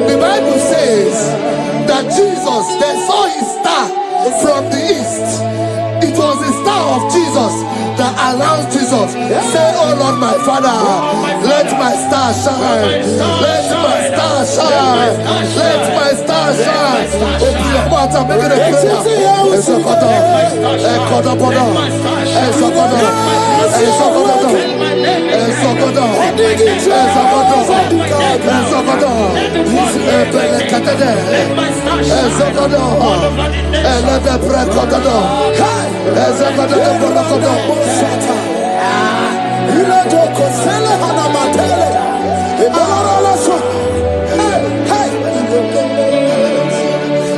The Bible says that Jesus, they saw his star from the east. It was the star of Jesus that announced Jesus. Say, oh Lord, my Father, let my star shine. Let my star shine. Let my star shine. Open your mouth and make it a prayer.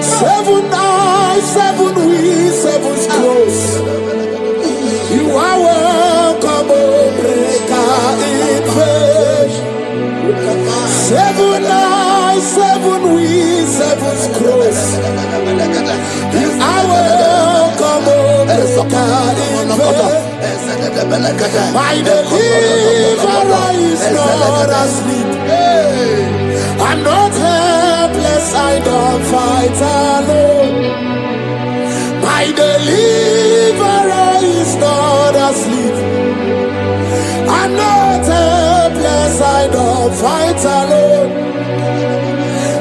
Seven eyes, seven wings, seven scrolls. You deliverer is not asleep. I'm not helpless, I don't fight alone. My deliverer is not asleep. I'm not helpless, I don't fight alone.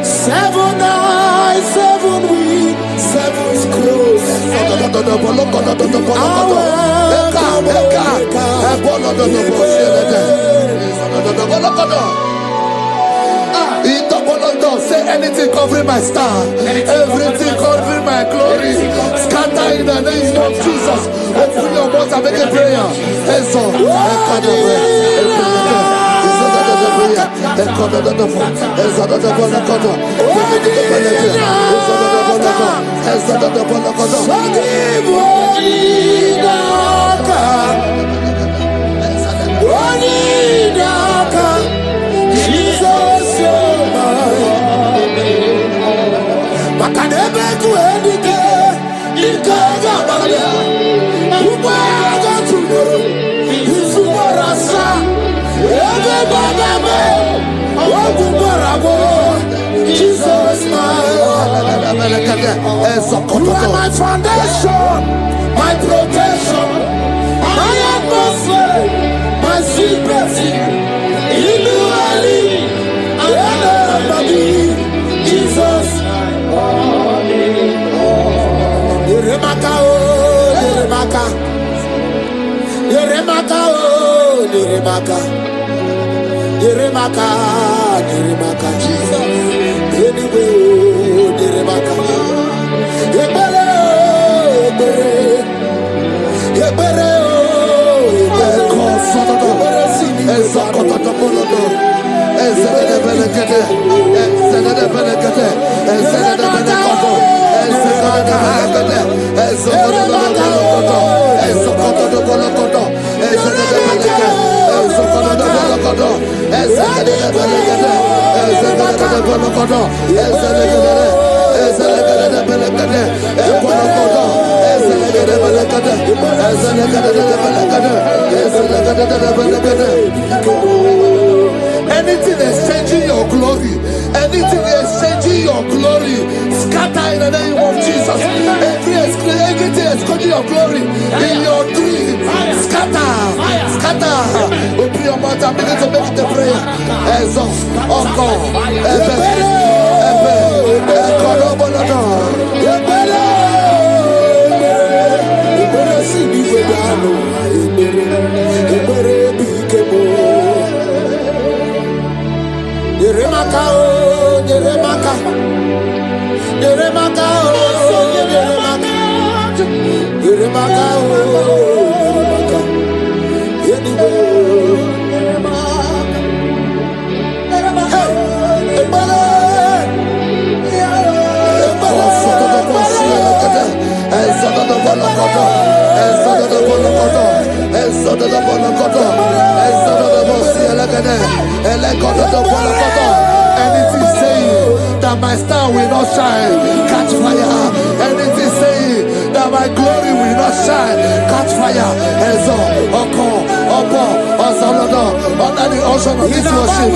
7 eyes, 7 weak, 7's close. Say anything covering my star, everything covering my glory, scatter in the name of Jesus. Open your mouth and make a prayer. Jesus, you are my foundation, my protection, my atmosphere, my secrecy. In you I live, Jesus. Yeremaka, oh, Yeremaka. Yeremaka, oh, Yeremaka. Yeremaka, Yeremaka. Jesus. Anyway, oh, Yeremaka. Yebere, Yebere. Yebere, oh, Yebere. Yebere, sini, anything exchanging your glory, anything exchanging your glory, scatter in the name of Jesus. Everything exchanging your glory in your dream, scatter, scatter. Open your mouth and begin to make the prayer. Yeremaka, oh, Yeremaka. Yeremaka, oh, Yeremaka. Yeremaka, oh, Yeremaka. Anyway, anything saying that my star will not shine, catch fire. Anything saying that my glory will not shine, catch fire. Under the ocean of this worship.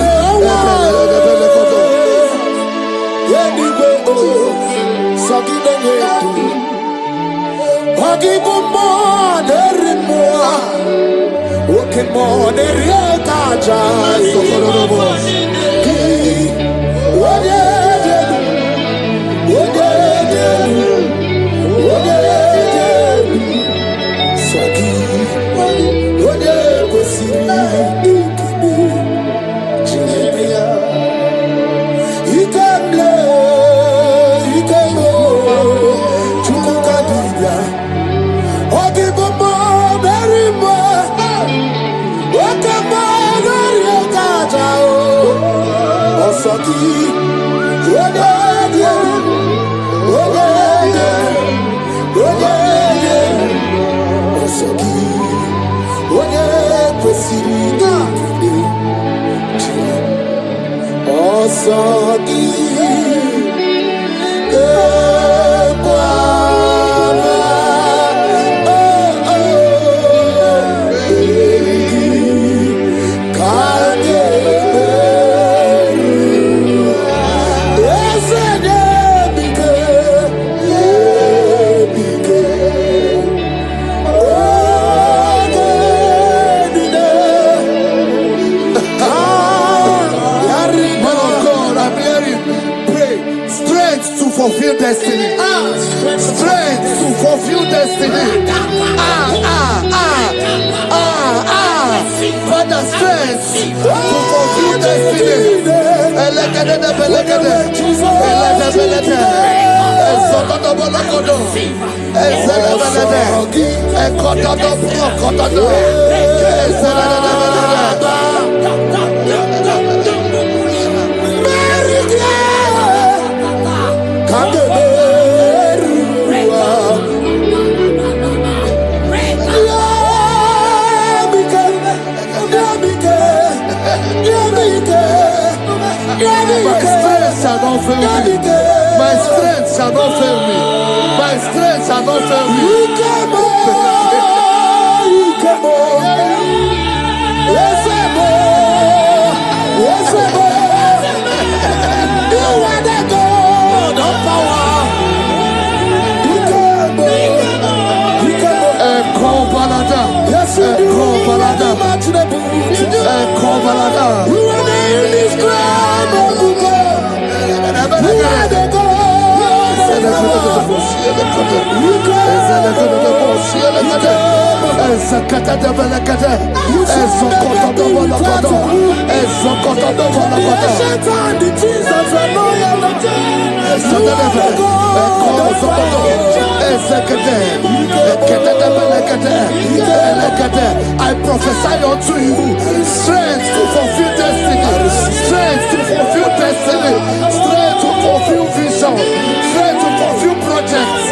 destiny. Father, strength to fulfill destiny. My strength shall not fail me. My strength shall not fail me. My strength shall not fail me. You are the God of power. Yes, you do. You are the indescribable God. You are the God. I prophesy unto you strength to fulfill destiny, strength to fulfill destiny, strength to fulfill vision, strength to fulfill projects.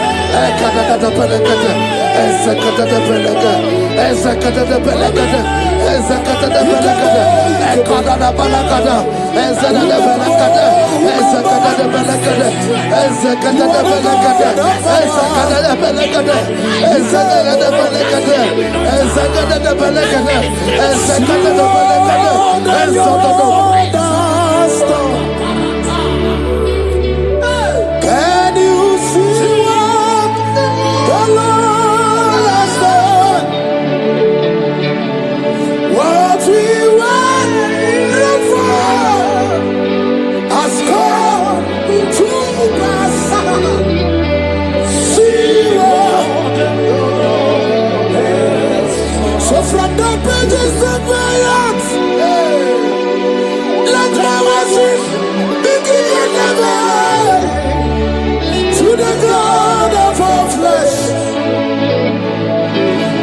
Can you see what the Lord has done? What we waited for has come to pass. See what. So from the pages of my heart, let my worship begin never. To the God of all flesh,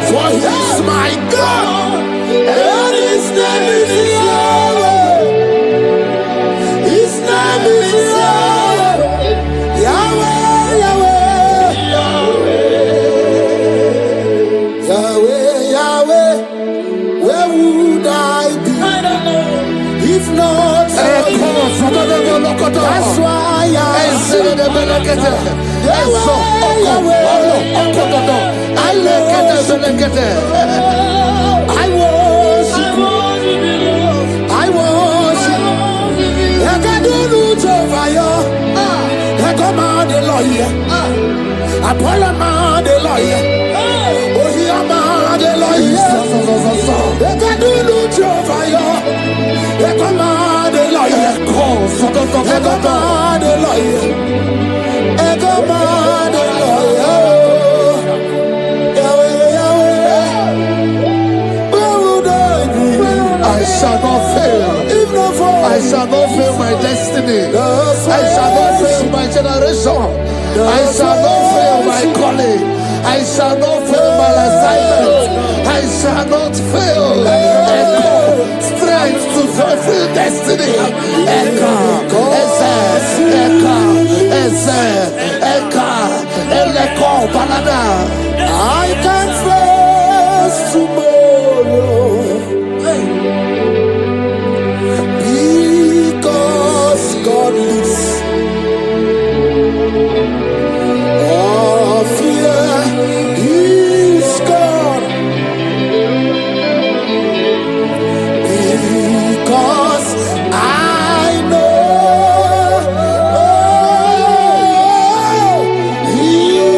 for He is my God, and His name is Yahweh. His name is Yahweh, Yahweh, Yahweh, Yahweh, Yahweh. Where would I be if not for You? That's why I sing. I worship. I worship. I can do over you. I come out the lawyer. I pull him out the lawyer. Oh, he am out the lawyer. I can do over you. I come out the lawyer. I come out the lawyer. I come out the lawyer. I shall not fail. I shall not fail my destiny. I shall not fail my generation. I shall not fail my calling. I shall not fail my assignment. I shall not fail. Strength to fulfill destiny. I can face tomorrow because God lives. All fear is gone because I know He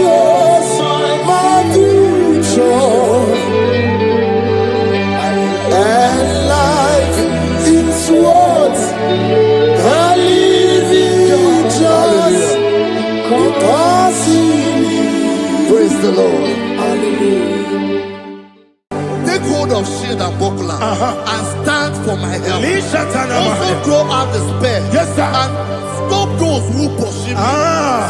was my Take hold of shield and buckler and stand for my help. Also throw out despair. Yes, sir. And stop those who pursue me.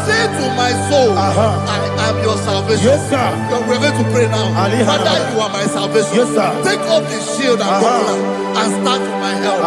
Say to my soul, I am your salvation. Yes, sir. We're going to pray now. Father, you are my salvation. Yes, sir. Take off the shield and buckler and stand for my help.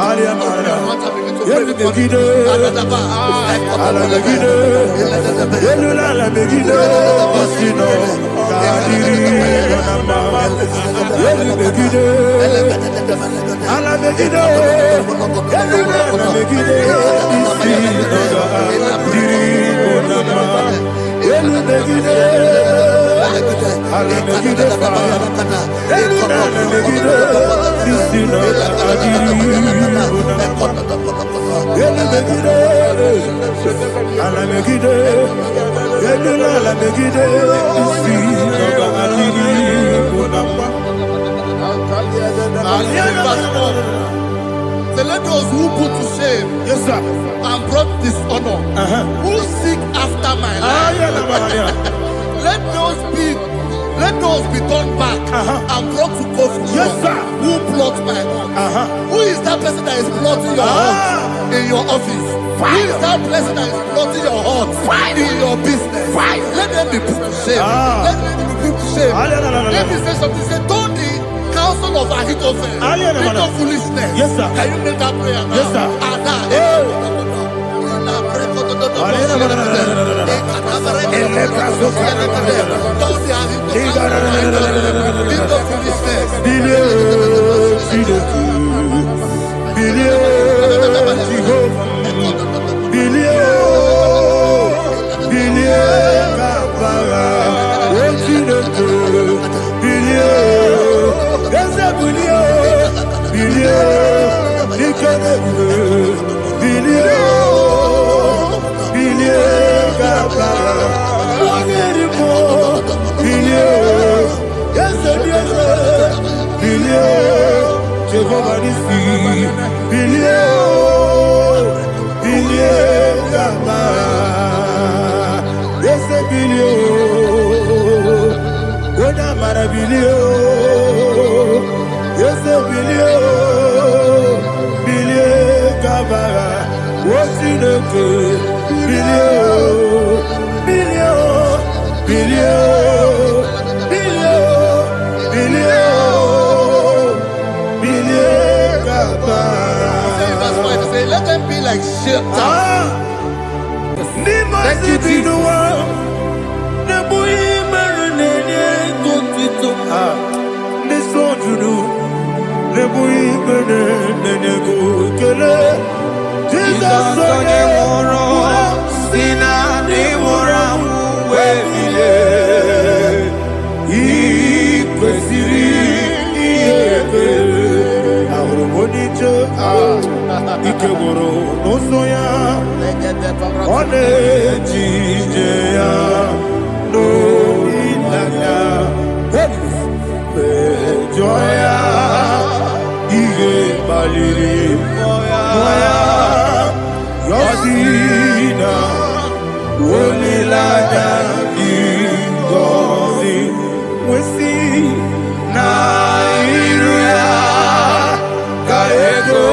So let those who put to shame, Yes, sir. and brought dishonor, who seek after my life, let those be turned back and brought to court for Yes, sir. who plot my heart. Who is that person that is plotting your heart in your office? Who is that person that is plotting your heart in your business? Let them be put to shame. Let them be put to shame. Let me say something. Say, don't the counsel of Ahithophel make no foolishness. Yes, sir. Can you make that prayer now? Yes, sir. Let them be like shelter. Thank you, Jesus. Ikeboro nosoya one jijeya no ilaya joya ige baliri moya yosina olilaya ingozi wesi na iruya kaego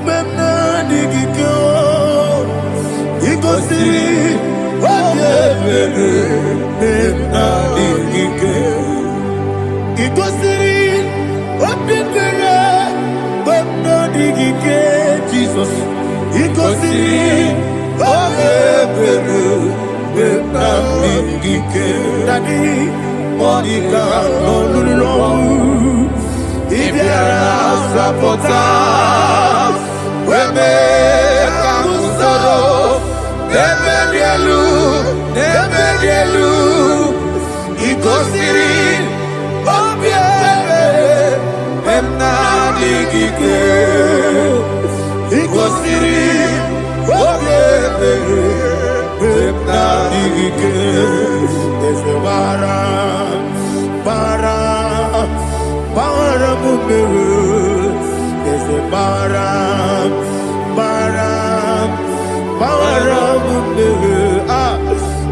Memna digiko, iko siri, Jesus, Daddy, Monica, no long. If you are supporters, we may come sorrow. Never Igosiri, Obiere, Emna Digike, Igosiri, Obiere, Emna Digike, there's a Bara Mumuru, there's a Bara Mumuru,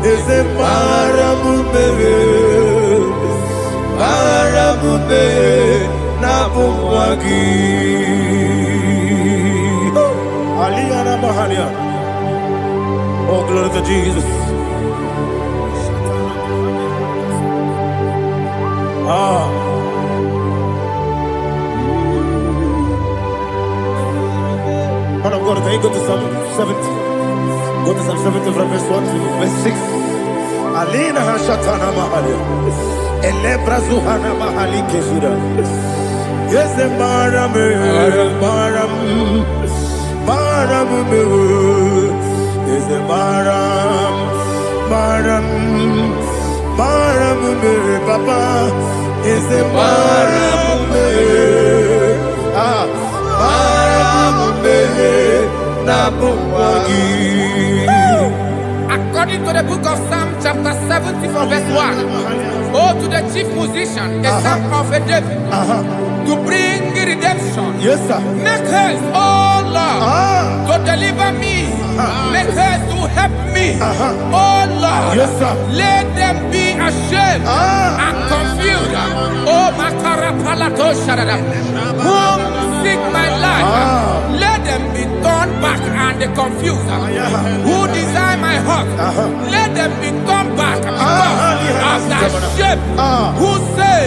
there's a Bara Mumuru, Nabuwagi. Aliyana Mahalia. Oh, glory to Jesus. Man of God, can you go to Psalm 70? Go to Psalm 70 from verse 1 to verse 6. Alina Hashatana Mahalia. Elebra Zuhana Mahali Keshira. Yes, the Maram. Yes, the Maram. Papa. Yes, the Maram. According to the book of Psalm chapter 70 from verse 1, oh, to the chief musician, a son of a David, to bring redemption. Yes, sir. Make haste, oh Lord, to deliver me. Make haste to help me. Oh Lord, yes, sir. Let them be ashamed and confused. Oh, Makara Palato Shadadam, whom seek my life. Let them be turned back and confused. Who desire my heart, let them be turned back because of that shame. Who say,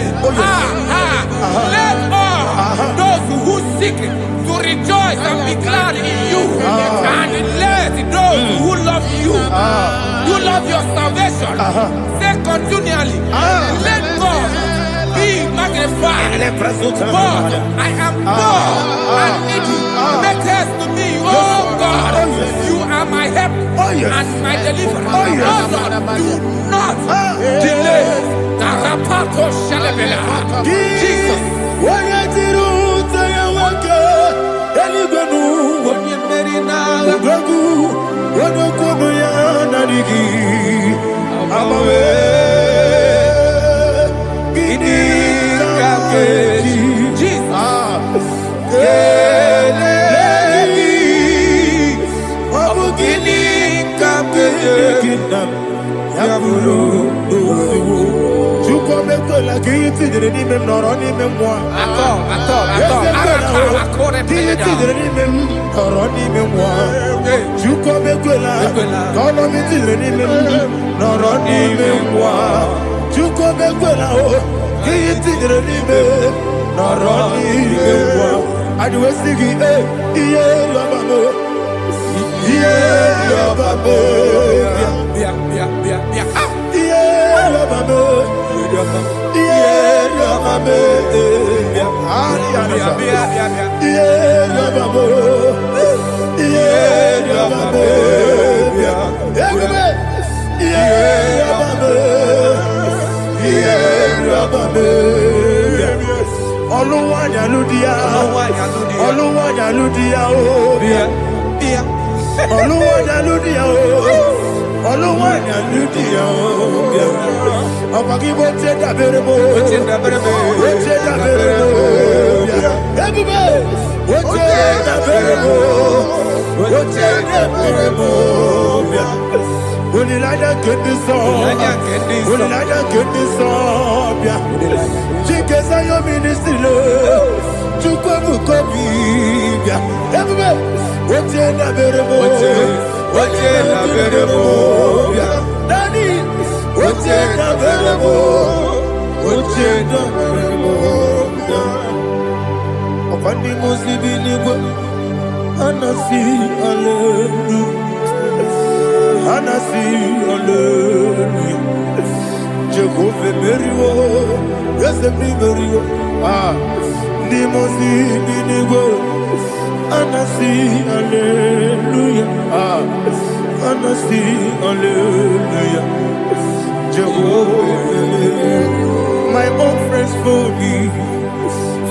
let all those who seek to rejoice and be glad in you, and let those who love you, who love your salvation, say continually, let God be magnified. God, I am poor and needy. Make haste to me, oh God. You are my help and my deliverer. Oh Lord, do not delay. Tarapato Shalabela. Jesus. Daddy, Nimosibinigwe, Anasi, Hallelujah. Anasi, Hallelujah. Jehovah Meriwo, yes, Meriwo. Nimosibinigwe, Anasi, Hallelujah. Anasi, Hallelujah. Jehovah, my own friends for me.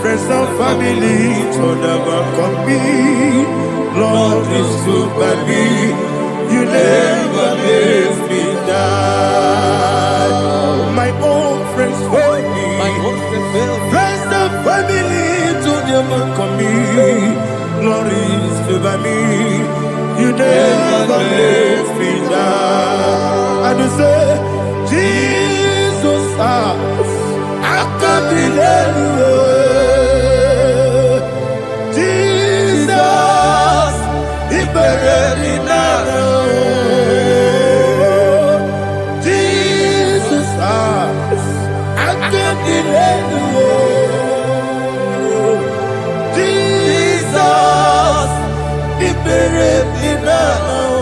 Friends and family told about come me. Lord is good by me. You never leave me down. My own friends for me. Friends and family told about come me. Lord is good by me. You never leave me down. And you say, Jesus, I can't believe you. Jesus, I can't believe you. Jesus, he buried me now.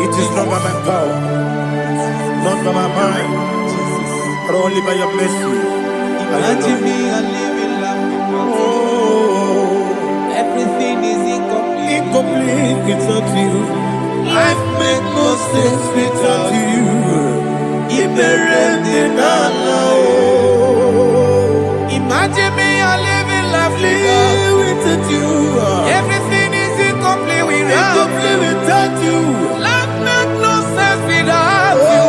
It is not by my power, not by my mind, but only by your mercy. Imagine me a living life. Everything is incomplete. Incomplete without you. Life makes no sense without you. Imagine me a living life without you. Everything is incomplete without you. Life makes no sense without you.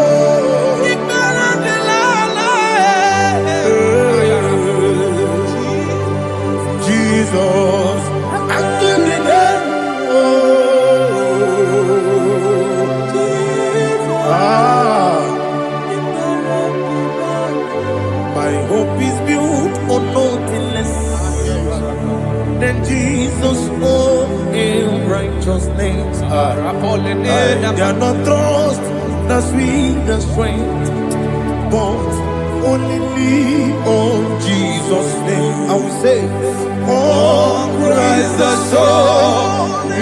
Jesus, I can't believe my hope is built on nothing less than Jesus' own righteousness. They are not trust that sweet the strength, but only me on Jesus' name. I will say, on Christ the solid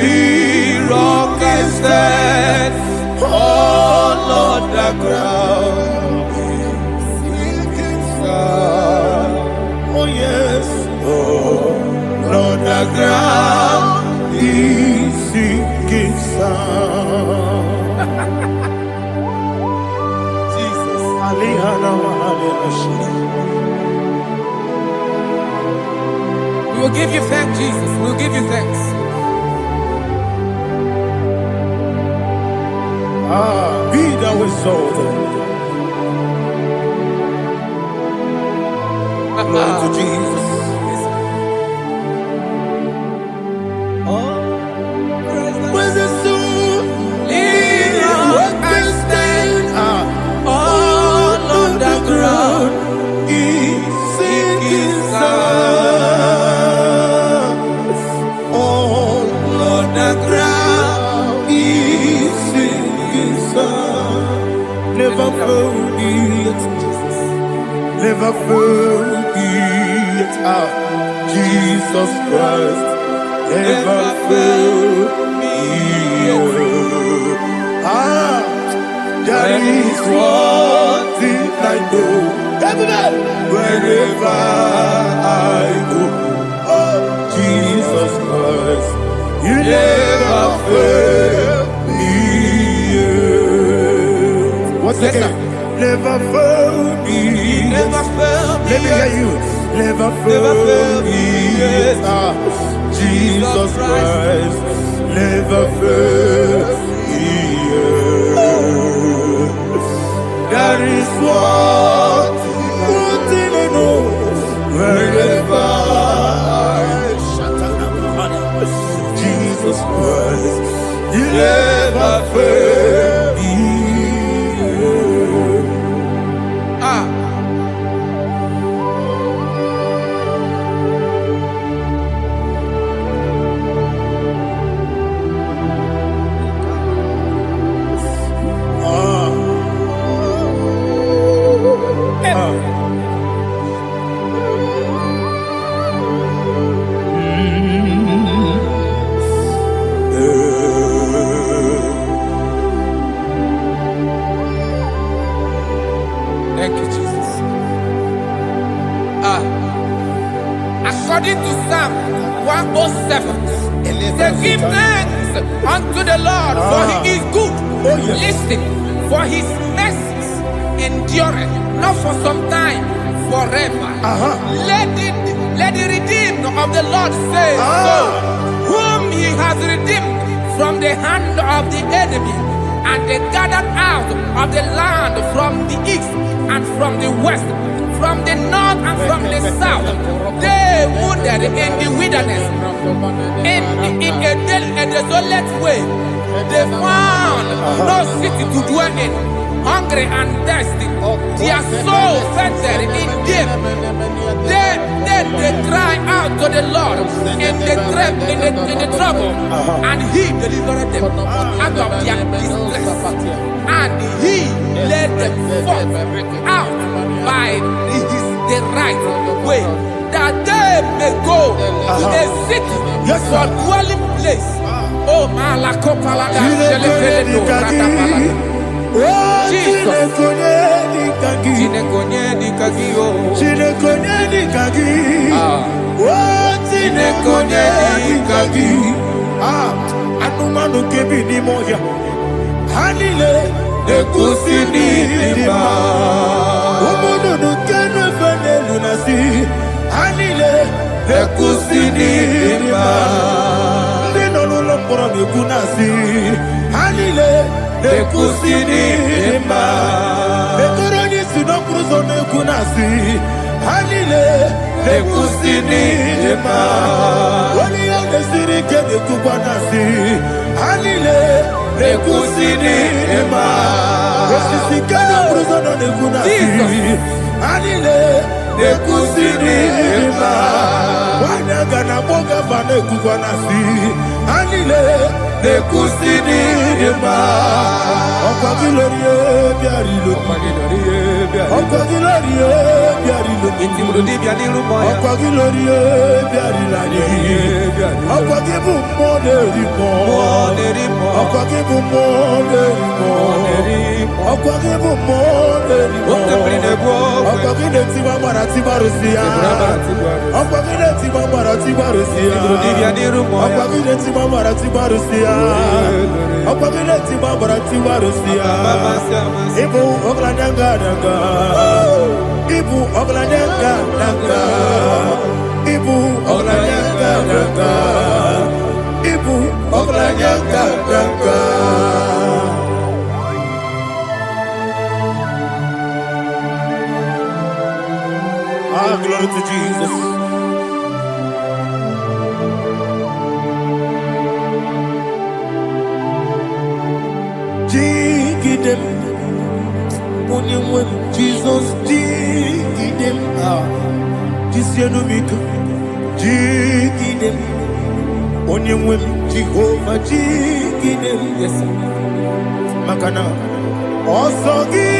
rock I stand. Oh Lord, the ground is sinking sand. Oh yes, oh Lord, the ground is sinking sand. Jesus, We will give you thanks, Jesus. We will give you thanks. Be thou exalted. Glory to Jesus. Where's the soul? What can stand? All on the ground is sinking sand. All on the ground is sinking sand. Never forget, never forget, Jesus Christ. Never fail me. That is one thing I know. Wherever I go, oh Jesus Christ, you never fail me. What's again? Never fail me. Never fail me. Let me hear you. Never fail me. Jesus Christ, never fail me. That is what I know. Wherever I Jesus Christ, you never fail me. According to Psalm 107, say, give thanks unto the Lord, for he is good. Listen, for his mercies endureth, not for some time, forever. Let the redeemed of the Lord say so, whom he has redeemed from the hand of the enemy, and they gathered out of the land from the east and from the west, from the north and from the south. They wandered in the wilderness, in a desolate way. They found no city to dwell in, hungry and thirsty. Their soul fainted in them. Then they cry out to the Lord in the trouble, and he delivered them out of their distress, and he led them forth out by the right way, that they may go to a city for dwelling place. Oh, Malakopalada, Jesus. Anumanu kebi ni moya Hanile Nekusini lima Umudu nukenu fene lunasi Hanile Nekusini lima Nino lulopora nekunasi Hanile Nekusini lima Nekoroni sinokruzo nekunasi Hanile Nekusini lima Wali yone sirike nekubanasi Hanile Nekusini lima Wasisikana bruzo nekunasi Hanile Nekusini lima Wanaga na boga vane kubanasi Hanile Nekusini lima Okwa gilorie biarilo Okwa gilorie biarilo Okwa gilorie biarilani Okwa gibu moderimo Okwa gibu moderimo Okwa gibu moderimo Okwa gile tiba marati barusia Okwa gile tiba marati barusia Okwa gile tiba marati barusia Okwa gile tiba marati barusia Ibu ogladanga danga Ibu ogladanga danga Ibu ogladanga danga Ibu ogladanga danga Glory to Jesus. Jigidem, Jesus, jigidem. Jisianumika, jigidem. Onyemwem, Jehovah, jigidem. Yes, Makana, Osogi,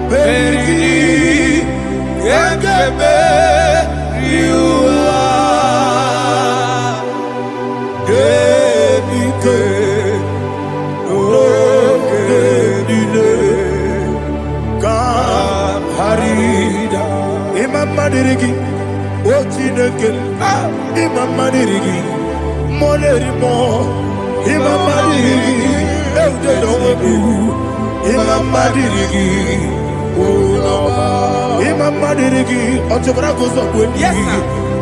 Peri, Gekebe, Riua, Genike, Genile, Harida, Imam Madirigi, Ochineke, Imam Madirigi, Molerimo, Imam Madirigi, Eudedobu, Imam Madirigi. Imam Madirigi, Otobragozo Bweni,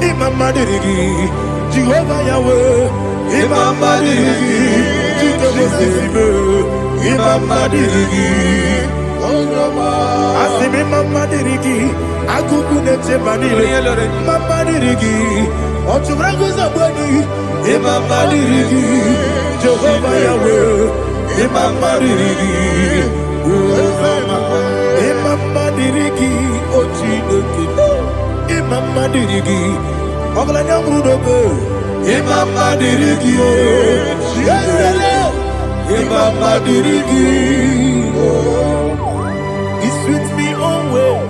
Imam Madirigi, Jehovah Yahweh, Imam Madirigi, Jehovah Imam Madirigi, Asim Imam Madirigi, Akukune Chemanile, Imam Madirigi, Otobragozo Bweni, Imam Madirigi, Jehovah Yahweh, Imam Madirigi, Imam Madirigi, Ochineke, Imam Madirigi, Oglanya Brudobe, Imam Madirigi, Imam Madirigi, he sweet me always,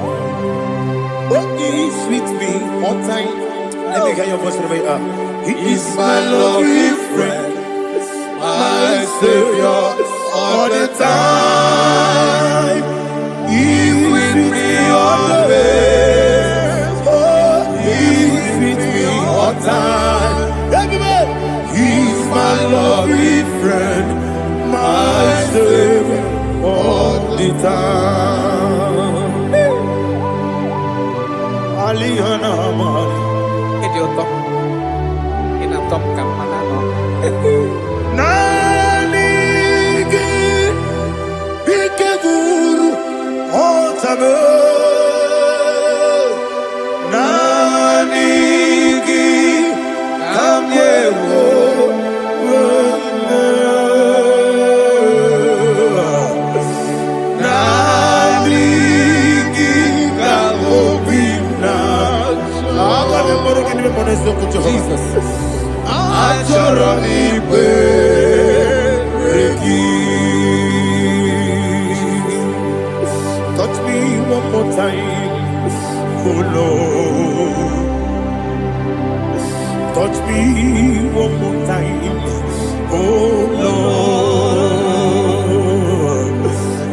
he sweet me all time. Let me hear your voice wherever you are. He is my loving friend, my Savior. all the time. He's with me always. Oh, he's with me all the time. Everybody, he's my lovely friend, my savior all the time. Alihana Mari. Idiot. In a top camera. Nanigi Ikeguru Otame Nanigi Kamyewo Nanigi Kamobina Jesus Achọrọ m ikpe gị. Touch me one more time, oh Lord. Touch me one more time, oh Lord.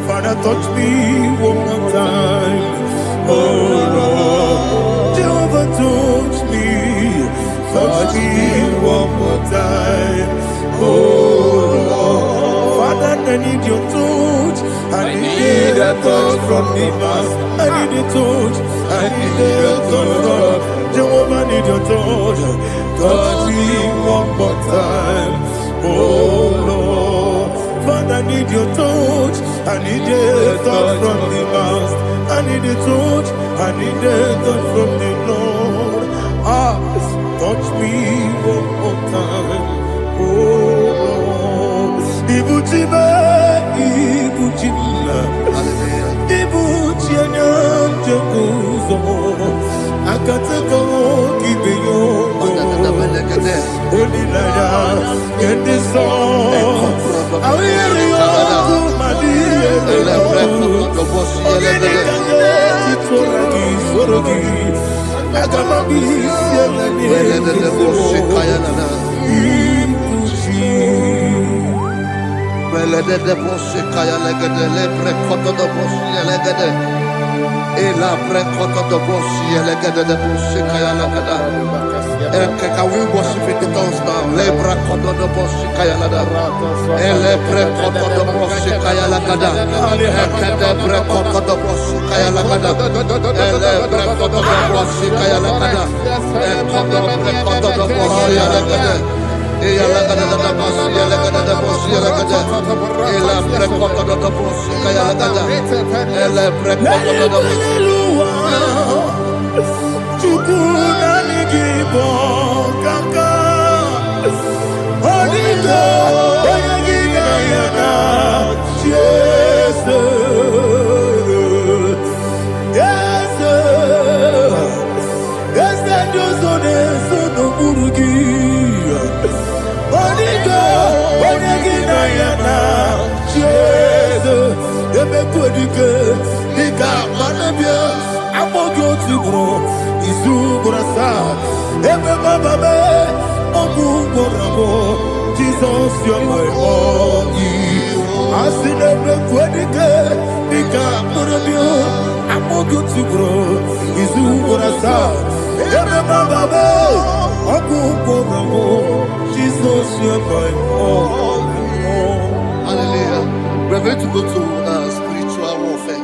Father, touch me one more time, oh Lord. Jehovah, touch me. Touch me one more time, oh Lord. Father, I need your touch. I need a touch from the Master. I need a touch. I need a touch from Jehovah. I need your touch. Touch me one more time, oh Lord. Father, I need your touch. I need a touch from the Master. I need a touch. I need a touch from the Lord. Touch me one more time, oh Lord. Ibuchima, Ibuchima, Ibuchina, Jeruzo. Akateko kibeyo, Odilaya, get this song. I will hear you, Madi. Can we worship in the tongues now? Lebra koto do boshi kaya lada. Elebre koto do boshi kaya lada. Elebre koto do boshi kaya lada. Elebre koto do boshi kaya lada. Elebre koto do boshi lada. Eya lada da boshi lada da boshi lada. Elebre koto do boshi kaya lada. Elebre koto do boshi. Chukuna nigibo kaka Onigo Oyagina yana Jesus Yes Yes Josone Sono Burugi Onigo Oyagina yana Jesus Ebe kodike Nika manabia Amogo tibro Izubrasa, Ebe Bababe, Ogugorabo, Jesus, you're my only. I see the Quedike, Nika Murabio, Amogo Tibro, Izubrasa, Ebe Bababe, Ogugorabo, Jesus, you're my only. Hallelujah. We're going to go to spiritual warfare.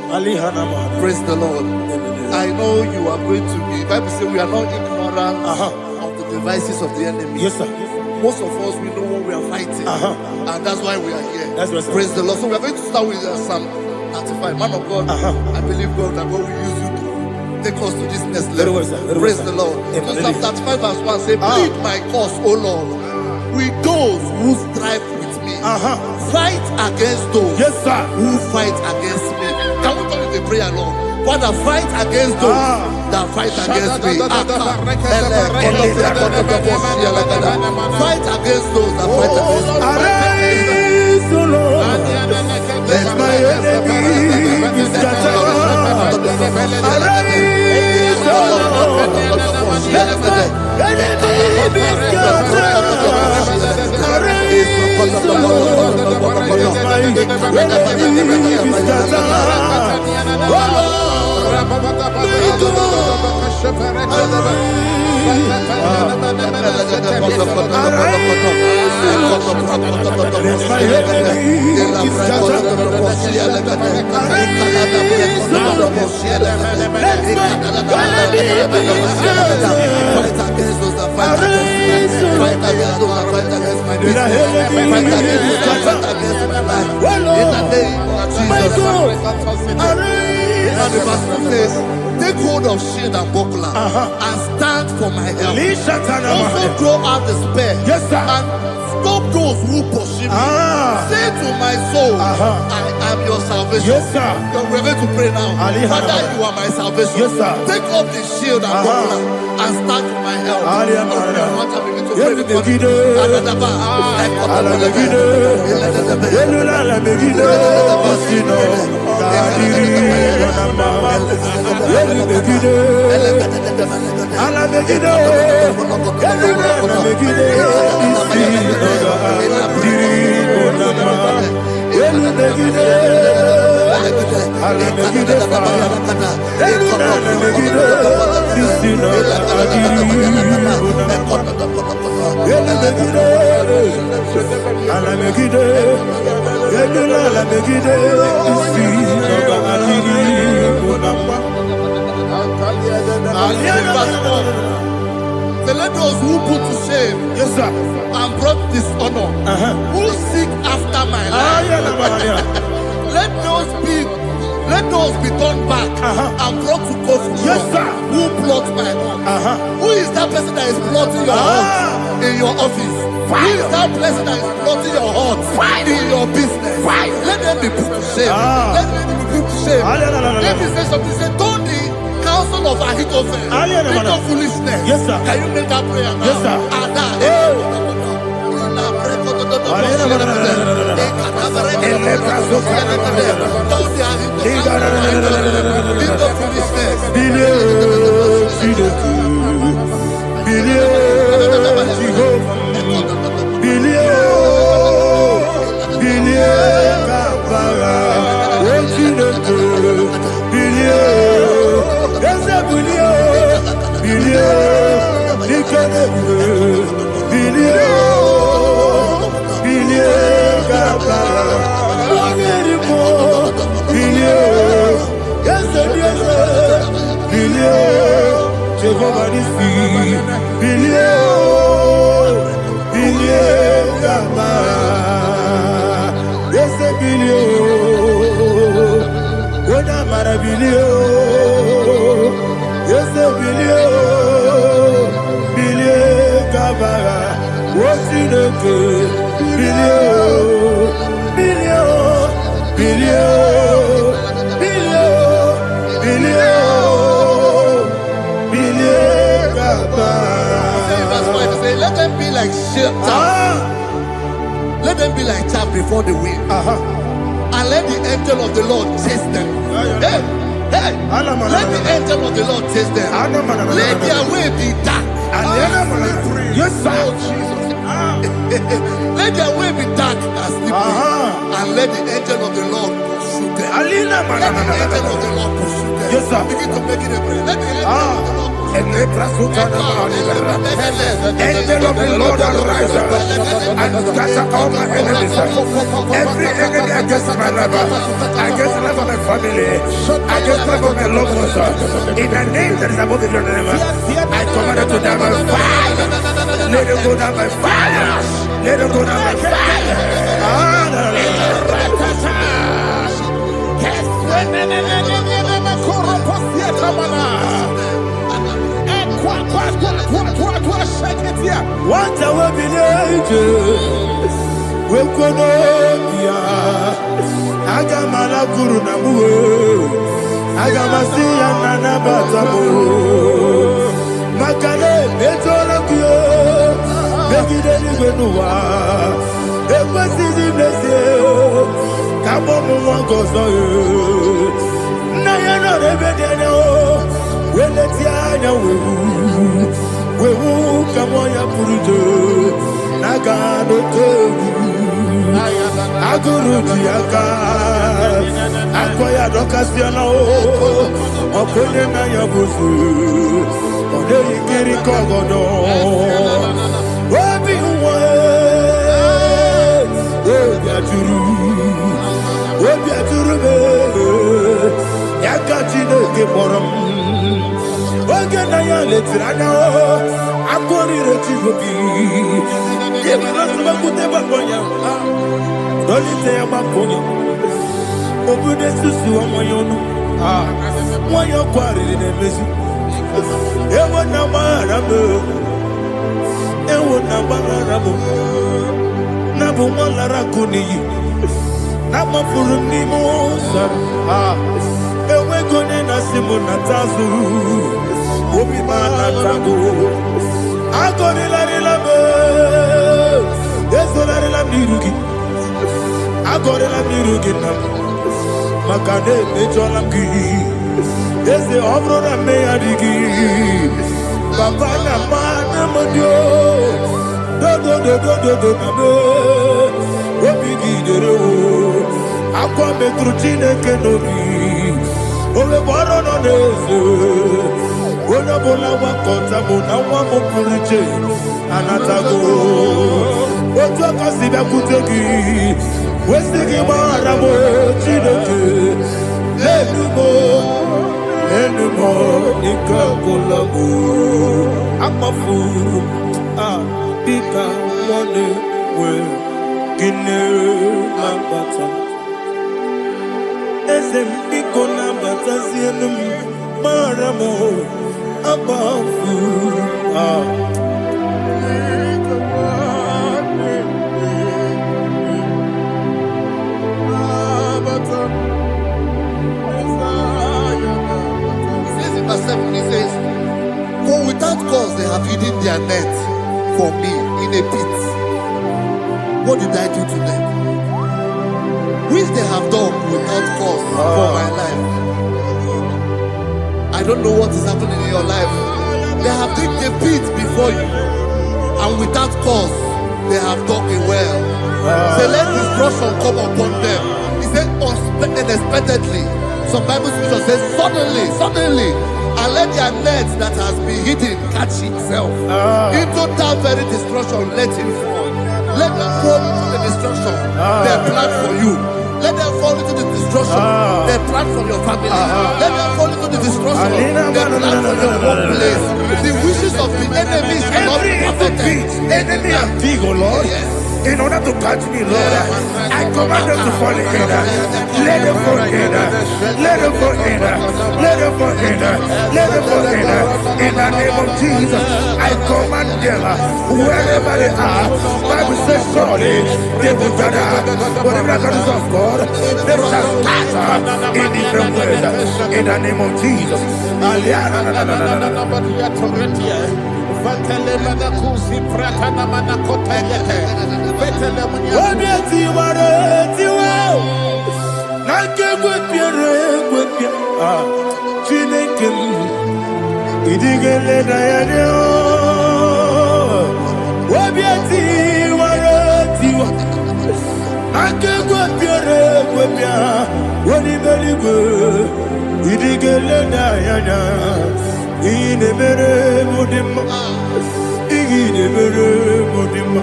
Praise the Lord. I know you are going to be. Bible says we are not ignorant of the devices of the enemy. Yes, sir. Most of us, we know what we are fighting. And that's why we are here. That's right, sir. Praise the Lord. So we are going to start with Psalm 35. Man of God, I believe God that God will use you to take us to this next level. Well, sir. Praise the Lord. So Psalm 35 verse 1 says, plead my cause, O Lord, with those who strive with me. Fight against those who fight against me. Can we turn the prayer, Lord? Father, fight against those that fight against me. Fight against those that fight against me. Arise, O Lord. Let my enemy be scattered. Arise, O Lord. Let my enemy be scattered. Arise. Take hold of shield and buckler and stand for my help. Also throw out the spear and stop those who pursue me. Say to my soul, I am your salvation. We're going to pray now. Father, you are my salvation. Take up the shield and buckler and stand for my help. Let those who put to shame and brought dishonor, who seek after my life, let those be turned back and brought to confusion. Who plot my heart? Who is that person that is plotting your heart in your office? Who is that person that is plotting your heart in your business? Let them be put to shame. Let them be put to shame. Let me say something. Say, don't the counsel of Ahithophel become foolishness. Can you make that prayer now? Let them be like let them be like chaff before the wind, and let the angel of the Lord chase them. Let the angel of the Lord chase them. Let their way be dark. Let their way be dark and slippery, and let the angel of the Lord pursue them. Let the angel of the Lord pursue them. Begin to make it a prayer. Let the angel of the Lord Angel of the Lord arise and scatter all my enemies. Every enemy against my life, against the life of my family, against the life of my loved ones. In the name that is above the name, I command it to die by fire. Let it go down by fire. Let it go down by fire. What a village, we could Agamala Guru Namu, Agamasi and Nanabatamu, Makale, Betolakio, Begideni Benua, Equasisi Blessio, Kabomu Gozo, Nayana Rebedeno, Weletiana, we will come on your Purujo, Nagano. aguru diaka akoya dokasiana o okonye na yabuzu ode ikiri kogodo obi uwe obi aturu be yaka Chineke kpọrọ m oge na ya letiri anya akọrịrị Chigobi ịmara nsogbu gbakọnya dolite ya gbakọnya obodo susu ọmọnya ọnụ nwanyị ọkụ arịrị na-emezi ewo na gbaghara m na bụ nwa lara akụ n'iyi na gbafuru m n'ime ụzọ enweghị onye na-asị m nata azụ obi m anatago agọrịlarịla m ezorarịla m n'iru gị agọrịla m n'iru gị na m maka na emejọla m gị eze ọ bụrụ na mmehie adịghị papa na mma na mmadụ dodododododo na m obi gị dere akwa metụrụ Chineke n'obi owebe ọrụ nọ n'eze onye ọbụla gbakọta mụ na nwa m pụrụ iche anatago otu aka si bịakwute gị wesị gị gbaghara m Chineke enumo ike agwụla m akpafuru dịka nwanne nwee gịnị na-abata eze m biko na-abatazienu m mara m akpafuru He says, for without cause they have hidden their net for me in a pit. What did I do to them? Which they have done without cause for my life. I don't know what is happening in your life. They have digged a pit before you, and without cause they have dug a well. Say, let destruction come upon them. He said, unexpectedly. Some Bible scripture says, suddenly, and let their nets that has been hidden catch itself. Into that very destruction, let it fall. Let them fall into the destruction they plan for you. Let them fall into the destruction they plan for your family. Let them fall into the destruction they plan for your workplace. The wishes of the enemies cannot be perfected. Enemy and big, oh Lord. Yes. In order to catch me, Lord, I command them to fall in. Let them fall in. Let them fall in. Let them fall in. Let them fall in. In the name of Jesus, I command them wherever they are. Bible says surely they will gather. Whatever the is of God, they shall scatter in different ways. In the name of Jesus. Ine mere mudima, ine mere mudima,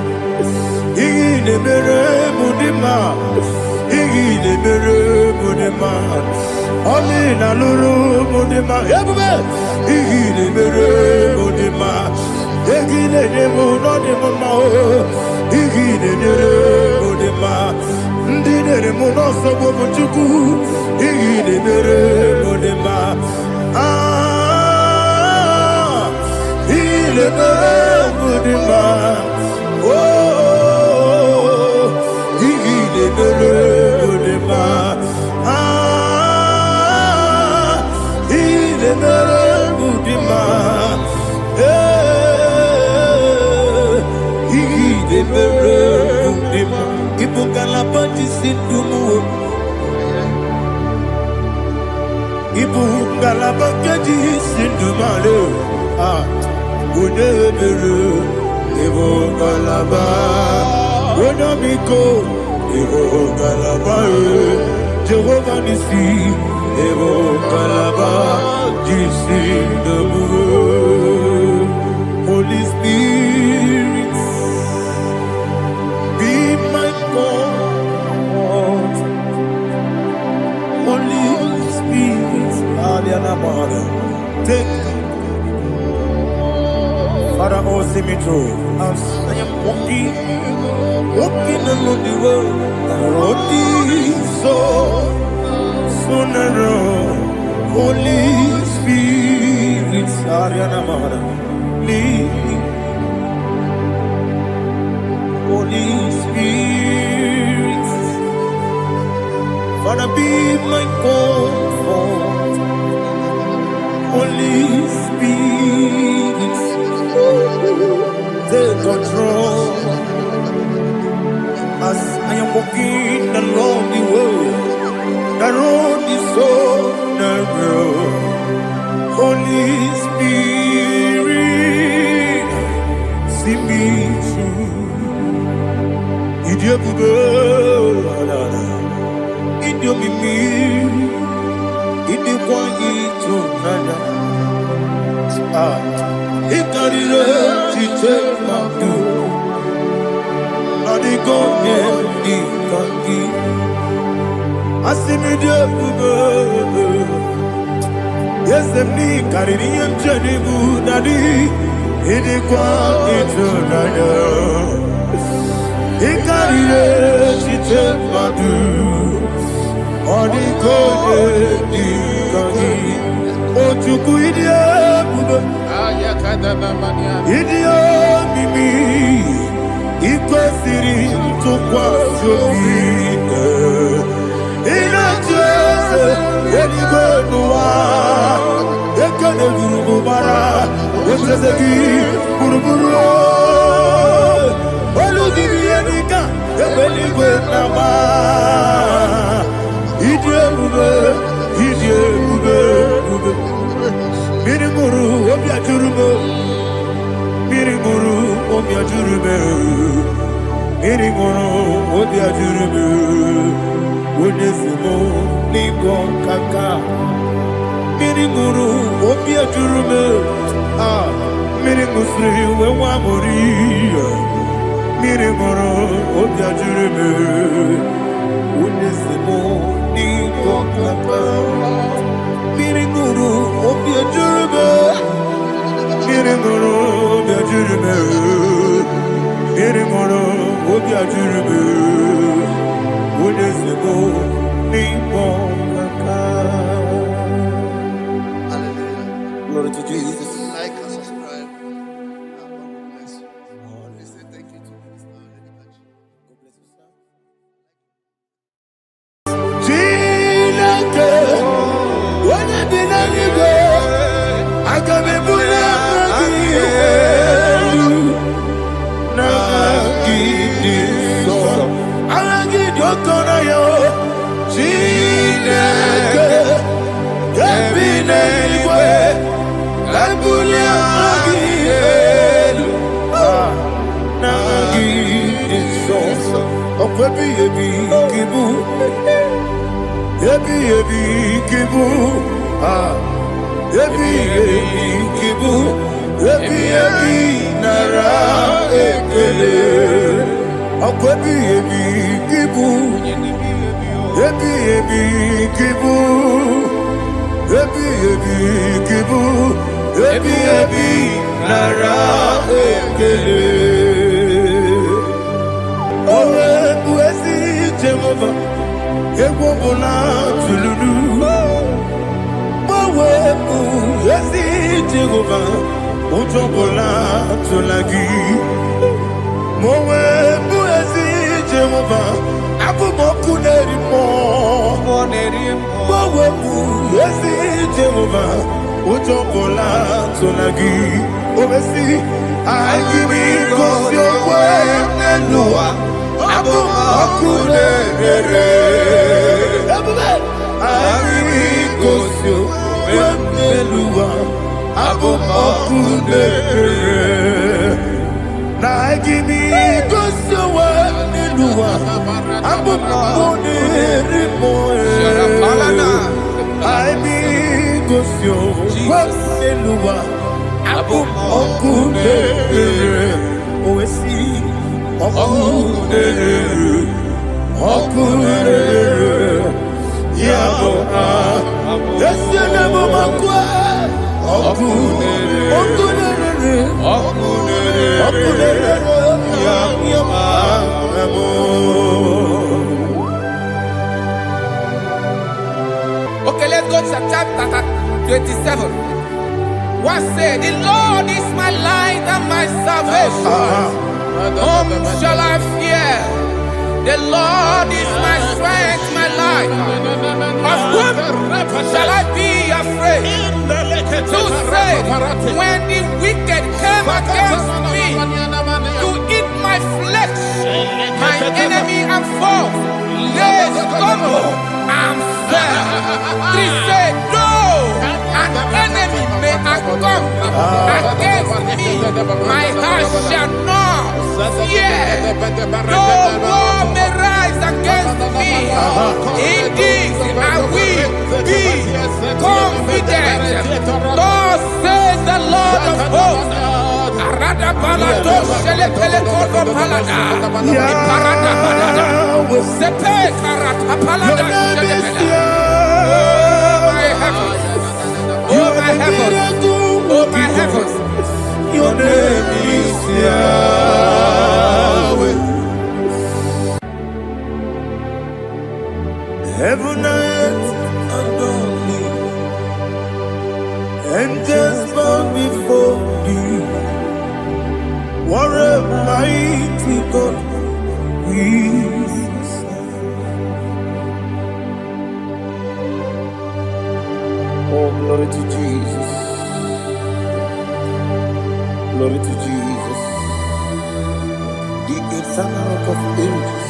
ine mere mudima, ine mere mudima. Oni na luru mudima, ebube. Ine mere mudima, ine nemo no nemo ma o. Ine mere mudima, ndine nemo no sobo muchuku. Ine mere mudima. Il est heureux de ma, oh, il est heureux de ma, il est heureux de ma, il est heureux de ma. Il faut qu'à la bâtisse du mot, il faut qu'à la bâtisse du malheur. Unebere evo kalaba unamiko Evo Kalaba, Jehovah Nissi, Evo Kalaba, Jesus the Lord. Holy Spirit, be my God. Holy Spirit, take Father, oh, see me through. As I am walking along the road, the road is so narrow. Holy Spirit, Ariana Mara, lead. Holy Spirit, Father, be my comfort. Holy Spirit, take control. As I am walking along the road is so narrow. Holy Spirit, see me through. Idiobube, Idiobimi, Idikwanyitona. Ikarire chichemadu, Adigonye ikangi. Asimidebube, Yesemni kaririyem jenibu nadi. Idikwanyitona. Ikarire chichemadu, Adigonye ikangi. Ochuku idiobube. Idio mimi ikwesiri ntụkwasị obi ịna-echeze eluigwe n'ụwa ekele gburugburu gbara ocheze gị gburugburu olu gị ihe dịka ebe eluigwe na-agba ịdị ebube ịdị ebube ebube. Mmiri ṅụrụ obi ajụrụ m, mmiri ṅụrụ obi ajụrụ m, mmiri ṅụrụ obi ajụrụ m, onye si m n'ịgọ nkaka. Mmiri ṅụrụ obi ajụrụ m, mmiri ṅụsịrị uwe nwa amụrụ. Mmiri ṅụrụ obi ajụrụ m, onye si m n'ịgọ nkaka. Mmiri ṅụrụ obi ajụrụ m, mmiri ṅụrụ obi ajụrụ m, mmiri ṅụrụ obi ajụrụ m, onye si m n'ịkpọ nkaka. Glory to Jesus. Like and subscribe. And God bless you. Please say thank you to Minister Elikachi. God bless you, sir. Chineke, onye bi n'eluigwe, aga m ebuli aha gị elu, n'aha gị dị nsọ. Aha gị dị oke n'ahịa, Chineke, nke bi n'eluigwe, ka ebuli aha gị elu, n'aha gị dị nsọ. Ọkwa ebighị ebi gị bụ, ebighị ebi gị bụ, ebighị ebi gị bụ, ebighị ebi nara ekele. Ọkwa ebighị ebi gị bụ, ebighị ebi gị bụ, ebighị ebi gị bụ, ebighị ebi nara ekele. O wee bụ ezi Jehova, egwu ọbụla tụlụrụ. O wee bụ ezi Jehova, ụjọ ọbụla tụla gị. Ma o wee bụ ezi Jehova, abụmọkụ na-eri mmụọ. O wee bụ ezi Jehova, ụjọ ọbụla tụla gị. O mesị anyị gosi okwe n'elu ụwa, abụmọkụ na-ere. Anyị gosi okwe n'elu ụwa, abụmọkụ na-ere. Na anyị gosi okwe n'elu ụwa, Sharapalana. Okay, let's go to chapter 27. What said? The Lord is my light and my salvation. Whom shall I fear? The Lord is my strength, my life. Of whom shall I be afraid? To say, when the wicked came against me to eat my flesh, my enemy and foe, they stumble and fell. Three say, no, an enemy may have come against me, my heart shall not fear. No war may rise against me. In this I will be confident. Thus says the Lord of hosts. Arada balado shele pele kodo palada. Iparada balada. Sepe karata palada shele pele. Oh my heavens. Oh my heavens. Your name is Yahweh. Heaven and earth adore me, angels bow before thee. What a mighty God we serve. Oh, glory to Jesus. Glory to Jesus, the eternal rock of ages.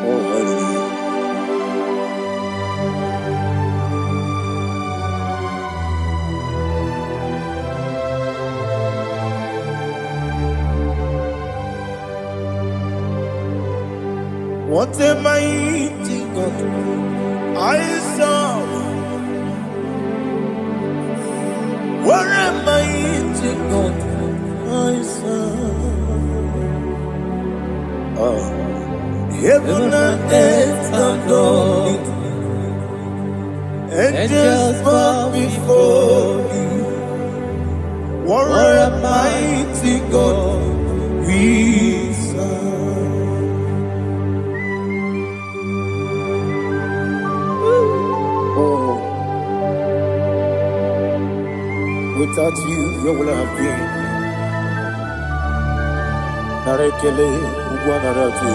Oh, hallelujah. What a mighty God I serve. What a mighty God I serve. Heaven and earth adore it. Angels bow before thee. What a mighty God we serve. Oh. Without you, where would I have been? Narekele, Ugwanaratu,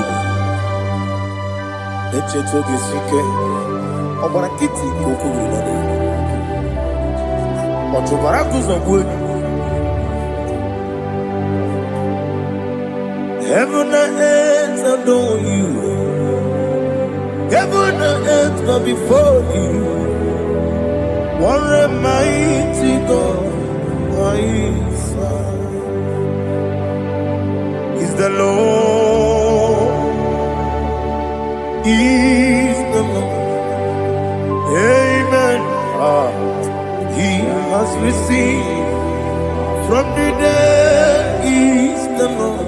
Echetoge Sike, Obarakiti, Kokuri, Otobarakus of wood. Heaven and earth adore you. Heaven and earth bow before you. What a mighty God I serve. Is the Lord, is the Lord. Amen. He has received from the dead, is the Lord.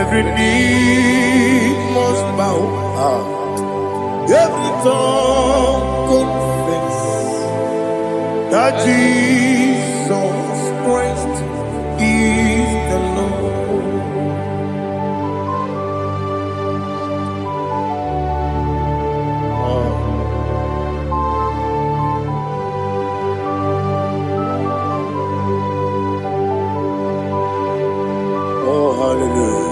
Every knee must bow. Every tongue confess that Jesus Christ is the Lord. Oh, hallelujah.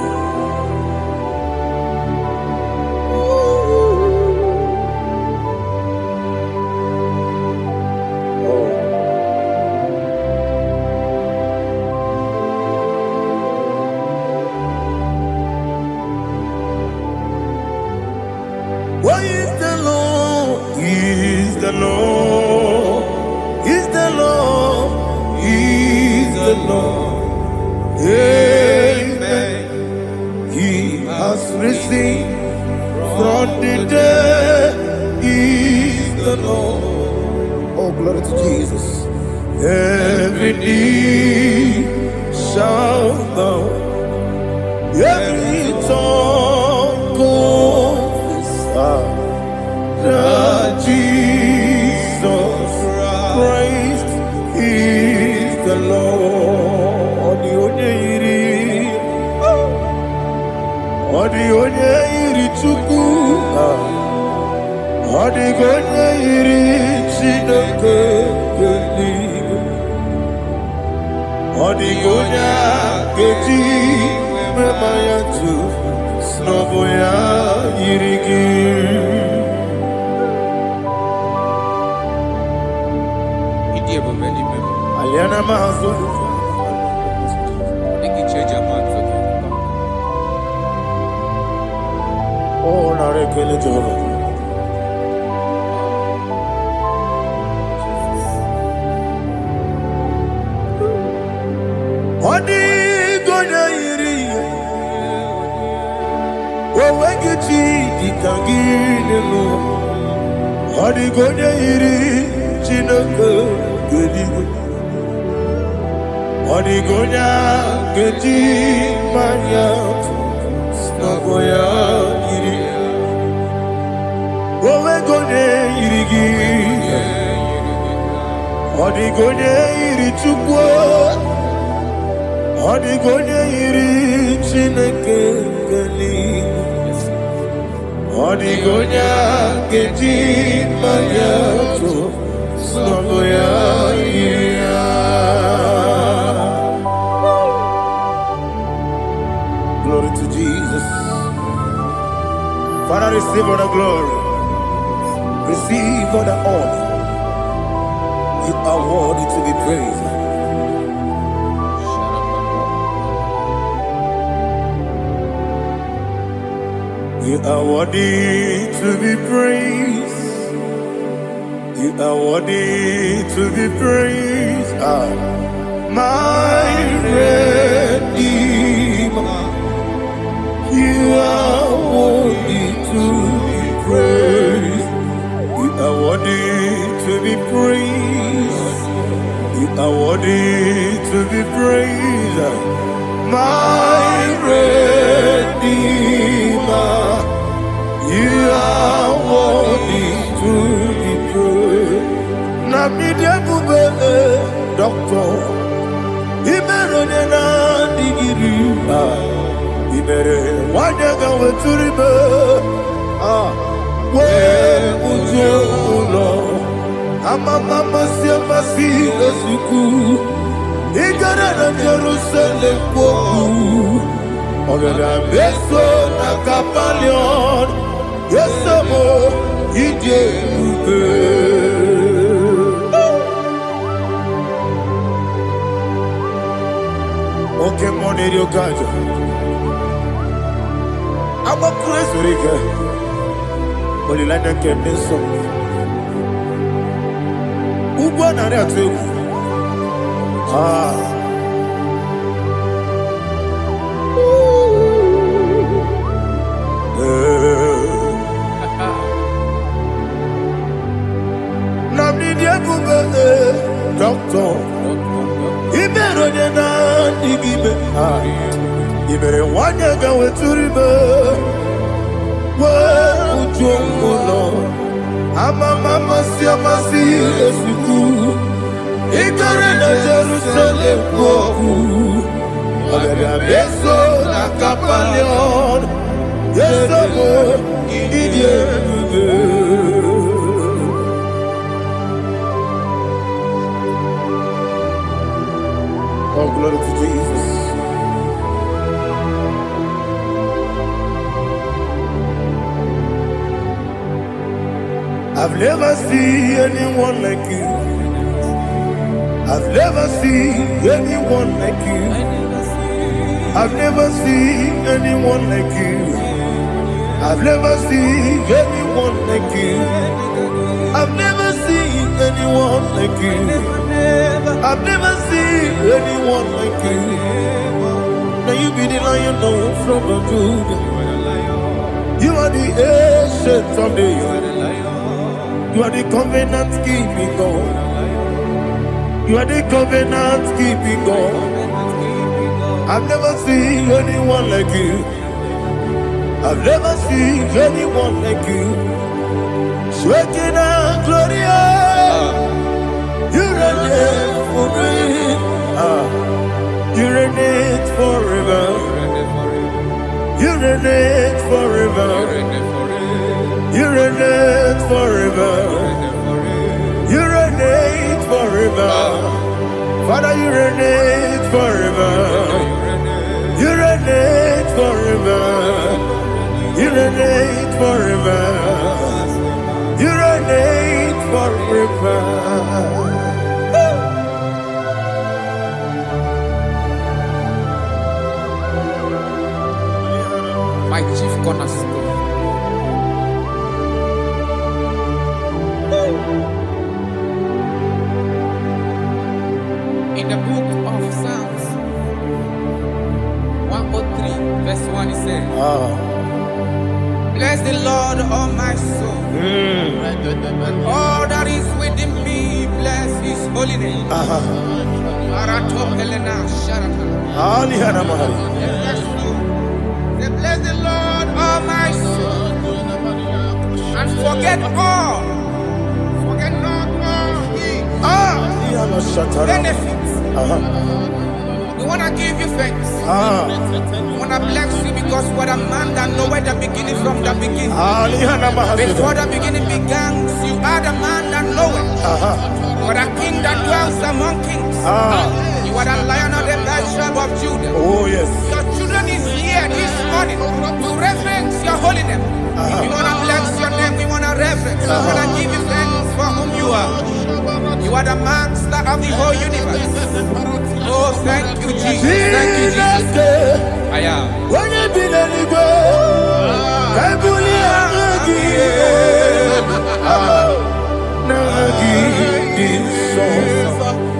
What is the Lord? Is the Lord? Is the Lord? Is the Lord? Yeah. risen from the dead is the Lord. Oh, glory to Jesus. Every knee shall bow, every tongue confess that Jesus Christ is the Lord. Onye iri Chukwu, onye iri Chineke eluigwe, onye ga-eji mema ya tu n'ọbụ ya yiri gị. Aliana Mahazo. Oh, Narekele Jehovah. Odi gonya iri, owegichi dikangilelo. Odi gonya iri, Chineke geligo. Odi gonya geji manya, snaboya iri. Owegonya iri gi, odi gonya iri chukwu. Odigonye iri Chineke eluigwe, odigonye geji manya to n'ọbụ ya yiri ya. Glory to Jesus. Father, receive all the glory, receive all the honor. You are worthy to be praised. You are worthy to be praised. You are worthy to be praised. My Redeemer. You are worthy to be praised. You are worthy to be praised. You are worthy to be praised. My Redeemer. You are worthy to be praised. Namidebube, Doctor. Imerone na digiri. Imere wanyaga weturibe. We ujo ulo. Amama siamasi esuku. Igara na Jerusalem kwoku. Ogada beso na kapalion. Yesamo ije ube. Okay, money rio kajo. Aba crazy rike. Oli lana keneso. Ugwa na ria tegu. Doctor, Iberone na digibe. Ibere wanyaga weturibe. We ujongulo. Amama siamasi esuku. Igare na Jerusalem kwoku. Ogada beso na kapalion. Yesamo idie ube. Oh, glory to Jesus. I've never seen anyone like you. I've never seen anyone like you. I've never seen anyone like you. I've never seen anyone like you. I've never seen anyone like you. I've never seen anyone like you. Now you be the lion from the Judah. You are the ancient of days. You are the covenant keeping God. You are the covenant keeping God. I've never seen anyone like you. I've never seen anyone like you. Shekinah Gloria, you reign forever. You reign forever. You reign forever. You reign forever. You reign forever. Father, you reign forever. You reign forever. You reign forever. You reign forever. My chief cornerstone. In the book of Psalms 103, verse 1, it says, bless the Lord, all my soul, and all that is within me, bless his holy name. Marato Helena Sharata. Say, bless the Lord, all my soul, and forget not all his benefits. We want to give you thanks. We want to bless you because what a man that knoweth the beginning from the beginning. Before the beginning began, you are the man that knoweth. You are the king that dwells among kings. You are the lion of the tribe of Judah. Oh yes. Your children is here this morning to reverence your holy name. We want to bless your name. We want to reverence. We want to give you thanks for whom you are. You are the master of the whole universe. Oh, thank you, Jesus. Thank you, Jesus. I am. When you be the Igbo, I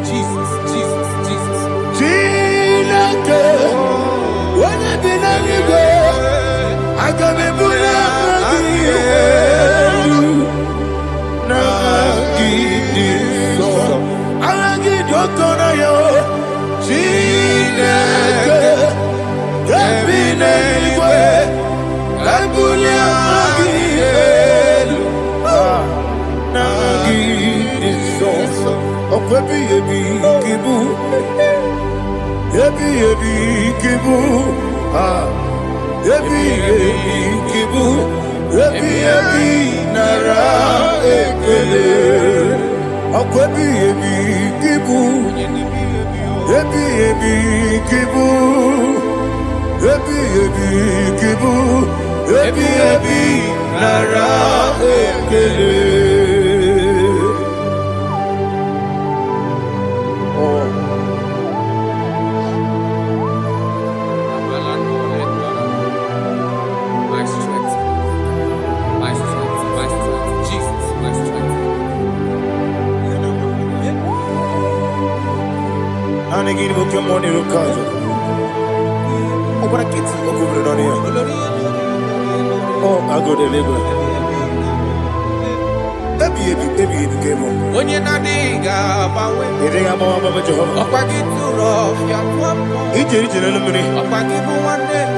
Jesus, Jesus, Jesus. When you be the Igbo, I can be My strength, my strength, my strength. Jesus, my strength. And again, we'll come on in the car. Oh, but I can't see what we're doing here. Oh, I go to Lagos. Baby, came on. When you're not digging, You think I'm on Baba Jehovah? up I get too rough, you're one. He did it in a minute. Up I give you one day,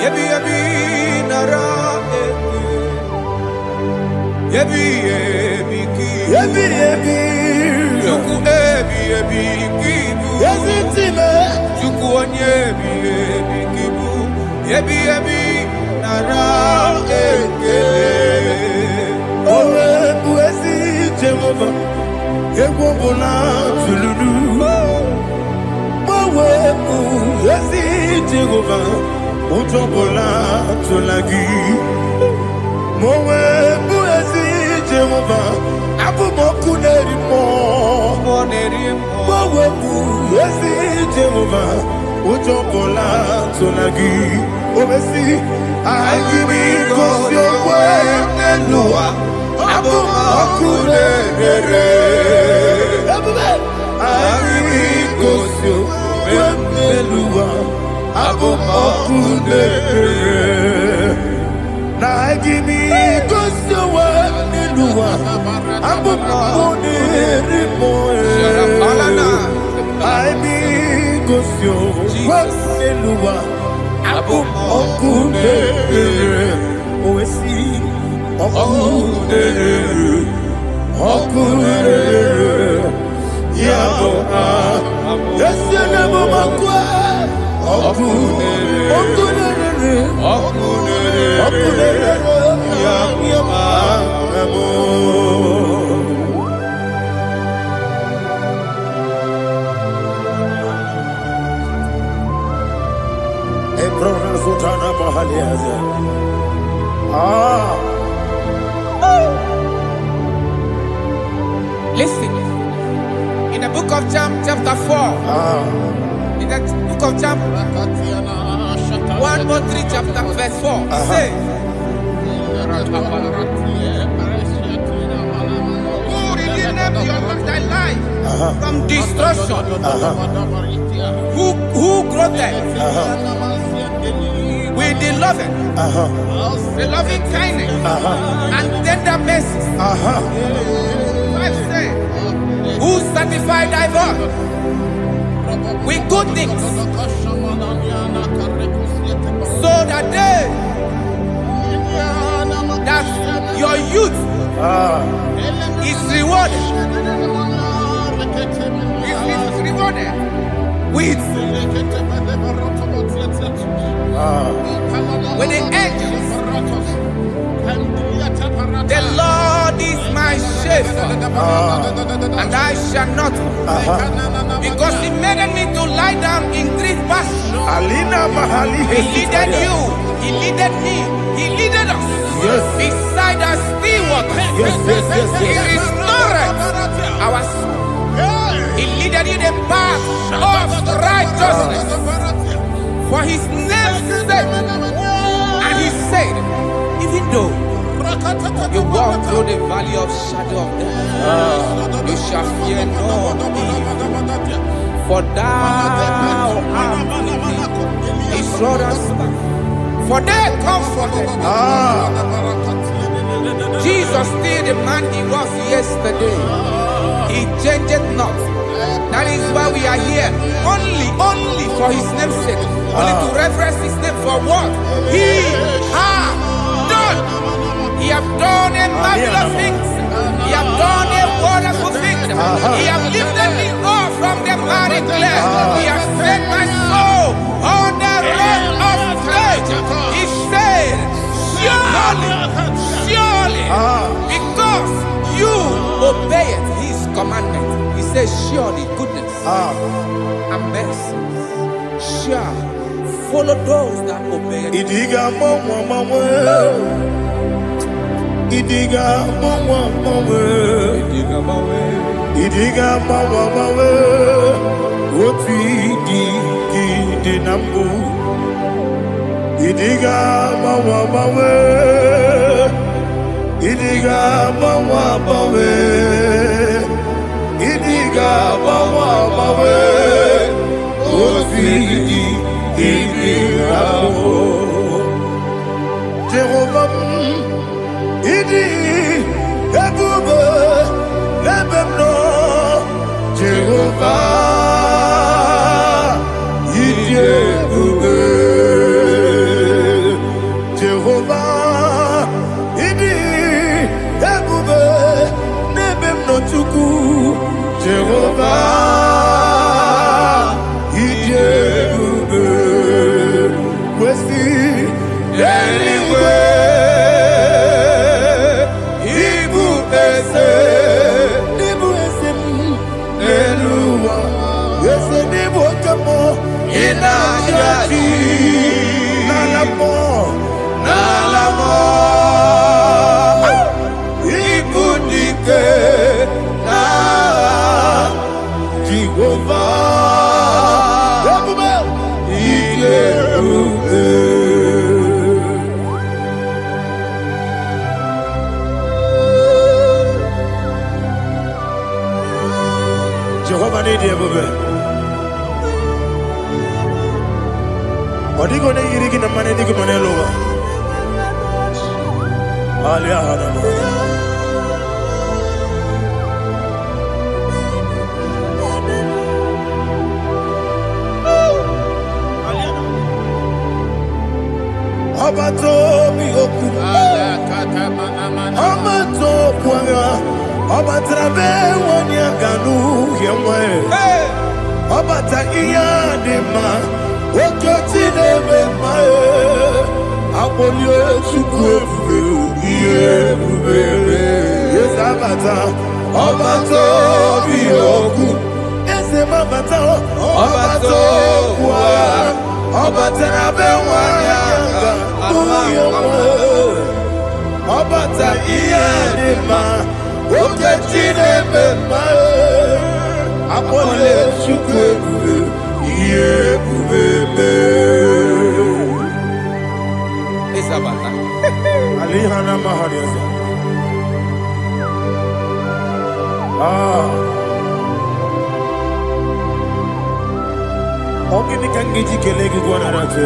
Yebi, Nara, Yebi, Juku, Kibu, Yes, it's him. Juku, Yebi, Kibu, Yebi, Nara, Oh, Buesi Jehovah, Yegwobona Tuludu. Oh, Buesi Jehovah, Utobola Tulagi. Mowe Buesi Jehovah, Abu Mokuneri Mo. Mowe Buesi Jehovah, Utobola Tulagi. Obesi, I give me cause your way and Noah. Abu Makunere, I cause your way and Noah. Abu Makunere. Listen, in the book of John chapter 4, in the book of John 1:3 chapter verse 4, it says, who redeemed thy life from destruction, who grew them with the loving kindness and tender mercies. Who sanctify thy body with good things, so that your youth is rewarded. Is rewarded with the angels. The Lord is my shepherd, and I shall not, because He made me to lie down in green pastures. He leaded you, He leaded me, He leaded us beside the still waters. He restored our soul. He leaded in the path of righteousness for His name's sake. And He said, even though you walk through the valley of shadow of death, you shall fear no evil, for thou art with me. His rod and staff, for they comforted. Jesus still the man He was yesterday. He changed not. That is why we are here. Only for His name's sake. Only to reverence His name for what He has done. He has done a marvelous things. He has done a wonderful thing. He has lifted me up from the miry clay. He has set my soul on the rock of faith. He said, surely, because you obeyed His commandment. He says, surely goodness and mercy shall follow those that obey Him. Idiga mawe Oti di nambu Idiga mawe Idiga mawe Idiga mawe Oti di nambu Jehovah Idi ebube lebemno Jehovah Idi ebube Jehovah Idi ebube lebemno chuku Jehovah Idi ebube kwesi anyway Jehovah need you, baby. What are you going to eat in the money? You can over. bioku. Amato kwanga. Obatrabe wonya ganu yemwe. Obata iya dema. Okoti nebe mae. Abolye chukwe bube. Yes abata. Obato bioku. Ese mabata. Obato kwa. Obatrabe wonya ganu yemwe. Obata iya dema. Oketi nebe mae. Apole chukwe bube. Isabata. Alihana mahariasa. Ogini kangiji kelegi gwana ratu.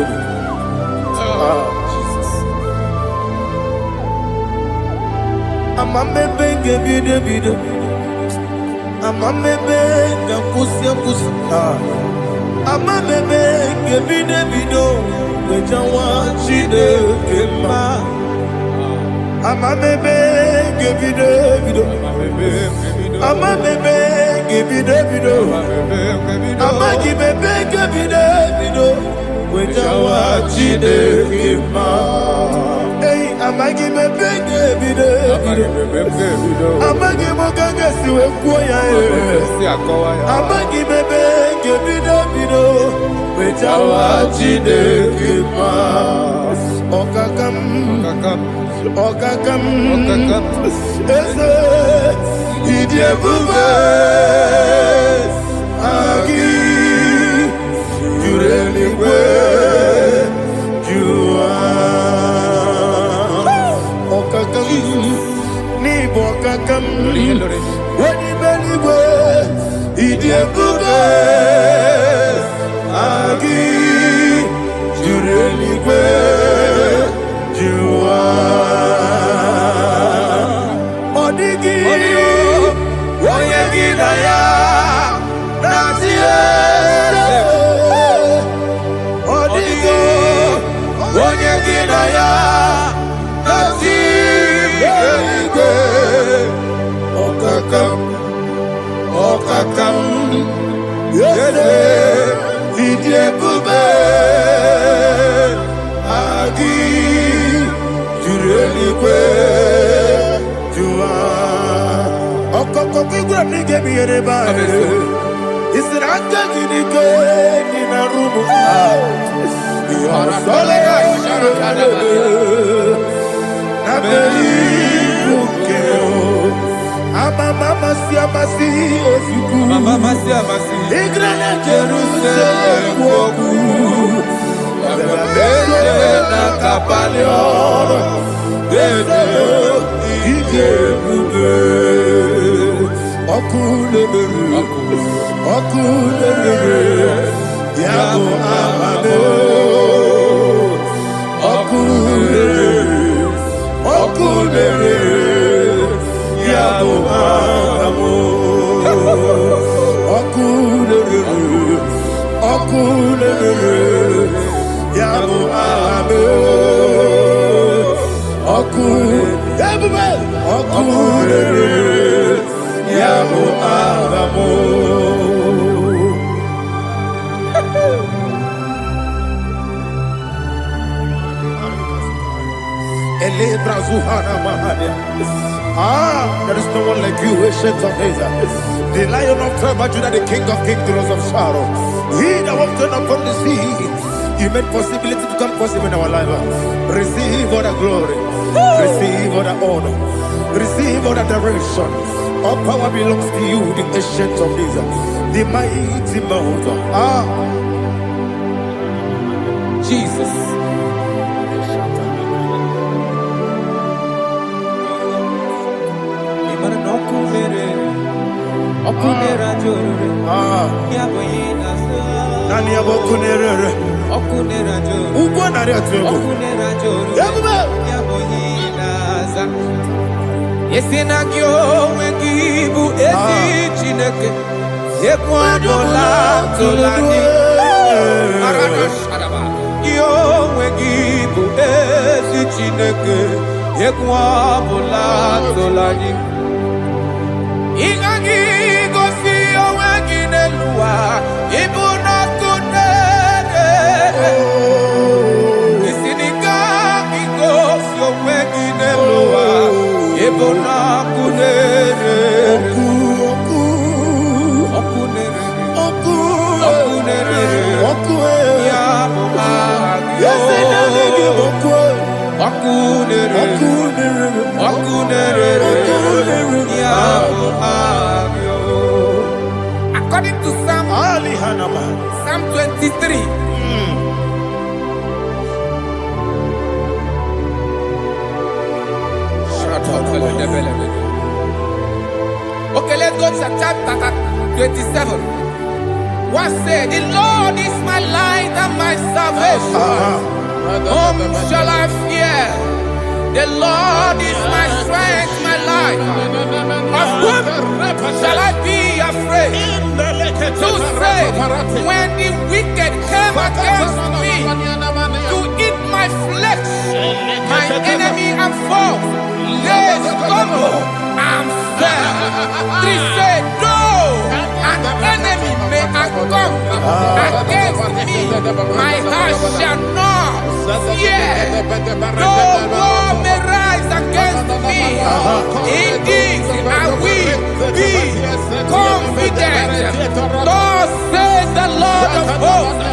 Amamebe ngebide. Amamebe ngakusia. Amamebe ngebide. Wejawa chide kema. Amamebe ngebide. Amamebe ngebide. Amagibebe ngebide. Wejawa chide kema. Hey, amagibebe ngebide. Amagimogaga siwe kuya. Amagibebe ngebide. Wejawa chide kema. Okakam. Eze idiebube. Agi jureligwe jua. Okakam ni bokakam. Wani beligwe idiebube. Agi jureligwe jua. Odigi oyegi daya natie. Odigi oyegi daya natie. Okakam yede idiebube. Agi jureligwe jua. Okokokigura nige biyereba. Isiraka ginike nina rumu. Yosole nabeli bukeo. Mama siamasi osuku. Mama siamasi. Igrana Jerusalem woku. Bele na kapalion. Bele ijebuge. Okulere. Yabo amamo. Okulere. Yabo amamo. Okulere. Yabo amamo. Okulere. Yabo amamo. There is no one like you, ancient of days. The Lion of tribe of Judah, the King of kings, the Rose of Sharon. He that walked on upon the sea. You made possibility to come possible in our life. Receive all the glory. Receive all the honor. Receive all the direction. All power belongs to you, the ancient of days, the mighty mountain. Jesus. Nani abokunere. Okunera joro. Ugbo nari atuego. Okunera joro. Yabube. Yaboyinaza. Yesinagyo wekibu esi chineke. Ekwadola tolani. Arana sharaba. Yo wekibu esi Chineke egwu ọbụla tụla anyị ịgaghị gosi onwe gị n'elu ụwa ịbụ n'ọkụ na-ere isi n'ịgaghị gosi onwe gị n'elu ụwa ịbụ n'ọkụ na-ere According to Psalm 23. Okay, let's go to chapter 27. What said, the Lord is my light and my salvation. Whom shall I fear? The Lord is my strength, my life. Of whom shall I be afraid? To say, when the wicked came against me to eat my flesh, my enemy and foe, they stumble and fell. 3 say, though an enemy may come against me, my heart shall not fear. Though war may rise against me, in this I will be confident. Thus says the Lord of hosts.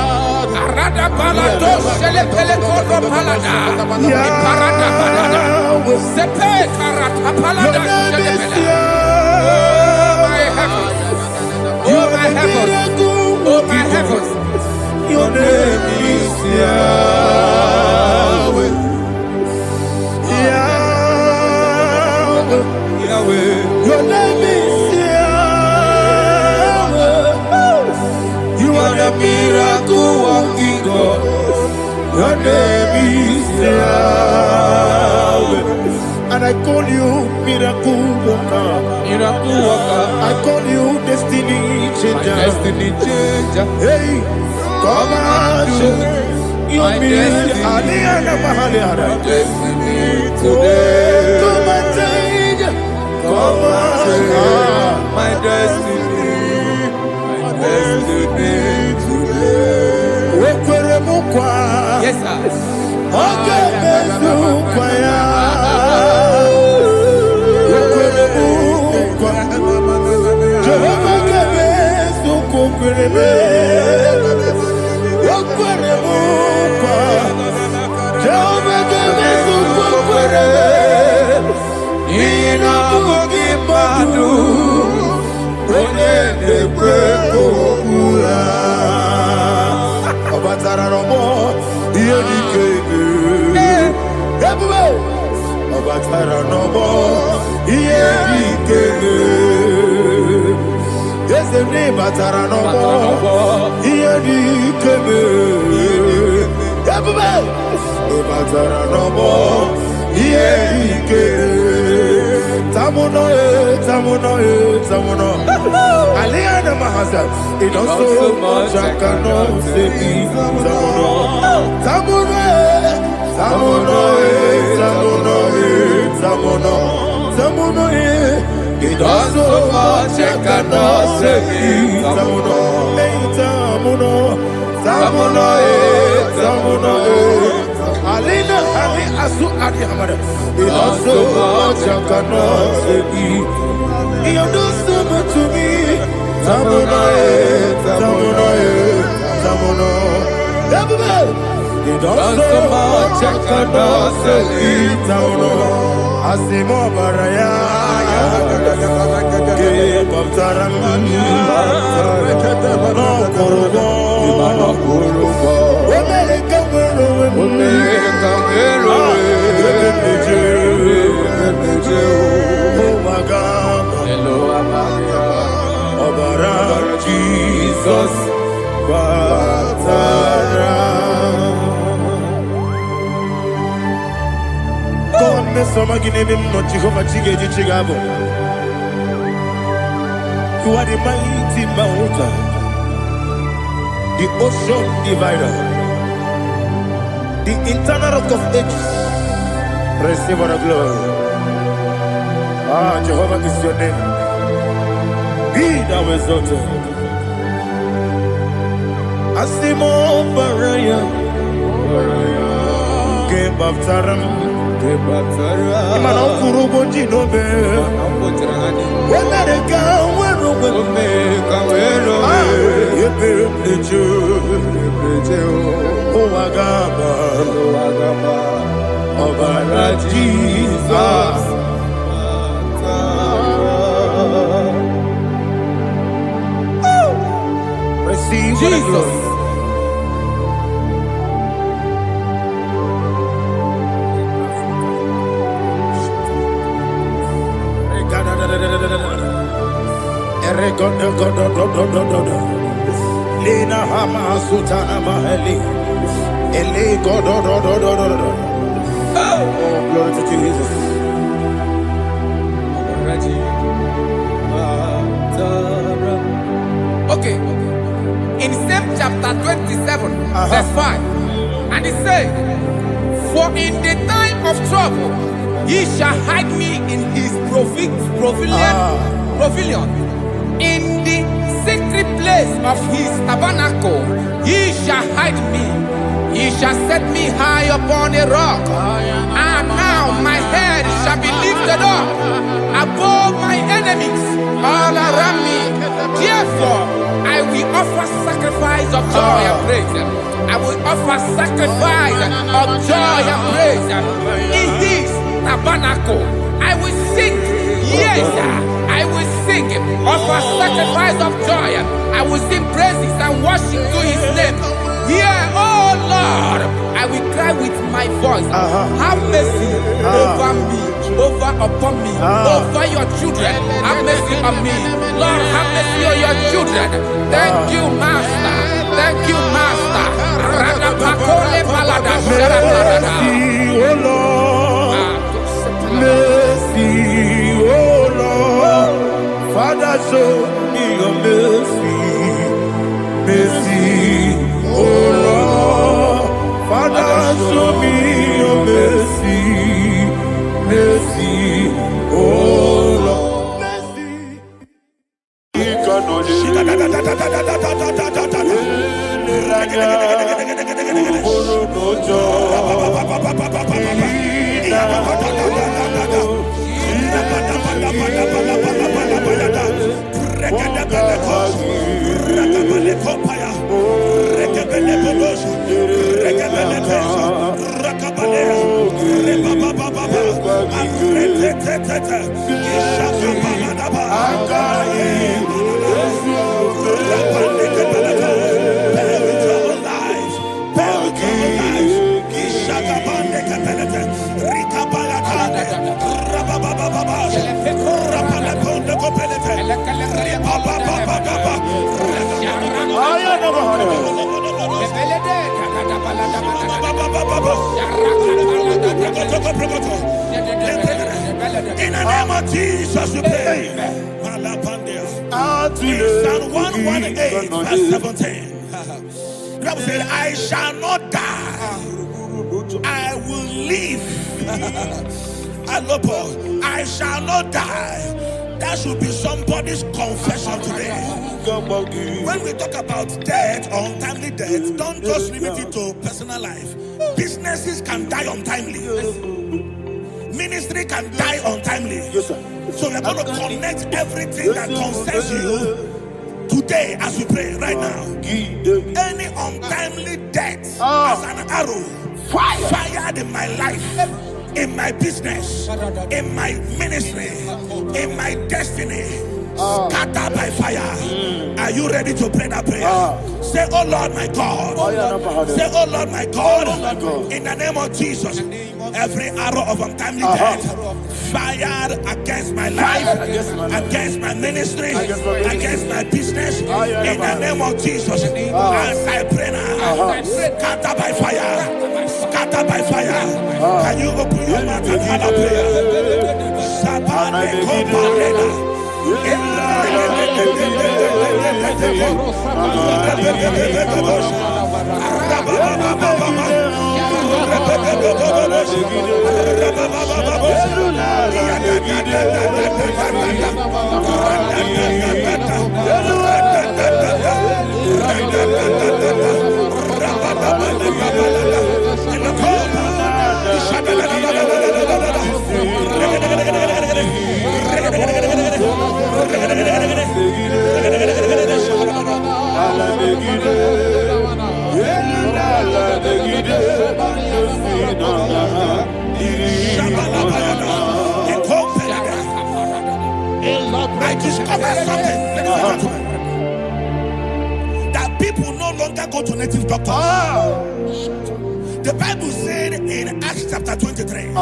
Arada balado shele pele kodo palada. Iparada balada. Sepe karata palada shele pele. Oh my heavens. Oh my heavens. Your name is Yahweh. Yahweh. Yahweh. Your name is Yahweh. You are the miracle working God. Your name is Yahweh. And I call you miracle worker. Miracle worker. I call you destiny changer. Destiny changer. Hey, come on, you destiny. Destiny today. Come and change. Come on, my destiny. My destiny today. Yes, sir. Okay, it also much I cannot say. It also much I cannot say. Alina Ali Asu Adi Hamada. It also much I cannot say. You do so much to me. Tamuno. It also much I cannot say. Tamuno. Asimo Baraya. Give up Taram. No Kurubo. Jesus, God, me some give him no Jehovah Chigabo. You are the mighty mountain, the ocean divider, the internal rock of ages, Receive all the glory. Ah, Jehovah is your name. Be thou exalted. Asimo Baraya. Game of Taram. Imana Kurubo Jinobe. When I go, when Jesus. Receive Jesus. Lina Hama Sutana Mahali. Oh, glory to Jesus. Okay. In same chapter 27, verse 5. And it says, for in the time of trouble, he shall hide me in his pavilion. In the secret place of his tabernacle, he shall hide me. He shall set me high upon a rock. And now my head shall be lifted up above my enemies all around me. Therefore, I will offer sacrifice of joy and praise. I will offer sacrifice of joy and praise. In his tabernacle, I will sing. Yes, I will sing. Offer sacrifice of joy. I will sing praises and worship to his name. Here, oh Lord, I will cry with my voice. Have mercy over me, upon me, over your children. Have mercy on me. Lord, have mercy on your children. Thank you, Master. Thank you, Master. Mercy, oh Lord. Mercy, oh Lord. Father, show me your mercy. Mercy, oh Lord. Father, show me your mercy. Mercy, oh Lord. Mercy. In the name of Jesus, we pray. In Psalm 118, verse 17, the Bible said, I shall not die, I will live. I shall not die. That should be somebody's confession today. When we talk about death or untimely death, don't just limit it to personal life. Businesses can die untimely. Ministry can die untimely. Yes, sir. So we're going to connect everything that concerns you today as we pray right now. Any untimely death as an arrow fired in my life, in my business, in my ministry, in my destiny, scattered by fire. Are you ready to pray that prayer? Say, oh Lord my God. Say, oh Lord my God. In the name of Jesus, every arrow of untimely death fired against my life, against my ministry, against my business, in the name of Jesus, as I pray now, scattered by fire, scattered by fire. Can you open your mouth and have a prayer? I discovered something, ladies and gentlemen, that people no longer go to native doctors. The Bible said in Acts chapter 23,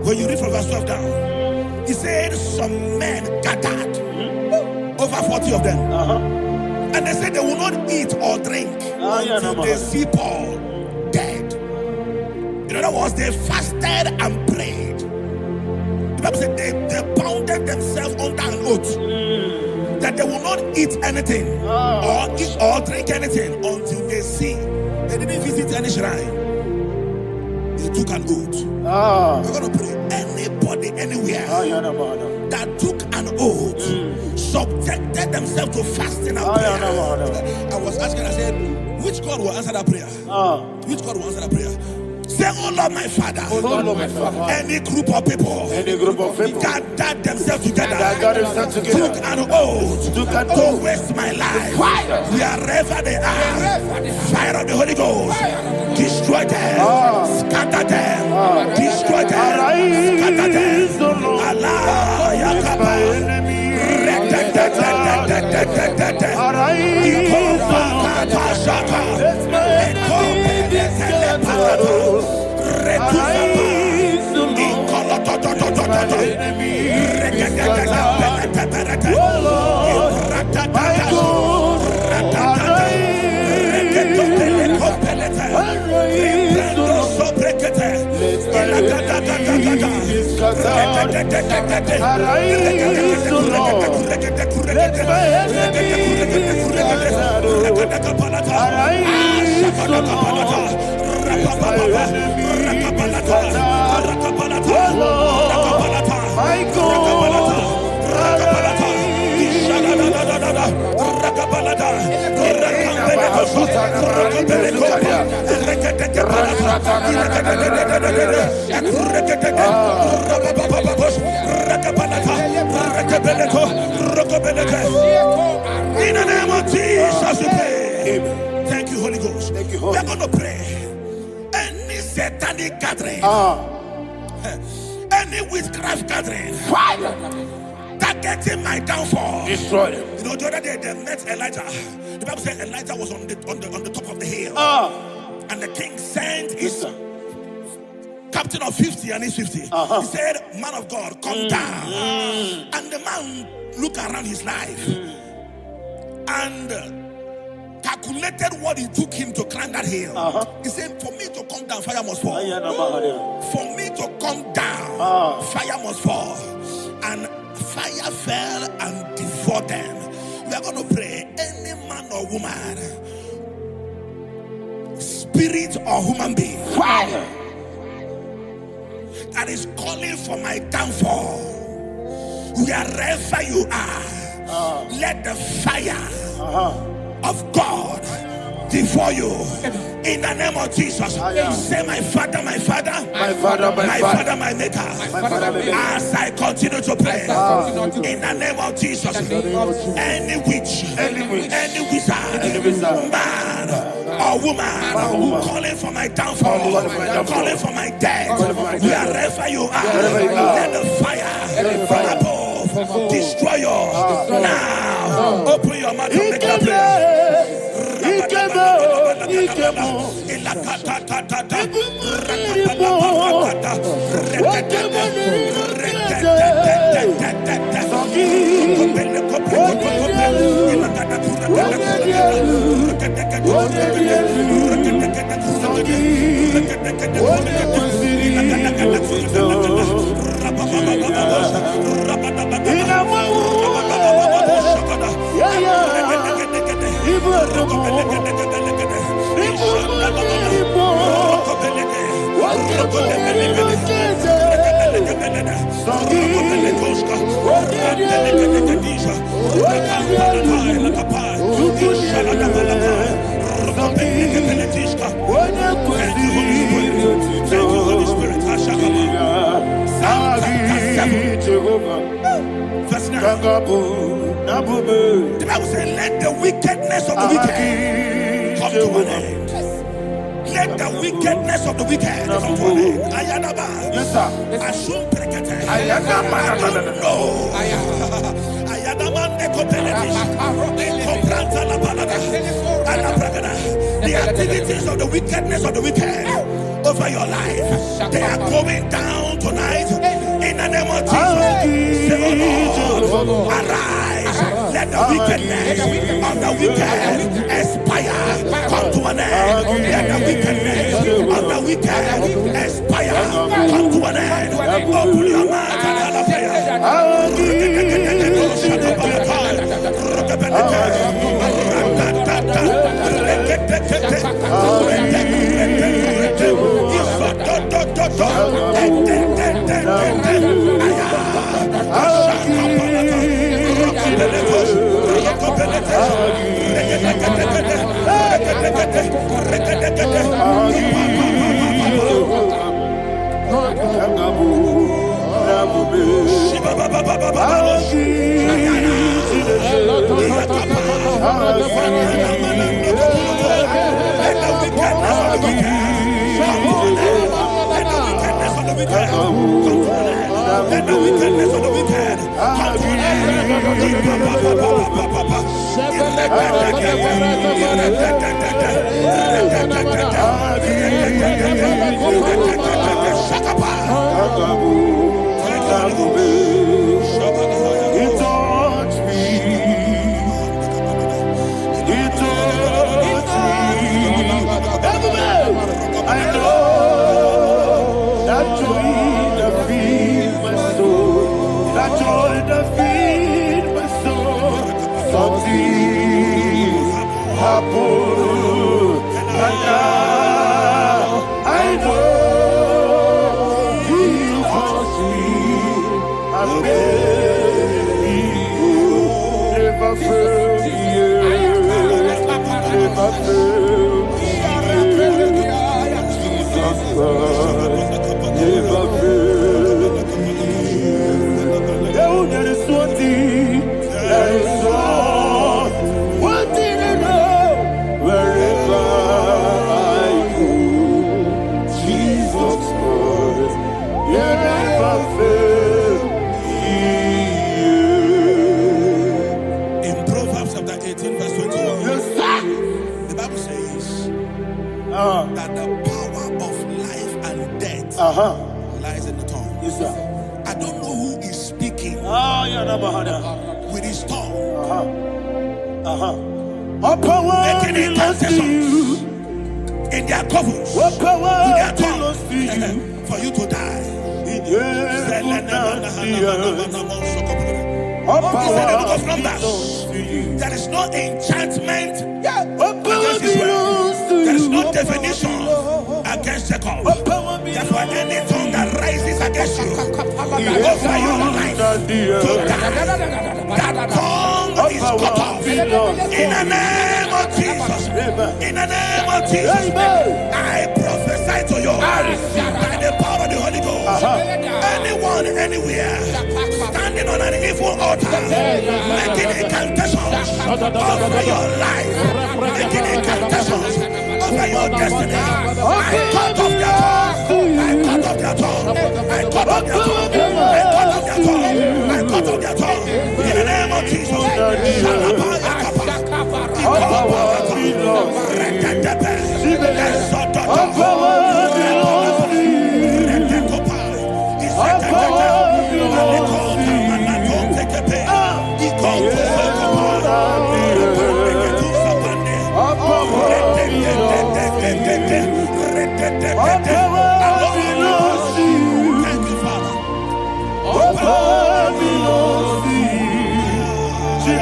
when you read from verse 12 down, it said some men gathered, over 40 of them, and they said they will not eat or drink until they see Paul dead. In other words, they fasted and prayed. The Bible said they bounded themselves under an oath that they will not eat anything or eat or drink anything until they see. They didn't visit any shrine. They took an oath. We're going to pray. Anybody, anywhere that took an oath, subjected themselves to fasting and prayer. I was asking, I said, which God will answer that prayer? Which God will answer that prayer? Say, oh Lord, my Father. Oh Lord, my Father. Any group of people gathered themselves together, took an oath to waste my life. Wherever they are, fire of the Holy Ghost, destroy them, scatter them, destroy them, scatter them. Allah, Yakaba, in the name of Jesus, we pray. Thank you, Holy Ghost. We are going to pray. Any satanic gathering, any witchcraft gathering, targeting my downfall, destroy them. You know, the other day they met Elijah. The Bible said Elijah was on the top of the hill, and the king sent his captain of 50 and his 50. He said, man of God, come down. And the man looked around his life and calculated what it took him to climb that hill. He said, for me to come down, fire must fall. For me to come down, fire must fall. And fire fell and devoured them. We are going to pray. Any man or woman, spirit or human being, fire, that is calling for my downfall, wherever you are, let the fire of God devour you in the name of Jesus. Say, my Father, my Father, my Father, my Father, my Maker. As I continue to pray in the name of Jesus, any witch, any wizard, man or woman calling for my downfall, calling for my death, wherever you are, let the fire from above destroy you now. Open your mouth and make a prayer. The Bible says, let the wickedness of the wicked come to an end. Let the wickedness of the wicked come to an end. Ayadaba. Yes, sir. Assume prekete. Ayadaba. No. Ayadaba nekopeletis. Ekopranta la balada. Ala bragada. The activities of the wickedness of the wicked over your life, they are going down tonight in the name of Jesus. Say, oh Lord, arise. Let the wickedness of the wicked expire. Come to an end. Let the wickedness of the wicked expire. Come to an end. Open your mouth and have a prayer. Let the wickedness of the wicked come to an I know that joy that feeds my soul, that joy that feeds my soul. Something happened, and now I know He wants me. I may never fail me, never fail me. Never fail. There is one thing, there is one thing I know. Wherever I go, Jesus Christ, you never fail. In Proverbs chapter 18, verse 21, Yes, sir. the Bible says that the power of life and death lies in the tongue. Yes, sir. I don't know who is speaking with his tongue, All power making belongs to you. incantations in their covers All with power their belongs tongue to you. for you to die. All He said in the book of power Numbers, belongs to you. there is no enchantment All power against Israel. belongs to There is you. no definition against Jacob. All power Therefore, belongs any tongue that rises against you over your life to die, that tongue is cut off. In the name of Jesus. In the name of Jesus. I prophesy to you by the power of the Holy Ghost. Anyone, anywhere, standing on an evil altar, making incantations over your life, making incantations over your destiny, I cut off their tongue. I cut off their tongue. I cut off their tongue. I cut off their tongue. I cut off their tongue. In the name of Jesus. All power belongs to you. All power belongs to you. All power belongs to you. All power belongs to you. Thank you, Father. All power belongs to you. The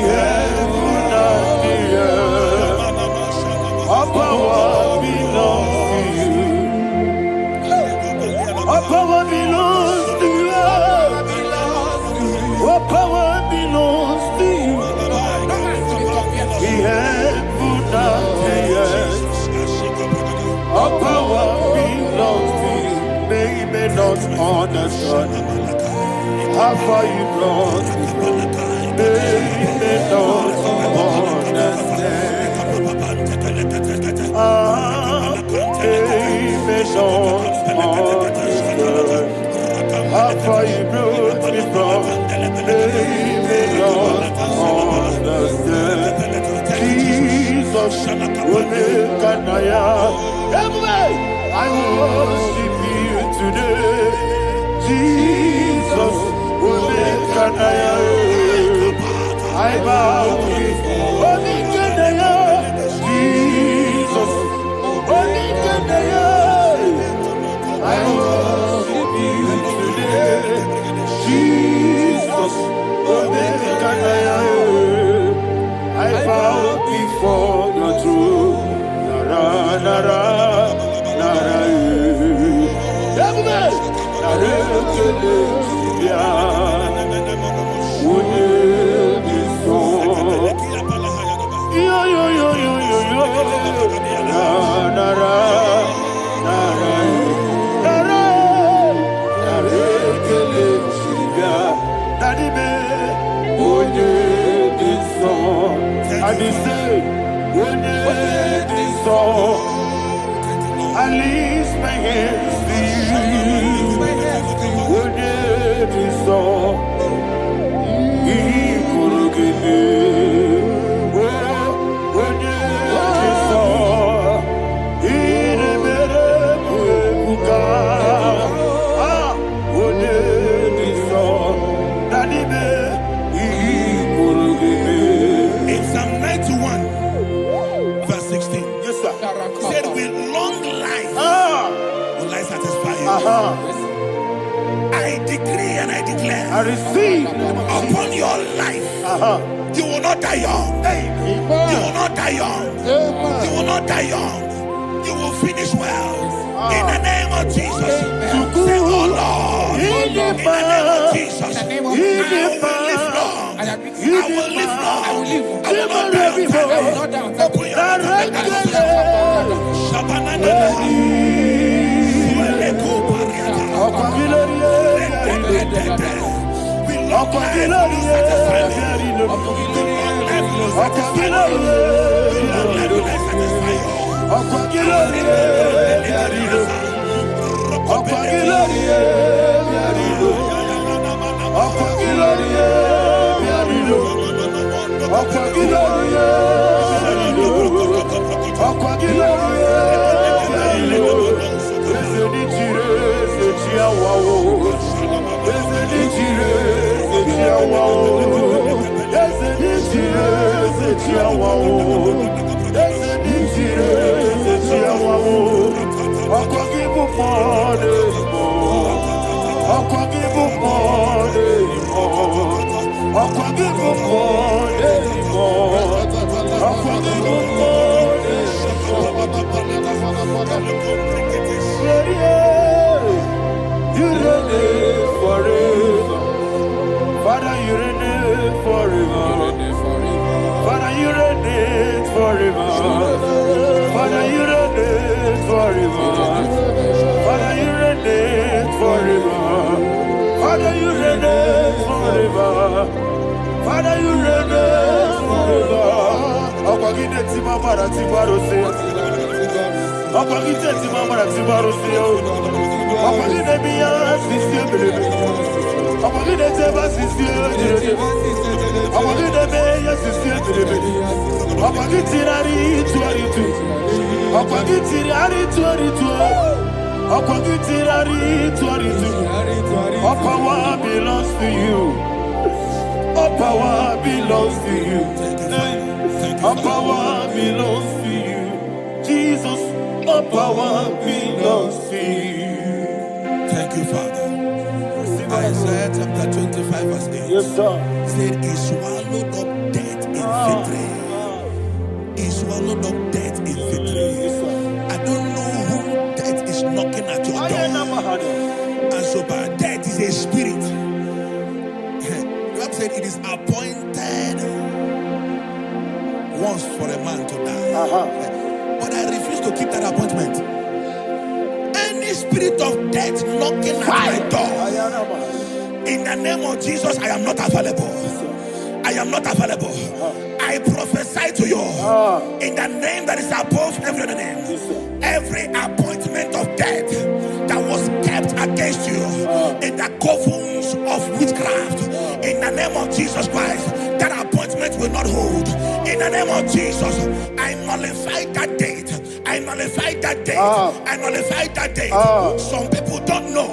heaven and the earth. All power belongs to you. All power belongs to you. All power belongs to you. The heaven and the earth. All power belongs to you. They may not understand. How far you brought me from, they may not understand. They may not understand. How far you brought me from, they may not understand. Jesus, Womekanaya, I worship you today. Jesus, Womekanaya, I bow before Womekanaya. Jesus, Womekanaya, I worship you today. Jesus, Womekanaya, I bow before your throne. Nara, nara, nara, nara, yo, yo, yo, yo, yo, yo. Nara, nara, nara, and he said, when this song, I lift my hands to you. When this song, he could give me. When this song, he never when this song, that he could give me. In Psalm 91, verse 16, Yes, sir. said, with long life will I satisfy you. I decree and I declare, I receive upon your life, you will not die young. You will not die young. You will not die young. You will finish well. In the name of Jesus. Say, oh Lord, in the name of Jesus, I will live long. I will live long. I will not die on time. Open your you reign forever. Father, you reign forever. Father, you reign forever. Father, you reign forever. Father, you reign forever. Father, you reign forever. Father, you reign forever. Akwagide ti mama na ti barose. Akwagide ti mama na ti barose. Akwagide biya sisi ebelebe. Akwagide teba sisi ebelebe. Akwagide beya sisi ebelebe. Akwagide rari tuaritu. Akwagide rari tuaritu. Akwagide rari tuaritu. All power belongs to you. All power belongs to you. All power belongs to you. Jesus, all power belongs to you. Thank you, Father. Isaiah chapter 25, verse 8. Yes, sir. Said, he swallowed up death in victory. He swallowed up death in victory. I don't know who death is knocking at your door. And so, but death is a spirit. God said it is appointed once for a man to die. But I refuse to keep that appointment. Any spirit of death knocking at my door, In the name of Jesus, I am not available. I am not available. I prophesy to you in the name that is above every other name. Every appointment of death that was kept against you in the covens of witchcraft, in the name of Jesus Christ, that appointment will not hold. In the name of Jesus, I nullify that date. I nullify that date. I nullify that date. Some people don't know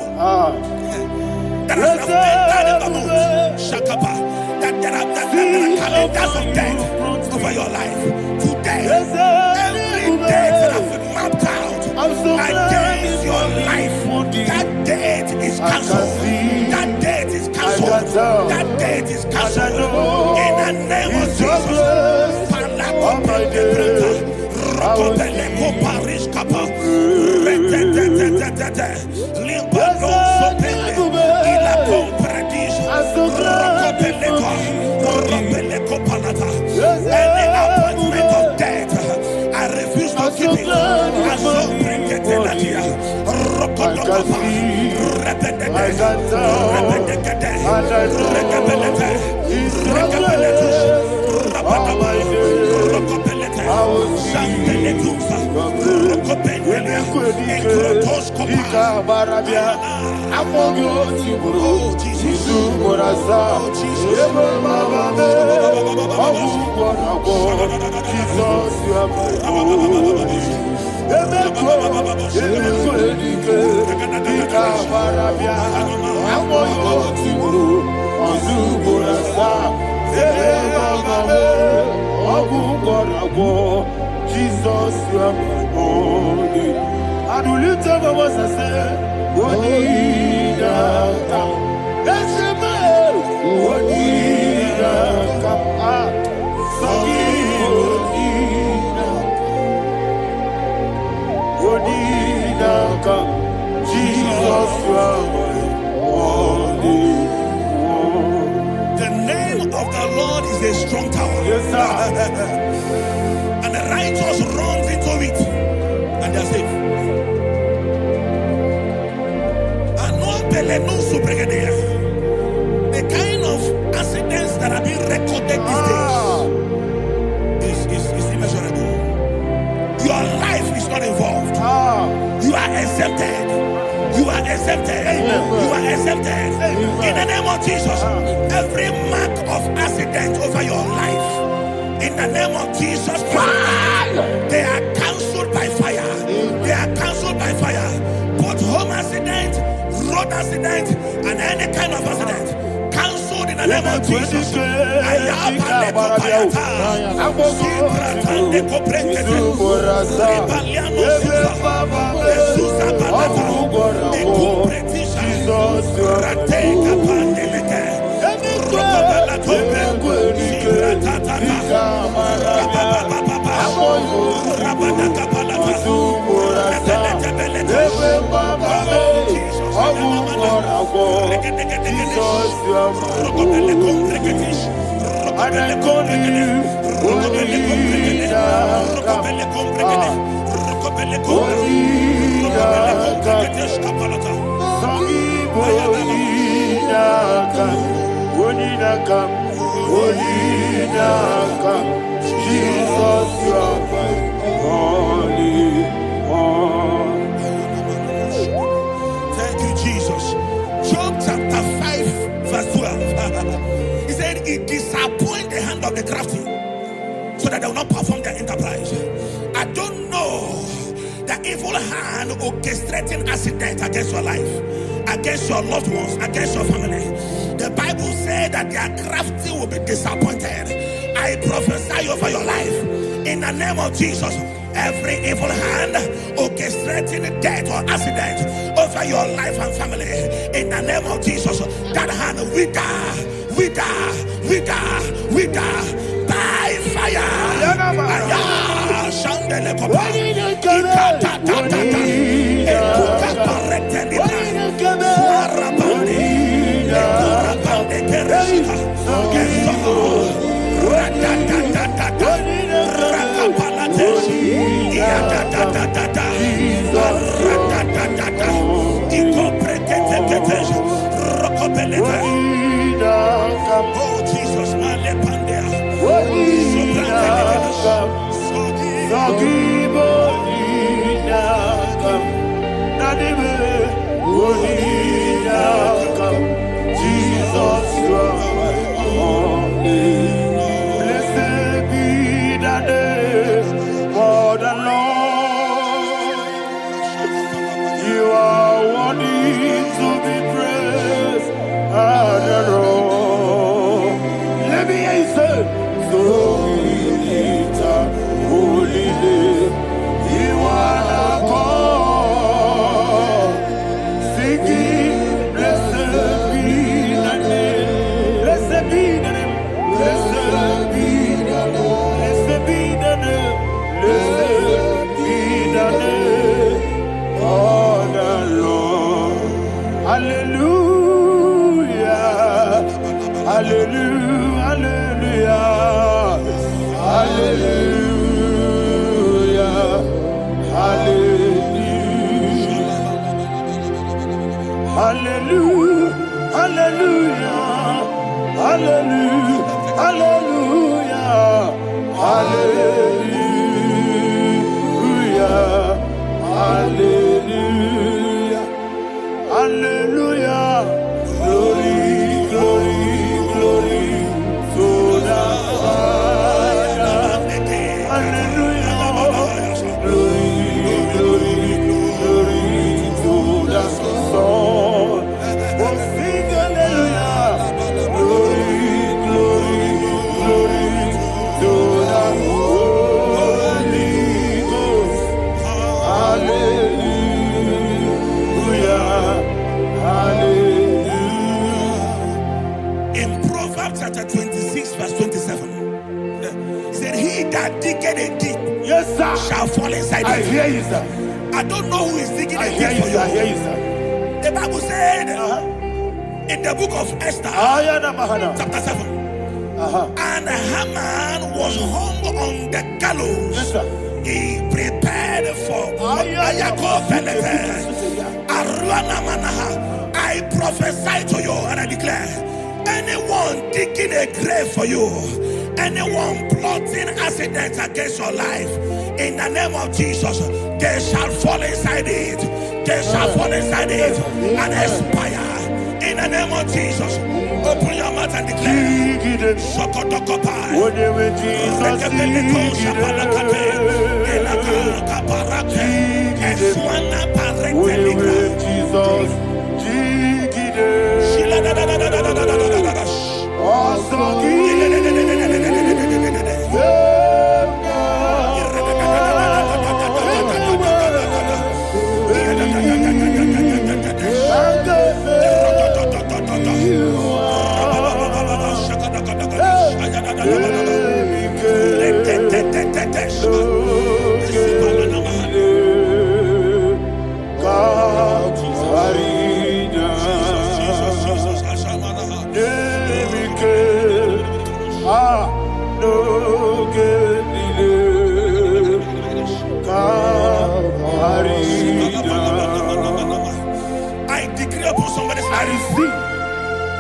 that as you have entered in the month, Shakapa, that there are calendars of death over your life. Today, every date that has been mapped out against your life, that date is cancelled. That date is cancelled. That date is cancelled. In the name of Jesus. Any appointment of death, I refuse to keep it. I shall bring it in the year. Jesus, you are my only. I do lift up my voice and say, Wodidaka. That's the man. Wodidaka. Sagi Wodidaka. Jesus, you are my only. The name of the Lord is a strong tower. Yes, sir. And the righteous runs into it and they're safe. The kind of accidents that are being recorded these days is immeasurable. Your life is not involved. You are exempted. You are exempted. You are exempted. In the name of Jesus, every mark of accident over your life, in the name of Jesus Christ, they are cancelled by fire. They are cancelled by fire. Both home accident, road accident, and any kind of accident, cancelled in the name of Jesus. Jesus, you are my only one. Thank you, Jesus. Job chapter 5, verse 12. He said, it disappoints the hand of the crafty, so that they will not perform their enterprise. I don't know the evil hand orchestrating accident against your life, against your loved ones, against your family. The Bible said that their crafty will be disappointed. I prophesy over your life in the name of Jesus. Every evil hand orchestrating death or accident over your life and family, in the name of Jesus, that hand wither by fire. Hallelujah, hallelujah, hallelujah, hallelujah, hallelujah, hallelujah, hallelujah, hallelujah, hallelujah, hallelujah, glory, glory, glory to the Father. Hallelujah, glory, glory, glory to the Son. Oh, sing hallelujah, glory, glory, glory to the Holy Ghost. Hallelujah, hallelujah. In Proverbs chapter 26, verse 27, he said, he that diggeth a deep, yes, sir, shall fall inside I it. hear you, sir. I don't know who is digging I a hear deep you, for sir. I you. hear you, sir. The Bible said in the book of Esther, chapter 7, and Haman was hung on the gallows. Yes, sir. He prepared for I prophesy to you and I declare, anyone digging a grave for you, anyone plotting accidents against your life, in the name of Jesus, they shall fall inside it. They shall fall inside it and expire. In the name of Jesus, open your mouth and declare. Shokotokopai. I decree upon somebody's life,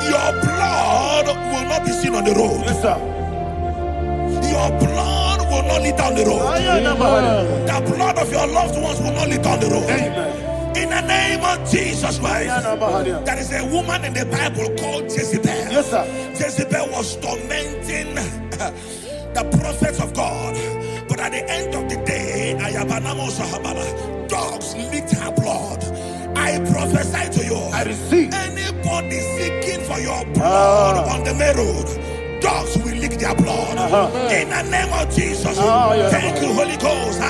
your blood will not be seen on the road. Yes, sir. Your blood will not lead down the road. The blood of your loved ones will not lead down the road. Amen. In the name of Jesus Christ, there is a woman in the Bible called Jezebel. Yes, sir. Jezebel was tormenting the prophets of God, but at the end of the day, dogs licked her blood. I prophesy to you, I receive. anybody seeking for your blood on the main road, dogs will lick their blood. In the name of Jesus, thank you, Holy Ghost.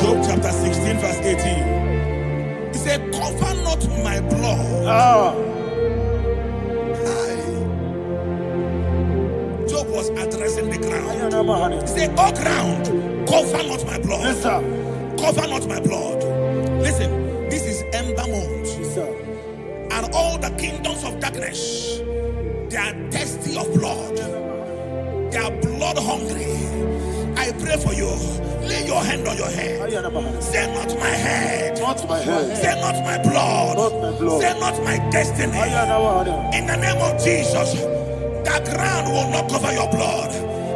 Job chapter 16 verse 18. He said, cover not my blood. Job was addressing the ground. He said, oh ground, cover not my blood. Yes, sir. Cover not my blood. Listen, this is ember month. Yes, sir. And all the kingdoms of darkness, they are thirsty of blood. They are blood hungry. I pray for you. Lay your hand on your head. Say, not my head. Not my head. Say, not my blood. Not my blood. Say, not my destiny. In the name of Jesus, the ground will not cover your blood.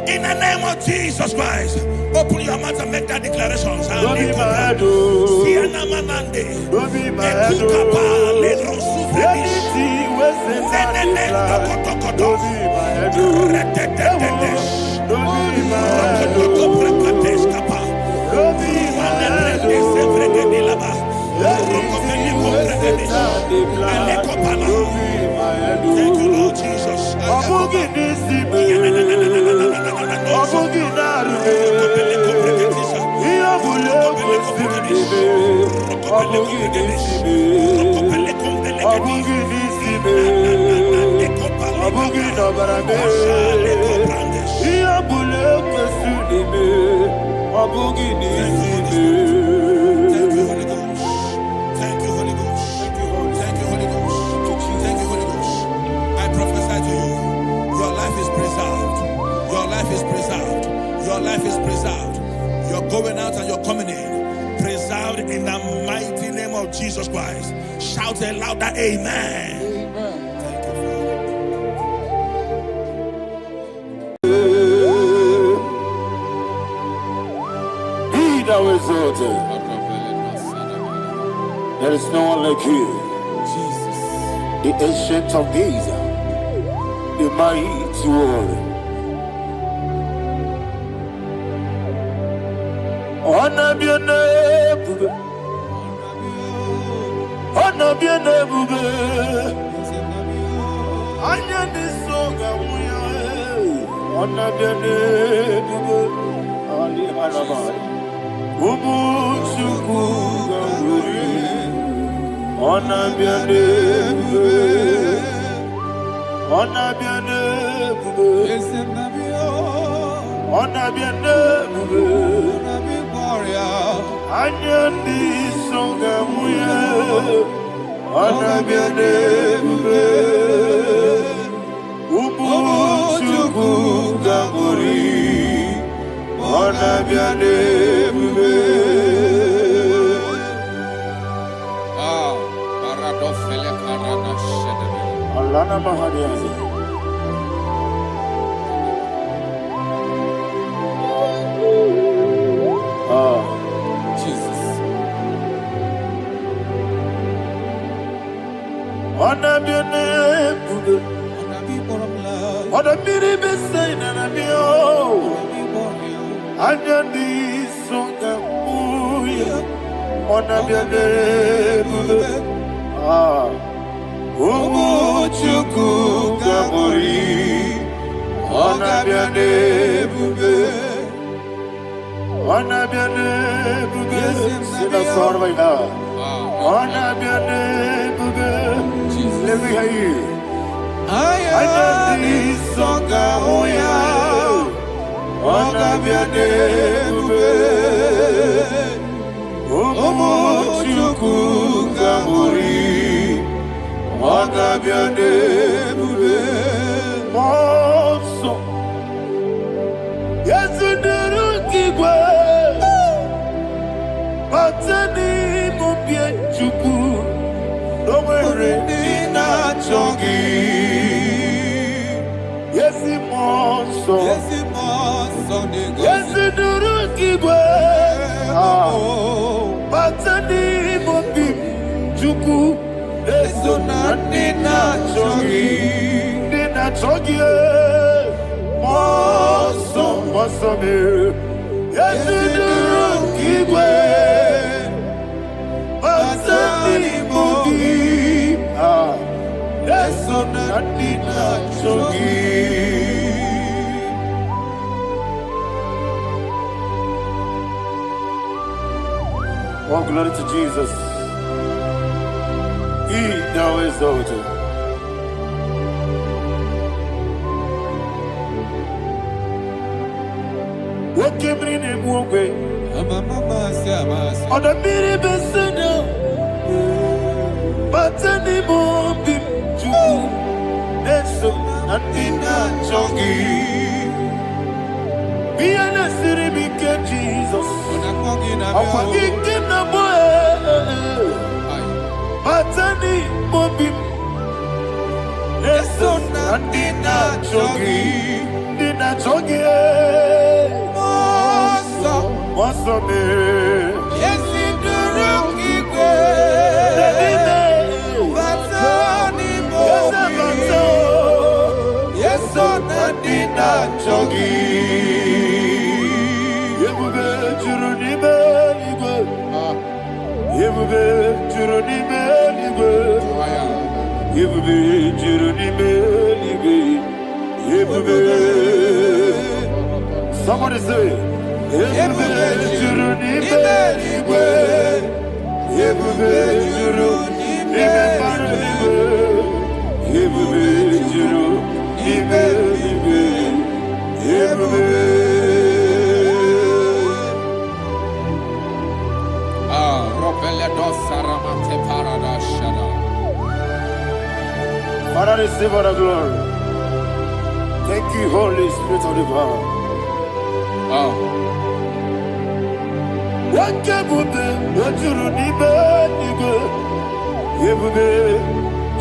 In the name of Jesus Christ, open your mouth and make that declaration. Don't be my head. Don't be my head. Anything was in my head. Don't be my head. Don't be my head. Don't be my head. Thank you, Lord Jesus. Your life is preserved. You're going out and you're coming in. Preserved in the mighty name of Jesus Christ. Shout a louder amen. Amen. Thank you, Father. Be thou exalted. There is no one like you. Jesus. The ancient of days. The mighty warrior. Honor be your name, honor be your name, honor this song, honor be your name, Ali Harabai, Ubu Chuku, honor be your name, honor be your name, honor be your name. Anyandi songa muya, anabiane bube, ubu chuku gangori, anabiane bube. Ah, paradofele karana shedebe. Alana mahadiani. Wanna be a neighbor, wanna be the best sign and a meal. I just need some wanna be a neighbor. Ah, oh, Chuku Gamori, wanna be a neighbor, wanna be a neighbor. See the song right now. Wanna be a neighbor. Let me hear you. I need some Gamoya. Wanna be a neighbor. Oh, Chuku Gamori. Wanna be a neighbor. Also, yes, you didn't keep well. But any mobile Chuku. Don't worry, Nina Chongi. Yes, he monso. Yes, he monso. Yes, he do keep Batani mobi Chuku. Yes, not Nina Chongi. Nina Chongi. Monso, monso. Yes, he do keep Batani mobi. Yes, not Nina Chongi. Oh, glory to Jesus. He thou exalted. What came in a way? On the mini beside. But anymore, bim, Chuku, Neso, and Nina Chongi. Be a necessary weekend, Jesus. Opagina boy. Matani mobim. Eso nandina chogi. Dina chogi. Moso me. Yesi duruki kwe. Batani mobi. Yeso nandina chogi. Yebube juruni beligwe. Yebube juruni beligwe. Yebube juruni beligwe. Yebube. Somebody say. Yebube juruni beligwe. Yebube juruni beligwe. Yebube juruni beligwe. Yebube. Father, receive all the glory. Thank you, Holy Spirit of the power. Wakabube, wajurunibe, libe. Yebube,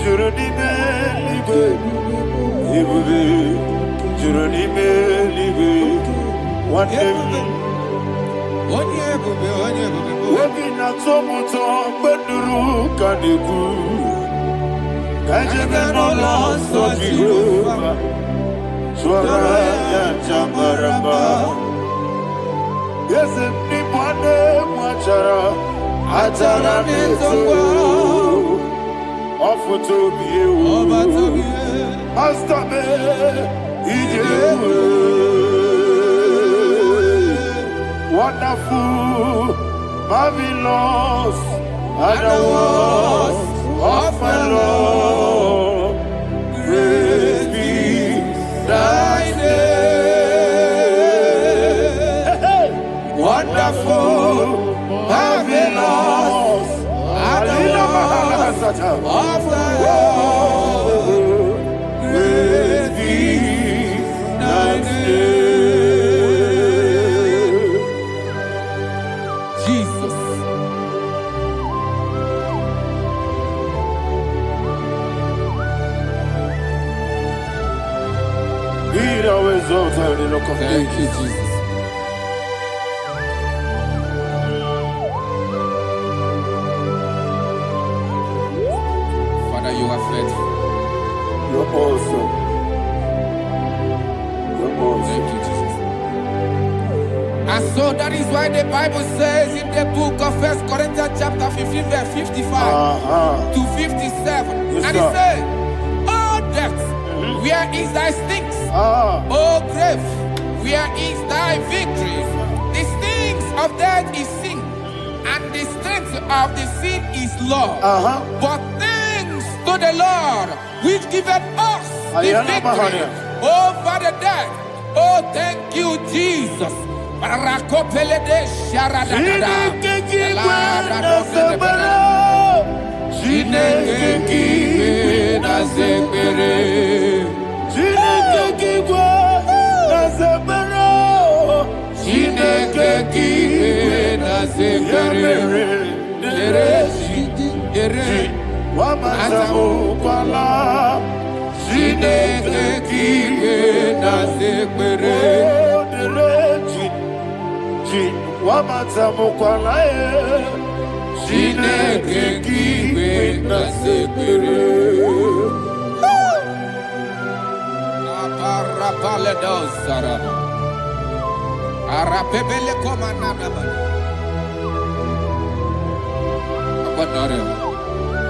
jurunibe, libe. Yebube, jurunibe, libe. Wabina tomuto, beduru kaniku. Kajebe no loso Jehovah. Swara ya chamaraba. Yese nipane mwachara. Achara nezo. Ofuto biyewu. Astame ijewu. Wonderful, marvelous, are the words of my Lord. Praise be thy name. Wonderful, marvelous, are the words of my Lord. Praise be thy name. Thank you, Jesus. Father, you are faithful. You're awesome. You're awesome. Thank you, Jesus. And so that is why the Bible says in the book of 1 Corinthians chapter 15, verse 55 to 57. Yes, and it says, "Oh death, where is thy stings? Oh grave, where is thy victory? The stings of death is sin, and the strength of the sin is law. But thanks to the Lord, which giveth us the victory over the death." Oh, thank you, Jesus.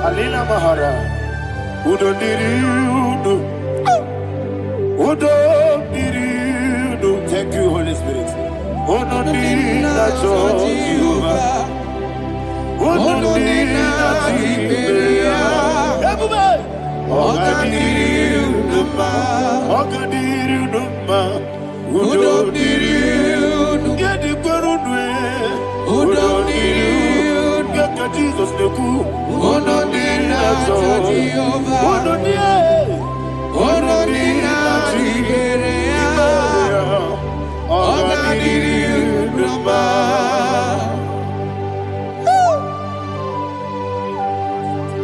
Alina Mahara, Udo Diriudo, Udo Diriudo. Thank you, Holy Spirit. Udo Diriudo, Udo Diriudo, everybody. Ogadiriudo, Udo Diriudo, get the Gurudwe, Udo Diriudo, get the Jesus the Ku.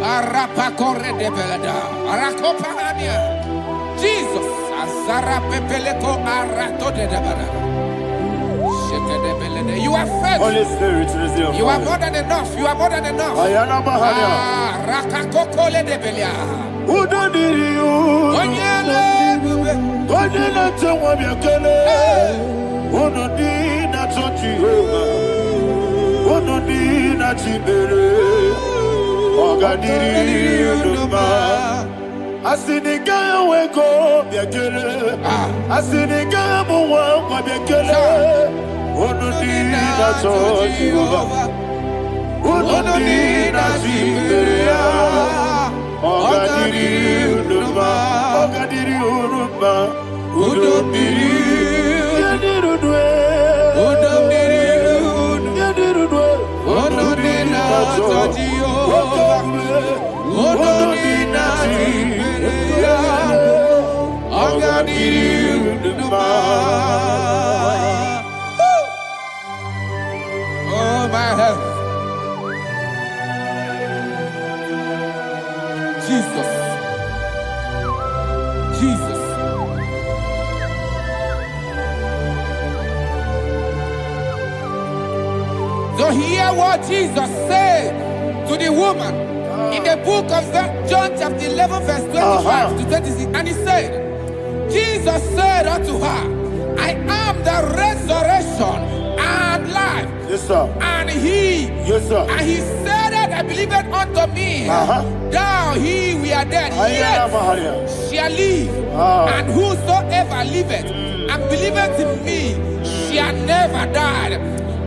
Arapakore de belada. Arakopania. Jesus. Azara pepeleko arato de debara. You are faithful. Holy Spirit, resume. You are more than enough. You are more than enough. Ayana Mahania. Rakakokole de belia. Udodiriu. Onyele bube. Onyele tewa miakele. Unodina Jehovah. Unodina Chibere. Ogadiriu Numa. Asinika weko miakele. Asinika muwa miakele. Unodina Jehovah. Unodina Chibere. Ogadiriu Numa. Ogadiriu Numa. Udomiriu. Yadirudwe. Udomiriu. Yadirudwe. Unodina Jehovah. Unodina Chibere. Ogadiriu Numa. Oh my health. Jesus. Jesus. So hear what Jesus said to the woman in the book of John chapter 11 verse 25 to 26. And he said, Jesus said unto her, I am the resurrection and life. Yes, sir. And he, Yes, sir. and he said that I believe it unto me. Thou he we are dead, Ayana yet Mahania. shall live. And whosoever liveth and believeth in me shall never die.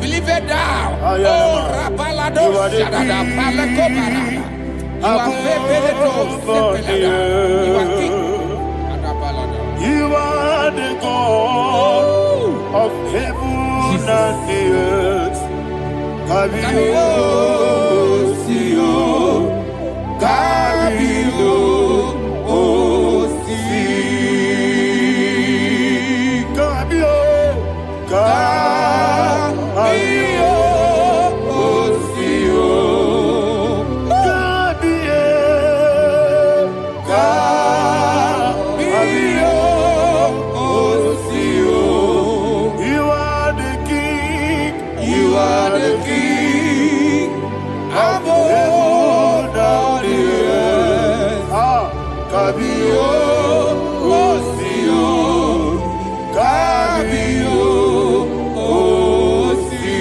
Believe it thou. Ayana Oh, Mahania. Rabalado You are the Shadada king. Paleko Barada. You are Febeledo Sepelada. You are king. Adabalada. You are the God of heaven and the earth. Kabio, Sio, Kabio, Osi, Kabio, Kabio, Osio, Kabio, Kabio, Osio. You are the king. You are the king of heaven and the earth. Kabio, Osio, Kabio, Osi.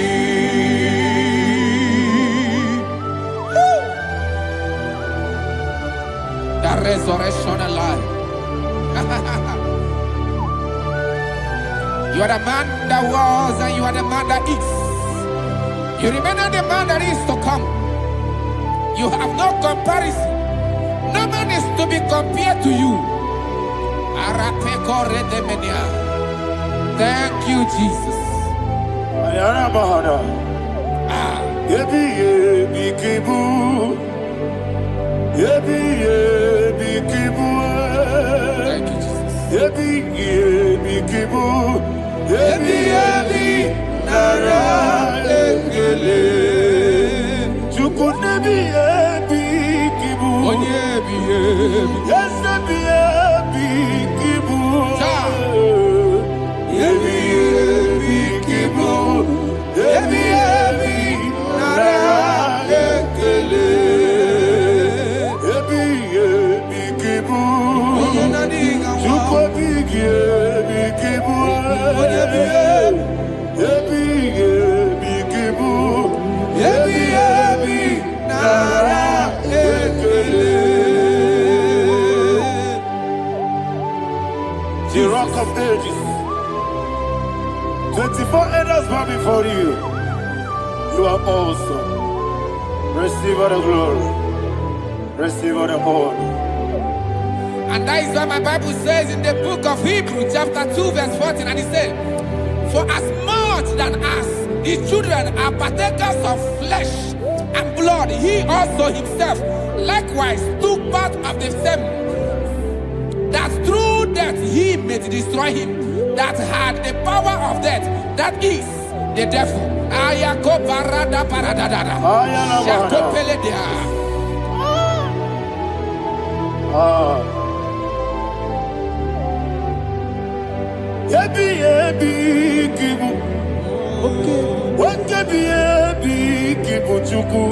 The resurrection and life. You are the man that was and you are the man that is. You remember the man that is to come. You have no comparison. No man is to be compared to you. Thank you, Jesus. Ayana Mahana. Yebi yebi kibu. Yebi yebi kibu. Thank you, Jesus. Yebi yebi kibu. Yebi yebi nara ekele. Chukunebi yebi kibu. Onyebi, yebi. Yes, yebi yebi kibu. Yebi yebi kibu. Yebi yebi nara ekele. Yebi yebi kibu. Chukwabi yebi kibu. Yebi yebi kibu. Yebi yebi nara ekele. The rock of ages. 24 elders bow before you. You are awesome. Receive all the glory. Receive all the honor. And that is why my Bible says in the book of Hebrews chapter 2 verse 14, and it said, for as much than us, the children are partakers of flesh and blood, he also himself likewise took part of the same, that through death he may destroy him that had the power of death, that is the devil. Ayako parada paradadada. Shako peledea. chukwu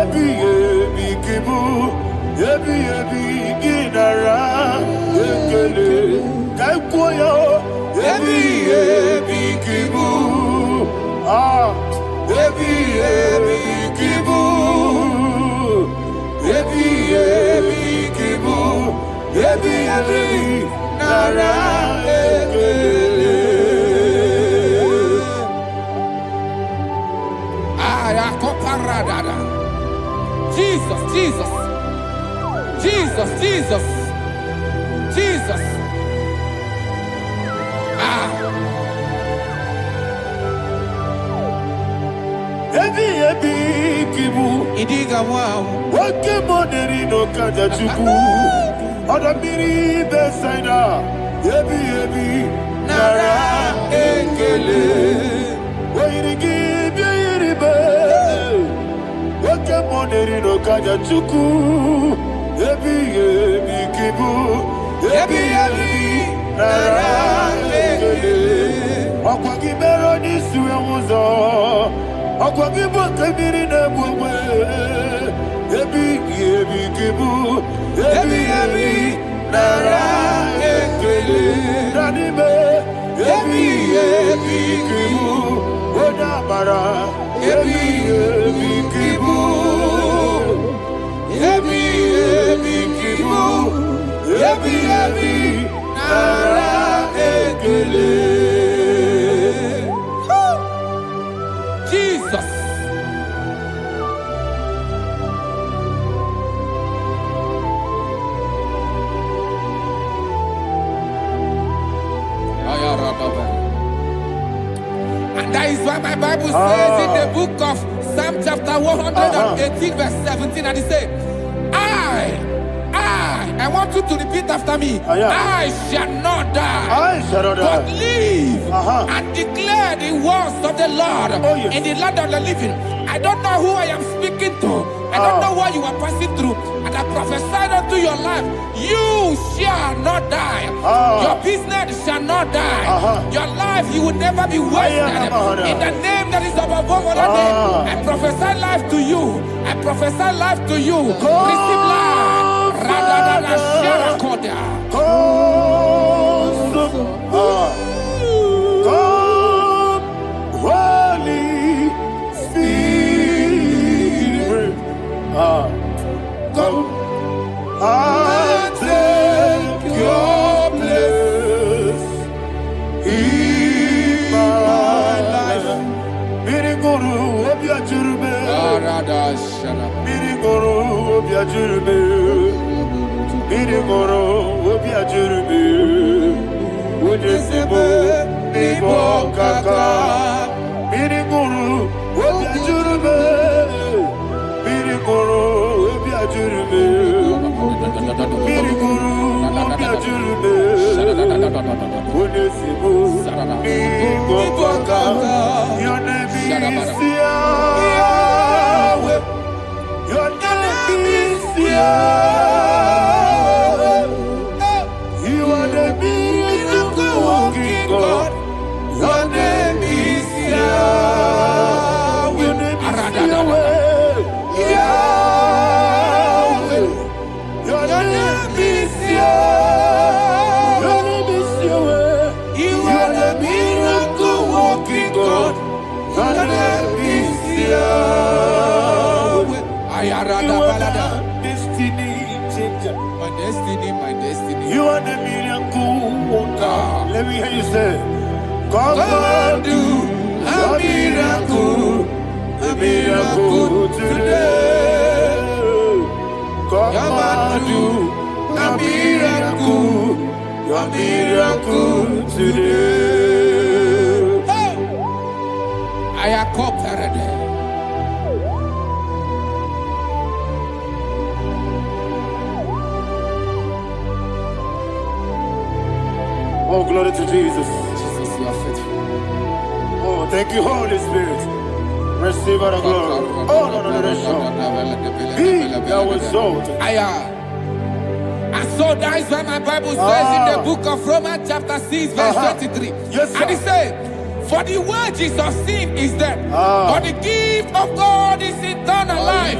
ebi ebi kibu ebi ebi ginara ekele kaikwoyo ebi ebi kibu ebi ebi kibu ebi ebi kibu ebi ebi nara ekele. Jesus, Jesus, Jesus, Jesus, Jesus. Ebi ebi kibu Idiga wow. Wake moneri no kaja chuku Odamiri besaida Ebi ebi nara ekele Wairigi biiribe Wake moneri no kaja chuku Ebi ebi kibu Ebi ebi nara ekele Wakwagi bero nisuwe muzo Akwagibu kebiri nebwe ebi ebi kibu ebi ebi nara ekele nanime ebi ebi kibu odabara ebi ebi kibu ebi ebi kibu ebi ebi nara ekele. Jesus. And that is why my Bible says in the book of Psalm chapter 118 verse 17, and it says, I want you to repeat after me. I shall not die. I shall not die. But live and declare the words of the Lord in the land of the living. I don't know who I am speaking to. I don't know what you are passing through. And I prophesied unto your life. You shall not die. Your business shall not die. Your life, you will never be wasted. In the name that is above all other name, I prophesy life to you. I prophesy life to you. Receive life. Come, Holy Spirit, come and take your place in my life. Miriguru obiajurube, miriguru obiajurube. Mirigoro obiajurube Udesibo Ibo kaka Mirigoro obiajurube Mirigoro obiajurube Mirigoro obiajurube Udesibo Ibo kaka Your name is Yahweh. Your name is Yahweh. God, your name is Yahweh. Your name is Yahweh. Your name is Yahweh. Your name is Yahweh. You are the miracle walking God. Your name is Yahweh. You are the destiny changer. My destiny, my destiny. You are the miracle walker. Let me hear you say, come and do a miracle today. Come and do a miracle today. I am cooperated. Oh, glory to Jesus. Jesus, you are faithful. Oh, thank you, Holy Spirit. Receive our glory. Oh, no, Be thou exalted. And so that is why my Bible says in the book of Romans chapter 6 verse 23. Yes, sir. And it says, For the wages of sin is death, but the gift of God is eternal life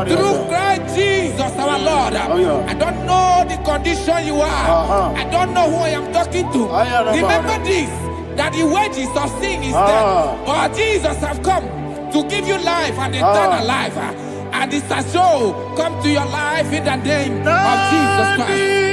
through Christ Jesus our Lord. I don't know the condition you are. I don't know who I am talking to. Remember this, that the wages of sin is death, but Jesus have come to give you life and eternal life. And this has so come to your life in the name of Jesus Christ.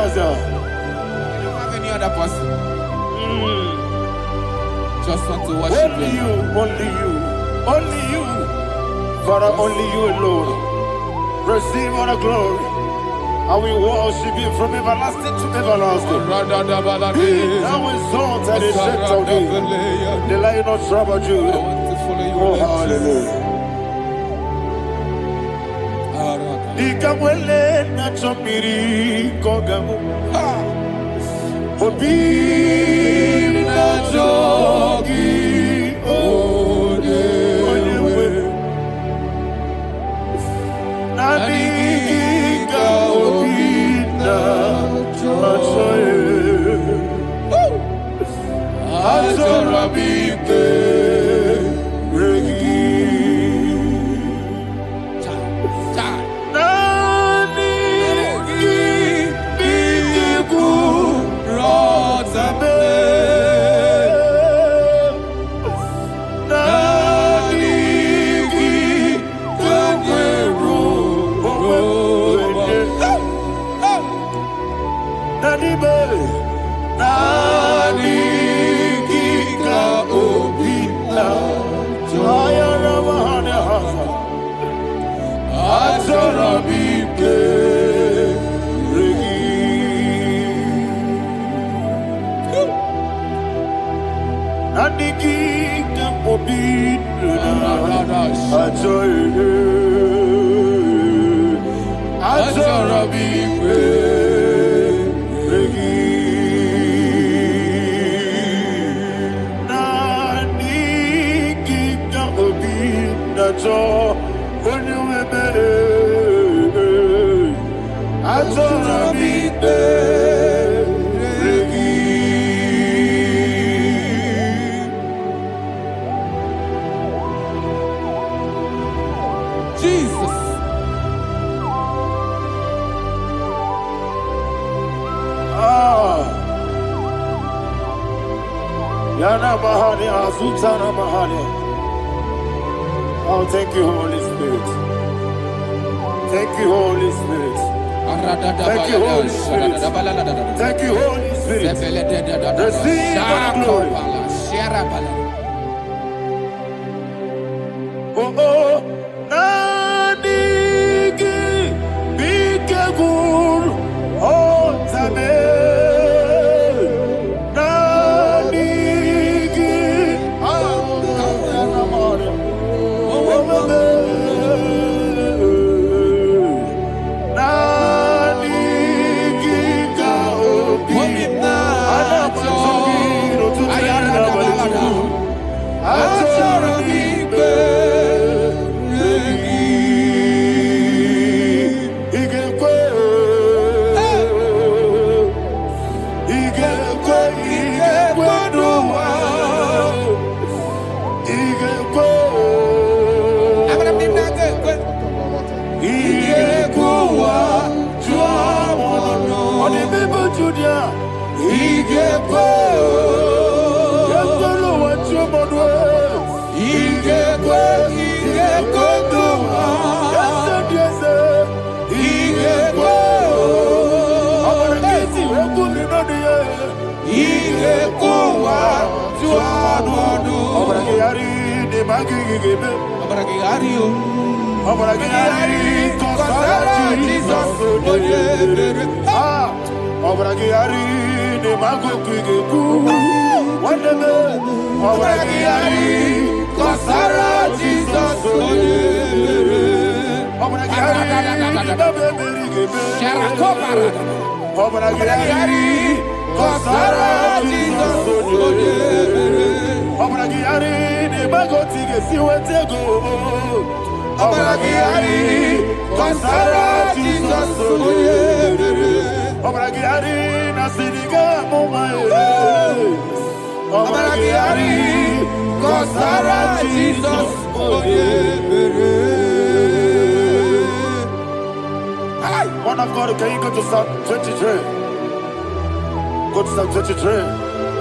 I don't have any other person. Just want to worship only you, only you, only you. Father, only you alone. Receive all the glory. I will worship you from everlasting to everlasting. Be thou exalted in of thee, the Lion of Tribe of Judah. Oh, hallelujah. Ikamwele na chomiri kogamu. Obi na jogi odewe. Nadiga obi na jogi. Azorabike regi. Oh, thank you, Holy Spirit. Thank you, Holy Spirit. Thank you, Holy Spirit. Thank you, Holy Spirit. Receive the glory. Oh, oh, Nadigi, Bikagur, oh, Tabe. Abrakiario. Obragari, Kosara Jesus, Oyebere. Obragari, the Mago Kigeku. Whatever. Obragari, Kosara Jesus, Oyebere. Obragari, Obragari, Kosara Jesus, Oyebere. Obragari, the Mago Kigeku. Obragari, Kosara Jesus, Oyebere. Obragari, Nasiriga Mumae. Obragari, Kosara Jesus, Oyebere. One of God, can you go to Psalm 23? Go to Psalm 23,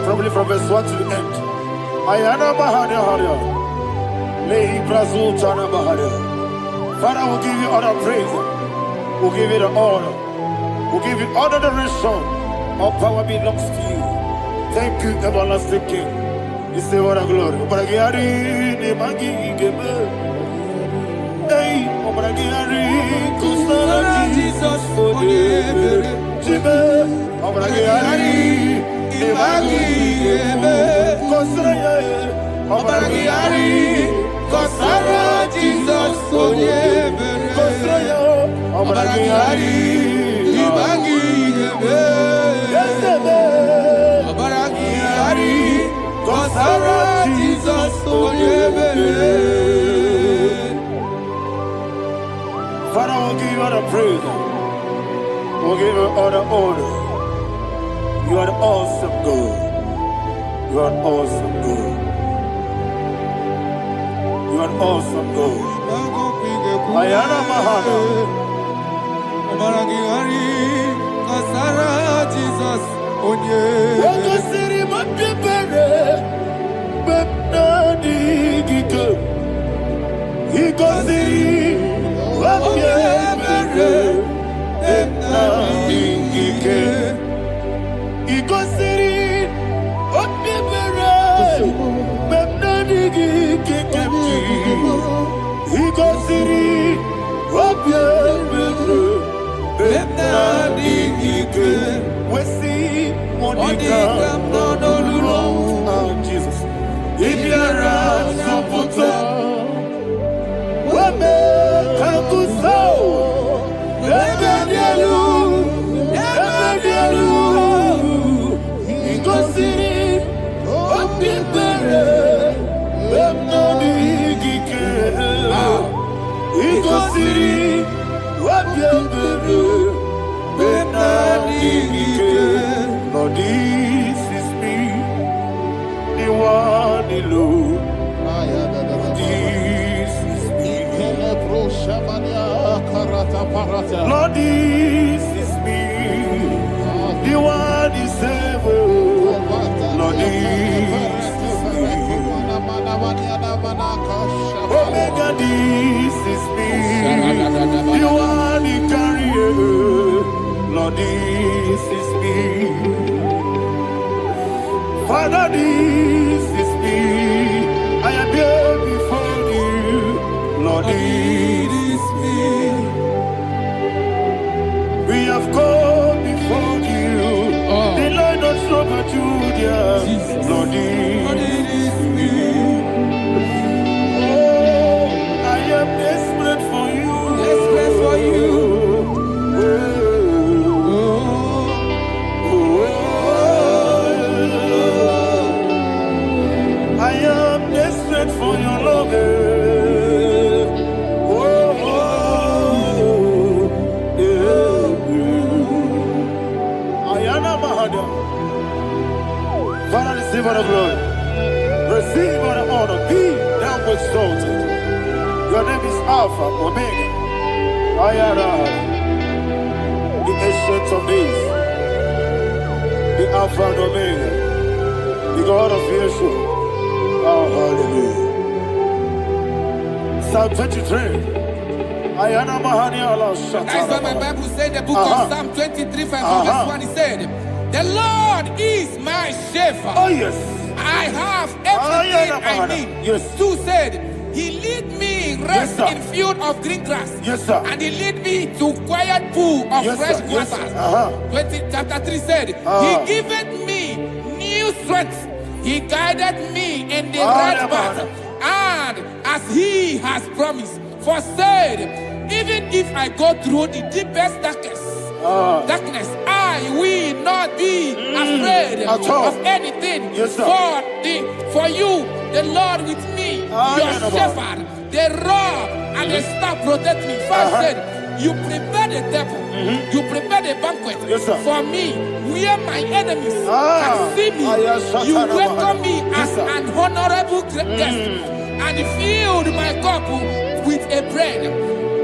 probably from verse 1 to the end. Ayana Bahania Haria. Father, we'll give you all the praise. We'll give you the honor. We'll give you all the adoration. All power belongs to you. Thank you, everlasting King. You say what a glory. Jesus, Kosara Jesus, Oyebere. Obragari, Ibagiyebe. Obragari, Kosara Jesus, Oyebere. Father, we'll give you all the praise. We'll give you all the honor. You are the awesome God. You are an awesome God. You are an awesome God. Ayana Mahana. Obragari, Kosara Jesus, Oyebere. Wakosiri mapyepere, bepnadi gike. Ikosiri mapyepere, bepnadi gike. Ikosiri mapyepere, bepnadi gike. Ikosiri mapyepere, bepnadi gike. Wesi Monica, Jesus. Ibiara Sopoto, Wame Kakuso, Ebedielu, Ikosiri, Opipere, Bemnadi Gike, Ikosiri, Opipere, Bemnadi Gike. Lord, this is me, the one alone. This is me. Lord, this is me, the one is ever. Lord, this is me. Omega, this is me, the one in carrier. Lord, this is me. Father, this is me. I am here before you. Lord, this is me. We have come before you. The Lord not so much Judah. Lord, this is me. Oh, I am desperate for you. Desperate for you. I am desperate for your love. Ayana Mahada. Father, receive all the glory. Receive all the honor. Be thou exalted. Your name is Alpha, Omega. Ayana. The ancient of days. The Alpha and Omega. The God of Yeshua. Oh, hallelujah. Psalm 23. Ayana Mahani Allah Shata. That is what my Bible said, the book of Psalm 23, verse 1. It said, the Lord is my shepherd. Oh, yes. I have everything I need. Yes. 2 said, He lead me in rest sir. in field of green grass. Yes, sir. And he lead me to quiet pool of Yes, fresh sir. Yes, waters. sir. 20, chapter 3 said, He giveth me new strength. He guided me in the right path. And as he has promised, for said, even if I go through the deepest darkness, I will not be afraid of anything. Yes, sir. For you, the Lord with me, your shepherd, the rod and the staff protect me. First said, you prepare the table, you prepare the banquet Yes, sir. for me, where my enemies can see me. You welcome me as an honorable guest, and filled my cup with a bread.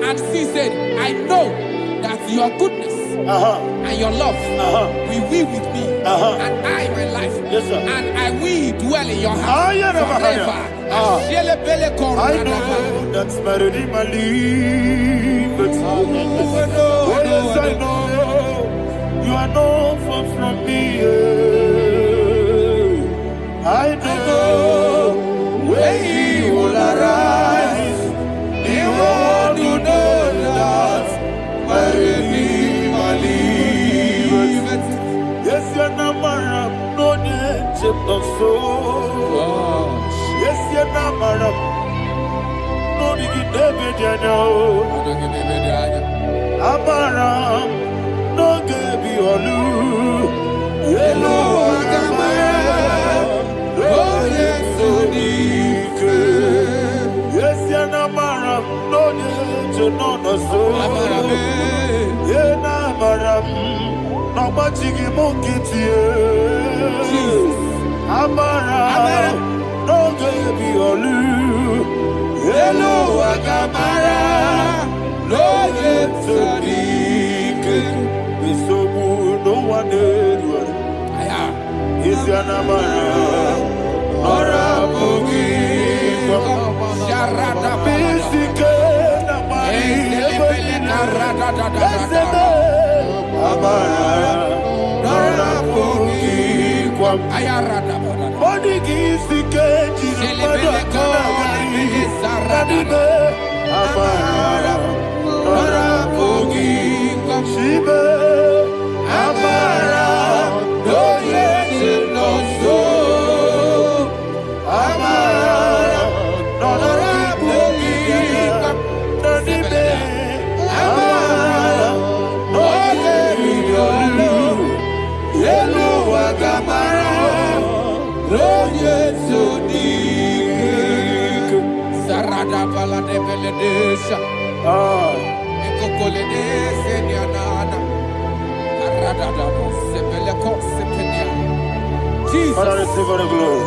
And she said, I know that your goodness and your love will be with me, and I, my life, and I will dwell in your house forever. I know that's my Redeemer lives. Oh, yes, I know you are not far from me. I know when he will arise, the world will know that my Redeemer lives. Yes, you're not my no need to so. Yes, you're not my no need to Amaram, no gebi olu. Hello, Agamara, no yesodike. Yes, you're not Maram, no need to know no so. Yena Maram, no machigi mokiti. Amaram, no gebi olu. Hello, Agamara, no yesodike. So no one is your Namara, or a boogie. Sharada Jesus. Father, receive all the glory.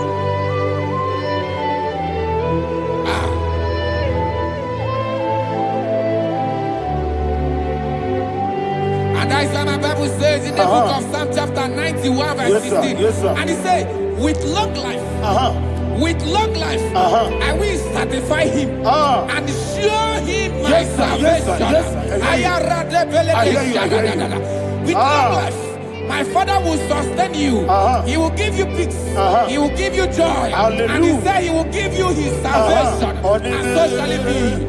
And that's why my Bible says in the book of Psalm chapter 91 verse 16. Yes, sir. And he said, with long life, I will satisfy him and show him my salvation. With long life, my Father will sustain you. He will give you peace. He will give you joy. Hallelujah. And he said he will give you his salvation. And so shall it be.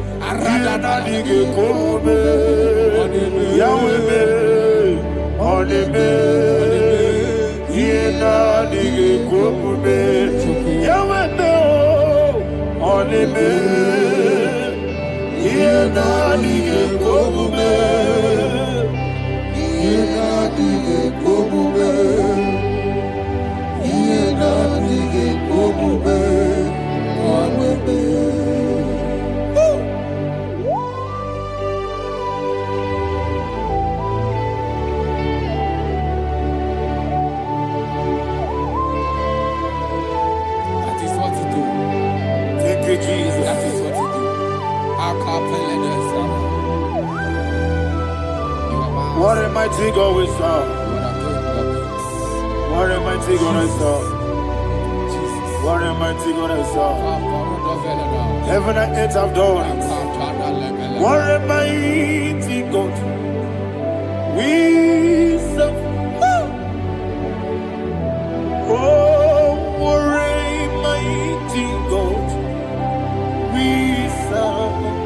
That is what to do. Thank you, Jesus. That is what to do. What a mighty God we serve. What a mighty God I serve. What a mighty God I serve. Heaven and earth have done it. What a mighty God we serve. Oh, what a mighty God we serve.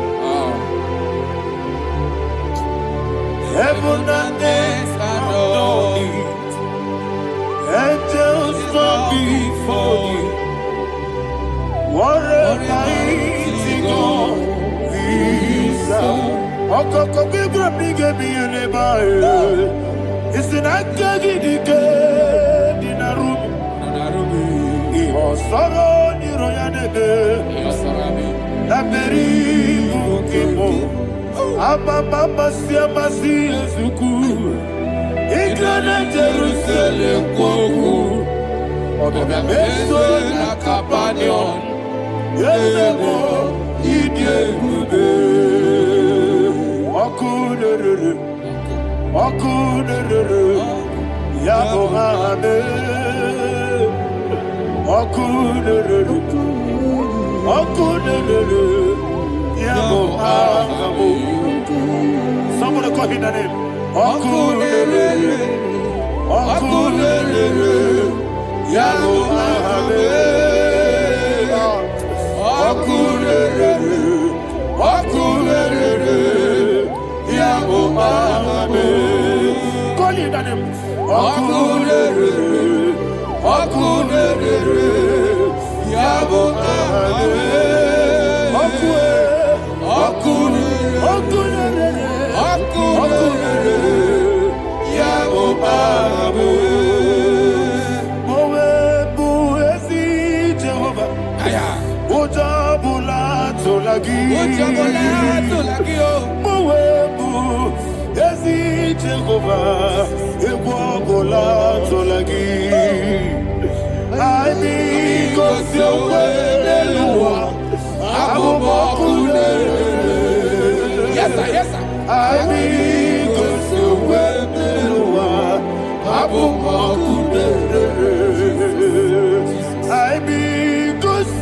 What a mighty God we serve. Okoko bibra bige biene bae. Isina kagi dike dinarubi. Iho soro ni royane de. Laberi bukimo. Ababa siama si ezuku. Ikrana Jerusalem koku. Odoga meso na kapanion. Yelebo idye gube. Okunere, Yabohane, Okunere, Yabohane. Somebody call him the name. Okunere, Yabohane, Okunere, Yabohane. Call him the name. Okunere, Yabohane. Jehovah, Ebola Tolagi. I need God's way, yes, sir, yes, sir. I need God's way, I need God's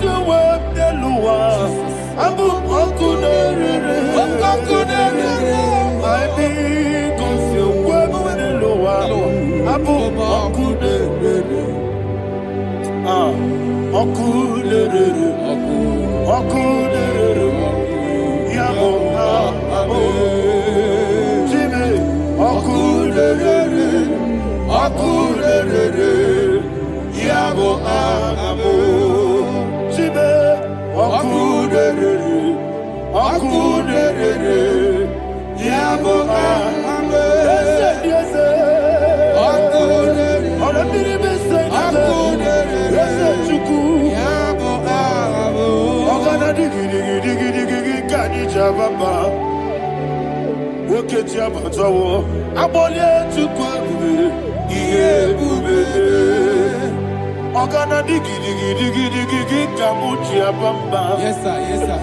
Yes, sir, yes, sir.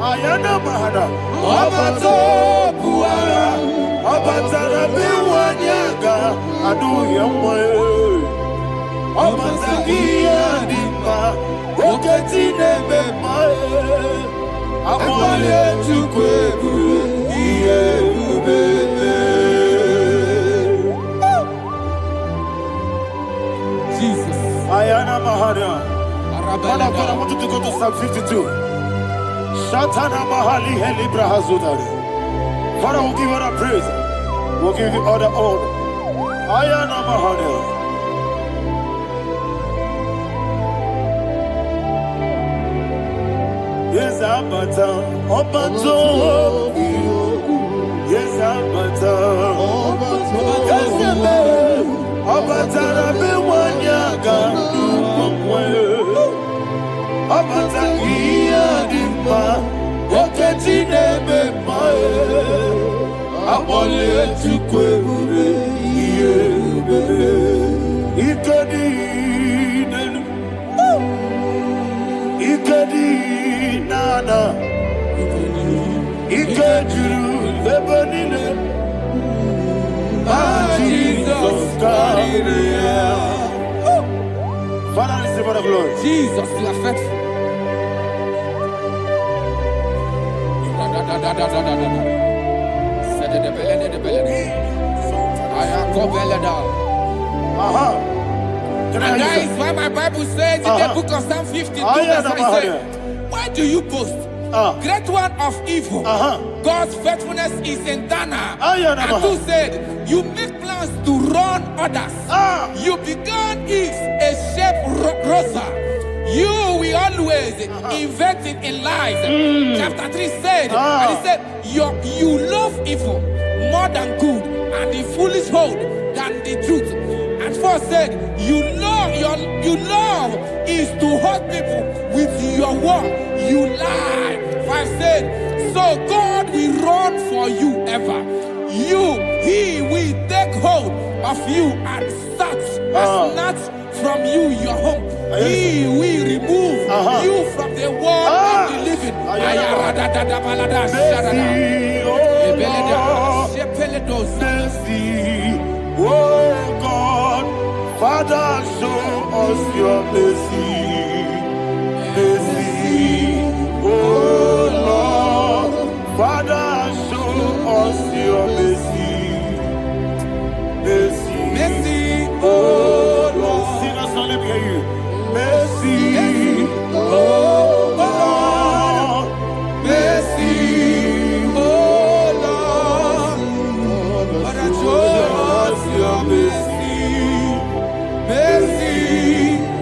Ayana mahana, Abato Buara, Abatana Biwanyaga, Adu Yamwe, Abatagia Dimba, Oketine Bemae, Amale Tukwebu, Jesus. Ayana mahana. Father, I want you to go to Psalm 52. Shatana Mahali Helibra Hazudari. Father, we'll give you all the praise. We'll give you all the honor. Ayana Mahali. Yes, Abata. Obato. Yes, Abata. Yes, Abata. Biwanyaga. Abata iya dimba, oketine bemae, abole tukwebube, iye bebe, ikadi nana, ikadiru lebanile, Jesus God. Father, receive all the glory. Jesus, la fête. And that is why my Bible says in the book of Psalm 52, why do you boast? great one of evil. God's faithfulness is eternal. And who said, you make plans to run others. You began is a shape rosa. You will always invent it in lies. Chapter 3 said, and he said, you love evil more than good, and the foolish hold than the truth. And 4 said, you love is to hurt people with your word. You lie. 5 said, so God will run for you ever. He will take hold of you and snatch from you your home. He will remove you from the world of the living. Oh God, Father, show us your mercy. Mercy, oh Lord, Father, show us your mercy. Mercy, Mercy, oh Lord, sing us only hear you. Mercy, oh Lord, mercy, oh Lord, Father, show us your mercy. Mercy,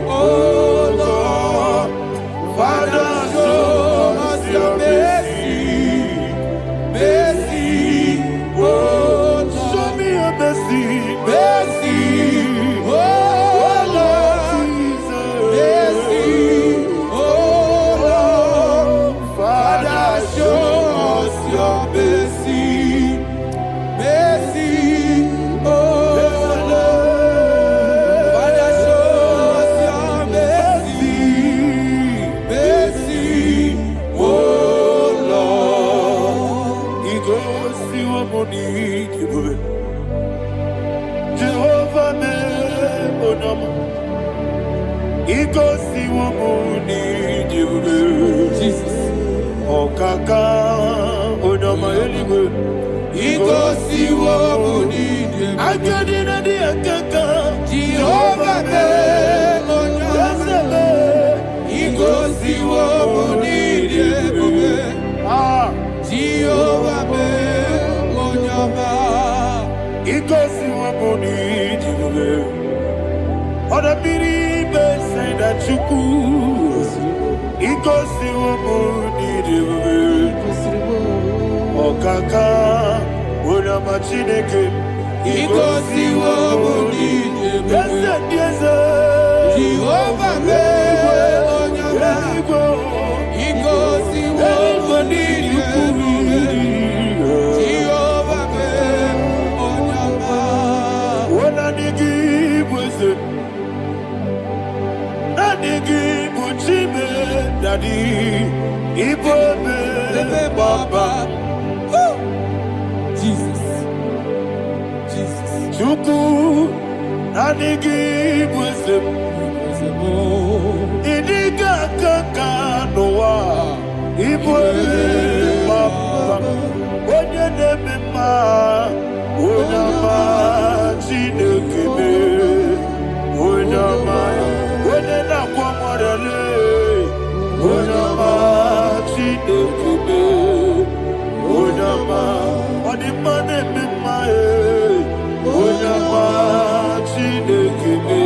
oh Lord, Father, show us your mercy. Mercy, oh Lord, show me your mercy. mercy, oh Lord, mercy, oh Lord, Father, show us your mercy. Mercy, oh Lord, Father, show us your mercy. Mercy, oh Lord. He goes to a money. Jehovah me onama. He goes to a money. Jesus. Okaka onama eligwe. He goes to what Akadina di akaka. Jehovah me onama. He goes to what Jehovah me onama. He goes to a money. Oda biri be say that you could. He goes to a money. Okaka onama chineke. He goes to what Yes, yes, Jehovah me onama. He goes to what Jehovah me onama. Daddy, Igbo Baba, Jesus, Jesus, Chuku, Nanigi Wisdom, Idiga Kaka Noa, Igbo Baba, Oye Nebima, Onama, Chinekebe, Onama, Onena Kwamorele. Onama, Chinekebe, Onama, Onimane Mimae, Onama, Chinekebe,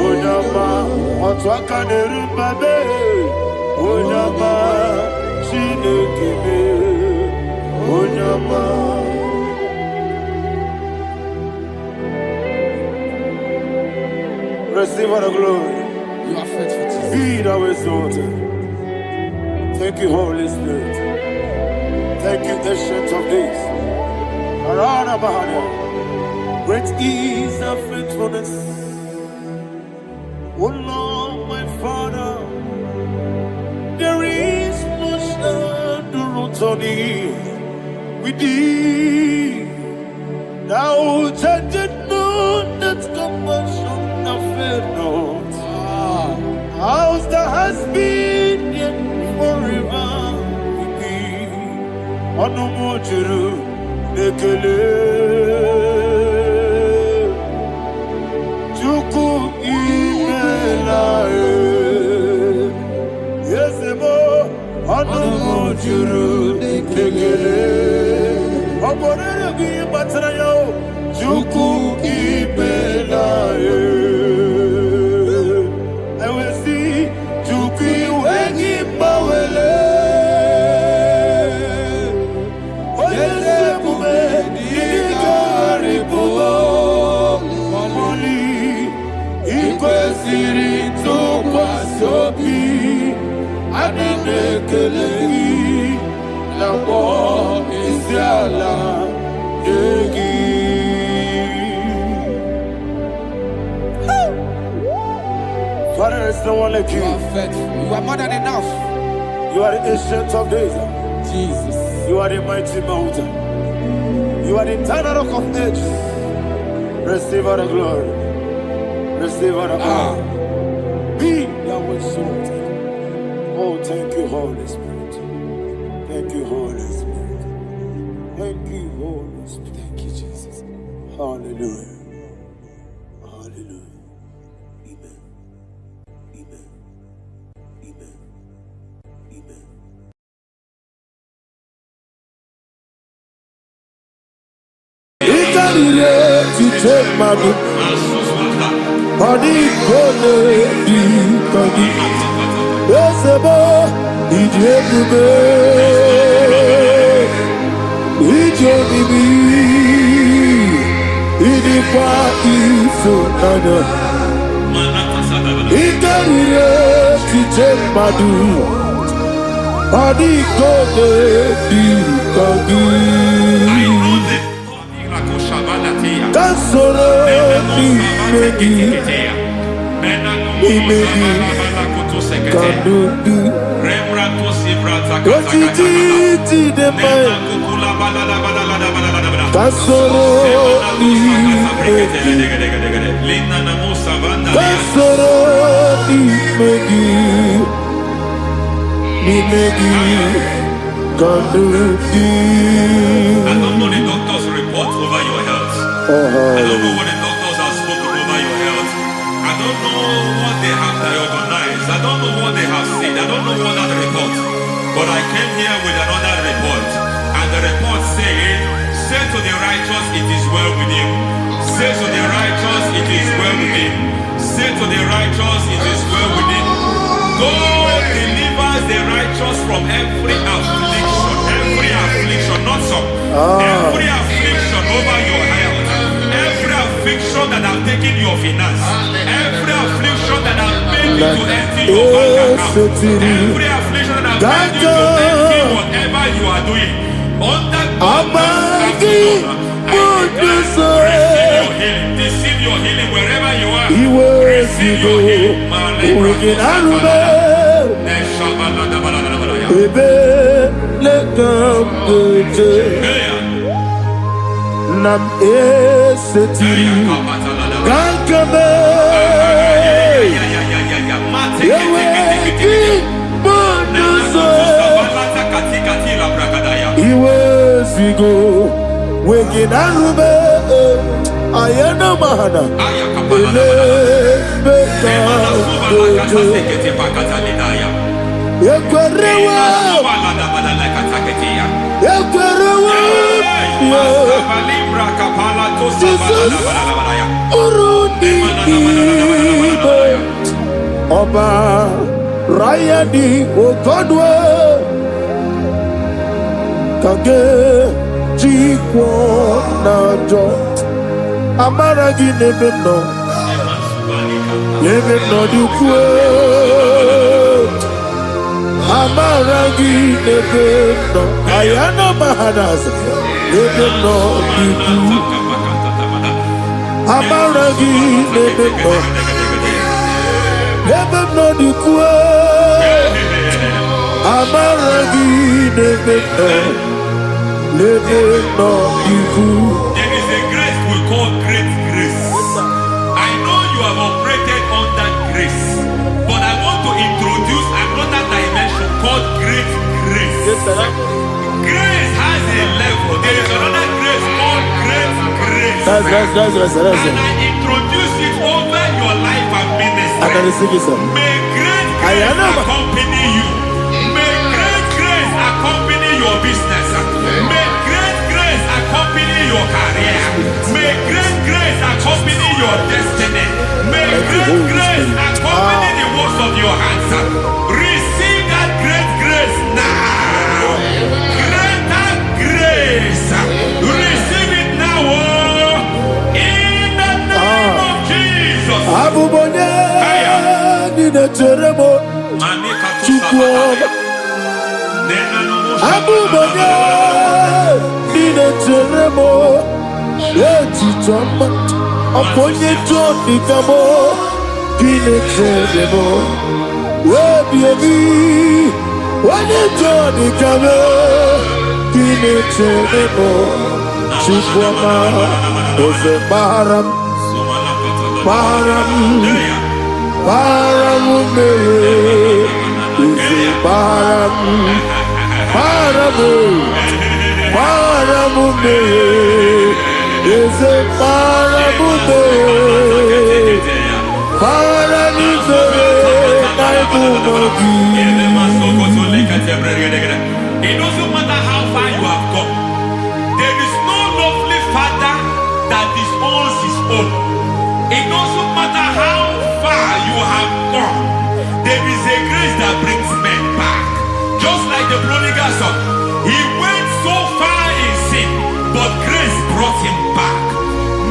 Onama, Otwakane Rumbabe, Onama, Chinekebe, Onama. Receive all the glory. You are faithful, Jesus. Be thou exalted. Thank you, Holy Spirit. Thank you, Ancient of Days. Arana Bahania. Great is thy faithfulness. O Lord, my Father, there is much endurance on thee. With thee, thou changest not that compassion of faith not. House that has been yet forever with thee. Onomojuru nekele. Chuku imela. Yes, emo. Isiala Yegi. Father, there's no one like you. You are faithful. You are more than enough. You are the ancient of days. Jesus. You are the mighty mountain. You are the eternal rock of ages. Receive all the glory. Receive all the power. Be thou exalted. Oh, thank you, Holy Spirit. Thank you, Holy Spirit. Thank you, Holy Spirit. Thank you, Jesus. Hallelujah. Hallelujah. Amen. Amen. Amen. Amen. To take my book, body gonna be body. Yes, about it, I don't know the doctor's report over your health. I don't know what the doctors have spoken over your health. I don't know what they have diagnosed. I don't know what they have said. I don't know what that report. But I came here with another report. And the report said, say to the righteous, it is well with him. Say to the righteous, it is well with him. Say to the righteous, it is well with him. God delivers the righteous from every affliction, not some. Every affliction over your health, every affliction that have taken your finance, every affliction that have made you to empty your bank account, every affliction that have made you to empty whatever you are doing, under receive your healing wherever you are. Receive your healing. Nam esetiri gankame yeweki bonuzo iwezigo weginarube ayana mahana ele beka yekwerewa Ọba Rayadi Ogodwe Kage Jikwo Najo Amaragi Nebeno Nebeno Dukwe Amaragi Nebeno Ayana Mahanas Nebeno Dukwe Amaragi Nebeno Nebeno Dukwe Amaragi Nebeno Nebeno Dukwe. There is a grace we call great grace. I know you have operated under grace, but I want to introduce another dimension called great grace. Yes, sir. Grace has a level. There is another grace called great grace. That's And I introduce it over your life and ministry. I can receive it, sir. May great grace accompany you. May great grace accompany your business. May great grace accompany your career. May great grace accompany your destiny. May great grace accompany the works of your hands. Receive that great grace now. Greater grace. Receive it now. In the name of Jesus. Abubonye Nina Teremo Chukwu Abubonye mo, eti choma, aponye choni kamo, kine chede mo, baby, wanye choni kamo, kine chede mo, chikwama, ose param, param, param me, ose param, param. Paramume, is a paramume, paramume, it doesn't matter how far you have gone. There is no lovely father that disowns his own. It doesn't matter how far you have gone. There is a grace that brings men back. Just like the prodigal son. He went so far in sin, but grace brought him back.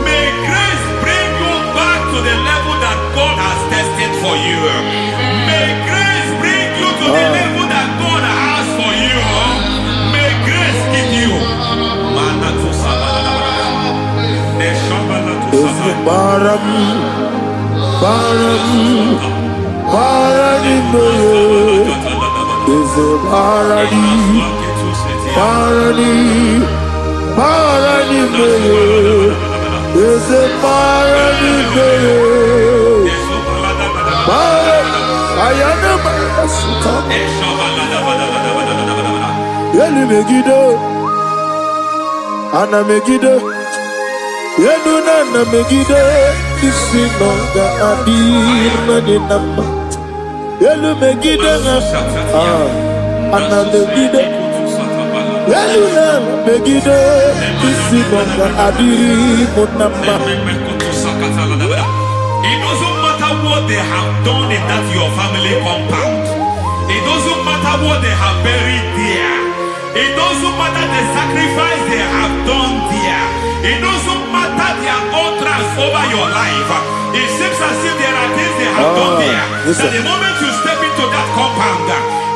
May grace bring you back to the level that God has destined for you. May grace bring you to the level that God has for you. May grace give you. Ana Megiddo, Yeduna na Megiddo, Isinonga Adir na Nama, Yelu Megiddo, Ana Megiddo, Yeduna na Megiddo, Isinonga Adir na Nama. It doesn't matter what they have done in that your family compound. It doesn't matter what they have buried there. It doesn't matter the sacrifice they have done there. It doesn't matter their utterance over your life. It seems as if there are things they have done there. That the moment you step into that compound,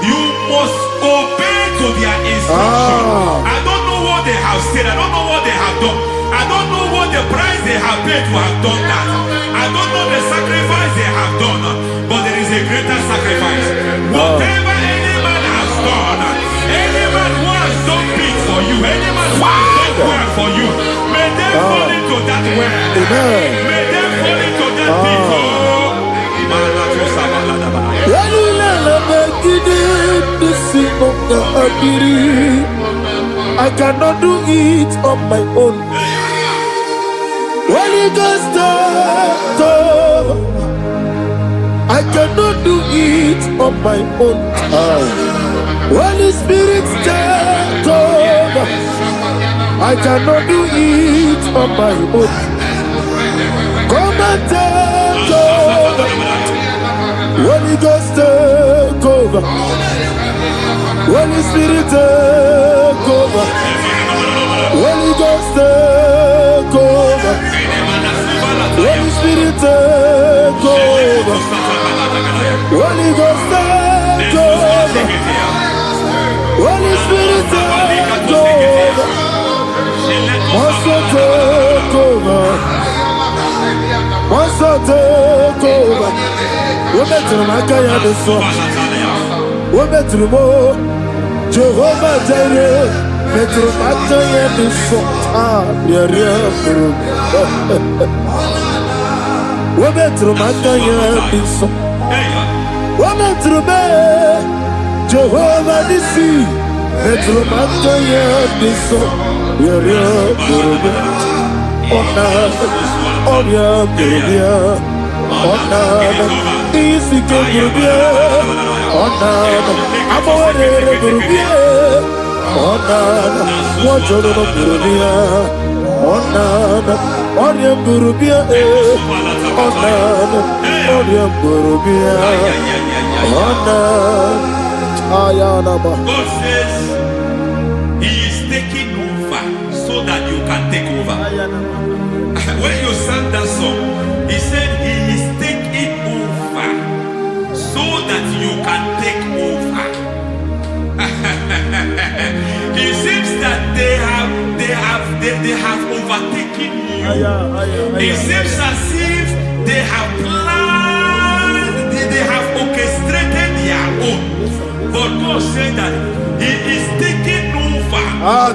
you must obey to their instruction. I don't know what they have said. I don't know what they have done. I don't know what the price they have paid to have done that. I don't know the sacrifice they have done. But there is a greater sacrifice. Whatever any man has done, any man who has done big for you, any man who has done well for you, may they fall into that well. May they fall into that pit. I cannot do it on my own. Holy Ghost, I cannot do it on my own. Holy Spirit, take over. I cannot do it on my own. Come and take over. Holy Ghost, take over. Holy Spirit, take over. Holy Ghost, take over. Holy Spirit, take over. Holy Ghost, take over. Holy Spirit, take over. Master, take over. Master, take over. We better make a the song. We better more. Jehovah Jireh. Better make a the song. We better make a the song. We better make Jehovah Nissi, Metro Mataya Niso, Yaria Burubia, Onya Burubia, Easy Burubia, Amore Burubia, Wajoro Burubia, Onya Burubia, Onya Burubia, God says He is taking over so that you can take over. When you sang that song, He said He is taking over so that you can take over. It seems that they they have overtaken you. It seems as if they have planned, they have orchestrated their own. But God said that He is taking over.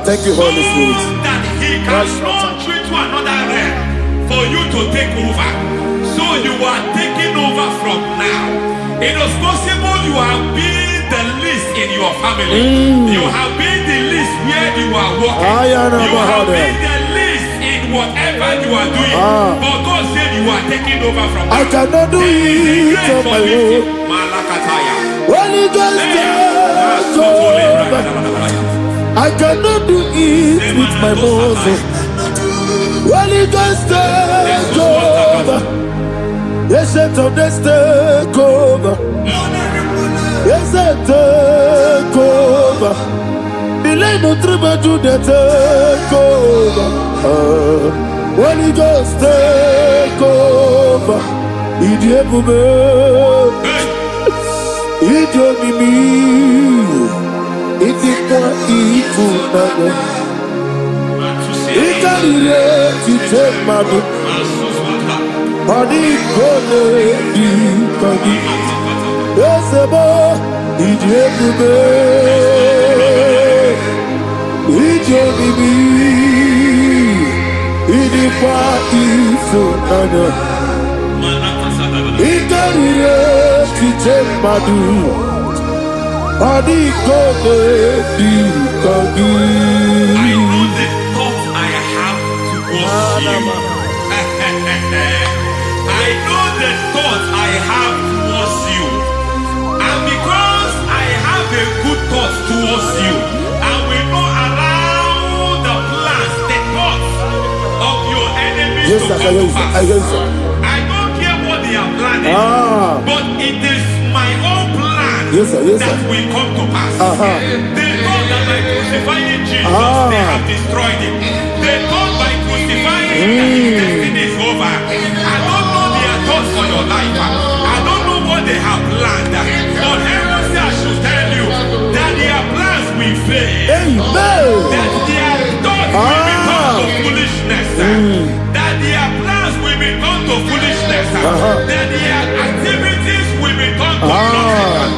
Thank you, Holy Spirit. So that He can launch you to another realm for you to take over. So you are taking over from now. It is possible you have been the least in your family. You have been the least where you are working. You have been the least in whatever you are doing. But God said you are taking over from now. I cannot do it on my own. Holy Ghost, take over. I cannot do it with my muscle. Holy Ghost, take over. Yes, it's on this take over. Yes, take over. Delay no trouble to the take over. Holy Ghost, take over. Idiebube, idiomimi, idikwa ifunabo. Ikarire titemadu. Body gone di kagi. Yesebo idiebube, idiomimi, idikwa ifunabo. Ikarire titemadu. Body gone di kagi. I know the thoughts I have towards you. I know the thoughts I have towards you. And because I have a good thought towards you, I will not allow the plans, the thoughts of your enemies to come to pass. I don't care what they are planning, but it is my own plan that will come to pass. They thought that by crucifying Jesus, they have destroyed him. They thought by crucifying him that his destiny is over. I don't know their thoughts for your life. I don't know what they have planned. But heaven says I should tell you that their plans will fail. That their thoughts will become to foolishness. That their plans will become to foolishness. That their activities will become to nothing.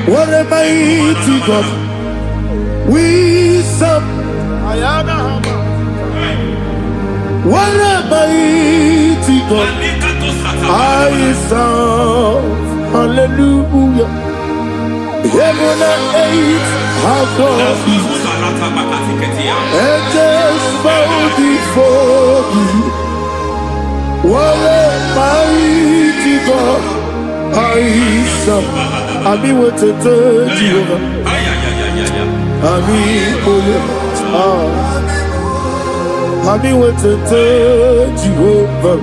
What a mighty God we serve. What a mighty God I serve. Hallelujah. Heaven and earth have gone, and just bow before you. What a mighty God I serve. I mean, what a third Jehovah. I mean, I mean, what a third Jehovah.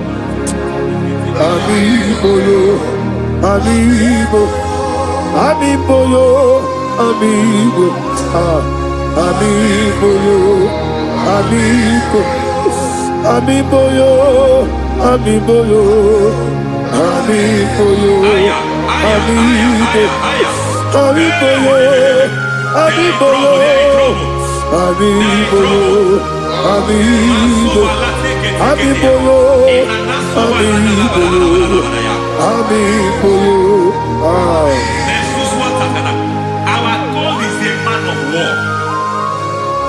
I mean, I mean, amigo yo, amigo, amigo yo, amigo, amigo yo, amigo yo, amigo yo, amigo, amigo yo, amigo yo, amigo yo, amigo, amigo yo, amigo yo, amigo yo, Our God is a man of war.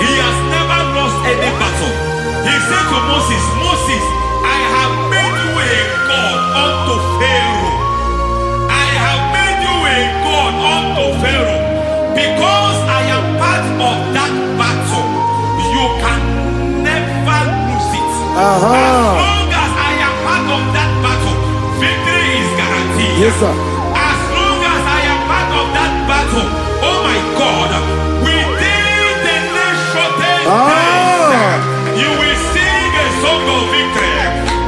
He has never lost any battle. He said to Moses, Moses, I have made you a God unto Pharaoh. I have made you a God unto Pharaoh. Because I am part of that battle, you can never lose it. As long as I am part of that battle, victory is guaranteed. Yes, sir. Oh my God, within the next shortest days, you will sing a song of victory.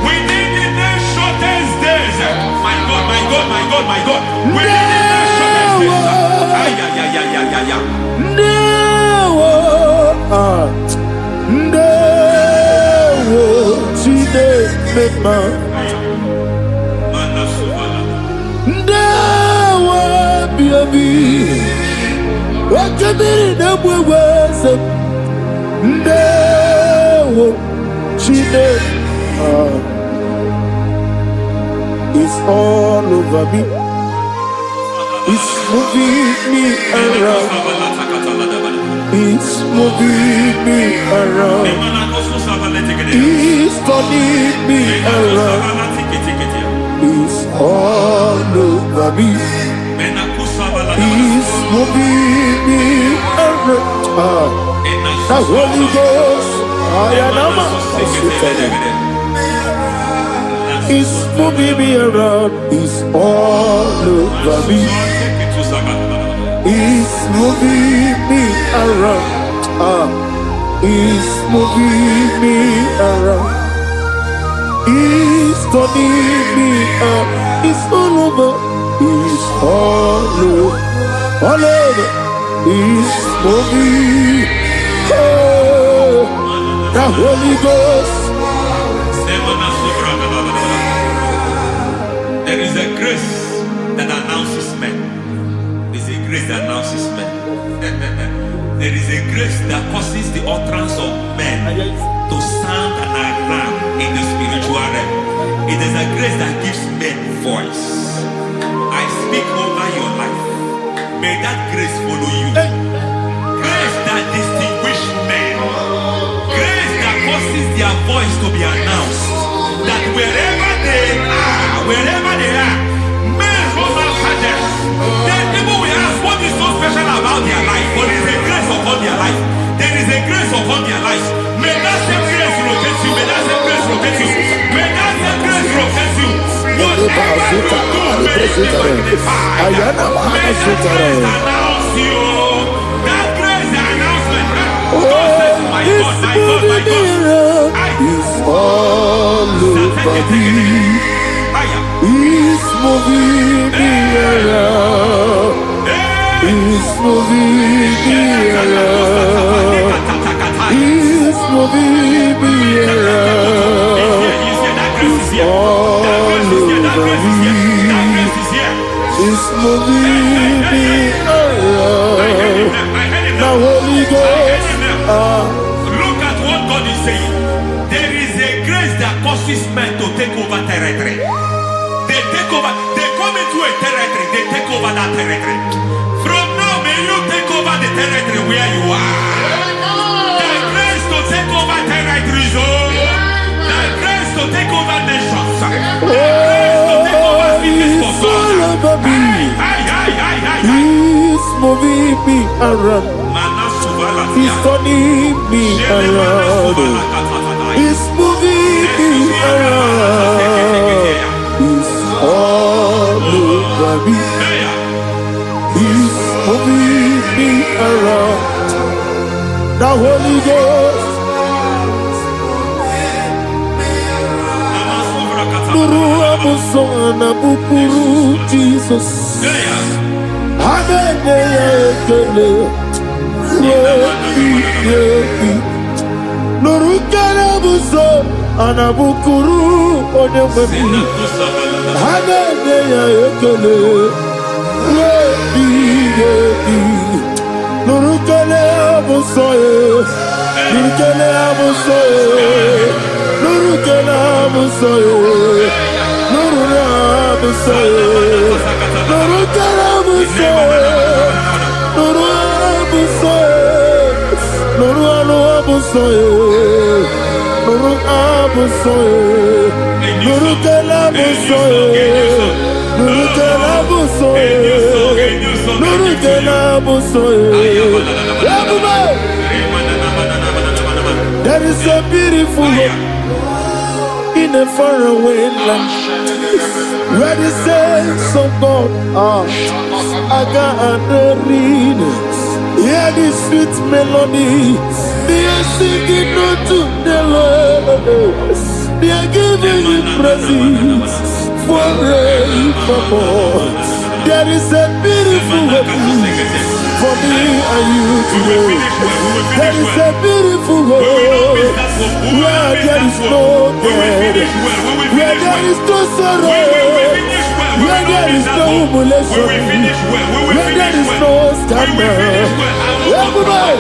Within the next shortest days, my God, my God, my God, my God, within the next shortest days, no, mema. Ndawa biabi. Wakabiri na mweweza. Ndawa chine. It's all over me. It's moving me around. It's moving me around. It's turning me around. It's all over me. It's moving me around. The Holy Ghost, it's moving me around. It's all over me. It's moving me around. It's moving me around. It's turning me up. It's all over. It's all over. All over. It's moving. Oh, the Holy Ghost. There is a grace that announces men. There is a grace that announces men. There is a grace that causes the utterance of men to sound an alarm in the spiritual realm. It is a grace that gives men voice. I speak over your life. May that grace follow you. Grace that distinguishes men. Grace that causes their voice to be announced. That wherever they are, men from after them. Then people will ask what is so special about their life. But there is a grace upon their life. There is a grace upon their life. May that same grace locate you. May that same grace locate you. May that same grace locate you. Whatever you do, may it be magnified. May that grace announce you. That grace, the announcement. God says, my God, my God, my God. It's all over me. It's moving me around. It's moving me around. It's moving me around. It's all over me. It's moving me around. The Holy Ghost. Look at what God is saying. There is a grace that causes men to take over territory. They take over. They come into a territory. They take over that territory. From now, may you take over the territory where you are. The grace to take over territories. The grace to take over nations. The grace to take over cities for God. He's moving me around. He's turning me around. He's moving me around. He's all over me. He's moving me around. The Holy Ghost. Nuru amusona bukuru Jesus. Amen. Nurukana buso anabukuru onyememi hanene ya ekele rebi nurukana buso nurukana buso nurukana buso nurukana buso nurukana buso Nuru abusoye, nuru abusoye, nuru kelabusoye, nuru kelabusoye, nuru kelabusoye. There is a beautiful hope in a faraway land where the saints of God are. Aga and the readers. Hear the sweet melody. They are singing unto the Lord. They are giving you praise forevermore. There is a beautiful hope for me and you today. There is a beautiful hope Where there is no death, where there is no sorrow, where there is no humiliation, where there is no scandal. Everybody,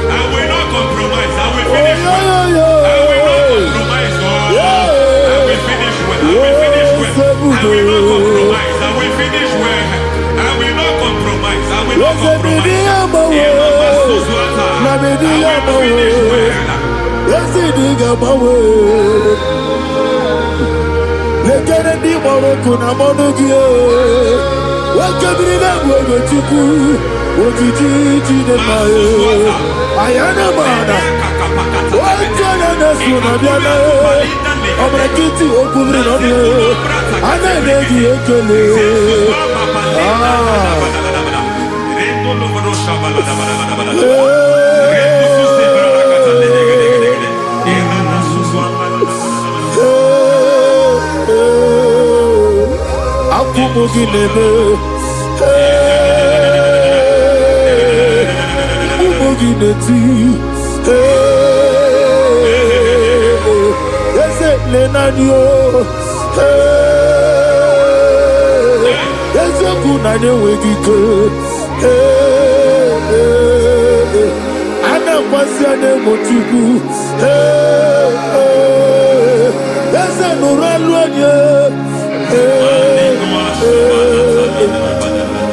I will not compromise. I will finish well. I will not compromise. I will finish well. I will finish well. I will not compromise. I will finish well. I will not compromise. I will not compromise.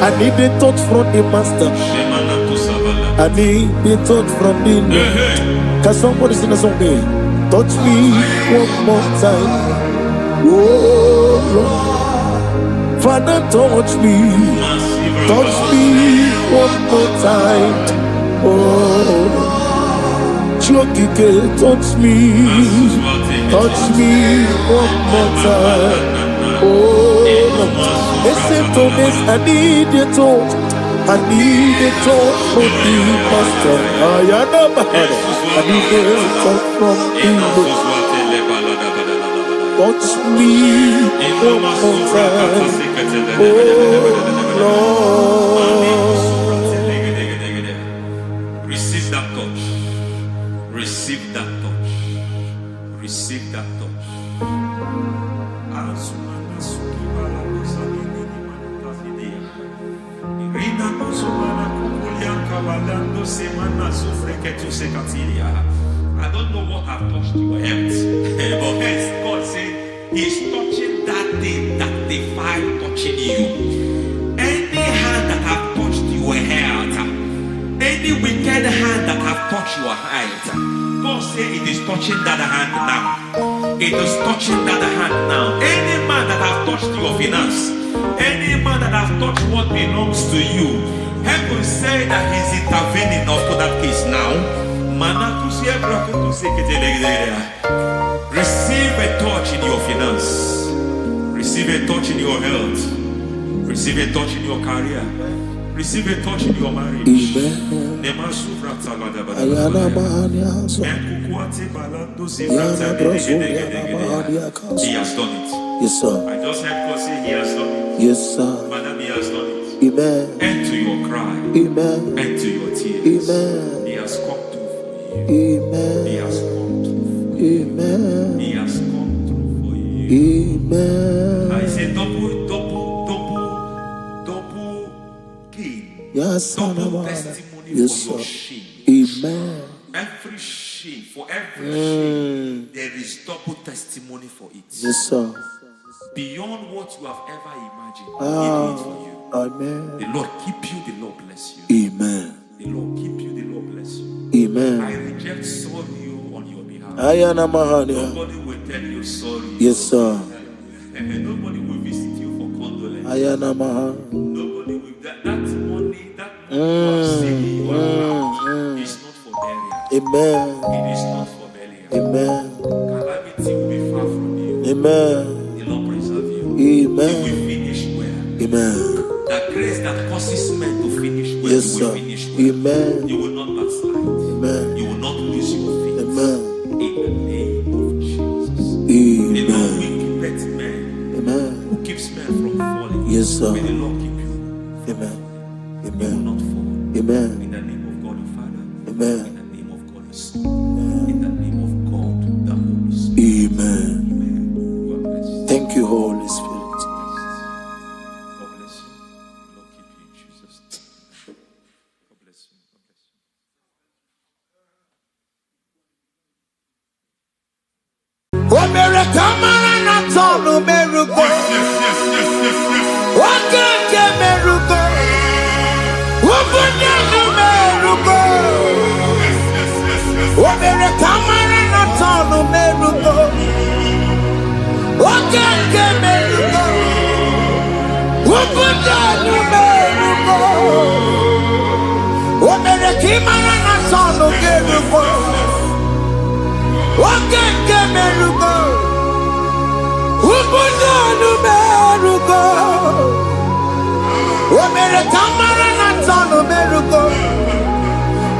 I need the touch from the master. I need the touch from the Lord. Can somebody sing a song there? Touch me one more time. Oh Lord. Father, touch me. Touch me one more time. Oh Chokike, touch me. Touch me one more time. Oh listen to this, I need your touch. I need a touch from the master. I need a touch from the Lord. Touch me one more time. Oh Lord. Receive that touch. Receive that touch. Receive that touch. I don't know what have touched your health, but hence God said He's touching that thing that defied touching you. Any hand that have touched your health, any wicked hand that have touched your health, God said it is touching that hand now. It is touching that hand now. Any man that have touched your finance, any man that have touched what belongs to you, heaven say that He's intervening after that case now. Receive a touch in your finance. Receive a touch in your health. Receive a touch in your career. Receive a touch in your marriage. Amen. He has done it. Yes, sir. I just heard God say He has done it. Yes, sir. Madam, He has done it. Amen. End to your cry. Amen. End to your tears. Amen. He has come through for you. Amen. He has come through for you. Amen. He has come through for you. Amen. I say double gain. Yes, double testimony yes, for your sir. shame. Amen. Every shame, for every shame, there is double testimony for it. Yes, sir. Beyond what you have ever imagined, He did it for you. Amen. The Lord keep you, the Lord bless you. Amen. The Lord keep you, the Lord bless you. Amen. I reject sorry on your behalf. Nobody will tell you sorry. Yes, sir. Nobody will visit you for condolence. Nobody will. That money you have seen in your account is not for burial. Amen. It is not for burial. Amen. Calamity will be far from you. Amen. The Lord preserve you. Amen. You will finish well. Amen. The grace that causes men to finish well, Yes, you will sir. finish well. Amen. You will not backslide. Amen. You will not lose your faith. Amen. In the name of Jesus. Amen. The Lord will keep men. Amen. Who keeps men from falling? Yes, sir. May the Lord keep you. Amen. You will Amen. not fall. Amen. In the name of God the Father. Amen. In the name of God the Son. In the name of God mere kamara na tonu merugo. Wakeke merugo. Ubunenu merugo. Mere kamara na tonu merugo. Wakeke merugo. Ubunenu merugo. Mere kimara na tonu merugo. Wakeke merugo. Ubunenu merugo. Mere kamara na tonu merugo.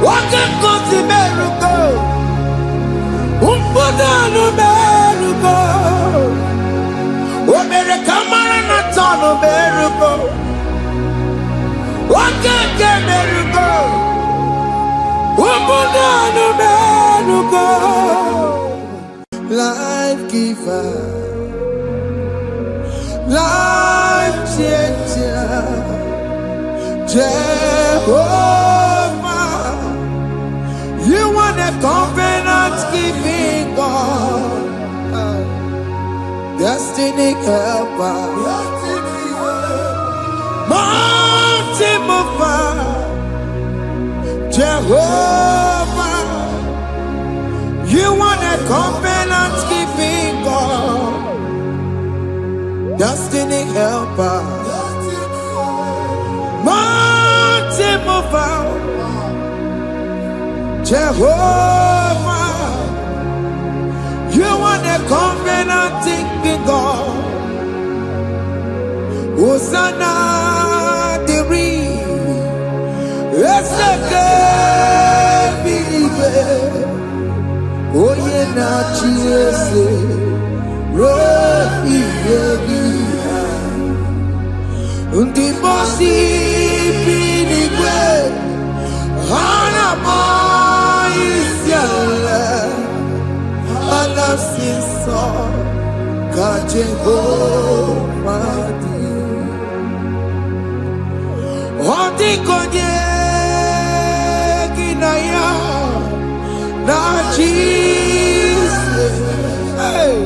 Wakeke merugo. Ubunenu merugo. Mere kamara na tonu merugo. Wakeke merugo. Ubunenu merugo. Life giver, life changer, Jehovah, you are the covenant keeping God, destiny helper, mountain mover, Jehovah, you are the covenant keeping God, destiny helper, mountain mover, Jehovah, you are the covenant keeping God. Hosanna, the it's the good believer. Oh, yeah, not Jesus. Unti bosi pinigwe hana moisiala alasinso ka Jehovah di Odi konye kinaya na Jesus. Hey.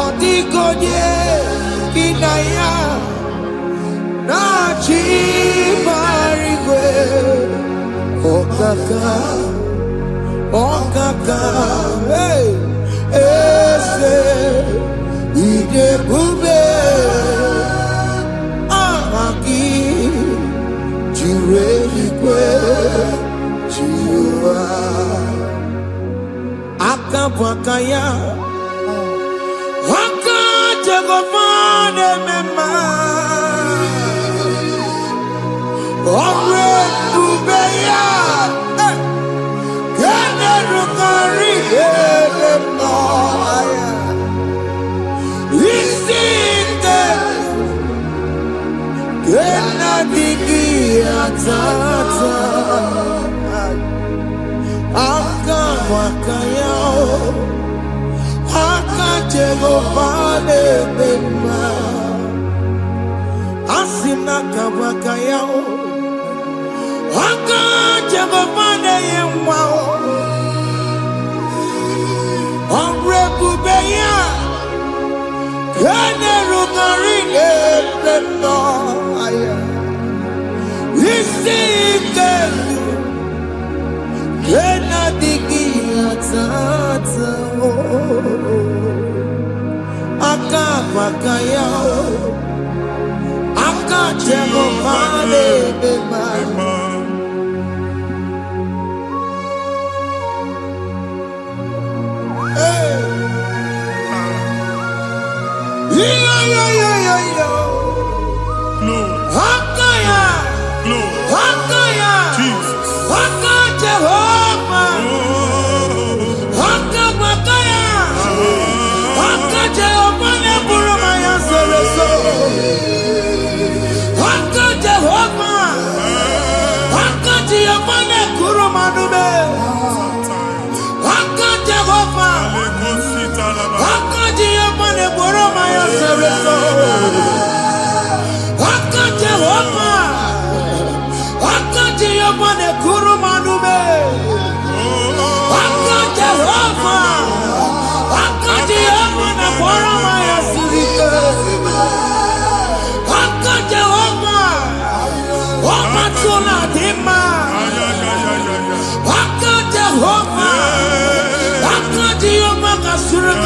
Odi konye kinaya na chibarigwe. Okaka, hey, ese ide bube, ahaki, jireligwe, jiwa, akabwakaya, akajegofane mema, ore bubeya.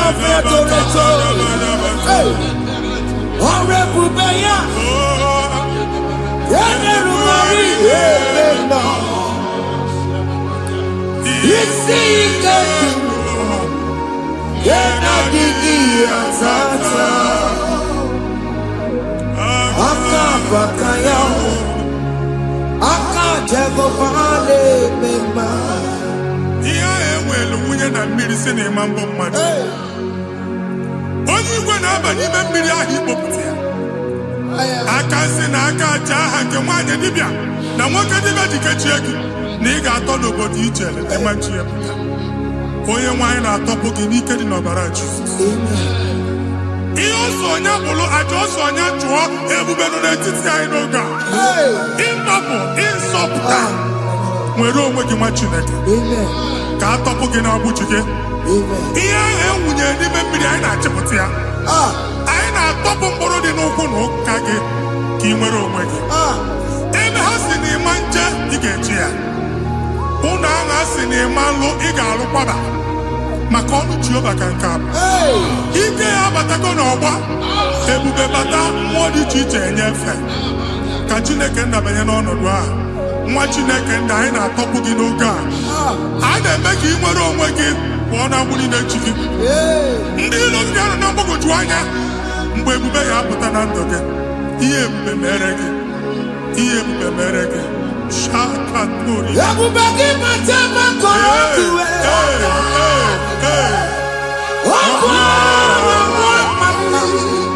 ọ̀fẹ́ torí tó. Ọ̀rẹ́ bùbẹ̀ yá. Yẹ́nìrú mọ́rí èlé náà. Ìsí ìkẹ́kẹ́. Yẹ́nà gidi àtàtà. Aka bakaya. Aka jẹ́gọ́ fàálẹ̀ mẹ́ma. Ihe enwere nwunye na mmiri si n'ịma mbọ mmadụ. Onye igwe na-aba n'ime mmiri ahụ ikpopụta ya. Aka si na aka aja aha nke nwaanyị dibịa na nwoke dibịa ji kechie gị na ị ga-atọ n'obodo ije leta machi ya pụta. Onye nwaanyị na-atọpụ gị n'ike dị n'ọbara Jizọs. Ihe ọsọ onye bụrụ aja ọsọ onye chụọ ebube nọ n'etiti anyị n'oge a. Ịtọpụ ịzọpụta nwere onwe gị nwa Chineke ka a tọpụ gị n'agbụchi gị. Ihe ahụ enwunye n'ime mmiri anyị na-achịpụta ya. Anyị na-atọpụ mkpụrụ dị n'ụkwụ na ụka gị ka ị nwere onwe gị. Ebe ha si na ịma nje ị ga-eji ya. Ụlọ ahụ ha si na ịma nlụ ị ga-alụkwaba maka ọnụ Jehova ka nke a bụ. Ike ya abatago n'ọgba ebube bata mmụọ dị iche iche enyefe ka Chineke ndabanye n'ọnọdụ a. Nwa Chineke ndị anyị na-atọpụ gị n'oge a. A na-eme ka ị nwere onwe gị pụọ na agbụrụ na-echi gị. Ndị ilo gị anọ na mgbagwoju anya mgbe ebube ya apụta na ndụ gị. Ihe ebube mere gị. Ihe ebube mere gị. Shakatori. Ebube gị mata maka otu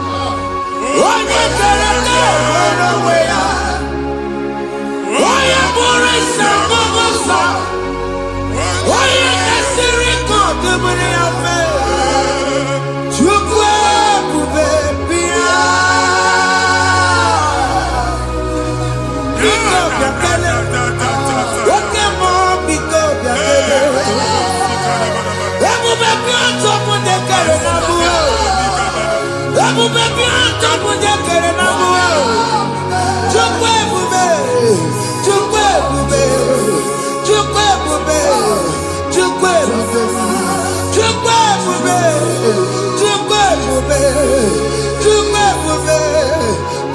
onye kere nwere onwe ya. Onye bụrụ isi ọgụgụ nsọ. Onye kesịrị ka ọdụbụrụ ya mfe. Chukwu ebube bịa. Biko bịakele. Oke mmụọ biko bịakele. Ebube bịa tọpụ ndị kere na mbuo. Ebube bịa tọpụ ndị kere na mbuo. Chukwu ebube. Chukwu ebube. Chukwu ebube. Chukwu ebube. Chukwu ebube. Chukwu ebube. Chukwu ebube.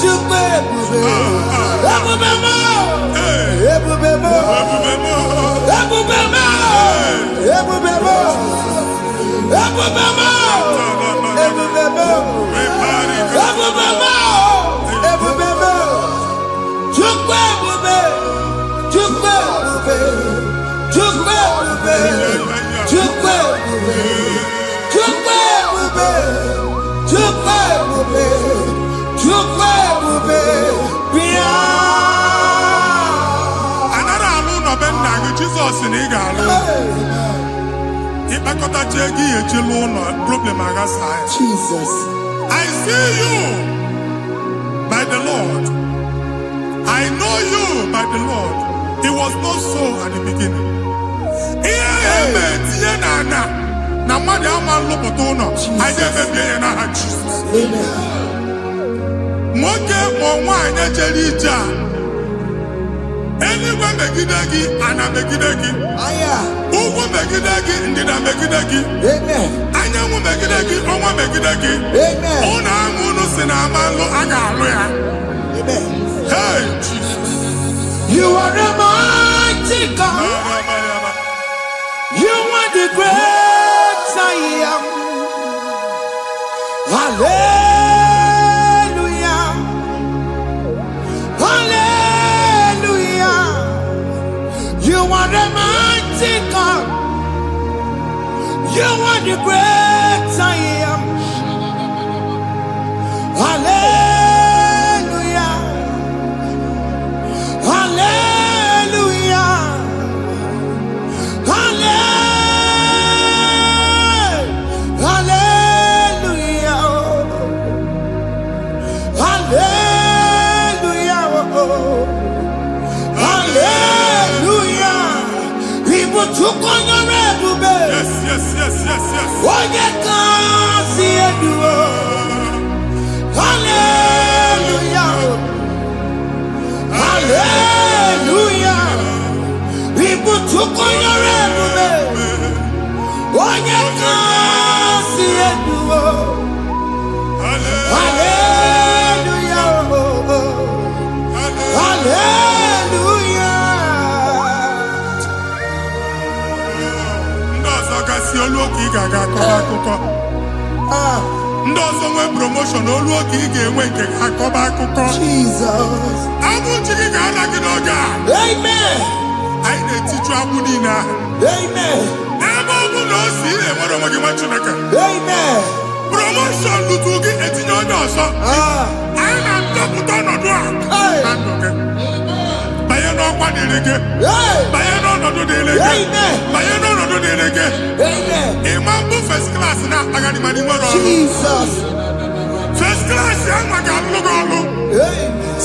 Chukwu ebube. Ebube mo. Ebube mo. Ebube mo. Ebube mo. Ebube mo. Ebube mo. Ebube mo. Ebube mo. Ebube mo. Chukwu ebube. Chukwu ebube. Chukwu ebube. Chukwu ebube. Chukwu ebube. Chukwu ebube. Chukwu ebube. Bịa. Anara alụ nọ be nna gị Jizọs na ị ga-alụ. Ịkpakọtacha ego ihe eji lụọ ụlọ problem aghasa ya. Jesus. I see you by the Lord. I know you by the Lord. It was not so at the beginning. Ihe eme tinye na ana na mmadụ ama nlụpụta ụlọ. Anyị ga-emebie ya n'aha Jizọs. Nwoke ma nwaanyị jere ije a. Eluigwe megide gị, ana megide gị. Ugwu megide gị, ndịda megide gị. Anyanwụ megide gị, ọnwa megide gị. Ụlọ ahụ unu si na ama nlụ a ga-alụ ya. Hey, Jesus. You are the mighty God. You are the great I am. Hallelujah. Hallelujah. You are the mighty God. You are the great I am. Hallelujah. Hallelujah. Hallelujah. Hallelujah. Hallelujah. People took on your red. Yes, yes, yes, yes, yes. Onye can see it do. Hallelujah. Hallelujah. People took on your red. Onye can see it Hallelujah. Hallelujah. Ndị ọzọ gasị olu oge ị ga-aga akọba akụkọ. Ndị ọzọ nwee promotion olu oge ị ga-enwe nke akọba akụkọ. Jesus. Abụ chi gị ga-ala gị n'oge a. Amen. Anyị na-etiju abụ niile ahụ. Amen. Ebe ọ bụ na o si ị na-enwere onwe gị nwa Chineke. Amen. Promotion lutu gị etinye onye ọzọ. Anyị na-adọpụta ọnọdụ a na ndụ gị. Banye n'ọkwa dịrị gị. Banye n'ọnọdụ dịrị gị. Banye n'ọnọdụ dịrị gị. Ịma mbụ first class na-akpagharị ma n'ime ọrụ. Jesus. First class ya nwa ga-alụ gị ọrụ.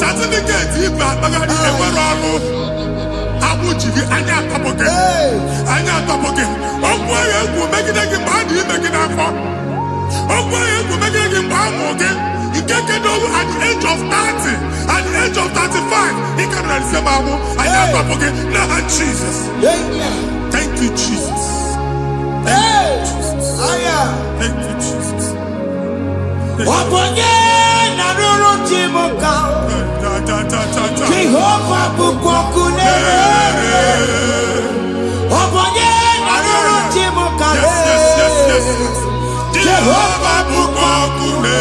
Certificate ibu akpagharị enwere ọrụ. Abụ ji gị anya atọpụ gị. Anya atọpụ gị. Okwu ahụ egwu megide gị mgbe a dị ime gị n'afọ. Okwu ahụ egwu megide gị mgbe a mụrụ gị. Nke kedu at the age of 30, at the age of 35, he can receive abu. I am not forget. Now, Jesus. Thank you, Jesus. Thank you, Jesus. Thank you, Jesus. Jehovah bukokune. Yes. Jehovah bukokune.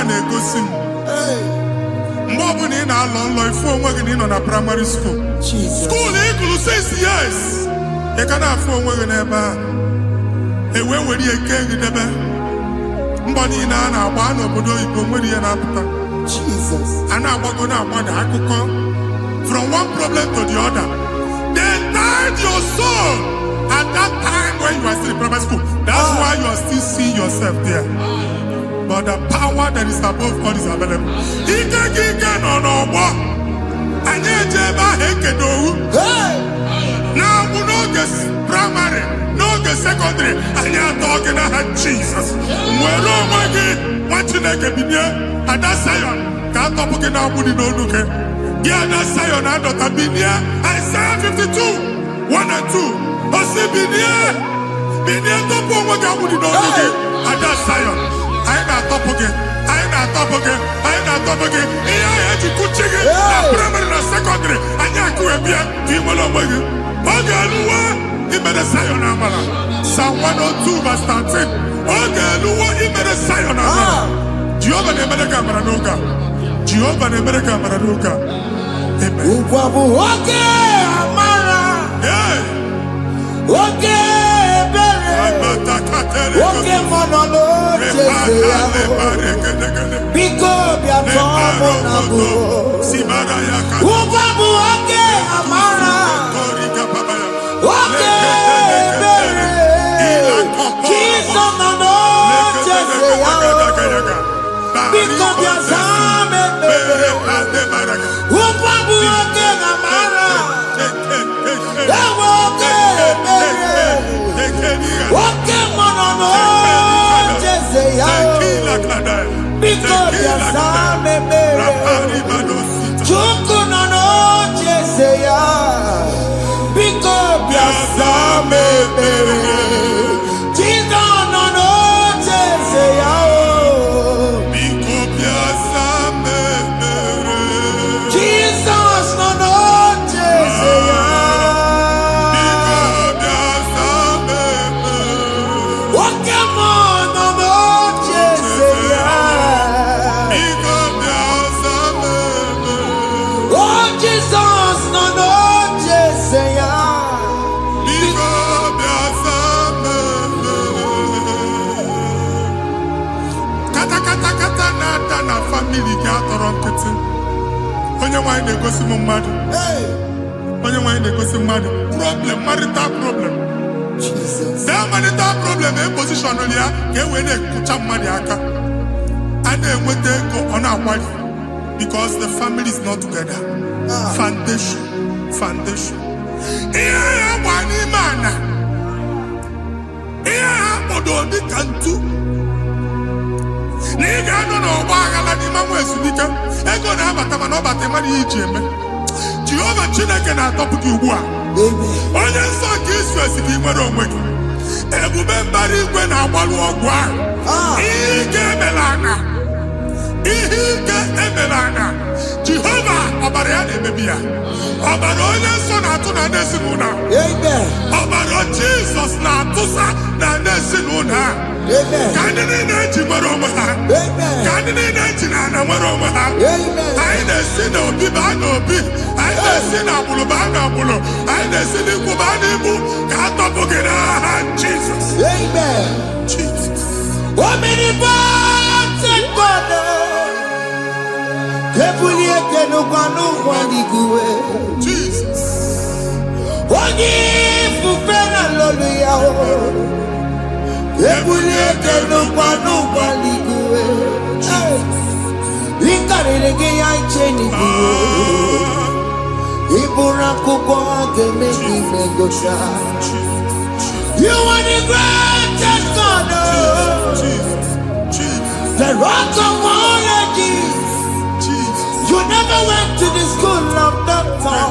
na-egosi m mgbe ọ bụla ị na-alọ nlọ ifu onwe gị na ị nọ na primary school skuul ị gụrụ 6 years ị ka na-afụ onwe gị n'ebe a ewe were eke gị debe mbọ niile a na-agba n'obodo oyibo nwere ihe na-apụta a na-agbago na-agbada akụkọ from one problem to the other. They tied your soul at that time when you are still in primary school. That's why you are still seeing yourself there. But the power that is above all is available. Ike no more. Anye jeba hekedowu. Now we no get primary, no get secondary. Anye talking about Jesus. Mwero mwagi wachineke bidye. Ada sayon kantopu ke na mudi no nuke. Ada sayon adota bidye. Isaiah 52, 1 and 2. Osi bidye topu mwagi mudi no nuke. Ada sayon. I top again. Iya eji kuchige na primary na secondary. Anya kuebia timolo mwagi. Ogaluwa imede sayon amala. Psalm 102 verse 13. Ogaluwa imede sayon amala. Jehovah nemede kamera nuka. Jehovah nemede kamera nuka. Amen. Ukwabu oke amara. Oke bere. Oke monolo chese Biko biato monabu. Ukwabu oke amara. Oke bere. Jesus nono chese Biko biazame bere. Ukwabu oke amara. Oke bere. Oke monono chese Biko biazame bere. Chuku nono family ga atọrọ nkịtị. Onye nwanyị na-egosi m mmadụ. Onye nwanyị na-egosi mmadụ. Problem, marital problem. That marital problem in position on ya ka e wee na-ekụcha mmadụ aka. A na-enweta ego ọ na-akwali because the family is not together. Foundation. Ihe ya gba n'ime ana. Ihe ha kpọdo dị ka ntu. Na ị ga-anọ n'ọgba aghara n'ime nwa ezumike. Ego na-abata mana ọ bata mmadụ ihe iji eme. Jehova Chineke na-atọpụ gị ugbu a. Onye nsọ nke Israel gị nwere onwe gị. Ebube mbara igwe na-agbalụ ọgwụ ahụ. Ihe ike emela anya. Jehova ọbara ya na-emebi ya. Ọbara onye nsọ na-atụ na ndị ezinụlọ. Ọbara Jizọs na-atụsa na ndị ezinụlọ. Ka ndị niile eji nwere onwe ha. Ka ndị niile eji na ana nwere onwe ha. Anyị na-esi n'obi baa n'obi. Anyị na-esi n'agbụrụ baa n'agbụrụ. Anyị na-esi n'ikwu baa n'ikwu. Ka a tọpụ gị n'aha Jizọs. Jesus. You are the greatest God, the rock of all ages. You never went to the school of doctor,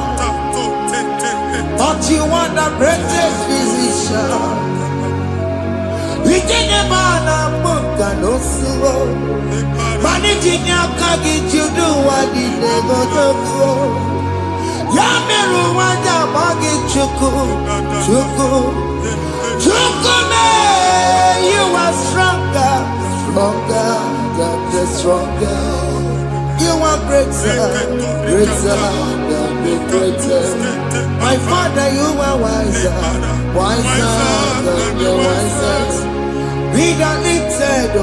but you are the greatest physician. We didn't man a book and also managing your carriage, you do what did they go to go. Yameru wanda magi chuku. Chukume, you are stronger, stronger. You are greater, greater. My Father, you are wiser than the wisest. Be the lifted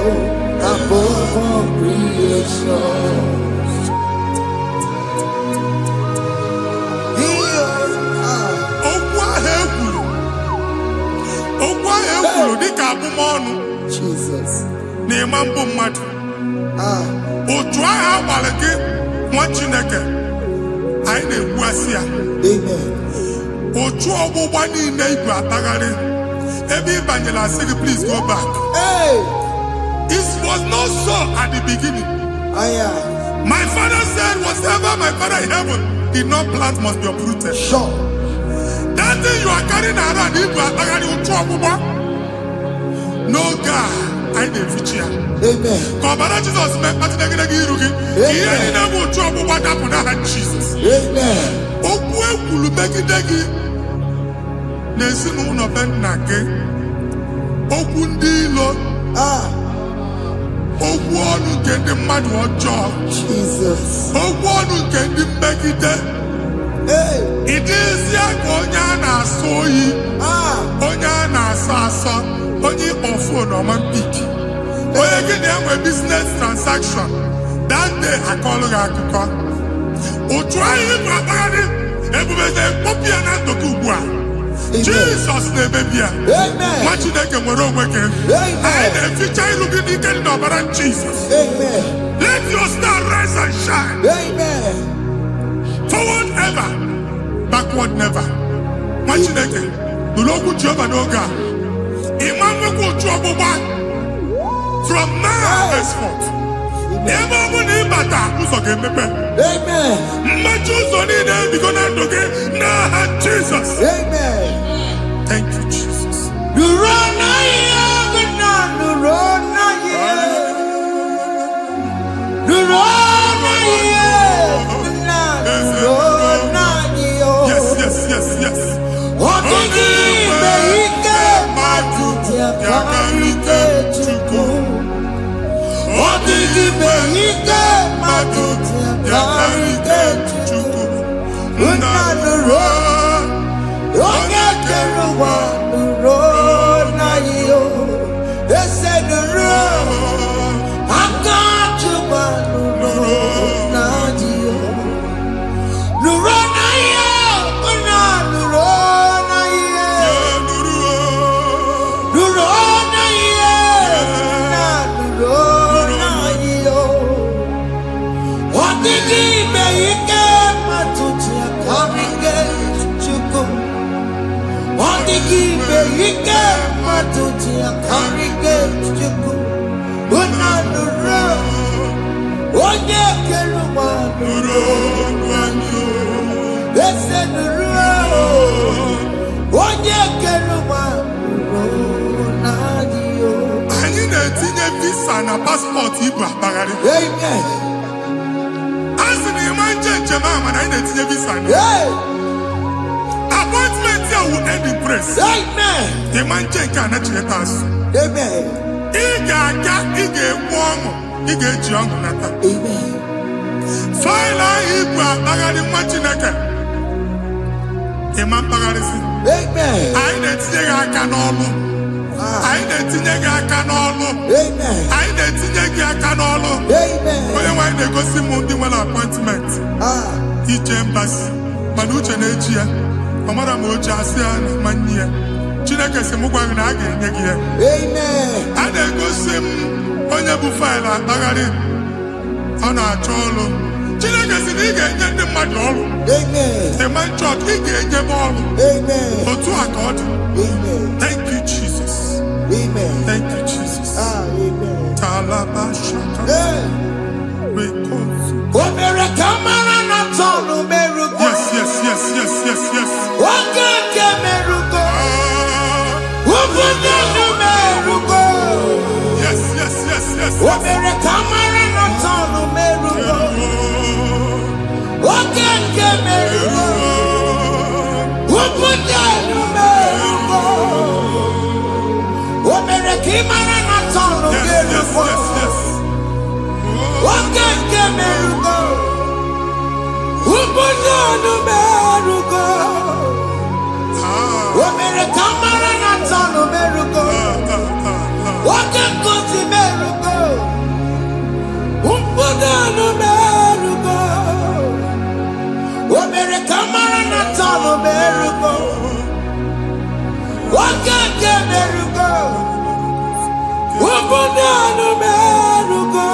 above all creation. Jesus. Na-emambu mmadụ. Otu ahụ agbalị gị nwa Chineke anyị na-egbu asị ya. Otu ọgbụgba niile igwe atagharị ebe ị banyere asị gị please go back. It was not so at the beginning. My father said whatever my father in heaven did not plant must be uprooted. Sure. That thing you are carrying around igwe atagharị otu ọgbụgba. No God, I didn't feature. Amen. Kọbara Jesus mee kpatị negidegi iru gị. Ihe niile bụ otu ọgbụgba dapụ n'aha Jesus. Amen. Okwu ekwuru megide gị n'ezinụlọ be nna gị. Okwu ndị ilo. Okwu ọnụ nke ndị mmadụ ọjọọ. Jesus. Okwu ọnụ nke ndị mmegide. Ị dịzie ka onye a na-asọ oyi. Onye a na-asọ asọ. Onye ịkpọ phone ọma mpiki. Onye gị na-enwe business transaction. That day akọlụ gị akụkọ. Otu anyị bụ akpagharị ebube na-ekpọpụ ya na ndụ gị ugbu a. Jesus na-emebi ya. Nwa Chineke nwere onwe gị. Anyị na-eficha ilu gị n'ike dị n'ọbara Jesus. Let your star rise and shine. Forward ever, backward never. Nwa Chineke nụrụ okwu Jehova n'oge a. From now henceforth, ebe ọ bụ na ịbata ụzọ ga-emepe. Mmechi ụzọ niile ebigo na ndụ gị n'aha Jizọs. Thank you, Jesus. Yes. digi beike matuti akarike chuko. What digi beike matuti akarike chuko. Unanuro, onye keluwa nuro, ese nuro, onye keluwa nuro nadio. Anyị na-etinye visa na passport Igbo akpagharị. Amen. Asị na ịma njem ama na anyị na-etinye visa na. Appointment ya will end in praise. Amen. Ịma njem nke a na-echeta azụ. Amen. Ị ga-aga, ị ga-ekwu ọṅụ, ị ga-eji ọṅụ nata. Amen. Faịlụ ahụ Igbo akpagharị nwa Chineke. Ịma mkpagharịsị. Amen. Anyị na-etinye gị aka n'ọlụ. Anyị na-etinye gị aka n'ọlụ. Amen. Anyị na-etinye gị aka n'ọlụ. Amen. Onye nwaanyị na-egosi m ndị nwere appointment ije mbasi mana uche na-eji ya ọ mara ma o ji asị ya na nwanne ya. Chineke sị m gwa gị na a ga-enye gị ya. Amen. A na-egosi m onye bụ faịlụ akpagharị ọ na-achọ ọrụ. Chineke sị na ị ga-enye ndị mmadụ ọrụ. Amen. Demand chọt ị ga-enye m ọrụ. Amen. Otu a ka ọ dị. Amen. Thank you Jesus. Amen. Thank you Jesus. Amen. Talaba shaka. Rekozu. Omere kamara na tonu merugo. Yes, yes, yes, yes, yes, yes. Okeke merugo. Ubunenu merugo. Yes, yes, yes, yes. Omere kamara na tonu merugo. Okeke merugo. Ubunenu merugo. Omere kamara na tonu merugo. Yes, yes, yes. Okeke merugo. Ubunenu merugo. Omere kamara na tonu merugo. Okeke merugo. Ubunenu merugo. Omere kamara na tonu merugo. Okeke merugo. Ubunenu merugo.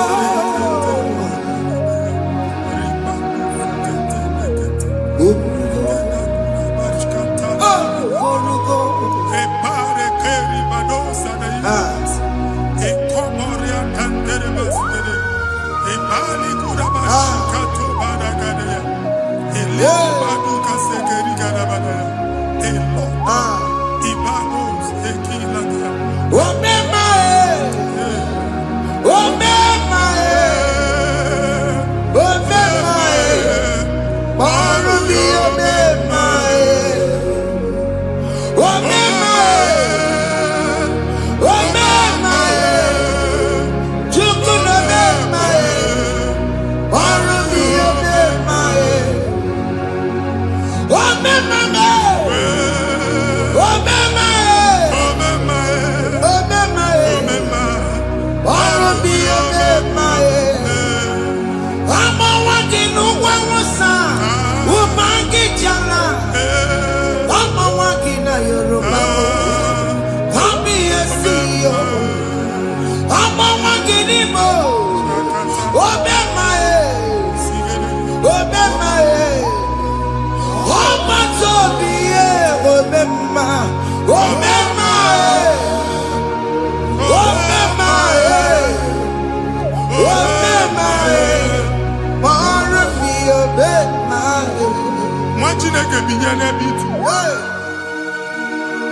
Chineke binye n'ebe itu.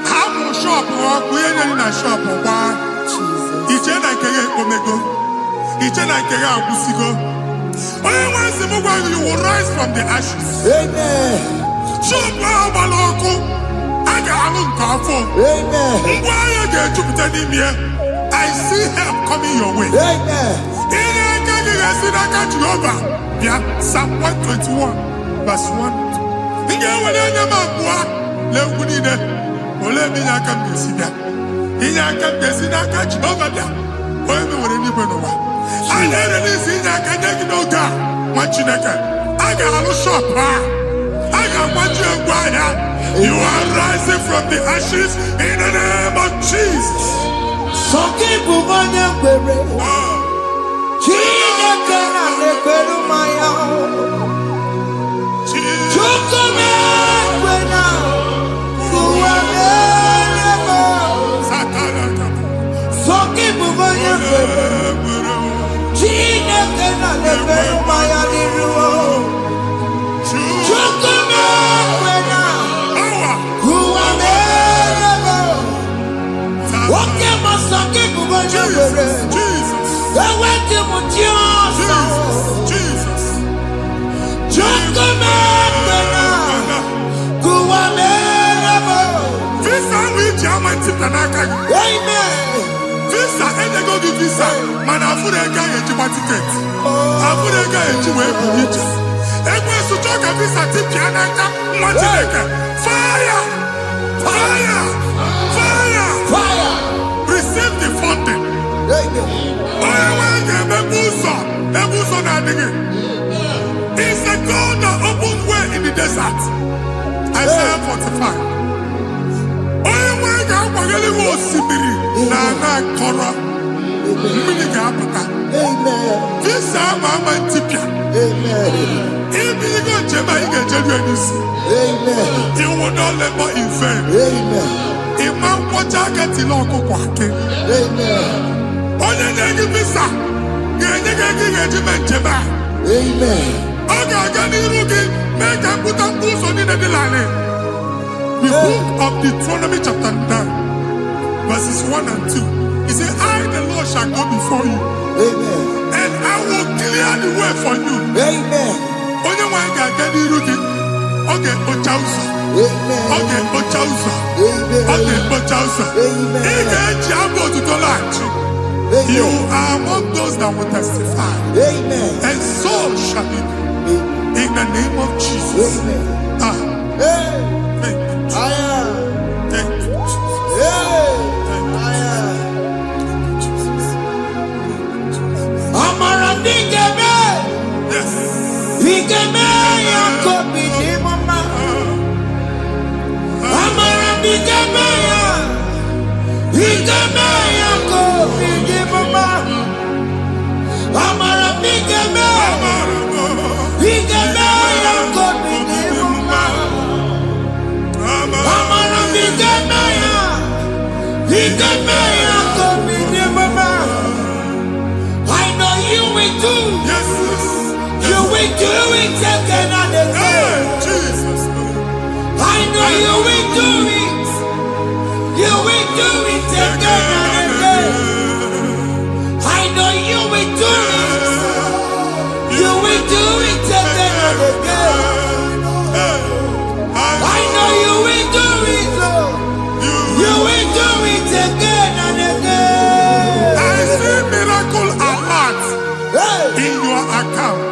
Ha mụ shọpụ ọkụ ihe nyere na shọpụ gbaa. Iche na nke ya ekpomego. Iche na nke ya agwụsigo. Onye nwe nsị m gwa you will rise from the ashes. Amen. Shọpụ ahụ gbara ọkụ. A ga-alụ nke afọ. Amen. Ngwa ahịa ga-ejupụta n'ime ya. I see help coming your way. Amen. Ihe aka gị ga-esi n'aka Jehova bịa. Psalm 121 verse 1. Ị ga-ewere anya m abụọ n'egwu niile. Olee ebe inye aka m ga-esi bịa? Inye aka m ga-esi n'aka Jehova bịa. Onye mewere n'igwe n'ụwa. A na-ere n'isi inye aka nye gị n'oge a nwa Chineke. A ga-alụ shọpụ a. A ga-agbaji egwu ahịa. You are rising from the ashes in the name of Jesus. Sọkị bụ onye kwere. Chineke na-ekwere mmanya. visa n'aka gị. Visa enyego gị visa mana afụrụ ego ahụ ejikwa tiketi. Afụrụ ego ahụ eji wee bụ ije. Ekwensu chọọ ka visa tipịa n'aka nwa Chineke. Fire! Fire! Fire! Fire! Receive the funding. Onye nwe ga-emepe ụzọ ebe ụzọ na-adịghị. It's the God that opens way in the desert. Isaiah 45. Onye nwe ga-akwaghere gị osimiri na ana akọrọ. Mmiri ga-apụta. Visa ama ntipịa. Ibigo njem anyị ga-ejeru ya n'isi. You will not labor in vain. Ịma nkwọcha aka tili ọkụkọ akị. Onye na-enye visa ga-enye gị ego ị ga-eji mee njem a. Ọ ga-aga n'iru gị mee ka mpụta mkpụ ụzọ niile dị larịị. The book of Deuteronomy chapter 9 verses 1 and 2. He said, I the Lord shall go before you. And I will clear the way for you. Onye nwe ga-aga n'iru gị. Ọ ga-ekpocha ụzọ. Ọ ga-ekpocha ụzọ. Ọ ga-ekpocha ụzọ. Ị ga-eji abụ otuto laghachi. You are among those that will testify. And so shall it be. In the name of Jesus. Thank you. Thank you, Jesus. Thank you, Jesus. Amara digeme. Yes. Digeme ya kobi di mama. Amara digeme ya. Digeme ya kobi di mama. Amara digeme. Digeme ya kobi di mama. Amara digeme ya. Digeme ya kobi di mama. I know you will do. Yes. You will do it again and again. Jesus. I know you will do it. You will do it again and again. I know you will do it. You will do it again and again. I know you will do it, Lord. You will do it again and again. I see miracle alert in your account.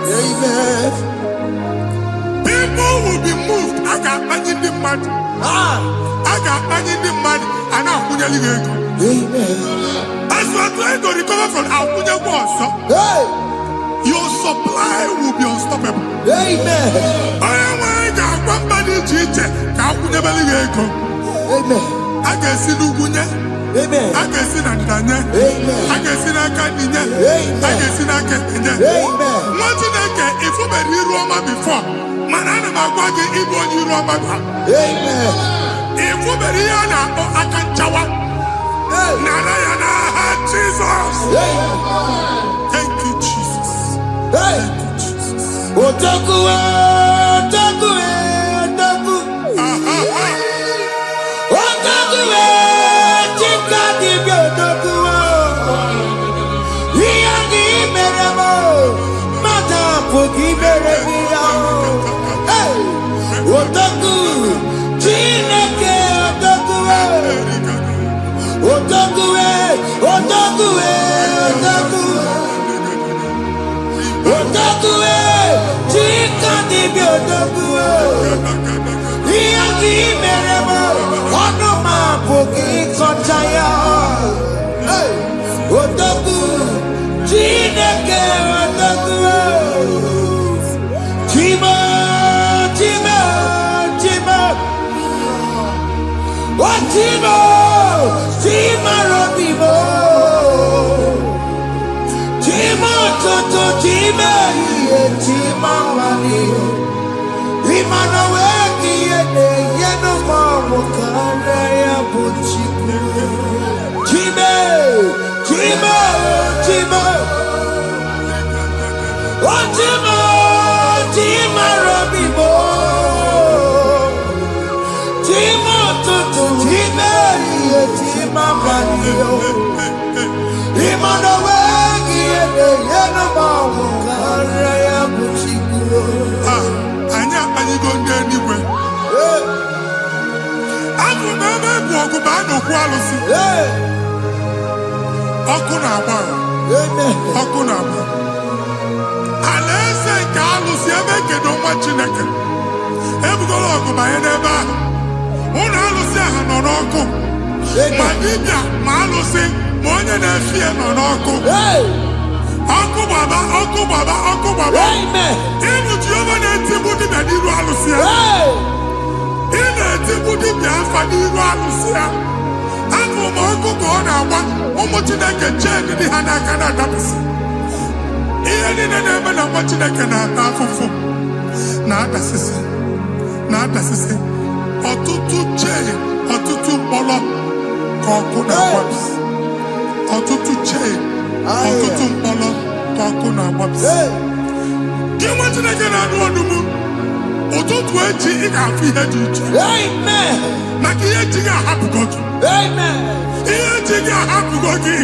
People will be moved. I got money the money. I got money the money. And I'm going to go. As you are trying to recover from Abuja was, your supply will be unstoppable. I am going to go. I can see Lugunya. I can see Nandanya. I can see Nakaninya. I can see Nakaninya. What did I get if you were Roma before? Manana Magwagi, Igbo, you Roma. If you were Rihanna or Akanchawa, Narayana had Jesus. Thank you, Jesus. Thank you, Jesus. Otaku, Otaku, Otaku. n'okwu alụsị. Ọkụ na-agba. Ọkụ na-agba. Alaeze nke alụsị ebe kedu nwa Chineke. Ebugoro ọgụ banye n'ebe ahụ. Ụlọ alụsị ahụ nọ n'ọkụ. Ma dibịa ma alụsị ma onye na-efi ya nọ n'ọkụ. Ọkụ gbaba, ọkụ gbaba, ọkụ gbaba. Ịbụ Jehova na-etigbu dibịa n'iru alụsị ya. Ị na-etigbu dibịa afa n'iru alụsị ya. Afọ ma ọkụ ka ọ na-agba ụmụ Chineke chee dị ha n'aka na-adapụsị. Ihe niile na-eme na nwa Chineke na-ata afụfụ na-adasịsị na-adasịsị. Ọtụtụ chee, ọtụtụ mkpọrọ ka ọkụ na-agbapụsị. Ọtụtụ chee, ọtụtụ mkpọrọ ka ọkụ na-agbapụsị. Gị nwa Chineke na-anụ ọdụmụ ụtụtụ echi ị ga-afụ ihe dị iche. Maka ihe eji gị ahapụgo gị. Ihe eji gị ahapụgo gị.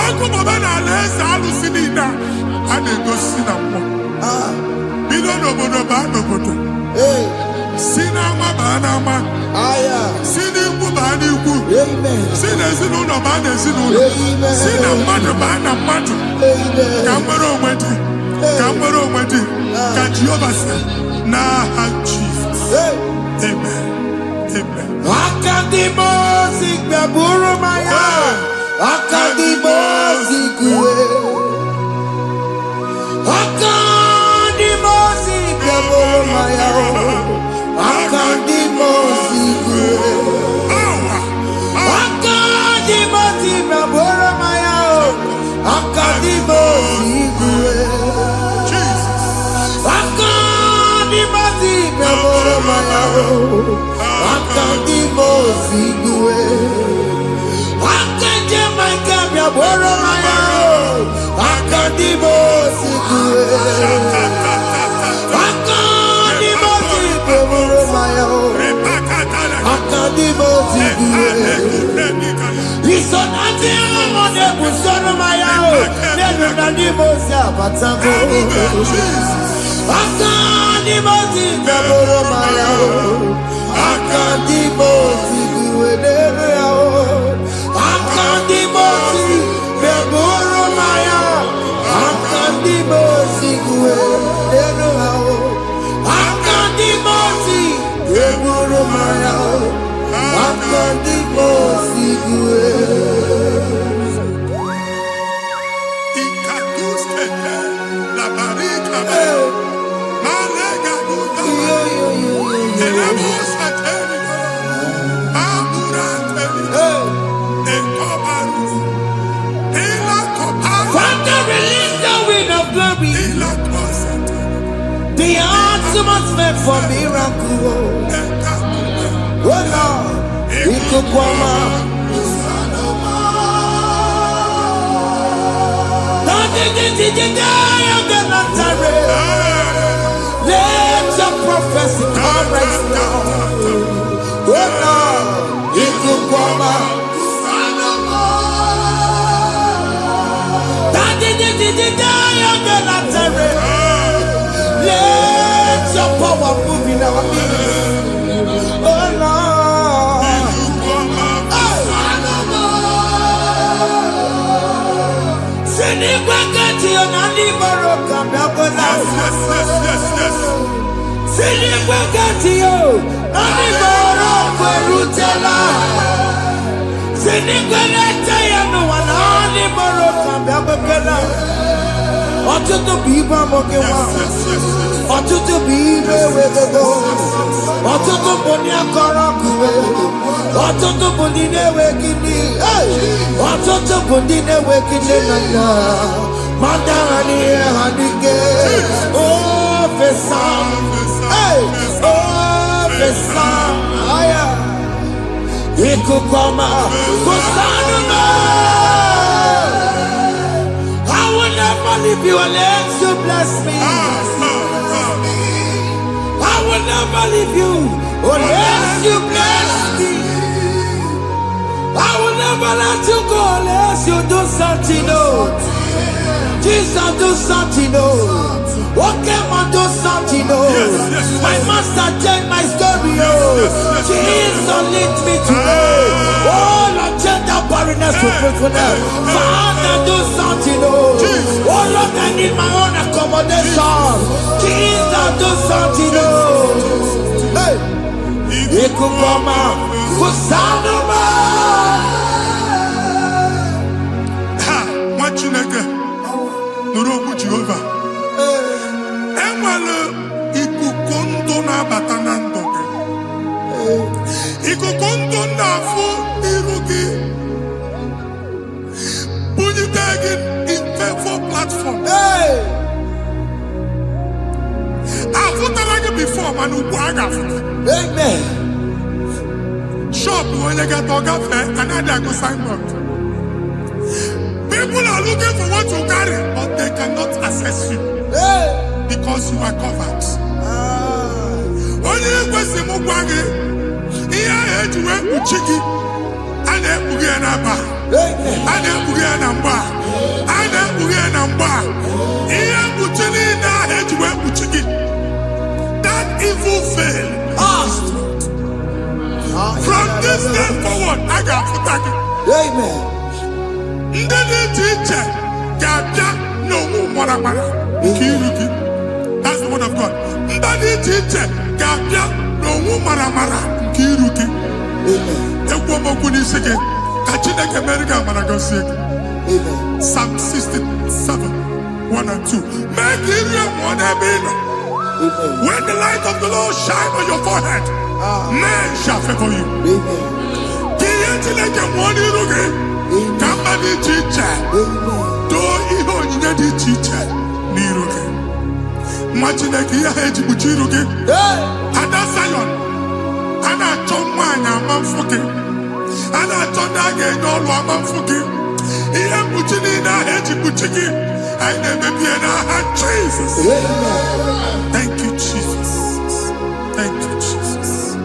Ọkụ baba na alaeze alụsị niile a na-egosi na mmụọ. Bido n'obodo baa n'obodo. Si n'ama baa n'ama. Si n'ikwu baa n'ikwu. Si n'ezinụlọ baa n'ezinụlọ. Si na mmadụ baa na mmadụ. Ka nwere onwe dị. Ka nwere onwe dị. Ka Jehova sị n'aha Jizọs. Amen. Amen. Akadimosi gbẹ̀bùrú maya. Akadimosi kúwe. Akadimosi gbẹ̀bùrú maya. Akadimosi kúwe. Akadimosi gbẹ̀bùrú maya. Akadimosi kúwe. Akadimosi gbẹ̀bùrú maya. Akadimosi kúwe. Akadimosi kúwe. Akadimosi kúwe. Isonati amone busono maya o. Nenu nadimosi abatago. Akadimosi gbẹ̀bùrú maya o. Akadimosi kúwe nenu ya o. Akadimosi gbẹ̀bùrú maya. Akadimosi kúwe nenu ya o. Akadimosi gbẹ̀bùrú maya o. Akadimosi kúwe. The ultimate meant for miracle. Oh Lord, it could come out. Let your prophecy come right now. Oh Lord, it could come out. Let your power move in our midst. Oh Lord. Ọtụtụ bụ ibe amụghị nwa. Ọtụtụ bụ ibe ewegego. Ọtụtụ bụ ndị akọrọ ọkụwe. Ọtụtụ bụ ndị na-enweghị nne. Ọtụtụ bụ ndị na-enweghị nne na nna. Ma ndị agha n'ihe ha n'ike. Ofesa. Ofesa. Ikuku ọma. Kụsanụ m. I will never leave you unless you bless me. I will never leave you unless you bless me. I will never let you go unless you do something. Oh, Jesus, do something. Oh, okay, man, do something. Oh, my master changed my story. Oh, Jesus, lead me today. faithfulness to faithfulness. Father, do something, oh. Oh Lord, I need my own accommodation. Jesus, do something, oh. Hey. Ikukoma, Kusanuma. Ha, Machineke, Nurobu Jehovah. Enwale ikukondo na batanando. Ikukondo na fu irugi. Bunitagin in faithful platform. Hey. I've like before, man. Amen. Shop when you get to cafe, another go signboard. People are looking for what you carry, but they cannot access you. Hey. Because you are covered. When you go see Mugwagi, here I had to work with Chiki, and then Bugianaba, and then Bugianamba, and then Bugianamba. Here Butini, I had to work with Chiki. That evil fail. From this day forward, I got to thank you. Amen. That's the word of God. Amen. Psalm 67, 1 and 2. Make when the light of the Lord shine on your forehead, men shall favor you. Jesus. Thank you, Jesus. Thank you, Jesus.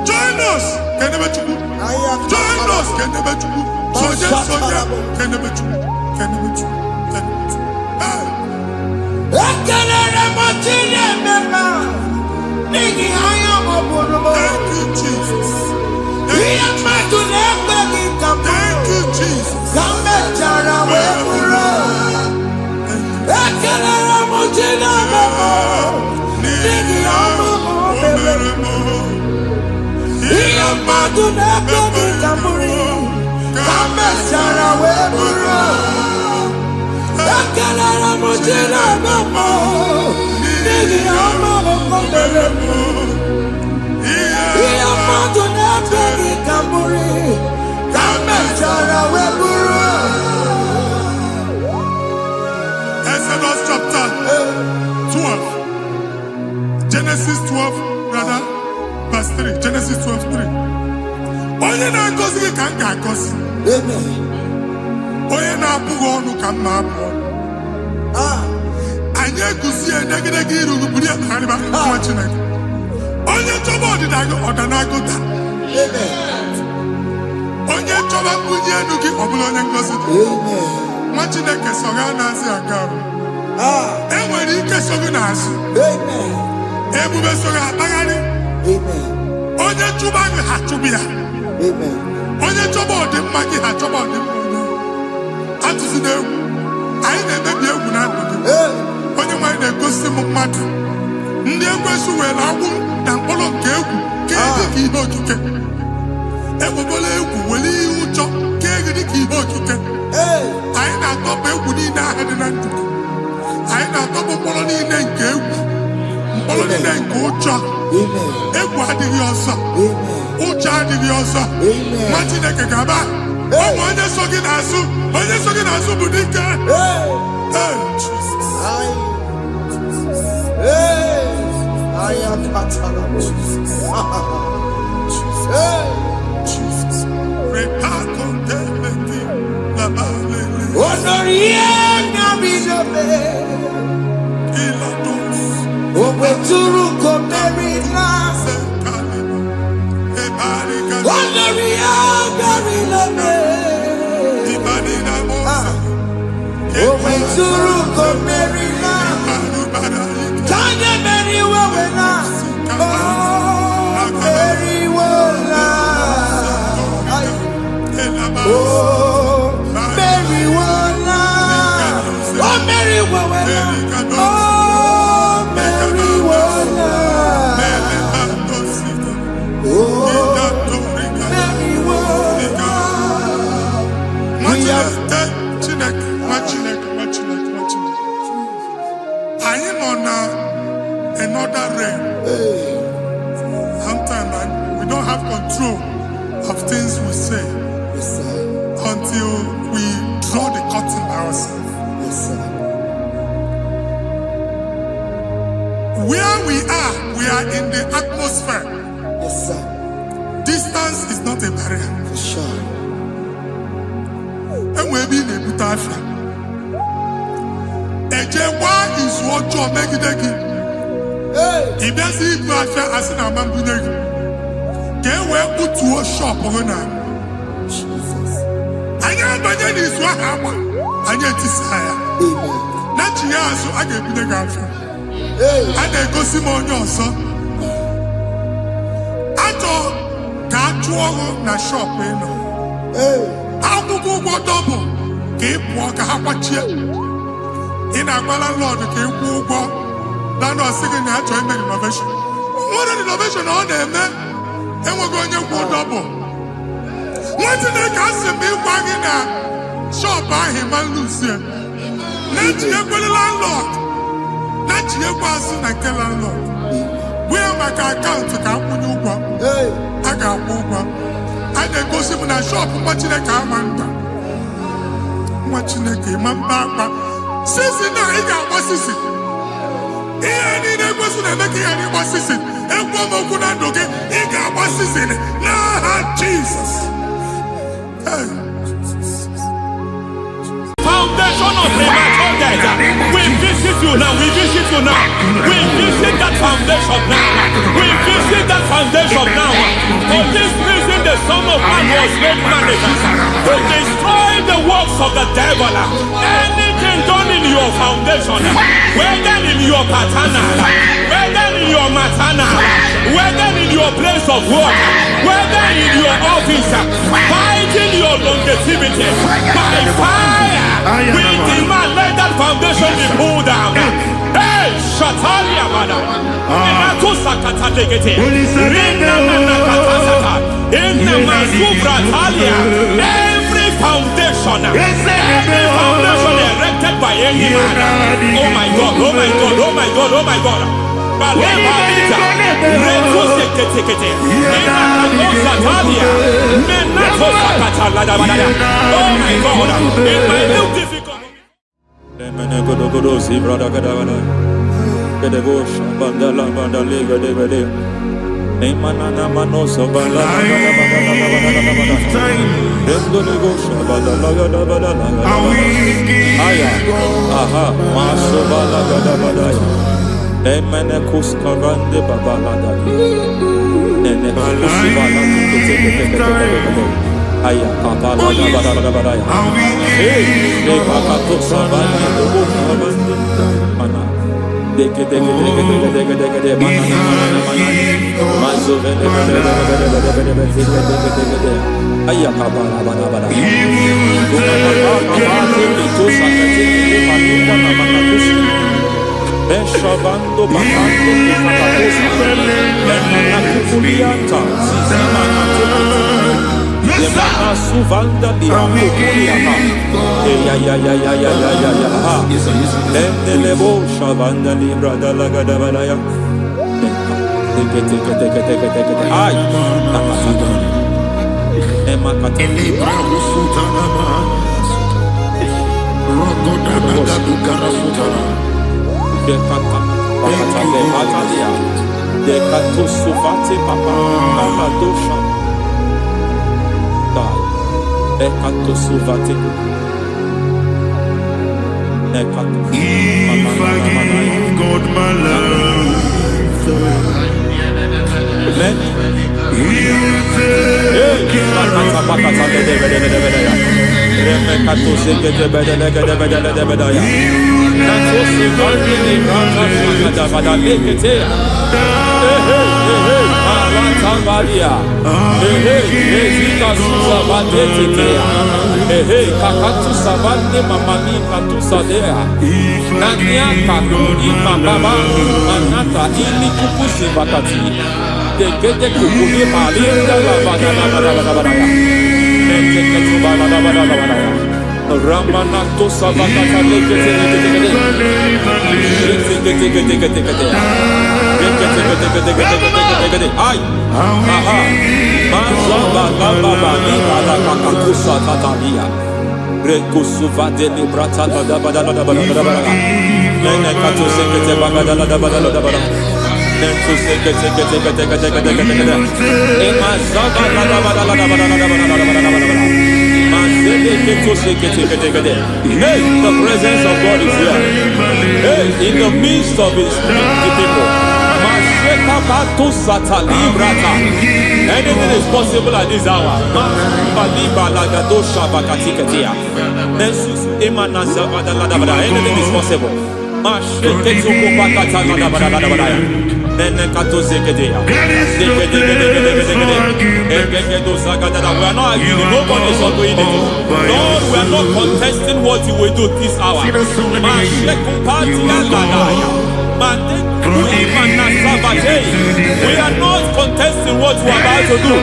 Join us. Join us. Thank you, Jesus. Thank you, Jesus. Exodus chapter Onye na-agọzi gị ka m ga-agọzi. Onye na-abụghị ọnụ ka m na-abụ ọnụ. Anyị eguzie negedege iru gị buru ya kparịba nwa Chineke. Onye chọba ọdịda gị ọdanagụta. Onye chọba mbunye elu gị ọ bụla onye ngọzi dị. Nwa Chineke so gị na-azị aga arụ. Enwere ike so gị n'azụ. Ebube so gị akpagharị. Onye chụba gị ha chụba ya. Onye chọba ọdịmma gị ha chọba ọdịmma onye. Atụzina egwu. Anyị na-emebi egwu na ndụ gị. Onye nwanyị na-egosi m mmadụ. Ndị ekwensu were agwụ na mkpụrụ nke egwu kee dị ka ihe okike. Ekwebola egwu were ihe ụjọ kee gị dị ka ihe okike. Anyị na-atọpụ egwu niile ahụ dị na ndụ gị. Anyị na-atọpụ mkpọrọ niile nke egwu. Mkpọrọ niile nke ụjọ. Egwu adịghị ọzọ. Ụjọ adịghị ọzọ. Nwa Chineke ga-aba. Ụmụ onye so gị n'azụ. Onye so gị n'azụ bụ dike. Another realm. Sometimes we don't have control of things we say until we draw the curtain by ourselves. Where we are in the atmosphere. Distance is not a barrier. For sure. And we'll be in a butafia. Ejewa is what you're making. If there's a butafia as in a man, can we put to a shop or not? I know that is what happened. I get desire. Not here, so I get the gafia. And they go Simon son. I thought that you na shop, you know. How to go double? Keep walk a half in a landlord, keep walk. Now, no second natural innovation. What an innovation on them, man. And we're going to go double. What did they cast me wagging at? Shop by him and Lucian. Let you go the landlord. Let you pass in a landlord. Where my account to come when you go? I got over. I then go see when I shop watching a commander. Watching a game, my papa. Since now, he got what's this? He ain't a person that making any what's this? And one more good and okay, he got what's this in it. Nah, Jesus. Foundation of premature death. We visit you now. We visit you now. We visit that foundation now. We visit that foundation now. For this reason, the Son of Man was made manifest to destroy the works of the devil. Anything done in your foundation, whether in your paternal, whether in your maternal, whether in your place of work, whether in your office, fighting your longevity by fire. We demand let that foundation be pulled down. Hey, Shatalia Mada. Every foundation erected by any man. Oh my God, oh my God, oh my God, oh my God. Oh my God, in my new difficult. Aya, aha, masobala gada badaya. Emene kuskarande babala dagi. Ene kusibala kete. Aya, kapala gada badaya. Hey, ne kakato sabana dobo kabande. Mana, deke mana. Mazo vede. Aya kapala bada. Beshabando bakando kakakosa Emana kukulianta Zizimana Emana suvanda liya kukuliata Ya Endelebo shavanda libra dalagada balaya Teke Ay Nakasata Emakata Libra usutana Rogoda Nagaduka Sutana. Dekata Batalia Dekato Suvate Papa Dosha Dai Dekato Suvate Dekato If I give God my love, He'll take care Ramanato Savakata Ay, aha, Mazaba Baba Nibala Kakakusa Tatalia, Rekusuva de Librata da Badala, Nenekato Sekete Bagadala da Badala, Nentu Sekete, Emazaba da Badala. Hey, the presence of God is here. Hey, in the midst of His people. Anything is possible at this hour. Anything is possible. We are not arguing, nobody is doing it. Lord, we are not contesting what you will do this hour. We are not contesting what you are about to do.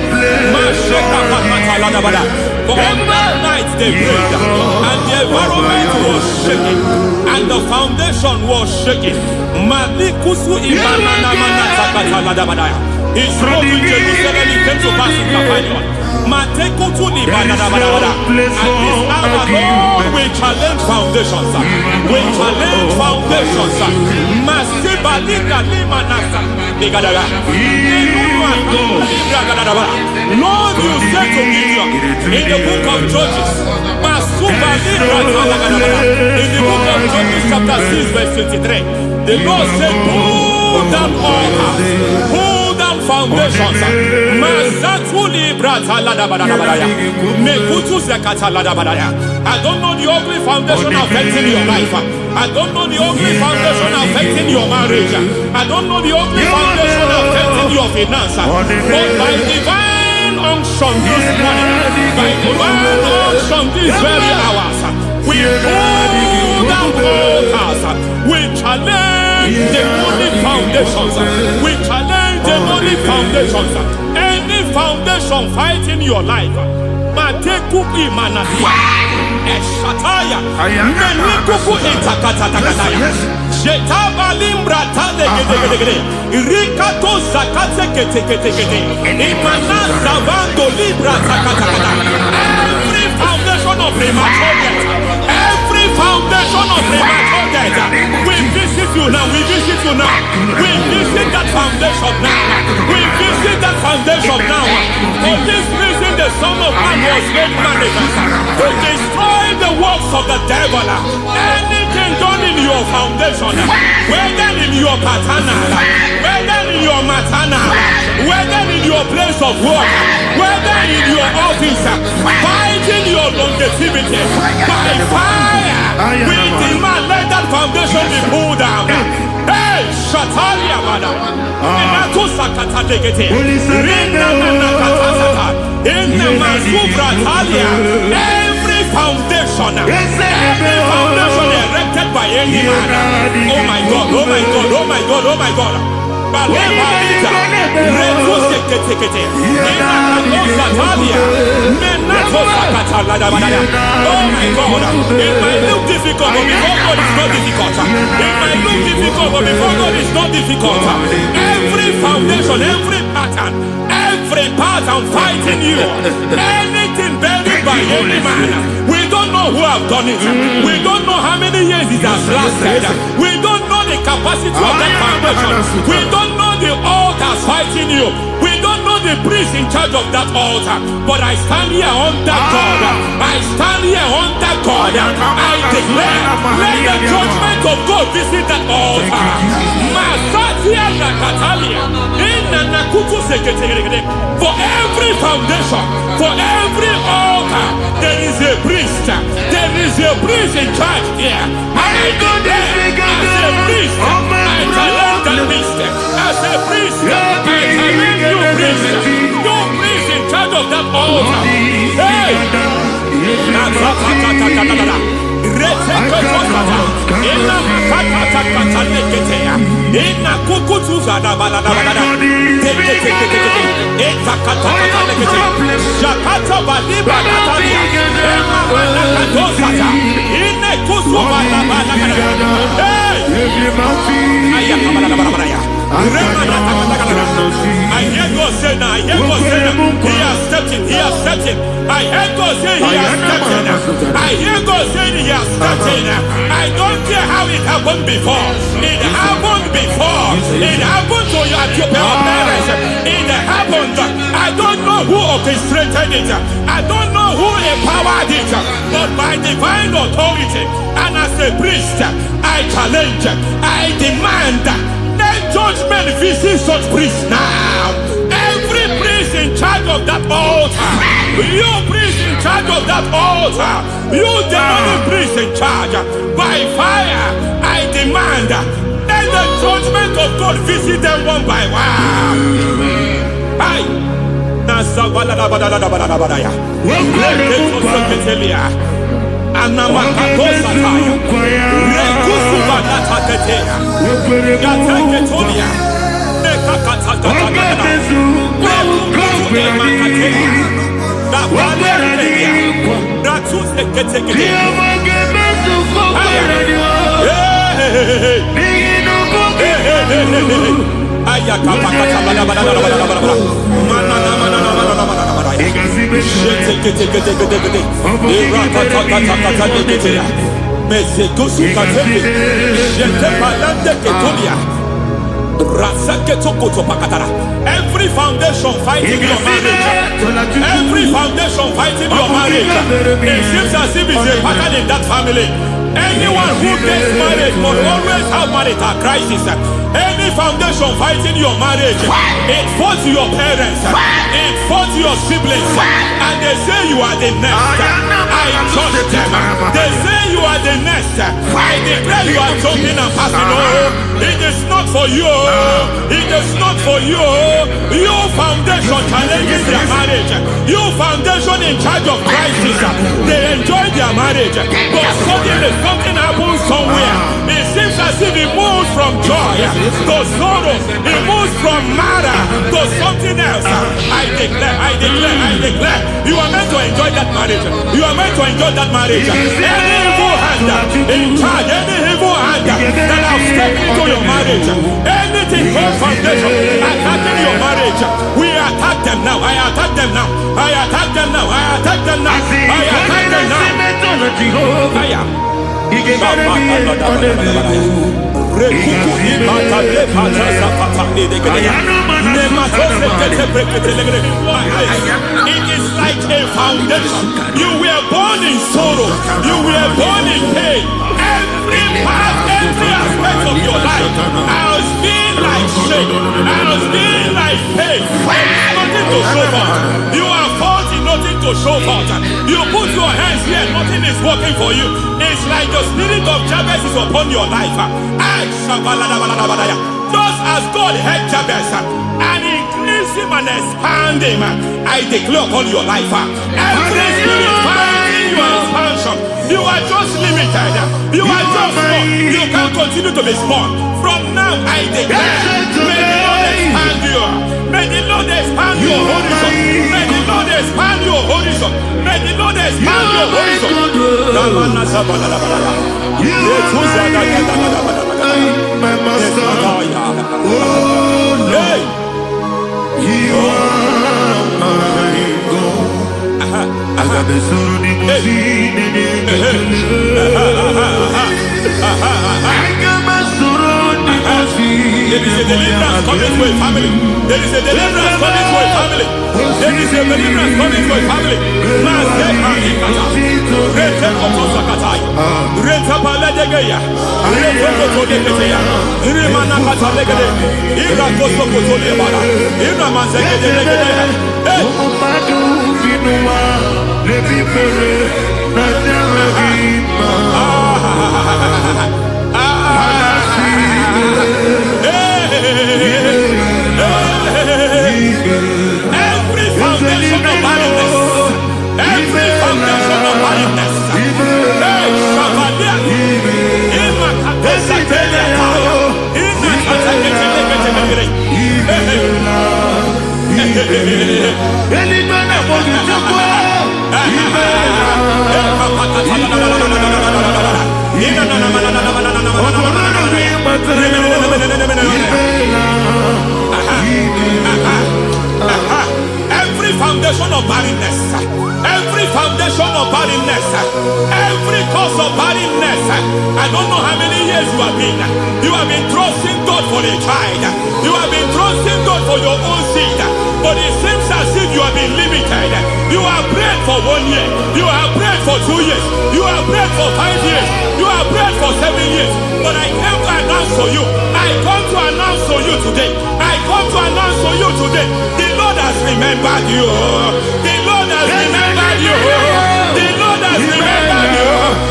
For all night they prayed, and the environment was shaking, and the foundation was shaking. He spoke in Jerusalem, he came to pass in Capernaum. And this hour, Lord, we challenge foundations. We challenge foundations. Lord, you said to Gideon in the book of Judges, in the book of Judges chapter 6 verse 23, the Lord said, pull down altars, pull down foundations. I don't know the ugly foundation affecting your life. I don't know the ugly foundation affecting your marriage. I don't know the ugly foundation affecting your finance. But by divine unction this morning, by divine unction these very hours, we pull down altars. We challenge demonic foundations. We challenge demonic foundations. Any foundation fighting your life, Matekupi Manatia, Eshataya, Menikupu Itakataya, Jetavalimbra Tale, Rikato Zakate, Imana Zavando Libra Zakata. Every foundation of premature death, every foundation of premature death, we visit you now, we visit you now, we visit that foundation now, we visit that foundation now. For this reason, the Son of Man was made manifest to destroy the works of the devil. Anything done in your foundation, whether in your paternal, whether in your maternal, whether in your place of work, whether in your office, fighting your longevity by fire, we demand let that foundation be pulled down. Hey, Shatalia, madam. Every foundation erected by any man. Oh my God, oh my God, oh my God, oh my God. Oh my God, it might look difficult, but before God is not difficult. It might look difficult, but before God is not difficult. Every foundation, every pattern fighting you, anything buried by any man. We don't know who have done it. We don't know how many years it has lasted. We don't know the capacity of that foundation. We don't know the altars fighting you. We don't know the priest in charge of that altar. But I stand here under God. I stand here under God. I declare, let the judgment of God visit that altar. For every foundation, for every altar, there is a priest. There is a priest in charge here. I declare, as a priest, I challenge that priest. As a priest, I challenge you priest. You priest in charge of that altar. Hey! I hear God say now, I hear God say now, he has stepped in, he has stepped in. I hear God say he has stepped in. I hear God saying he has stepped in. I don't care how it happened before. It happened before. It happened to your parents. It happened. I don't know who orchestrated it. I don't know who empowered it. But by divine authority and as a priest, I challenge, I demand, let judgment visit such priests now. Every priest in charge of that altar, you priest in charge of that altar, you demonic priest in charge, by fire, I demand, let the judgment of God visit them one by one. Aye. Every foundation fighting your marriage, every foundation fighting your marriage, it seems as if it's a pattern in that family. Anyone who gets married must always have marital crisis. Any foundation fighting your marriage, it fought your parents, it fought your siblings, and they say you are the next. I judge them. They say you are the next. I declare you are jumping and passing. Oh, it is not for you. It is not for you. You foundation challenges their marriage. You foundation in charge of crisis. They enjoy their marriage, but suddenly something happens somewhere. It seems as if it moves from joy to sorrow. It moves from matter to something else. I declare, you are meant to enjoy that marriage. You are meant to enjoy that marriage. Any evil hand in charge, any evil hand that have stepped into your marriage, anything called foundation attacking your marriage, we attack them now. I attack them now. I attack them now. I attack them now. I attack them now. Fire. It is like like a foundation. You were born in sorrow. You were born in pain. Every part, every aspect of your life has been like shame. Has been like pain. Nothing to show for. You are faulty, nothing to show for. You put your hands here, nothing is working for you. It's like the spirit of Jabez is upon your life. Just as God had Jabez and increased him and expand him, I declare upon your life. Every spirit fighting your expansion, you are just limited. You are just small. You can't continue to be small. From now, I declare, may the Lord expand you. May the Lord expand your horizon. May the Lord expand your horizon. May the Lord expand your horizon. My master, oh Lord, you are my God. I got the soul in my feet, I got my soul in my feet. There is a deliverance coming to a family. There is a deliverance coming to a family. There is a deliverance coming to a family. Every foundation of barrenness, every foundation of barrenness, every foundation of barrenness, every foundation of barrenness, every cause of barrenness. I don't know how many years you have been trusting God for a child. You have been trusting God for your own seed, but it seems as if you have been limited. You have prayed for 1 year, you have prayed for 2 years, you have prayed for 5 years, you have prayed for 7 years. But I came to announce to you, I come to announce to you today, I come to announce to you today, the Lord has remembered you. The Lord has remembered you. The Lord has remembered you.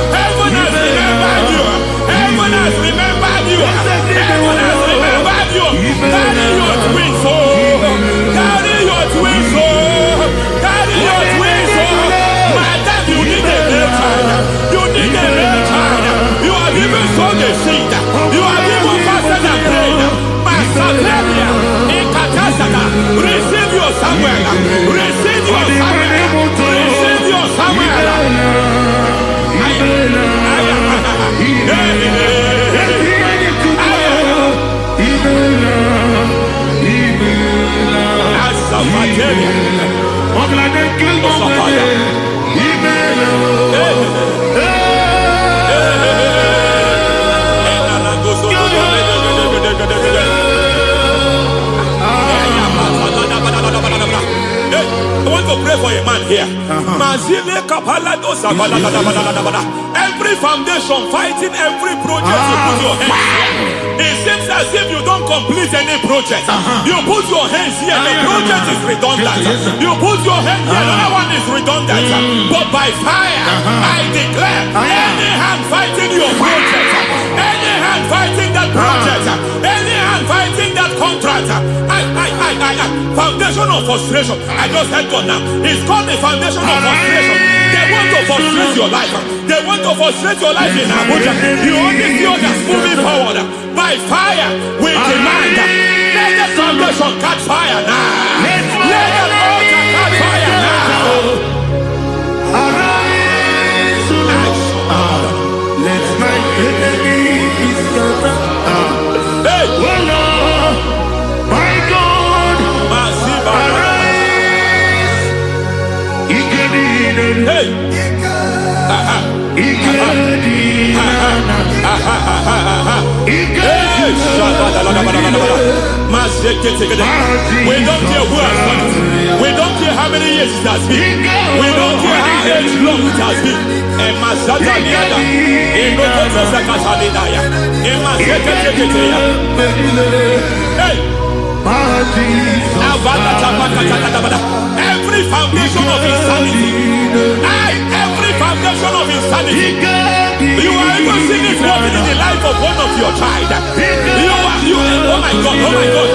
Heaven has remembered you. Heaven has remembered you. Heaven has remembered you. Carry your twins, oh. Carry your twins, oh. Carry your twins, oh. Madam, you need a real child. You need a real child. You have even sown the seed. You have even fasted and prayed. Masaperia, Ikatasaka, receive your Samuel. Receive your Samuel. Receive your Samuel. I want to pray for a man here. Every foundation fighting every project you put your hands here. It seems as if you don't complete any project. You put your hands here, the project is redundant. You put your hand here, another one is redundant. But by fire, I declare, any hand fighting your project, any hand fighting that project, any hand fighting that contract, foundation of frustration. I just heard God now. It's called the foundation of frustration. They want to frustrate your life. They want to frustrate your life in Abuja. You only see others moving forward. By fire, we demand. Let the foundation catch fire now. Let the altar catch fire now. Arise, let my enemies scatter. Hey, Oh Lord, my God, arise. hey. We don't care who has done it. We don't care how many years it has been. We don't care how age long it has been. Every foundation of insanity, every foundation of insanity, you are even seeing it working in the life of one of your child. Oh my God, oh my God.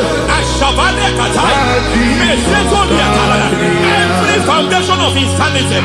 Every foundation of insanity,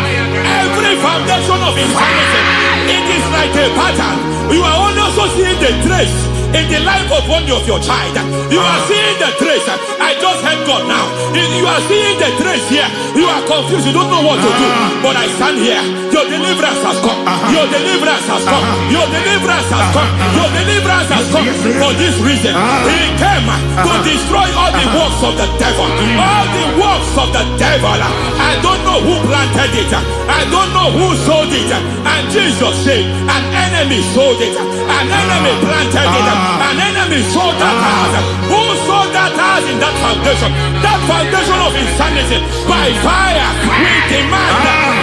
every foundation of insanity, it is like a pattern. You are also seeing the trace in the life of one of your child. You are seeing the trace. I just heard God now. You are seeing the trace here. You are confused. You don't know what to do. But I stand here. Your deliverance has come. Your deliverance has come. Your deliverance has come. Your deliverance has come. For this reason, He came to destroy all the works of the devil. All the works of the devil. I don't know who planted it. I don't know who sold it. And Jesus said, an enemy sold it. An enemy planted it. An enemy sold that house. Who sold that house in that foundation? That foundation of insanity. By fire, we demand,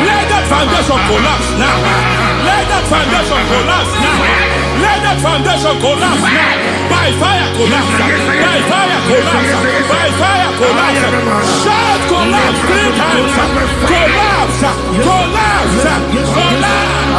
let that foundation collapse now. Let that foundation collapse now. Let that foundation collapse now. By fire, collapse. By fire, collapse. By fire, collapse. Shout collapse 3 times. Collapse. Collapse. Collapse.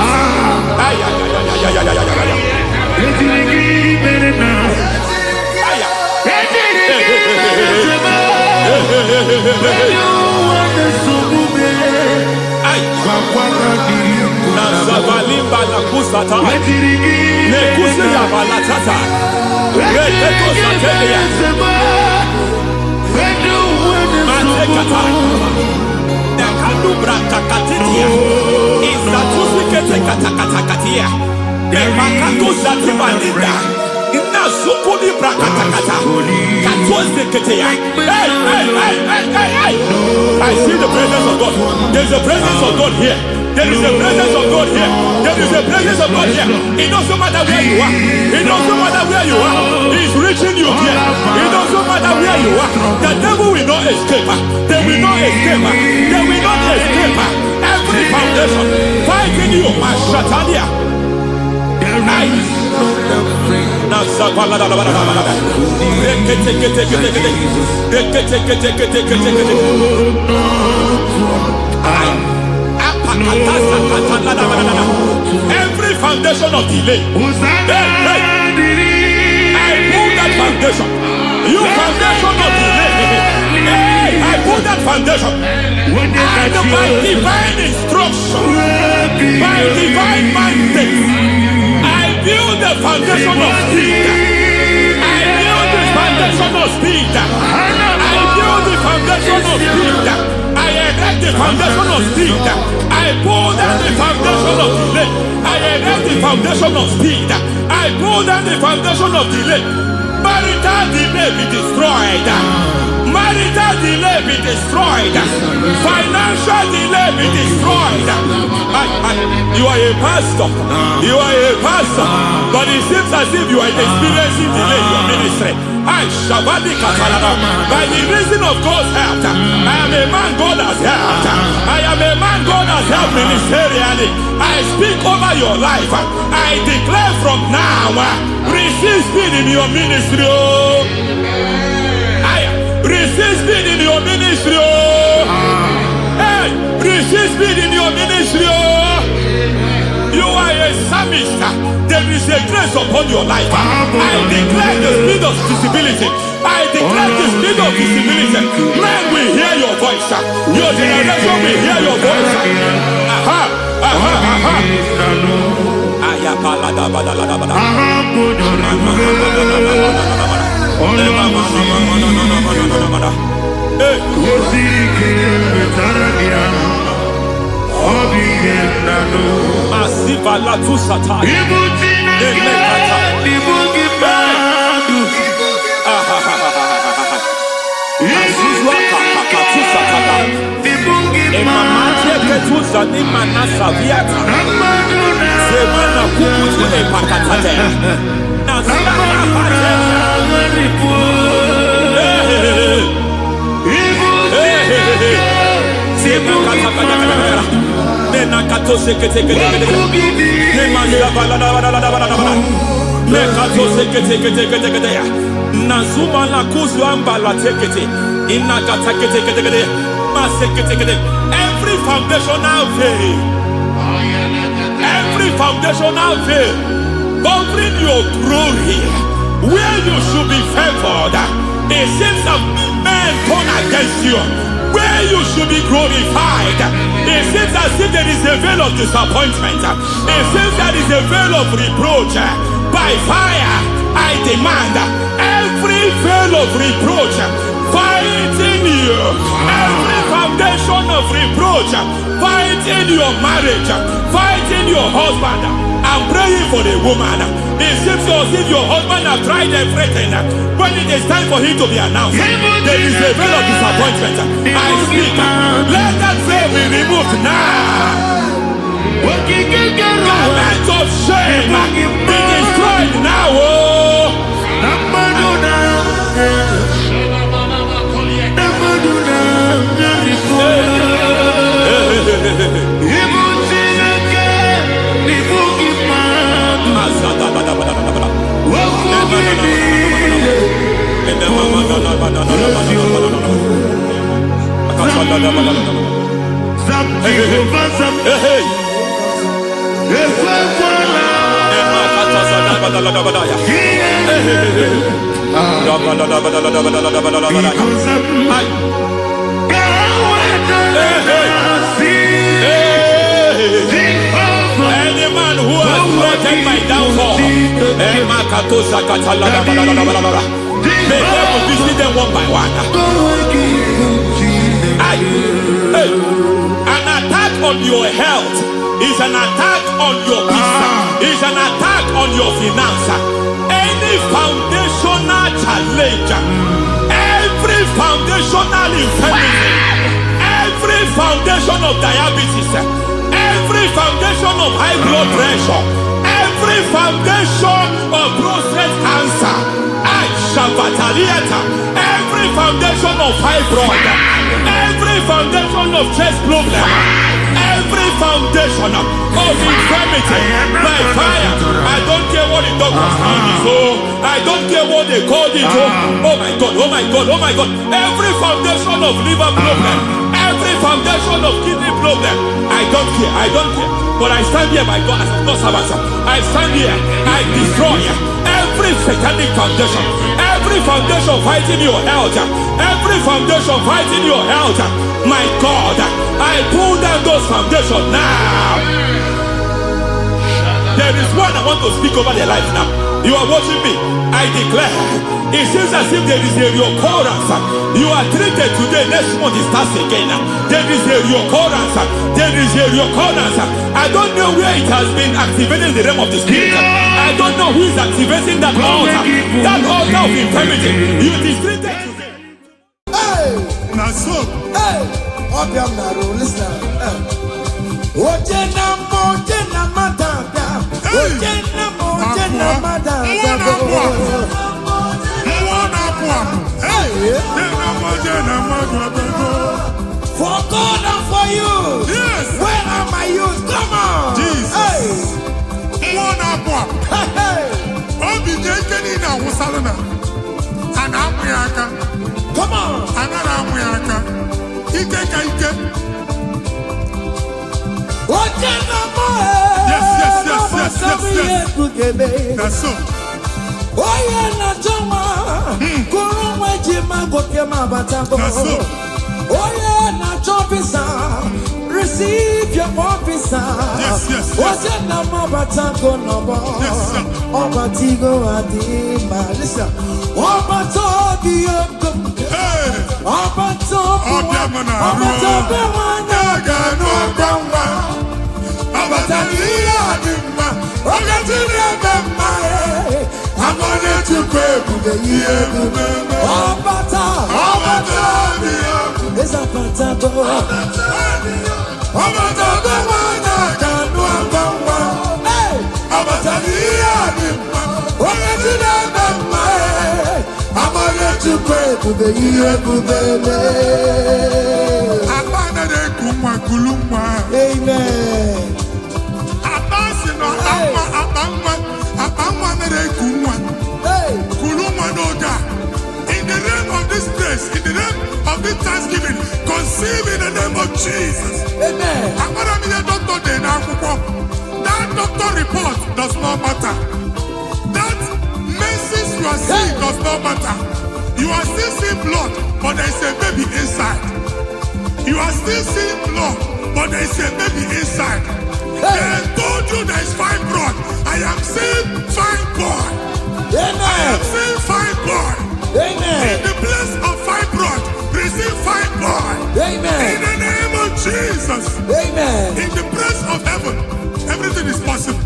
I see the presence of God. There's a presence of God here. There is a presence of God here. There is a presence of God here. It doesn't matter where you are. It doesn't matter where you are. He's reaching you here. It doesn't matter where you are. The devil will not escape. They will not escape. They will not escape. Every foundation fighting you, Mashatalia. Every foundation of delay, I pull that foundation. You foundation of delay, I pull that foundation. And by divine instruction, by divine mandate, I build the foundation of speed. I build the foundation of speed. I build the foundation of speed. I erect the foundation of speed. I pull down the foundation of delay. I erect the foundation of speed. I pull down the foundation of delay. Marital delay be destroyed. Marital delay be destroyed. Financial delay be destroyed. You are a pastor. You are a pastor. But it seems as if you are experiencing delay in your ministry. By the reason of God's help, I am a man God has helped. I am a man God has helped ministerially. I speak over your life. I declare from now, receive speed in your ministry. Receive speed in your ministry. Hey, receive speed in your ministry. You are a psalmist. There is a grace upon your life. I declare the speed of visibility. I declare the speed of visibility. Men will hear your voice. Your generation will hear your voice. Aha, aha, aha. Masiva la tu sataya. Eketuza ni manasa viata. Semana kukutu e pakatate. Nasana pate. Nena kato sekete. Nemanda Mekato sekete. Nazuma la kuzu amba la tekete. Inakata kete. Every foundational veil, covering your glory, where you should be favored, it seems that men turn against you. Where you should be glorified, it seems as if there is a veil of disappointment. It seems there is a veil of reproach. By fire, I demand every veil of reproach fighting you, every foundation of reproach fighting your marriage, fighting your husband. I'm praying for the woman. It seems as if your husband has tried everything. When it is time for him to be announced, there is a veil of disappointment. I speak. Let that veil be removed now. Garment of shame be destroyed now. Any man who has plotted my downfall, may God visit them one by one. An attack on your health is an attack on your peace, is an attack on your finance. Any foundational challenge, every foundational infirmity, every foundation of diabetes, every foundation of high blood pressure, every foundation of prostate cancer, every foundation of fibroid, every foundation of chest problem, every foundation of infirmity, by fire. I don't care what the doctors call it, so I don't care what they call it. Oh my God. Every foundation of liver problem, every foundation of kidney problem, I don't care. But I stand here, my God, as God's servant. I stand here, I destroy every satanic foundation, every foundation fighting your health, every foundation fighting your health. My God, I pull down those foundations now. There is one I want to speak over their life now. You are watching me. I declare, it seems as if there is a reoccurrence. You are treated today, next month it starts again. There is a reoccurrence. I don't know where it has been activated in the realm of the spirit. I don't know who is activating that altar of infirmity. You are treated today. Hey! Naso. Hey! Obiam Naro, listen. For God and for you. Yes. Where are my youth? Come on. Jesus. Hey. Come on. Yes. That's so. That's so. Receive your officer. Yes. What's your number? Yes, sir. Obatigo Adima. Listen. Obatobio. Hey. Obatobio. na-echukwu ebube ihe ebube ọbata ịzapatago ọbata be nwanyị aka nụ agba nwa ọbata n'ihe dị mma onye ji na-eme mma amara chukwu ebube ihe ebube akpa na-eku nwa kulu nwa amen akpa si na akpa nwa na-eku nwa kulu nwa n'oge a. In the name of this place, in the name of this thanksgiving, conceive in the name of Jesus. amen Agbara m ihe doctor dị n'akwụkwọ. That doctor report does not matter. That menses you are seeing does not matter. You are still seeing blood, but there is a baby inside. You are still seeing blood, but there is a baby inside. They told you there is fine blood. I am seeing fine boy. I am seeing fine boy. In the place of fine blood, receive fine boy. In the name of Jesus. In the place of heaven, everything is possible.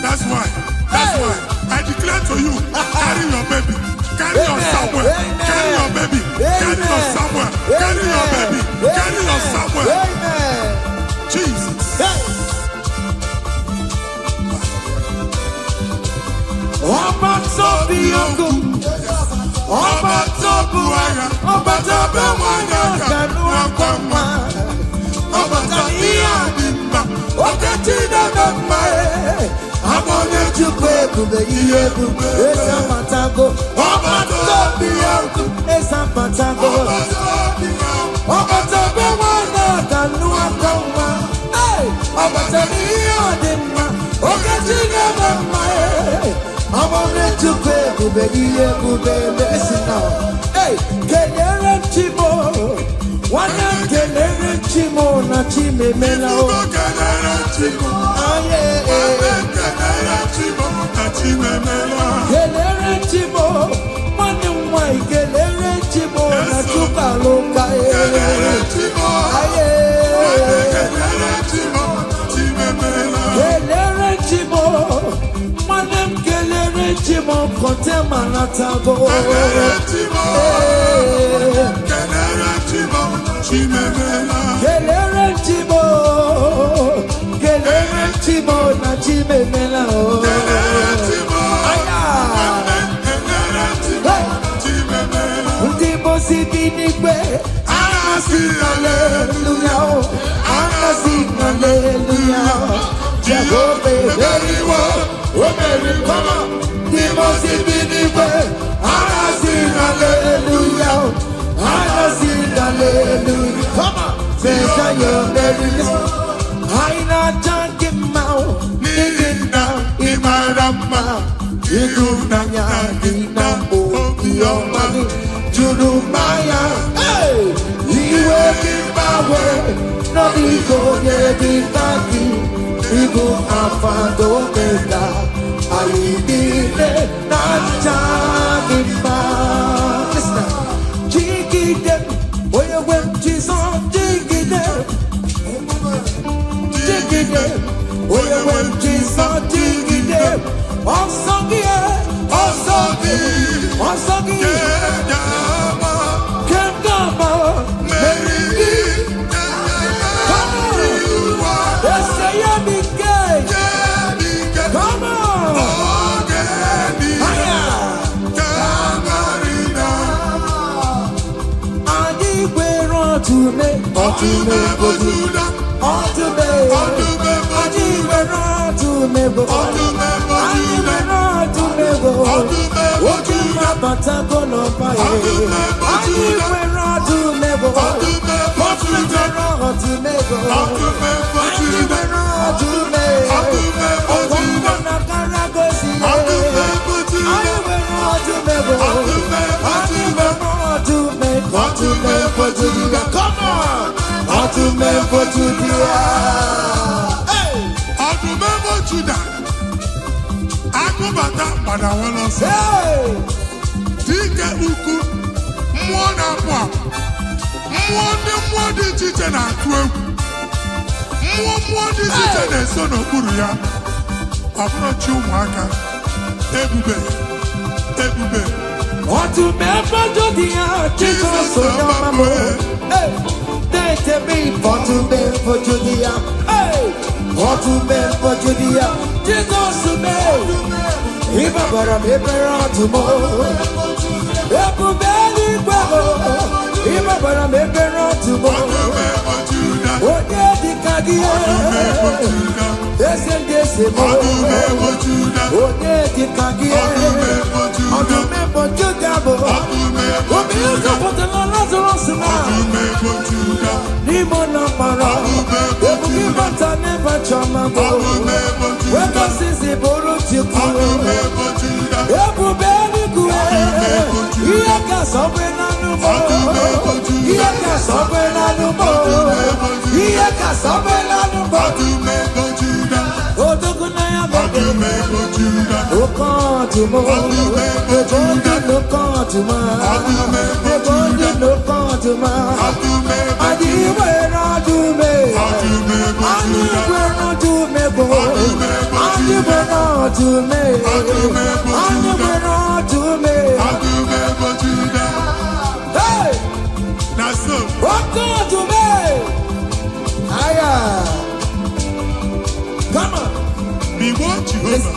That's why I declare to you, carry your baby. Carry your somewhere. Carry your baby. Carry your somewhere. Carry your baby. Carry your somewhere. Jesus. Ọba tó bí ogun, ọba tó bu ara, ọba tó bẹ nwanyị aka nụ akwa nwa, ọba tó ihe dị mma, oke Chineke mma abụ onye Chukwu ebube ihe ebube ịzapatago, ọba tó bí ogun ịzapatago, ọba tó bẹ nwanyị aka nụ akwa nwa, ọba tó ihe dị mma, oke Chineke mma I'm on it to pay, baby, listen now. Hey, kelere chimo, wana kelere chimo na chime mela. Kelere chimo, kelere chimo na chime mela. Kelere chimo, wana mwai kelere chimo na chuka loka. Kelere chimo, kelere chimo na chime mela. Kelere chimo. Chimo kote manatago Kelere chimo chimemela Kelere chimo na chimemela Kelere chimo chimemela Ndimo sibinigwe Anasi hallelujah Anasi hallelujah Jehovah very well Omeri kama Ndimo sibinigwe Anasi hallelujah Anasi hallelujah Come on Say you're very well Aina janki mau Niginda imarama Igunanya ina Yomani Jurumaya Hey Iwe kibawe No iko yeditaki Ibu afando mega Aidine Nachagima Listen Jigide Oye wem jison Jigide Jigide Oye wem jison Jigide Osongie Osongie Kendama Merigi Come on Let's say you're big gay Come on Come on! Ọdúnmẹ́fọ́ Judah. Ọdúnmẹ́fọ́ Judah. Agụbata gbada wọn lọ sọ. Dike ukwu, mmụọ na-apụ apụ. Mmụọ dị iche iche na-atụ egwu. Mmụọ dị iche iche na-eso n'okpuru ya. Ọ bụrụ chi ụmụaka. Ebube. What to me for Judea, Jesus, so your mama. Hey, they tell me for to me for Judea. Hey, what to me for Judea, Jesus, so me. If I got a paper on tomorrow, if I barely go, if I got a paper on tomorrow. Oh yeah, the Kagia. Yes, and yes, oh yeah, the Kagia. On the map of Jugabo. What do you go for the Lazarus now? Nimona Para. They will give us a never chamago. When the Sisi Boro Chiku. Ebu Belly Gue. Iaka Sobena Numo. Iaka Sobena Numo. Iaka Sobena Numo. Odogunaya Babe. Okantumo. Ebondi no kantuma. Ebondi no kantuma. Adiwe na dume. Adiwe na dume bo. Adiwe na dume. Adiwe na dume. Hey! Naso. Okantume. Aya. Come on. Be what Jehovah.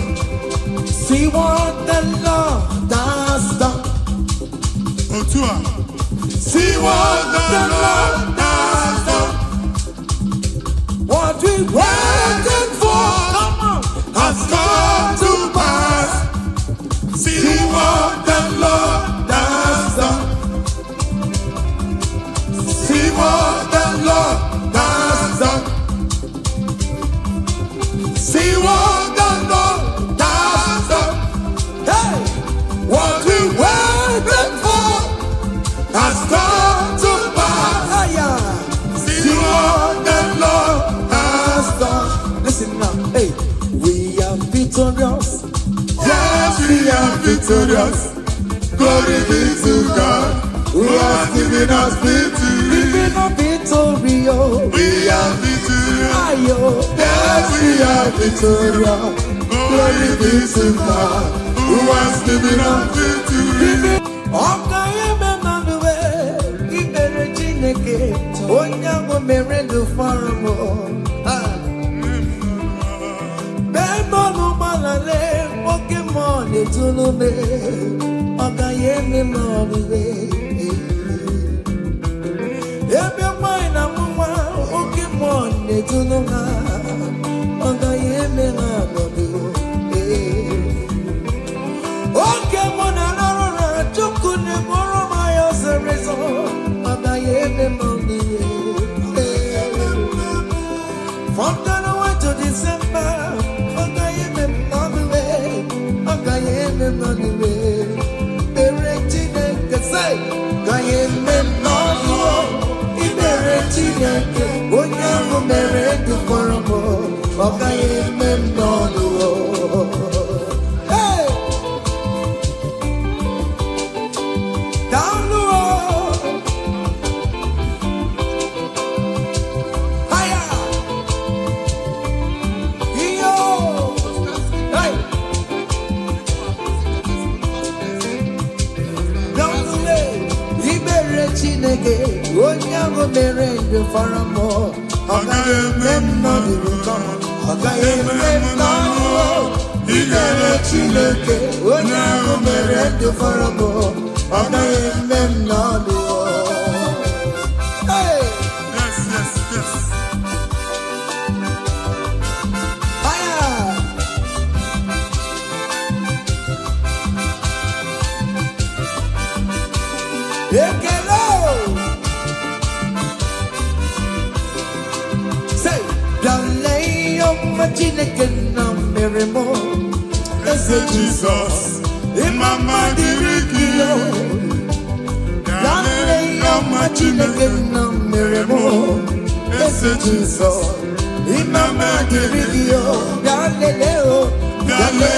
See what the Lord has done. Otua. See what the Lord has done. What we waited for, come on, has come to pass. See what the Lord has done. See what the Lord has done. See what the Lord has done. Hey, what we waited for has come to pass. See what the Lord has done. Listen now, hey, we are victorious. Yes, we are victorious. Glory be to God who has given us victory. Living a victory, oh. We are victorious. Ayo, Yes, we are victorious. Glory be to God who has given us victory. Ọkayeme manuwe, ibere Chineke, onye ahụ mere ndụ fọrọ m. Bẹ́ẹ̀mọ́nù gbalale, oke mmụọ na-etulu me, ọkayeme manuwe. Ebe nwanyị na nwa, oke mmụọ na-etulu ha, ọkayeme ha nọdụ. Oke mmụọ na-arụrụ Chukwu na-eburu m ya ọsịrịsọ, ọkayeme manuwe. From January to December, ọkayeme manuwe, ọkayeme manuwe. Ibere Chineke say, ọkayeme manuwe. Ibere Chineke, onye ahụ mere ndụ fọrọ m, ọkayeme manuwe. Hey! Down the road. Higher. Yo. Hey. Down the way. Ibere Chineke, onye ahụ mere ndụ fọrọ m, ọkayeme mmadụ kọrọ, ọkayeme mmadụ. Ibere Chineke, onye ahụ mere ndụ fọrọ m, ọkayeme mmadụ. Hey. Yes, yes, yes. Higher. Ekele. Say, dale ọma Chineke na mere m, eze Jizọs, ịmama dịrị gị o. Dale ọma Chineke na mere m, eze Jizọs, ịmama dịrị gị o. Dale o. Dale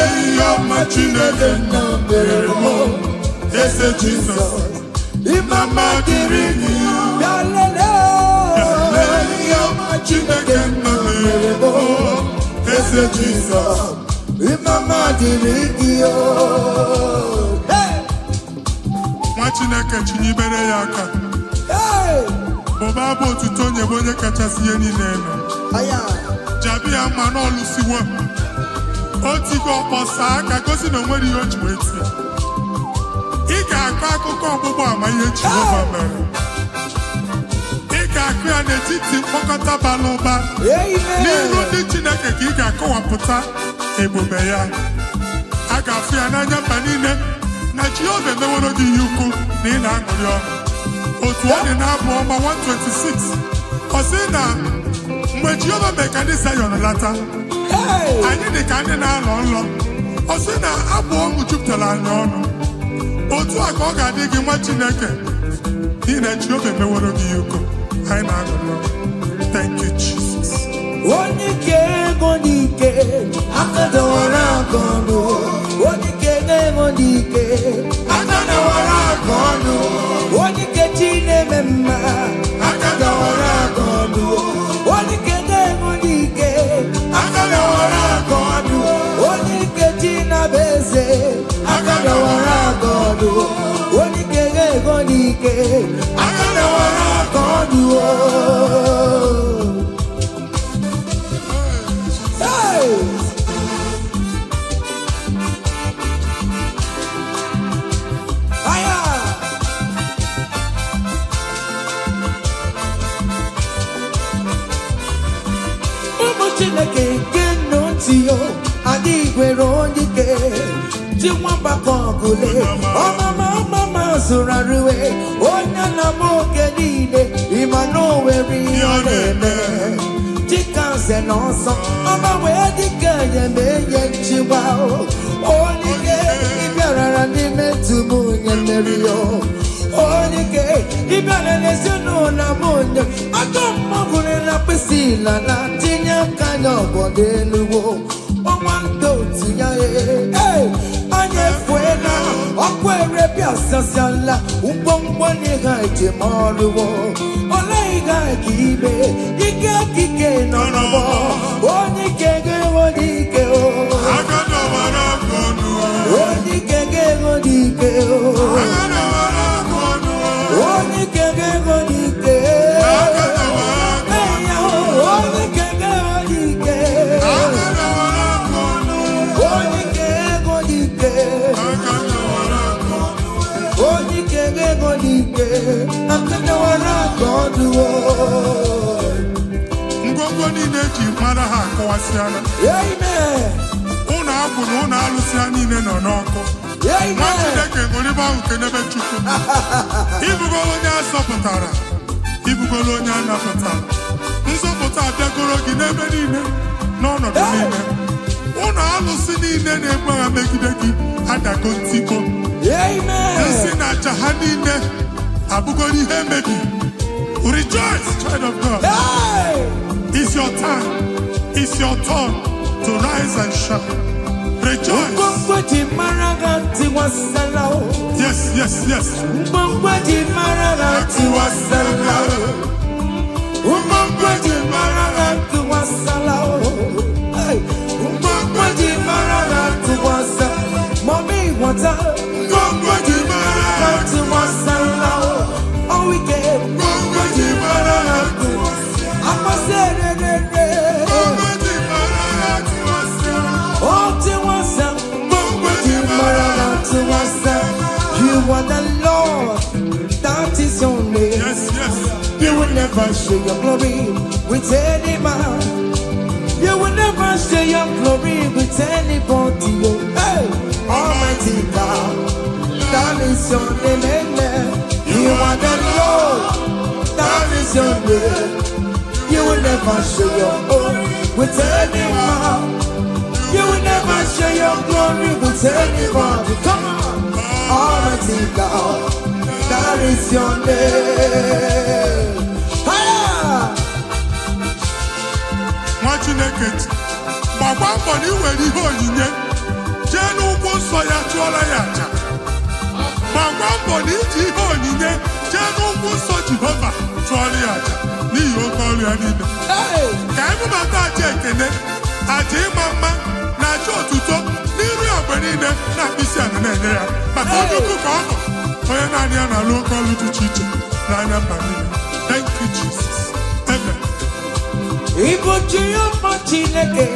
ọma Chineke na mere m, eze Jizọs, ịmama dịrị gị o. Dale ọma Chineke na mere m, eze Jizọs, ịmama dịrị gị o. Hey! nwa Chineke chinyibere ya aka bụba bụ otuto onye bụ onye kachasị ihe niile eme jabi ya mma n'ọlụsiwo otigo ọkpọsa aka gosi na onwere ihe o ji wee tie ị ga-akọ akụkọ ọgbụgbọ ama ihe Jehova mere ị ga-akụ ya n'etiti mkpokọta bara ụba n'iru ndị Chineke ka ị ga-akọwapụta ebube ya a ga-afụ ya n'anya mba niile na Jehova emeworo gị ihe ukwu na ị na-aṅụrị ọṅụ otu ọ dị n'abụ ọma 126 ọ sị na mgbe Jehova mere ka ndị Zayọn lata anyị dị ka ndị na-alọ nlọ ọ sị na abụ ọṅụ jupụtara anyị ọnụ otu a ka ọ ga-adị gị nwa Chineke n'ihi na Jehova emeworo gị ihe ukwu anyị na-aṅụrị ọṅụ. Thank you Jesus. Onye ike ego n'ike aka dọwara aka ọnụ onye ike ego n'ike aka dọwara aka ọnụ onye ike chi na-eme mma aka dọwara aka ọnụ onye ike ego n'ike aka dọwara aka ọnụ onye ike chi na-abụ eze aka dọwara aka ọnụ onye ike ego n'ike aka dọwara aka ọnụ. Chineke nke ntị adị gwere onye ike ji nwamba ka ọgụle ọmama zụrụ arụwe onye na-ama oke niile ịma na o nwere ihe ọ na-eme dịka nze na ọsọ ọma wee dịka enyeme enye nchịgba onye ike ịbịarara n'ime tum onye mmeri ya onye ike ịbịara n'ezinụlọ m onye aka mmagụrụ na mkpịsị ila na tinye aka ya ọgọdọ eluwo ọnwa ndị otu ya anya efue na ọkụ erebịa sasiala ngwongwo n'ihe ejem ọrụwo oleghị ha ka ibe ike kike nọ n'ọgbọ onye ike ga-enwe n'ike onye ike ga-enwe n'ike onye ike ga-enwe n'ike ngwongwo niile eji mara ha akọwasịala ụlọ abụ na ụlọ alụsị niile nọ n'ọkụ nwa Chineke ṅụrịba ahụ kenebe Chukwu ibugolo onye asọpụtara ibugolo onye anapụtara nzọpụta abịagoro gị n'ebe niile n'ọnọdụ niile ụlọ alụsị niile na-egbu agha megide gị adago ntikpo nsị na aja ha niile abụgoro ihe emebi. Rejoice, child of God. It's your time. It's your turn to rise and shine. Rejoice. Yes, yes, yes. Mommy, what's up? Oh, we get you are the Lord, that is your name. Yes, yes. You will never share your glory with any man. You will never share your glory with anybody. Hey, Almighty God, that is your name. Amen. You are the Lord, that is your name. You will never share your glory with any man. You will never share your glory with anybody. Come on. Almighty God, that is your name. Nwa Chineke gbakwa mbọ na iwere ihe onyinye jee n'ugwu nsọ ya chụọla ya aja. Gbakwa mbọ na iji ihe onyinye jee n'ugwu nsọ Jehova chụọla ya aja n'ihi oke ọrụ ya niile. Ka ebubata aja ekene, aja ịma mma na aja otuto n'iru ya mgbe niile na mkpịsị ala na-enye ya maka onye ukwu ka ọ nọ. onye na-adị ya na local dị iche iche n'anya mba niile. Thank you, Jesus. Amen. Igbo Jehova Chineke,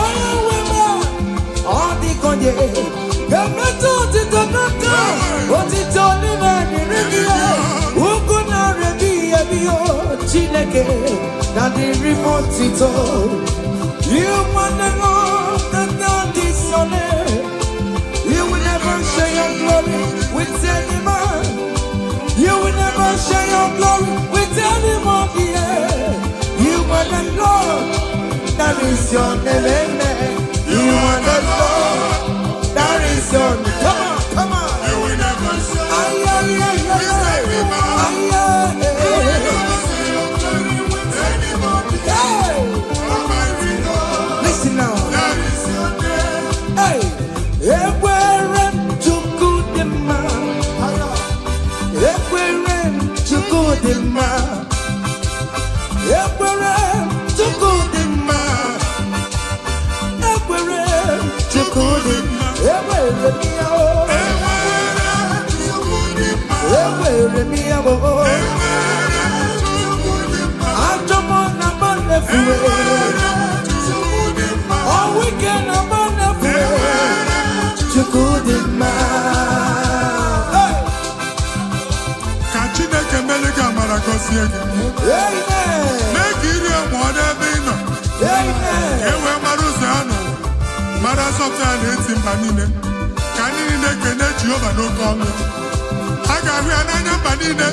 onye nwe m, ọ dịkonye, ga-emetụ otito n'aka, otito n'ime dịrị gị ya, ugwu na-erebi ebi o Chineke, na dịrị m otito. You want to know that God is your name. You will never share your glory with any man. You will never share your glory with anyone here. You are the Lord, that is your name, amen. You are the Lord, that is your name. Come on, come on. You will never share. Ay, ay, ay, ay, ay, ay, ay. Listen now. Hey, everywhere to good the man. Everywhere to good the man. Everywhere to good the man. Everywhere to good the man. Everywhere me oh. Everywhere me oh. I'm just on the everywhere. All weekend I'm on everywhere. To good the man. Ka Chineke mele gị amara gọzie gị. Amen. Mee ka iri ụmụ n'ebe ị nọ. Amen. Ka e wee mara ụzọ ha nọ. Mara asọpụrụ ya na-eti mba niile. Ka anyị niile kene Jehova n'oke ọnụ. A ga-ahụ ya n'anya mba niile.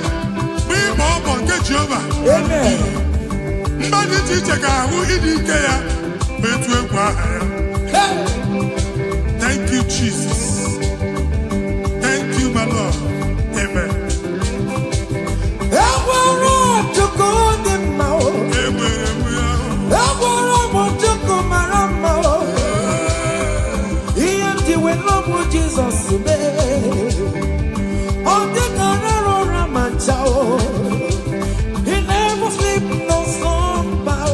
Bụ ịgba ọbọ nke Jehova. Amen. Mba dị iche iche ga-ahụ ịdị ike ya. Bụ etu egwu aha ya. Thank you, Jesus. Thank you, my Lord. Amen. Everywhere to good the man. Enwere m ya. Everywhere to good marama. He empty when love with Jesus today. On the carrera ramachao. He never sleep no slumber.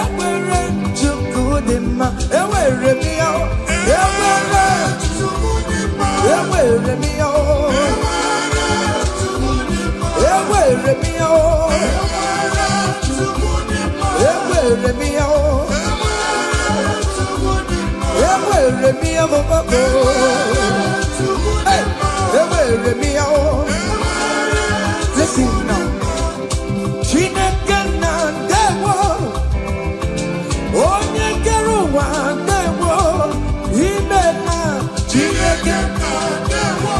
Everywhere to good the man. Everywhere me out. Everywhere to good the man. Everywhere me out. Everywhere me out. Everywhere me out. Everywhere me out. Everywhere me out. Listen now. Chineke na ndewo. Onye kere ụwa ndewo. Ime na Chineke na ndewo.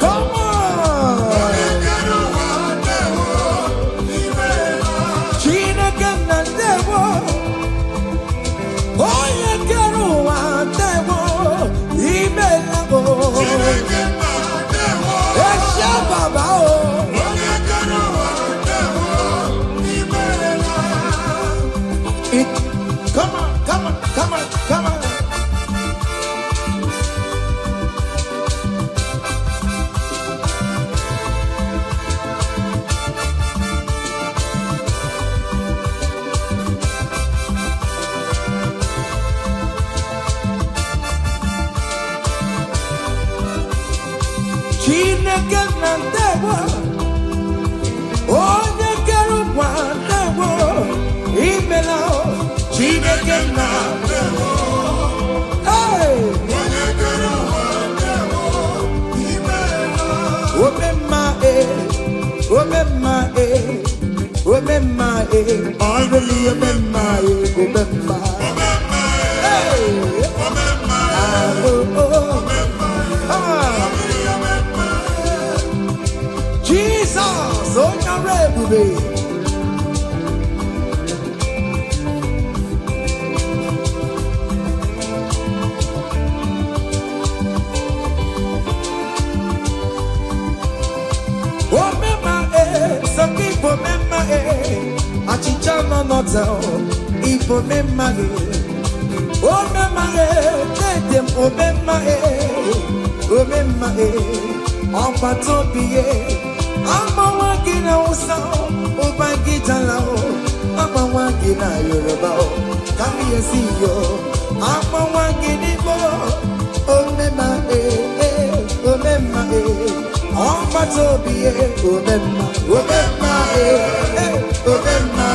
Come on. Chineke na ndewo. Onye kere ụwa ndewo. Ime na o. Esha baba o. Come on, come on, come on, come on. Chineke na ndewo. Onye kere ụwa ndewo. Imela o. Chineke na ndewo. Hey! Omemma omemma omemma ọrụli omemma omemma. Hey! Jesus, onye ọrụ ebube. Some people remember achịcha nọ n'ọta Igbo memma omemma dedem omemma ọgbata obi agbanwe gị na Hausa ụba gị jala agbanwe gị na Yoruba karịa esi yo agbanwe gị n'Igbo omemma Obema, oh, Matobi, Obema, Obema, Obema,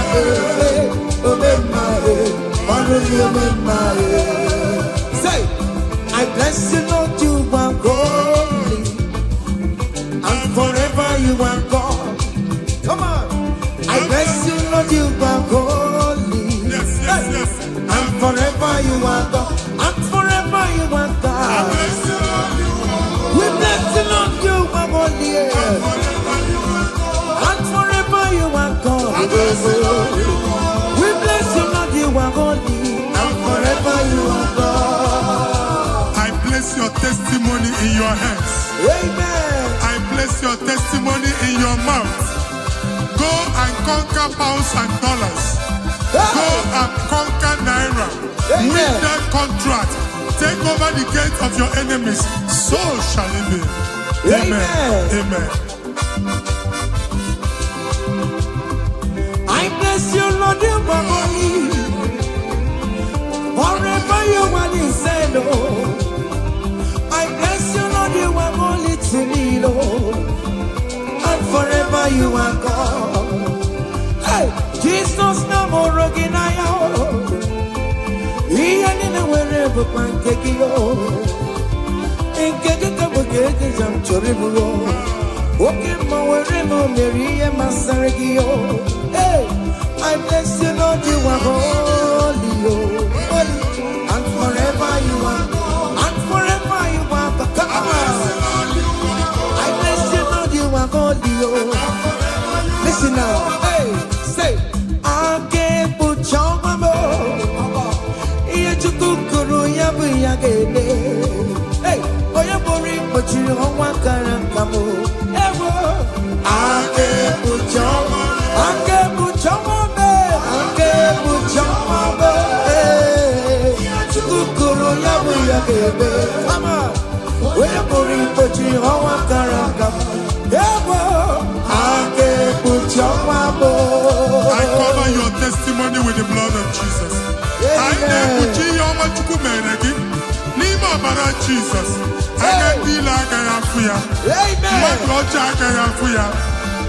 Obema, Obema, say, I bless you, Lord, you are holy, and forever you are God. Come on, I bless you, Lord, you are holy, and forever you are God, and forever you are God. We bless you, Lord, you are holy, and forever you are God. We bless you, Lord, you are holy, and forever you are God. I place your testimony in your hands. Amen. I place your testimony in your mouth. Go and conquer pounds and dollars. Go and conquer naira. Win that contract. Take over the gates of your enemies. So shall it be. Amen. Amen. I bless you, Lord, you are holy. Forever you are the same, Lord. I bless you, Lord, you are holy to me, Lord. And forever you are God. Hey, Jesus, no more again, I am. He ain't wherever pancake you. In Kaka, I'm Choribu. Walking my wherever, Mary and Masaragio. Hey, I bless you, Lord, you are holy, holy. And forever you are, and forever you are. Come on. I bless you, Lord, you are holy, listen now. Hey, say, I can't put your mama. Hey, boy, I'm boring, but you don't want to come. I can't put your mama. I can't put your mama. I can't put your mama. Come on. We're boring, but you don't want to come. I can't put your mama. I cover your testimony with the blood of Jesus. I put your mama. Jesus. Amen.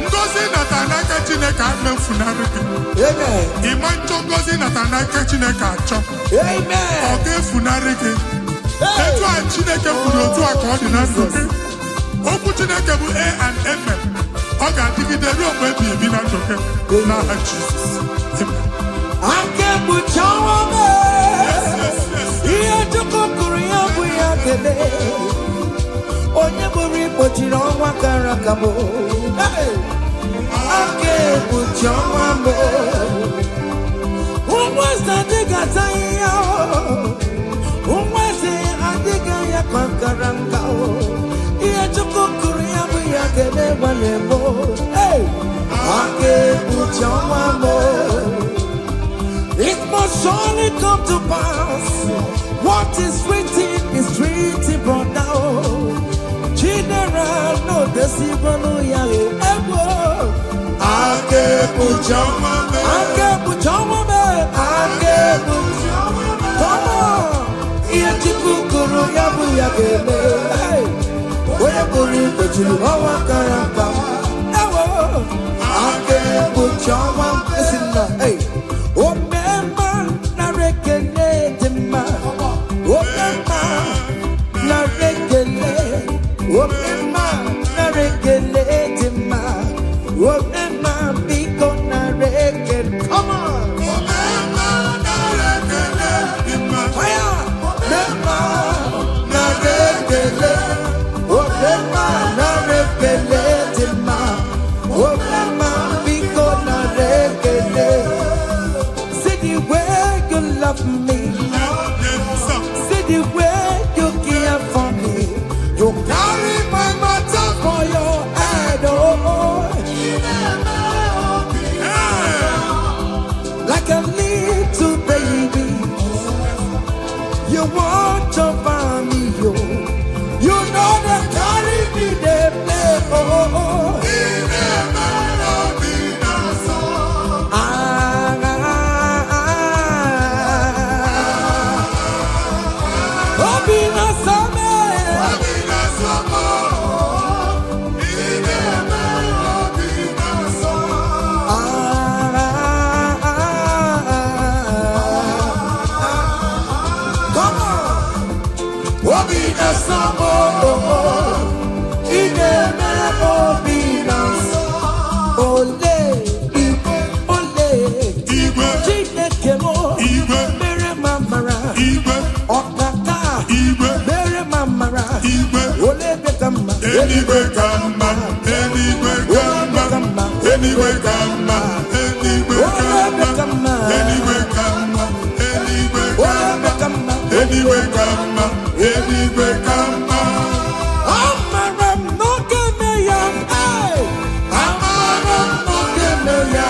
Ngozi natanaka Chineke amen funariki. Amen. Imancho ngozi natanaka Chineke acho. Amen. Oge funariki. Etu a Chineke furu otu aka ọ dị na ndụ. Okwu Chineke bụ A and Amen. Ọ ga-adịgide ruo mgbe ebi ebi na ndụ gị n'aha Jizọs. Amen. Ake bụ chọwa ihe Chukwu kụrụ ya bụ ya kele. Onye bụrụ ikpochiri ọnwa kara aka m. Ake bụ chọwa m. Ụmụeze adịghị ata ya. Ụmụeze adịghị ya kwakara nka. Ihe Chukwu kụrụ ya bụ ya kele gbale m. Ake bụ chọwa m. It must surely come to pass. What is written, brought down. General, no deceiver, no yare. Ake puchama me. Come on. Iya chikukuru yabu yageme. Where buri kuchilu hawa karaka. Ake puchama. Listen now, hey. eluigwe ka mma, eluigwe ka mma. Amara m n'oge eme ya, amara m n'oge eme ya.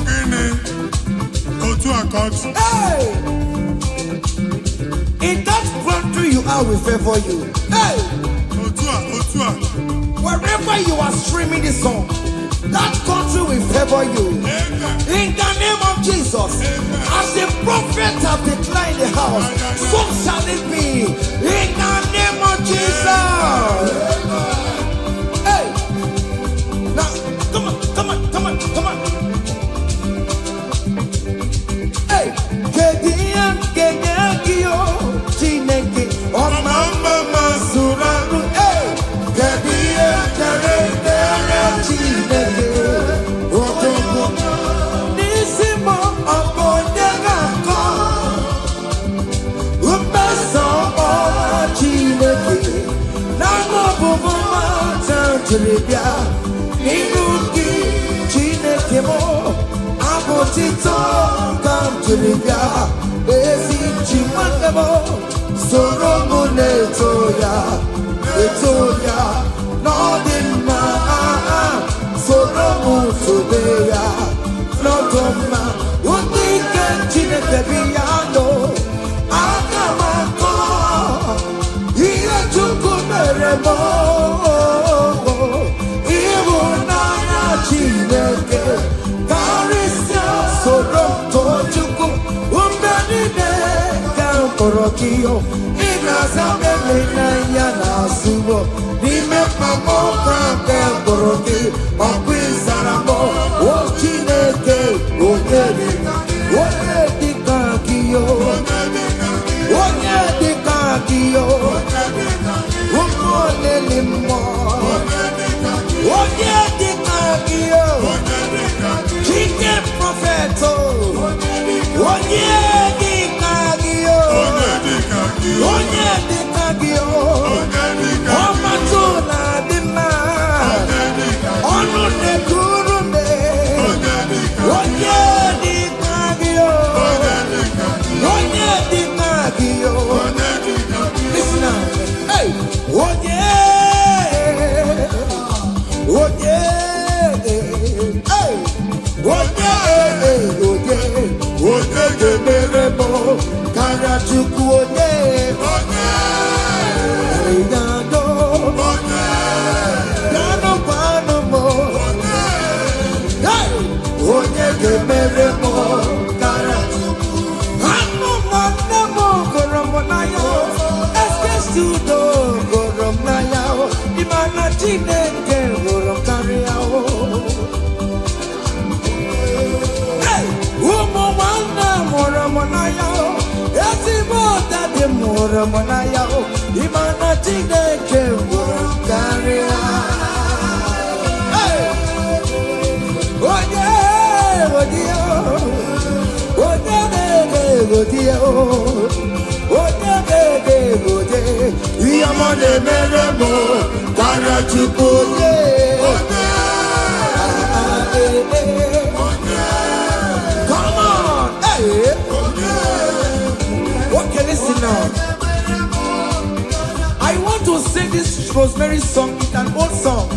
Gịnị? Otu akọtụ. In that country you are, will favor you. Otu a. Wherever you are streaming this song, that country will favor you. In the name of Jesus, as the prophet have declared the house, so shall it be. In the name of Jesus. Hey, now come on. Hey, Kedian Kenyakiyo Chineke Omama Masuraru. Hey, Kedian Kenyakiyo Chineke Otomo Nisimo Oponyagako Umbeso Oma Chineke Namo Bumuma Tantribia Inuki Chineke Mo Abotito Kamtribia Ezi Chimandemo Soromo Netoya Nodima Soromo Tobeya Nodoma Undike Chineke Biyano Akamako Iya Chukumeremo Ibunaya Chineke Karisia Soroto Chuku Umbenine Kamporokiyo Inazamele Nayana Subo Nime Pamo Kamporoki Okwizaramo O Chineke Onyedikakiyo Umonelimo Onyedikakiyo Chicken Propheto Onyedikakiyo Omatuna Dima Onune Kurume Onyedikakiyo Listen now. Hey, Meremo Karachuku Yano Panomo Meremo Karachuku Hano Koromonayo Eskestudo Koromonayo Imana Chineke Koromkariao Moramonaya, Esimo de Moramonaya, Imana Chineke Karia. Yamane Meremo, Karachukuye. Okay, listen now. I want to sing this Rosemary song. It's an old song.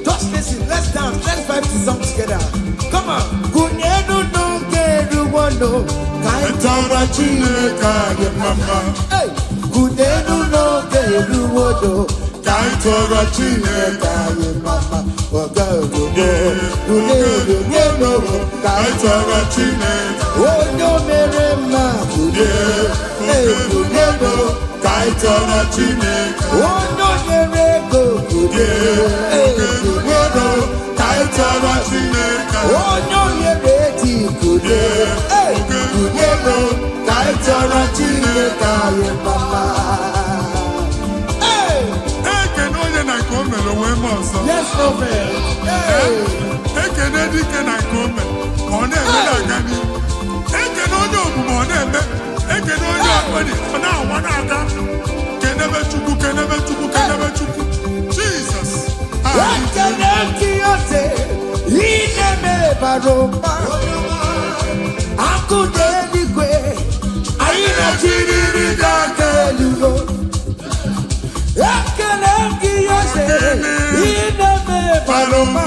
Just listen. Let's dance. Let's vibe the song together. Come on. Kunyenu no keru wano kaitara chineka ye mama. Hey. Kunyenu no keru wano kaitara chineka ye mama. Kunyenu no kaitara chineka. Oh no merema kunyenu kaitara chineka. Oh no merego kunyenu kaitara chineka. Oh no mereti kunyenu kaitara chineka ye mama. Yes, over. Ekene dike na kome, ona eme na gani. Ekene onye omume ona eme, ekene onye akwani, ona awana aga. Kenebe chukwu. Jesus. Ekene kiyote, ineme baroma. Akude ligwe, Paloma.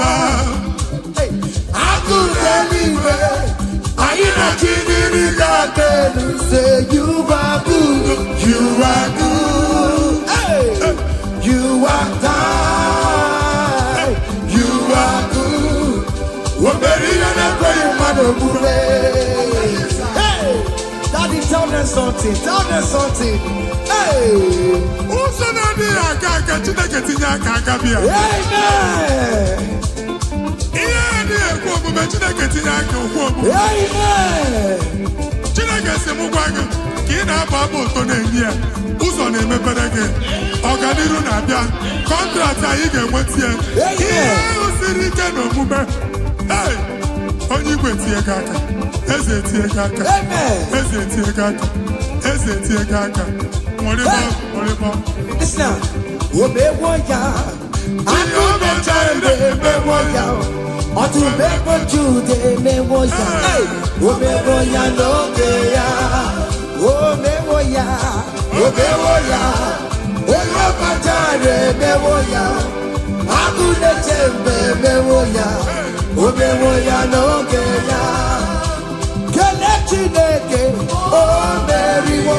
Say you are good, you are good, hey. You are kind, you are good. Hey, Daddy, tell them something, tell them something. Hey, amen. Chineke si mụ gwa gị ka ị na-abụ abụ ụtọ na-enye ya ụzọ na-emepere gị ọganiru na-abịa kọntraktị anyị ga-enweta ya ihe ahụ siri ike n'omume onye igwe tie gị aka eze tie gị aka eze tie gị aka eze tie gị aka nwere omewo ya akụ mecha emewo ya ọtụmegbo Jude emewo ya omewo ya n'oge ya omewo ya omewo ya onye ọkpachara emewo ya akụ mecha emewo ya omewo ya n'oge ya kele Chineke o meriwo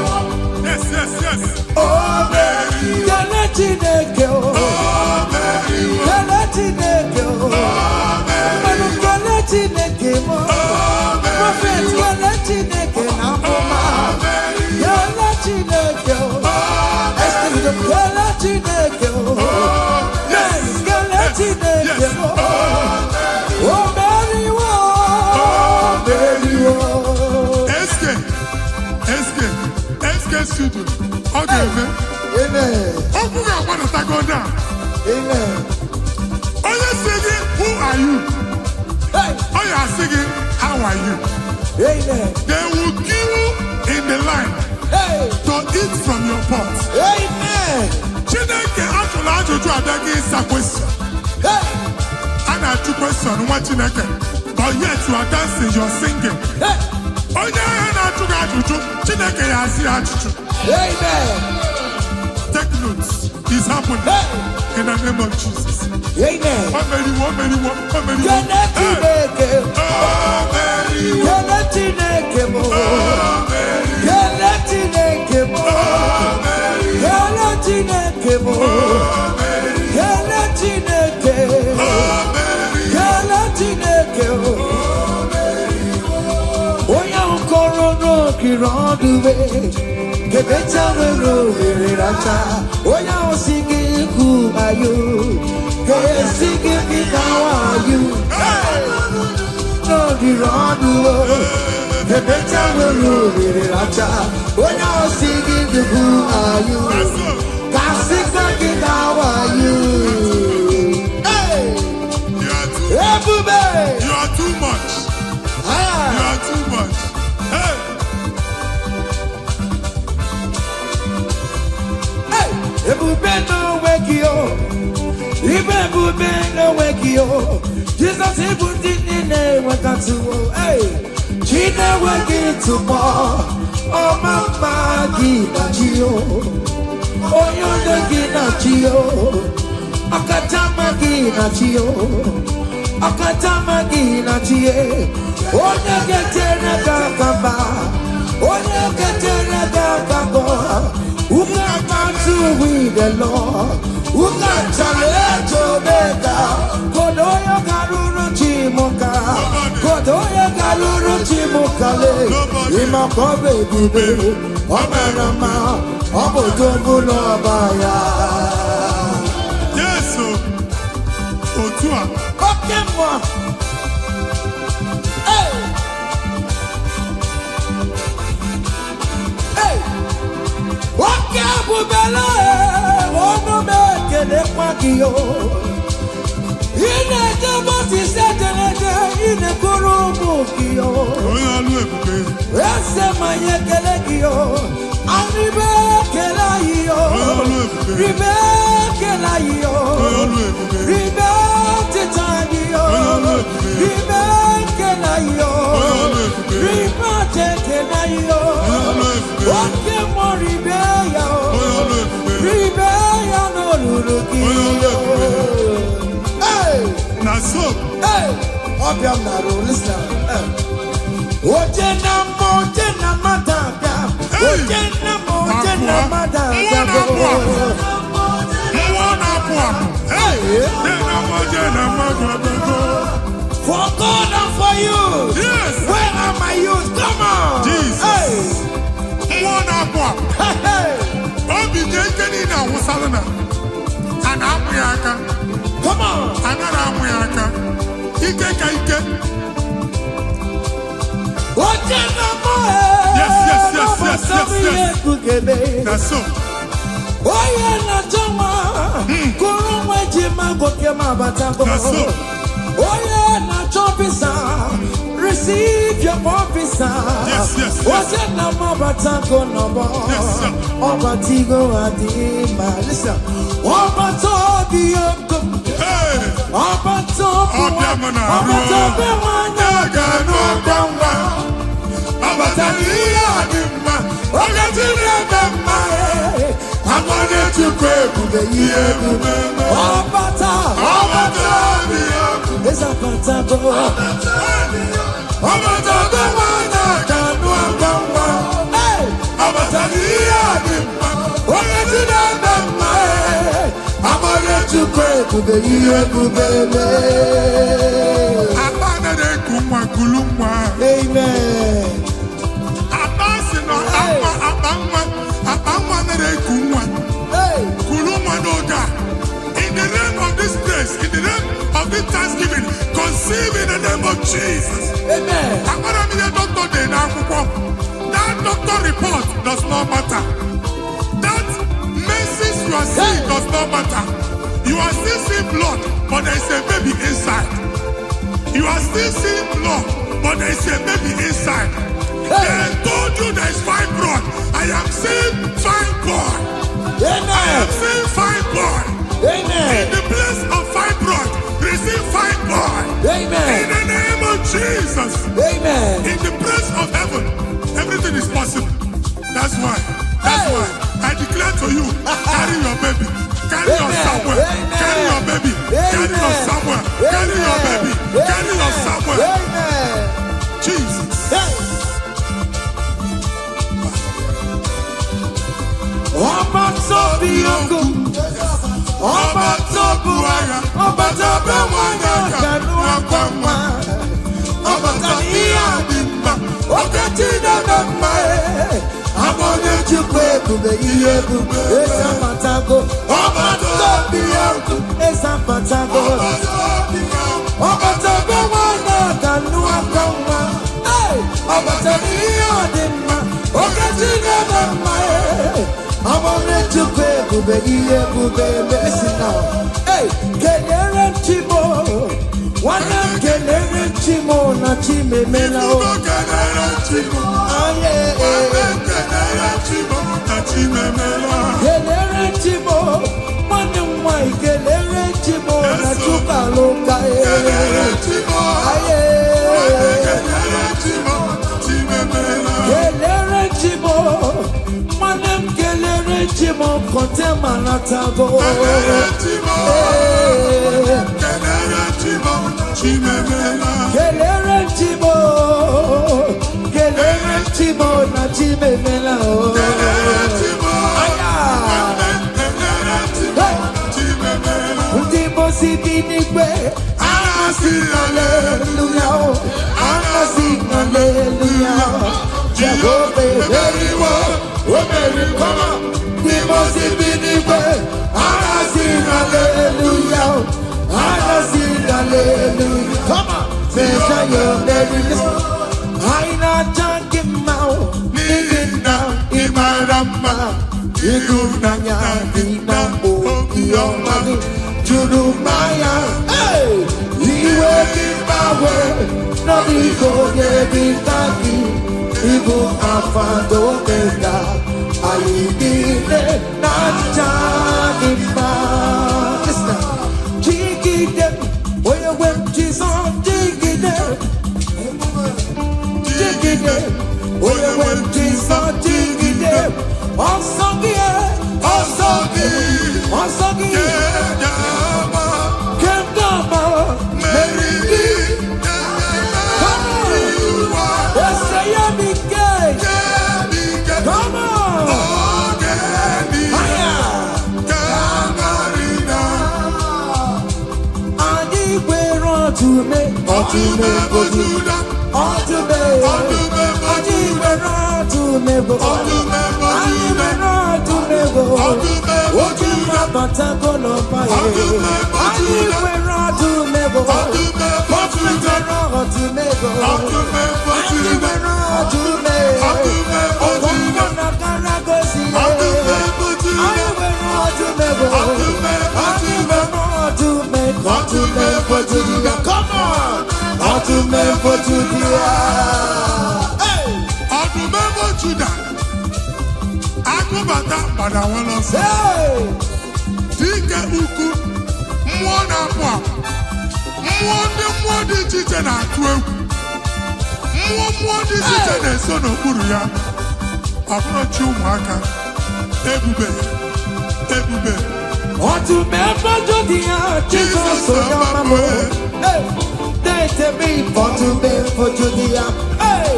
o meriwo kele Chineke o meriwo kele Chineke o Chineke mo, prophet yala Chineke na mama, yala Chineke o, Esther yala Chineke o, yes yala Chineke o, oh Mary wo, Eske studio, okay amen, open your one to go down, amen. Oh you singing, who are you? Oh, you are singing, how are you? Amen. They will queue in the line to eat from your pot. Amen. Chineke ajụjụ abịaghị ịsa question. A na-ajụ question nwa Chineke, but yet you are dancing, you are singing. Onye ahụ na-ajụ gị ajụjụ, Chineke ya asị ajụjụ. Amen. Take notes. It's happening in the name of Jesus. Amen. Kele Chineke mo, kele Chineke mo, kele Chineke mo, kele Chineke, kele Chineke o. Oya nkoro no kiroduwe, kebecha wero wereracha. Oya osigi ku ayo. Hey, singing me how are you? No, the run the better will rule it. When you're singing the who are you? God singing how are you? Hey, you are too much. You are too much. Hey, hey, everybody know where you. Ibebube no weki o, Jesus ibuti nine wakati o, hey, Chine weki tumo, o mama gina chio, o yone gina chio, akatama gina chio, akatama gina chie, o negetene kakamba, o negetene kakamba, ukamatu with the Lord. Ukachalejo beka, kodoyo karuru chimuka, kodoyo karuru chimukale, imakobe bibe, omerama, obodobulo baya. Yesu, otua. Okay, moi. Hey, hey, okay, bubela. Kele kwakio ine jabo ti sejenete ine kurumu kio oya lu ebube ese maye kele kio aribe kele iyo ribe kele iyo ribe titaniyo ribe kele iyo ribe kele iyo oke mo ribe ya ribe ya no lulu kio Hey, Obiam Naro, listen. Ojena Madabia. Ojena Madabia. Hey, For God and for you. yes. Where are my youth? Come on. Jesus. Hey. Hey. Hey. Obi jenteni na wasalana. Ana amuyaka. Come on. Ana amuyaka. Ike ka ike. Yes. That's so. That's so. Receive your officer. Yes. Yes, sir. Hey. Amen. In the name of this place, in the name of this Thanksgiving, conceive in the name of Jesus. Amen. That doctor report does not matter. That message you are seeing does not matter. You are still seeing blood, but there is a baby inside. You are still seeing blood, but there is a baby inside. They told you there is fibroid. I am seeing fibroid. Amen. I am seeing fibroid. Amen. In the place of fibroid, receive fibroid. Amen. In the name of Jesus. Amen. In the place of heaven, everything is possible. That's why I declare to you, carry your baby. Carry your somewhere. Carry your baby. Carry your somewhere. Carry your baby. Carry your somewhere. Amen. Jesus. Listen now. Hey, kelere chimo, wana kelere chimo na chime mela o. Kelere chimo, wana mwai kelere chimo na chuka loka e. Kelere chimo, wana kelere chimo kote manatago. Kelere chimo na chime mela o. Ndipo sibinigwe, anasi hallelujah, anasi hallelujah. Jehovah very well, very come. Ndipo sibinigwe, anasi hallelujah, anasi hallelujah. Come on, say your very listen. Aina jankim mau, nigin now, imarama. Idunanya dina o iyomani jurumaya. Hey, iwe kibawe no iko yebitaki ibu afado mega ayidine nachanima. Listen, jigide oye when Jesus jigide oye when Jesus jigide. Osagi, Kendama, Mary. am engaged. Come on. To me, come on, to me for Judah. Hey, to me for Judah. Akubata pada wala say. Dike uku mwana kwa. Mwadi chiche na atwe. Mwadi chiche na sono kuru ya. Afro chumaka. Ebube. To me for Judah, Jesus so yamamo. Hey. To me for Judah, hey,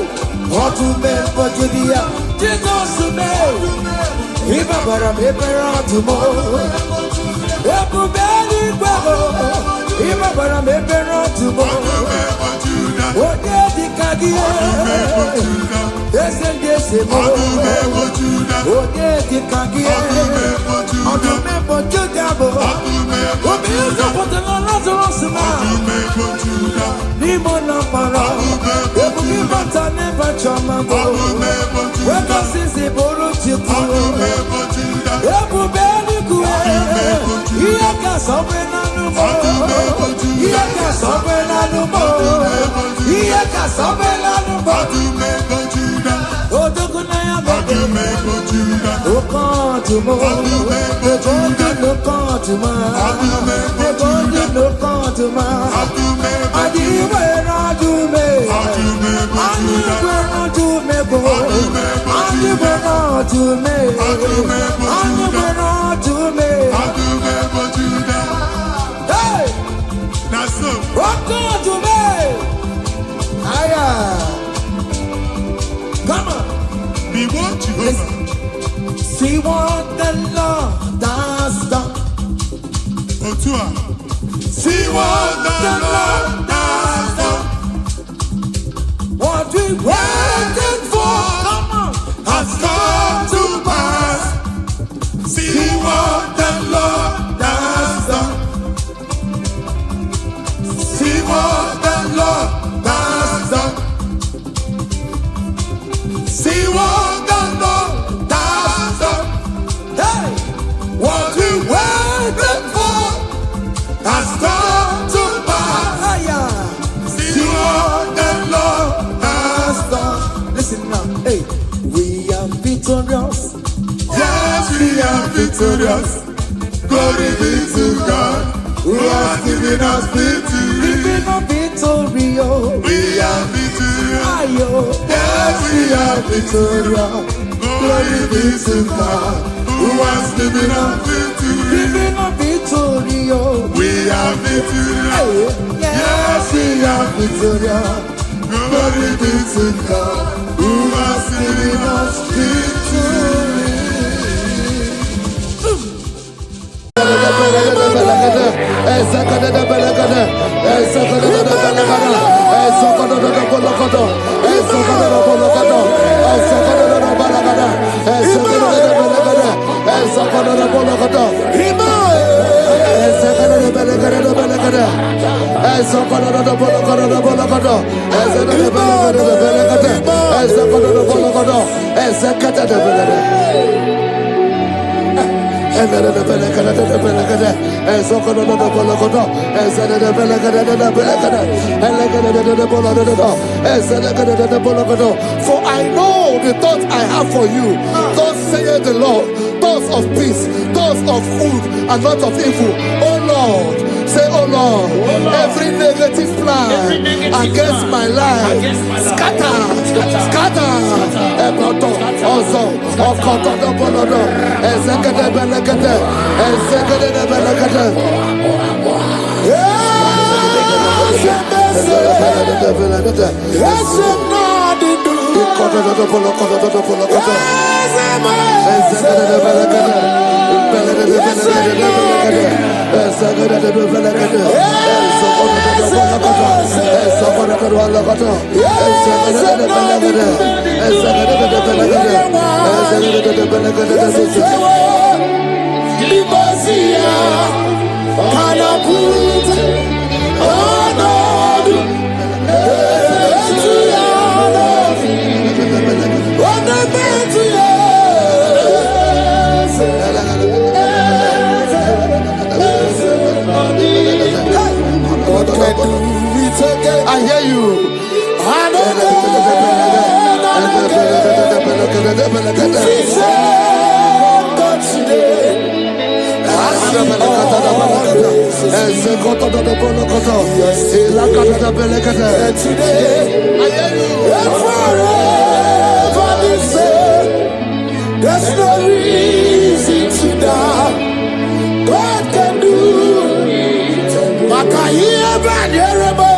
to me for Judah, Jesus to me. If I were a paper to more, if you barely go, if I were a paper to more, what did the Kadia? Yes, and yes, what did the Kadia? On the member Judah, what is the Lazarus man? Limona para, ebu mi bata never chama go. Weka sisi boro chiku, ebu beli kue. Iye ka sobe na numo, iye ka sobe na numo, iye ka sobe na numo. Odogu na ya bebe, okan tumo, ojondi lokan tuma, ojondi lokan tuma. See what the Lord has done. See what the Lord has done. What we waited for, come on, has come to pass. See what the Lord has done. See what the Lord has done. See what the Lord has done. Hey, what we waited for has come to pass. See what the Lord has done. Listen now, hey, we are victorious. Yes, we are victorious. Glory be to God, who has given us victory. Living a victory, we are victorious. Yes, we are victorious. Glory be to God, who has given us victory. Living a victory, we are victorious. Yes, we are victorious. Glory be to God, who has given us victory. For I know the thoughts I have for you, thus saith the Lord, thoughts of peace, thoughts of good and not of evil. Oh Lord, say, oh Lord, every negative plan against my life, scatter. I hear you. There's no reason to doubt. God can do. Makaya Baderabo.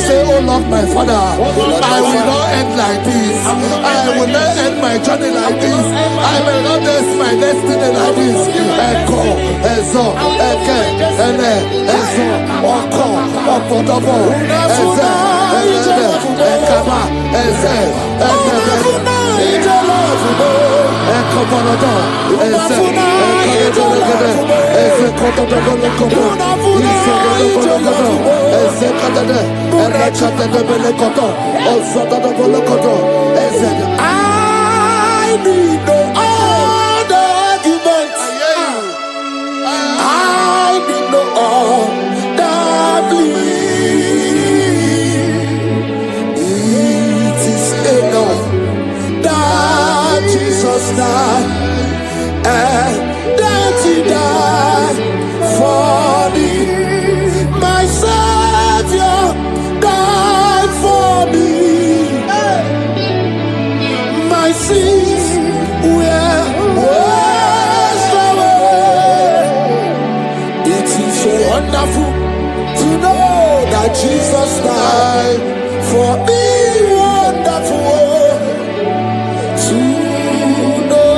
Say, oh Lord, my Father, I will not end like this. I will not end my journey like this. I will not end my destiny like this. Echo, Ezo, Eke, Ene, Ezo, Oko, Opotabo, Eze, Eze, Ekama, Eze, Ekobonodo, Eze, Ekobonodo, Eze, Kotodobonokobo, Isobonobonokodo, Eze, Kadade, Elekatadebelekoto, Ozododobolokodo, Eze. I need no other argument. I need no other plea. It is enough that Jesus died and that He died for me. My Savior died for me. My sins were washed away. It is so wonderful to know that Jesus died for me. Wonderful to know.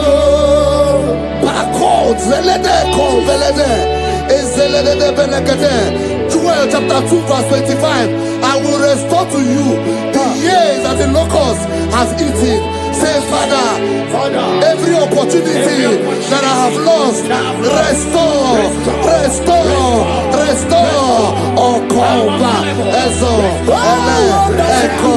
Joel chapter 2 verse 25. I will restore to you the years that the locusts have eaten. Say, Father, every opportunity that I have lost, restore. Oh, come back. Echo,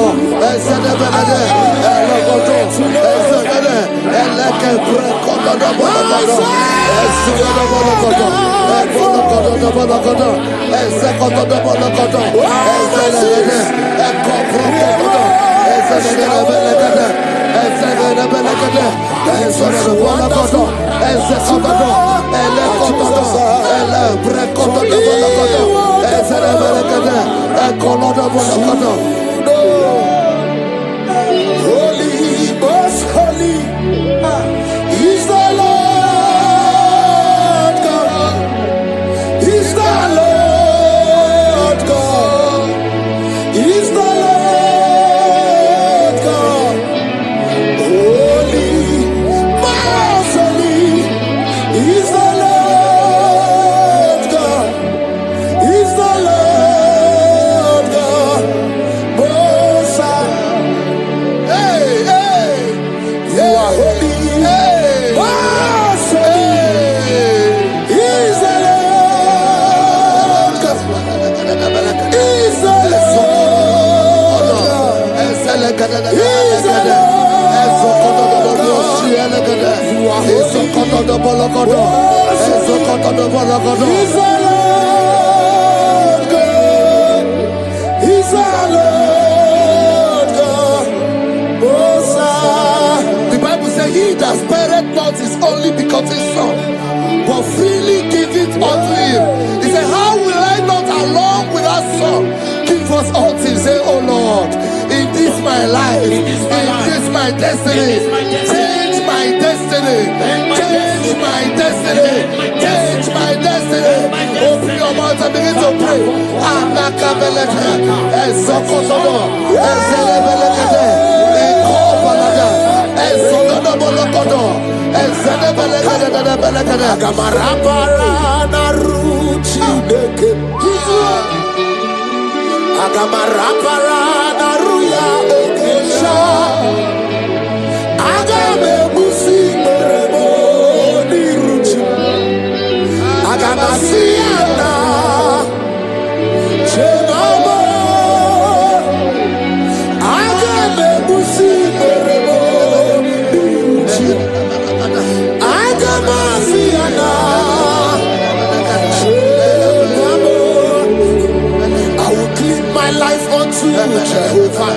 Holy, most holy is the Lord God. Is the Lord God. Is the Lord God. Holy, most holy is the Lord God. Is the Lord God. Most high. The Bible says, he that spareth not his only begotten son, but freely give it unto him. He said, how will I not along with that son give us all things? Say, oh Lord, in this my life, in this my destiny, change my destiny, change my destiny, change my destiny. Open your mouth and begin to pray. Jehovah,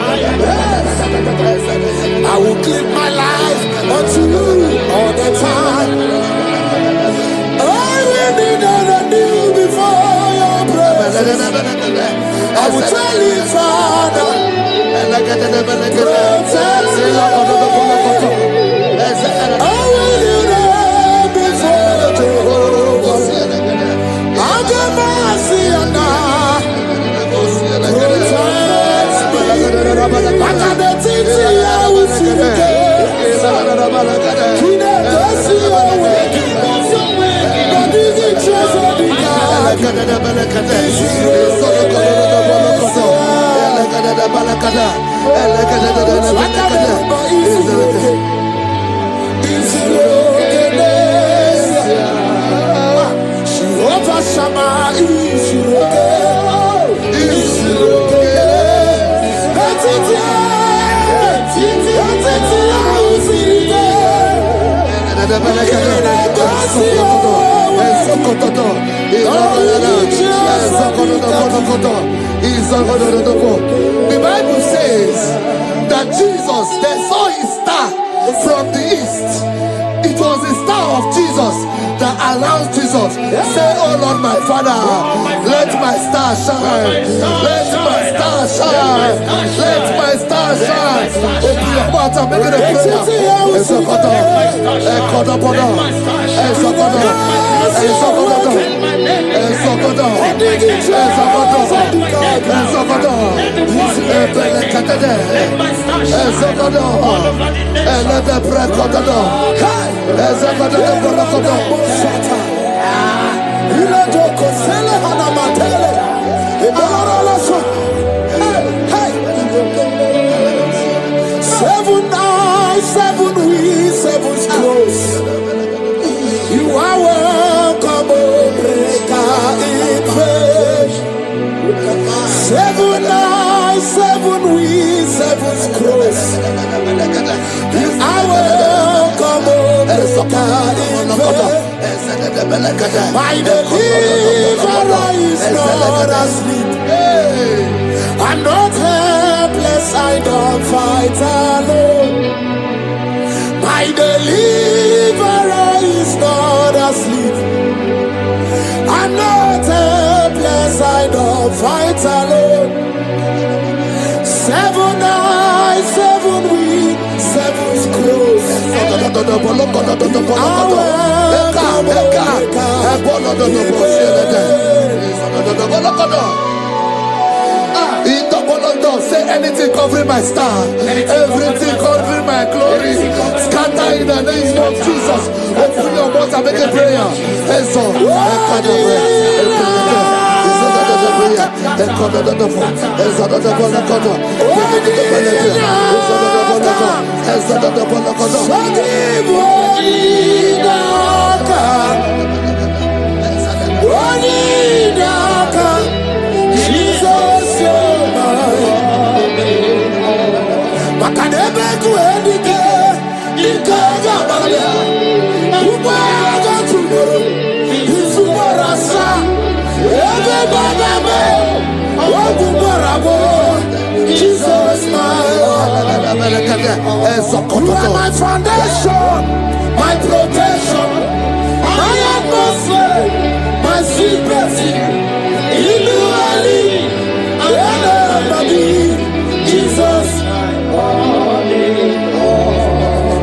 I will give my life unto you all the time. I will be new before your presence. I will tell you, Father, protect me. I will kneel before Jehovah. I'll get mercy and the Bible says that Jesus, they saw his star from the east. It was the star of Jesus that announced Jesus. Say, oh Lord my Father, let my star shine. Let my star shine. Let my star shine. Open your mouth and make it a prayer. Seven eyes, seven wheels, seven scrolls. You are welcome, O breaker in faith. Seven eyes, seven wheels, seven scrolls. You are welcome, O breaker in faith. My deliverer is not asleep. I'm not helpless, I don't fight alone. My deliverer is not asleep. I'm not helpless, I don't fight alone. Seven eyes, seven wings, seven scrolls. Say anything covering my star, everything covering my glory, scatter in the name of Jesus. Open your mouth and make a prayer. Jesus, you're mine. Jesus, you are my foundation, my protection, my atmosphere, my secret. Jesus,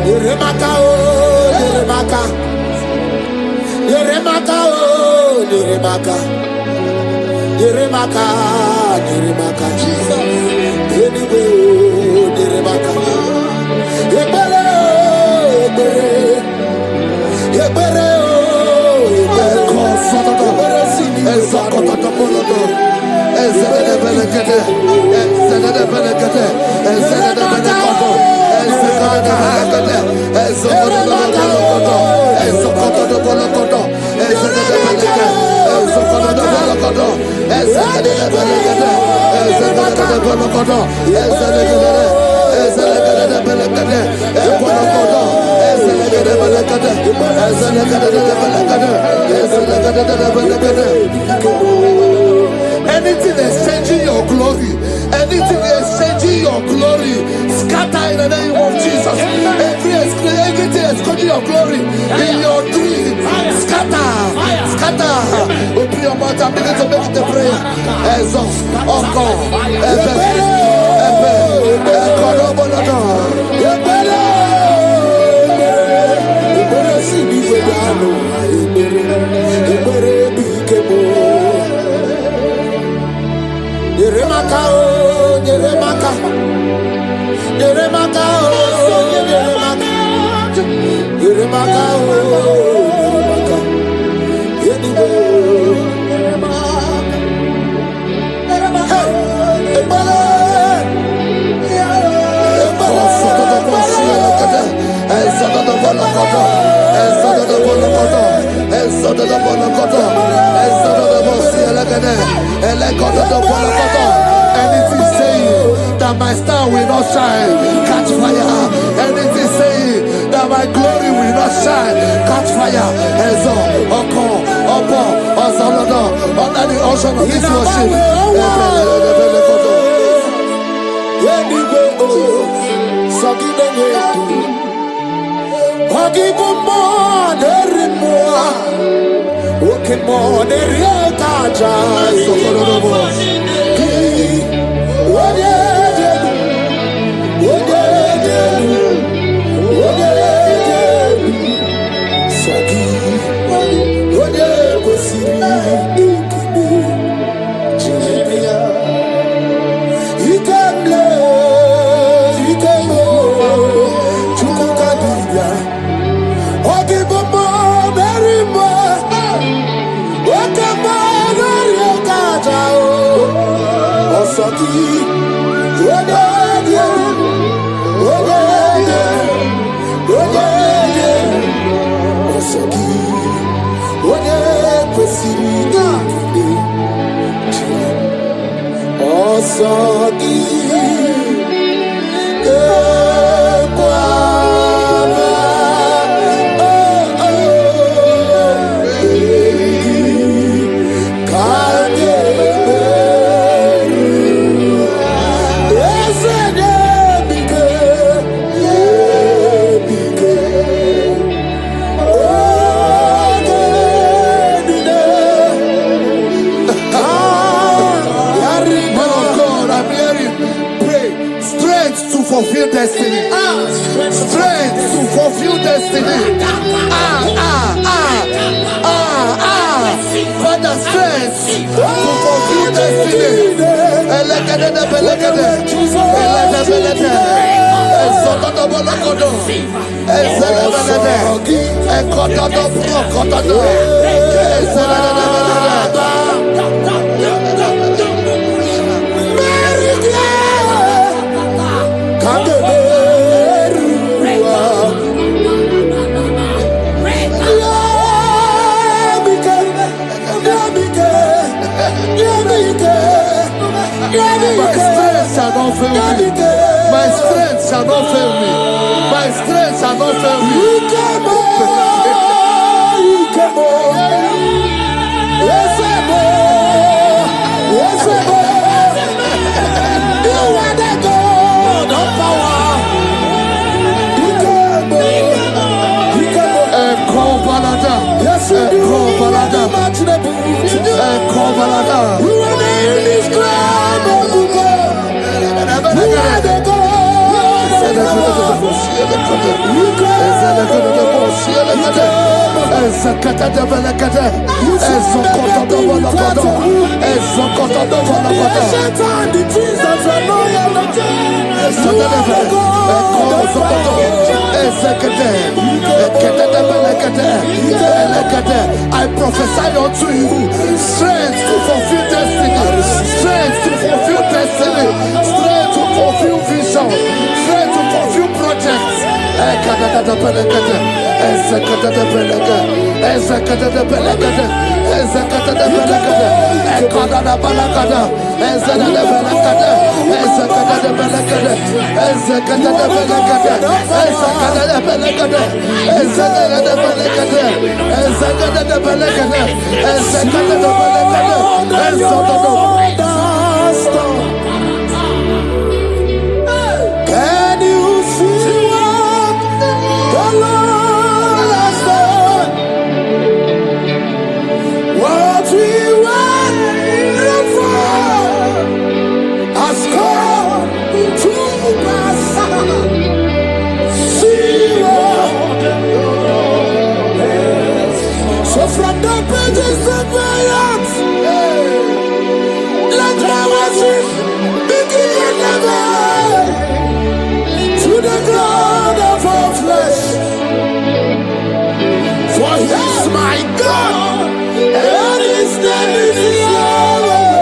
Yeremaka, oh, Yeremaka, Yeremaka, oh, Yeremaka, Yeremaka, Yeremaka, Jesus, anyway, oh, Yeremaka, Yebere, Yebere, anything exchanging your glory, anything exchanging your glory, scatter in the name of Jesus. Everything exchanging your glory in your dream, scatter, scatter. Open your mouth and begin to make the prayer. Yeremaka, oh, Yeremaka, Yeremaka, oh, Yeremaka, Yeremaka, oh, Yeremaka, anything saying that my star will not shine, catch fire. Anything saying that my glory will not shine, catch fire. Under the ocean of this worship. Fulfill destiny. Strength to fulfill destiny. Father, strength to fulfill destiny. My strength shall not fail me. My strength shall not fail strength shall not fail me. I prophesy unto you strength to fulfill destiny, strength to fulfill destiny, strength to fulfill vision, strength to fulfill projects. Can you see what the Lord has done? What we waited for has come to pass. See what. So from the pages of my heart, let my worship begin never. To the God of all flesh, for He is my God, and His name is Yahweh.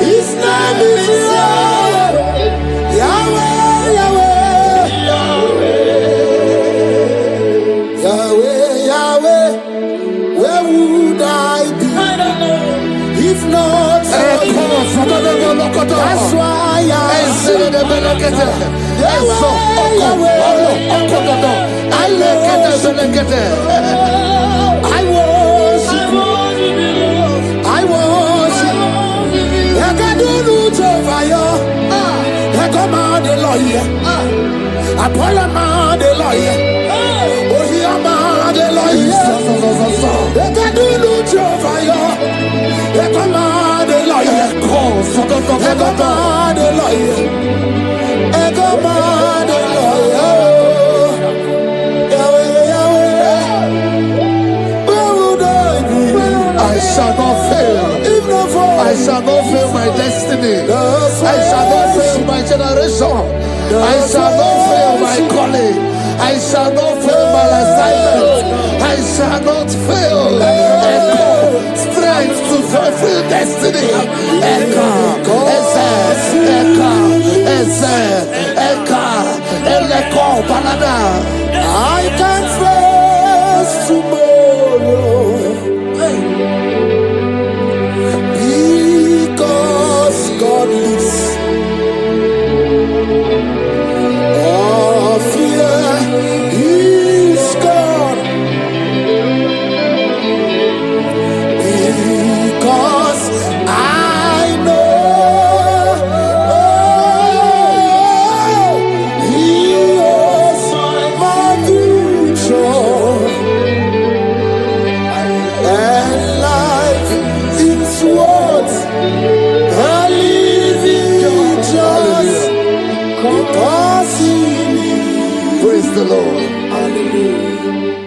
His name is Yahweh, Yahweh, Yahweh, Yahweh, Yahweh. Where would I be if not for You? That's why I sing. I worship. I do root over you. I come out the lawyer. I pull him out the lawyer. Oh, he am out the lawyer. I do root over you. I come out the lawyer. I come out the lawyer. I come out the lawyer. I shall not fail. I shall not fail my destiny. I shall not fail my generation. I shall not fail my calling. I shall not fail my assignment. I shall not fail. Strength to fulfill destiny. I can face tomorrow because God lives. All fear is gone because I know He is my future, and life is what I live in just because He lives. Praise the Lord. Hallelujah.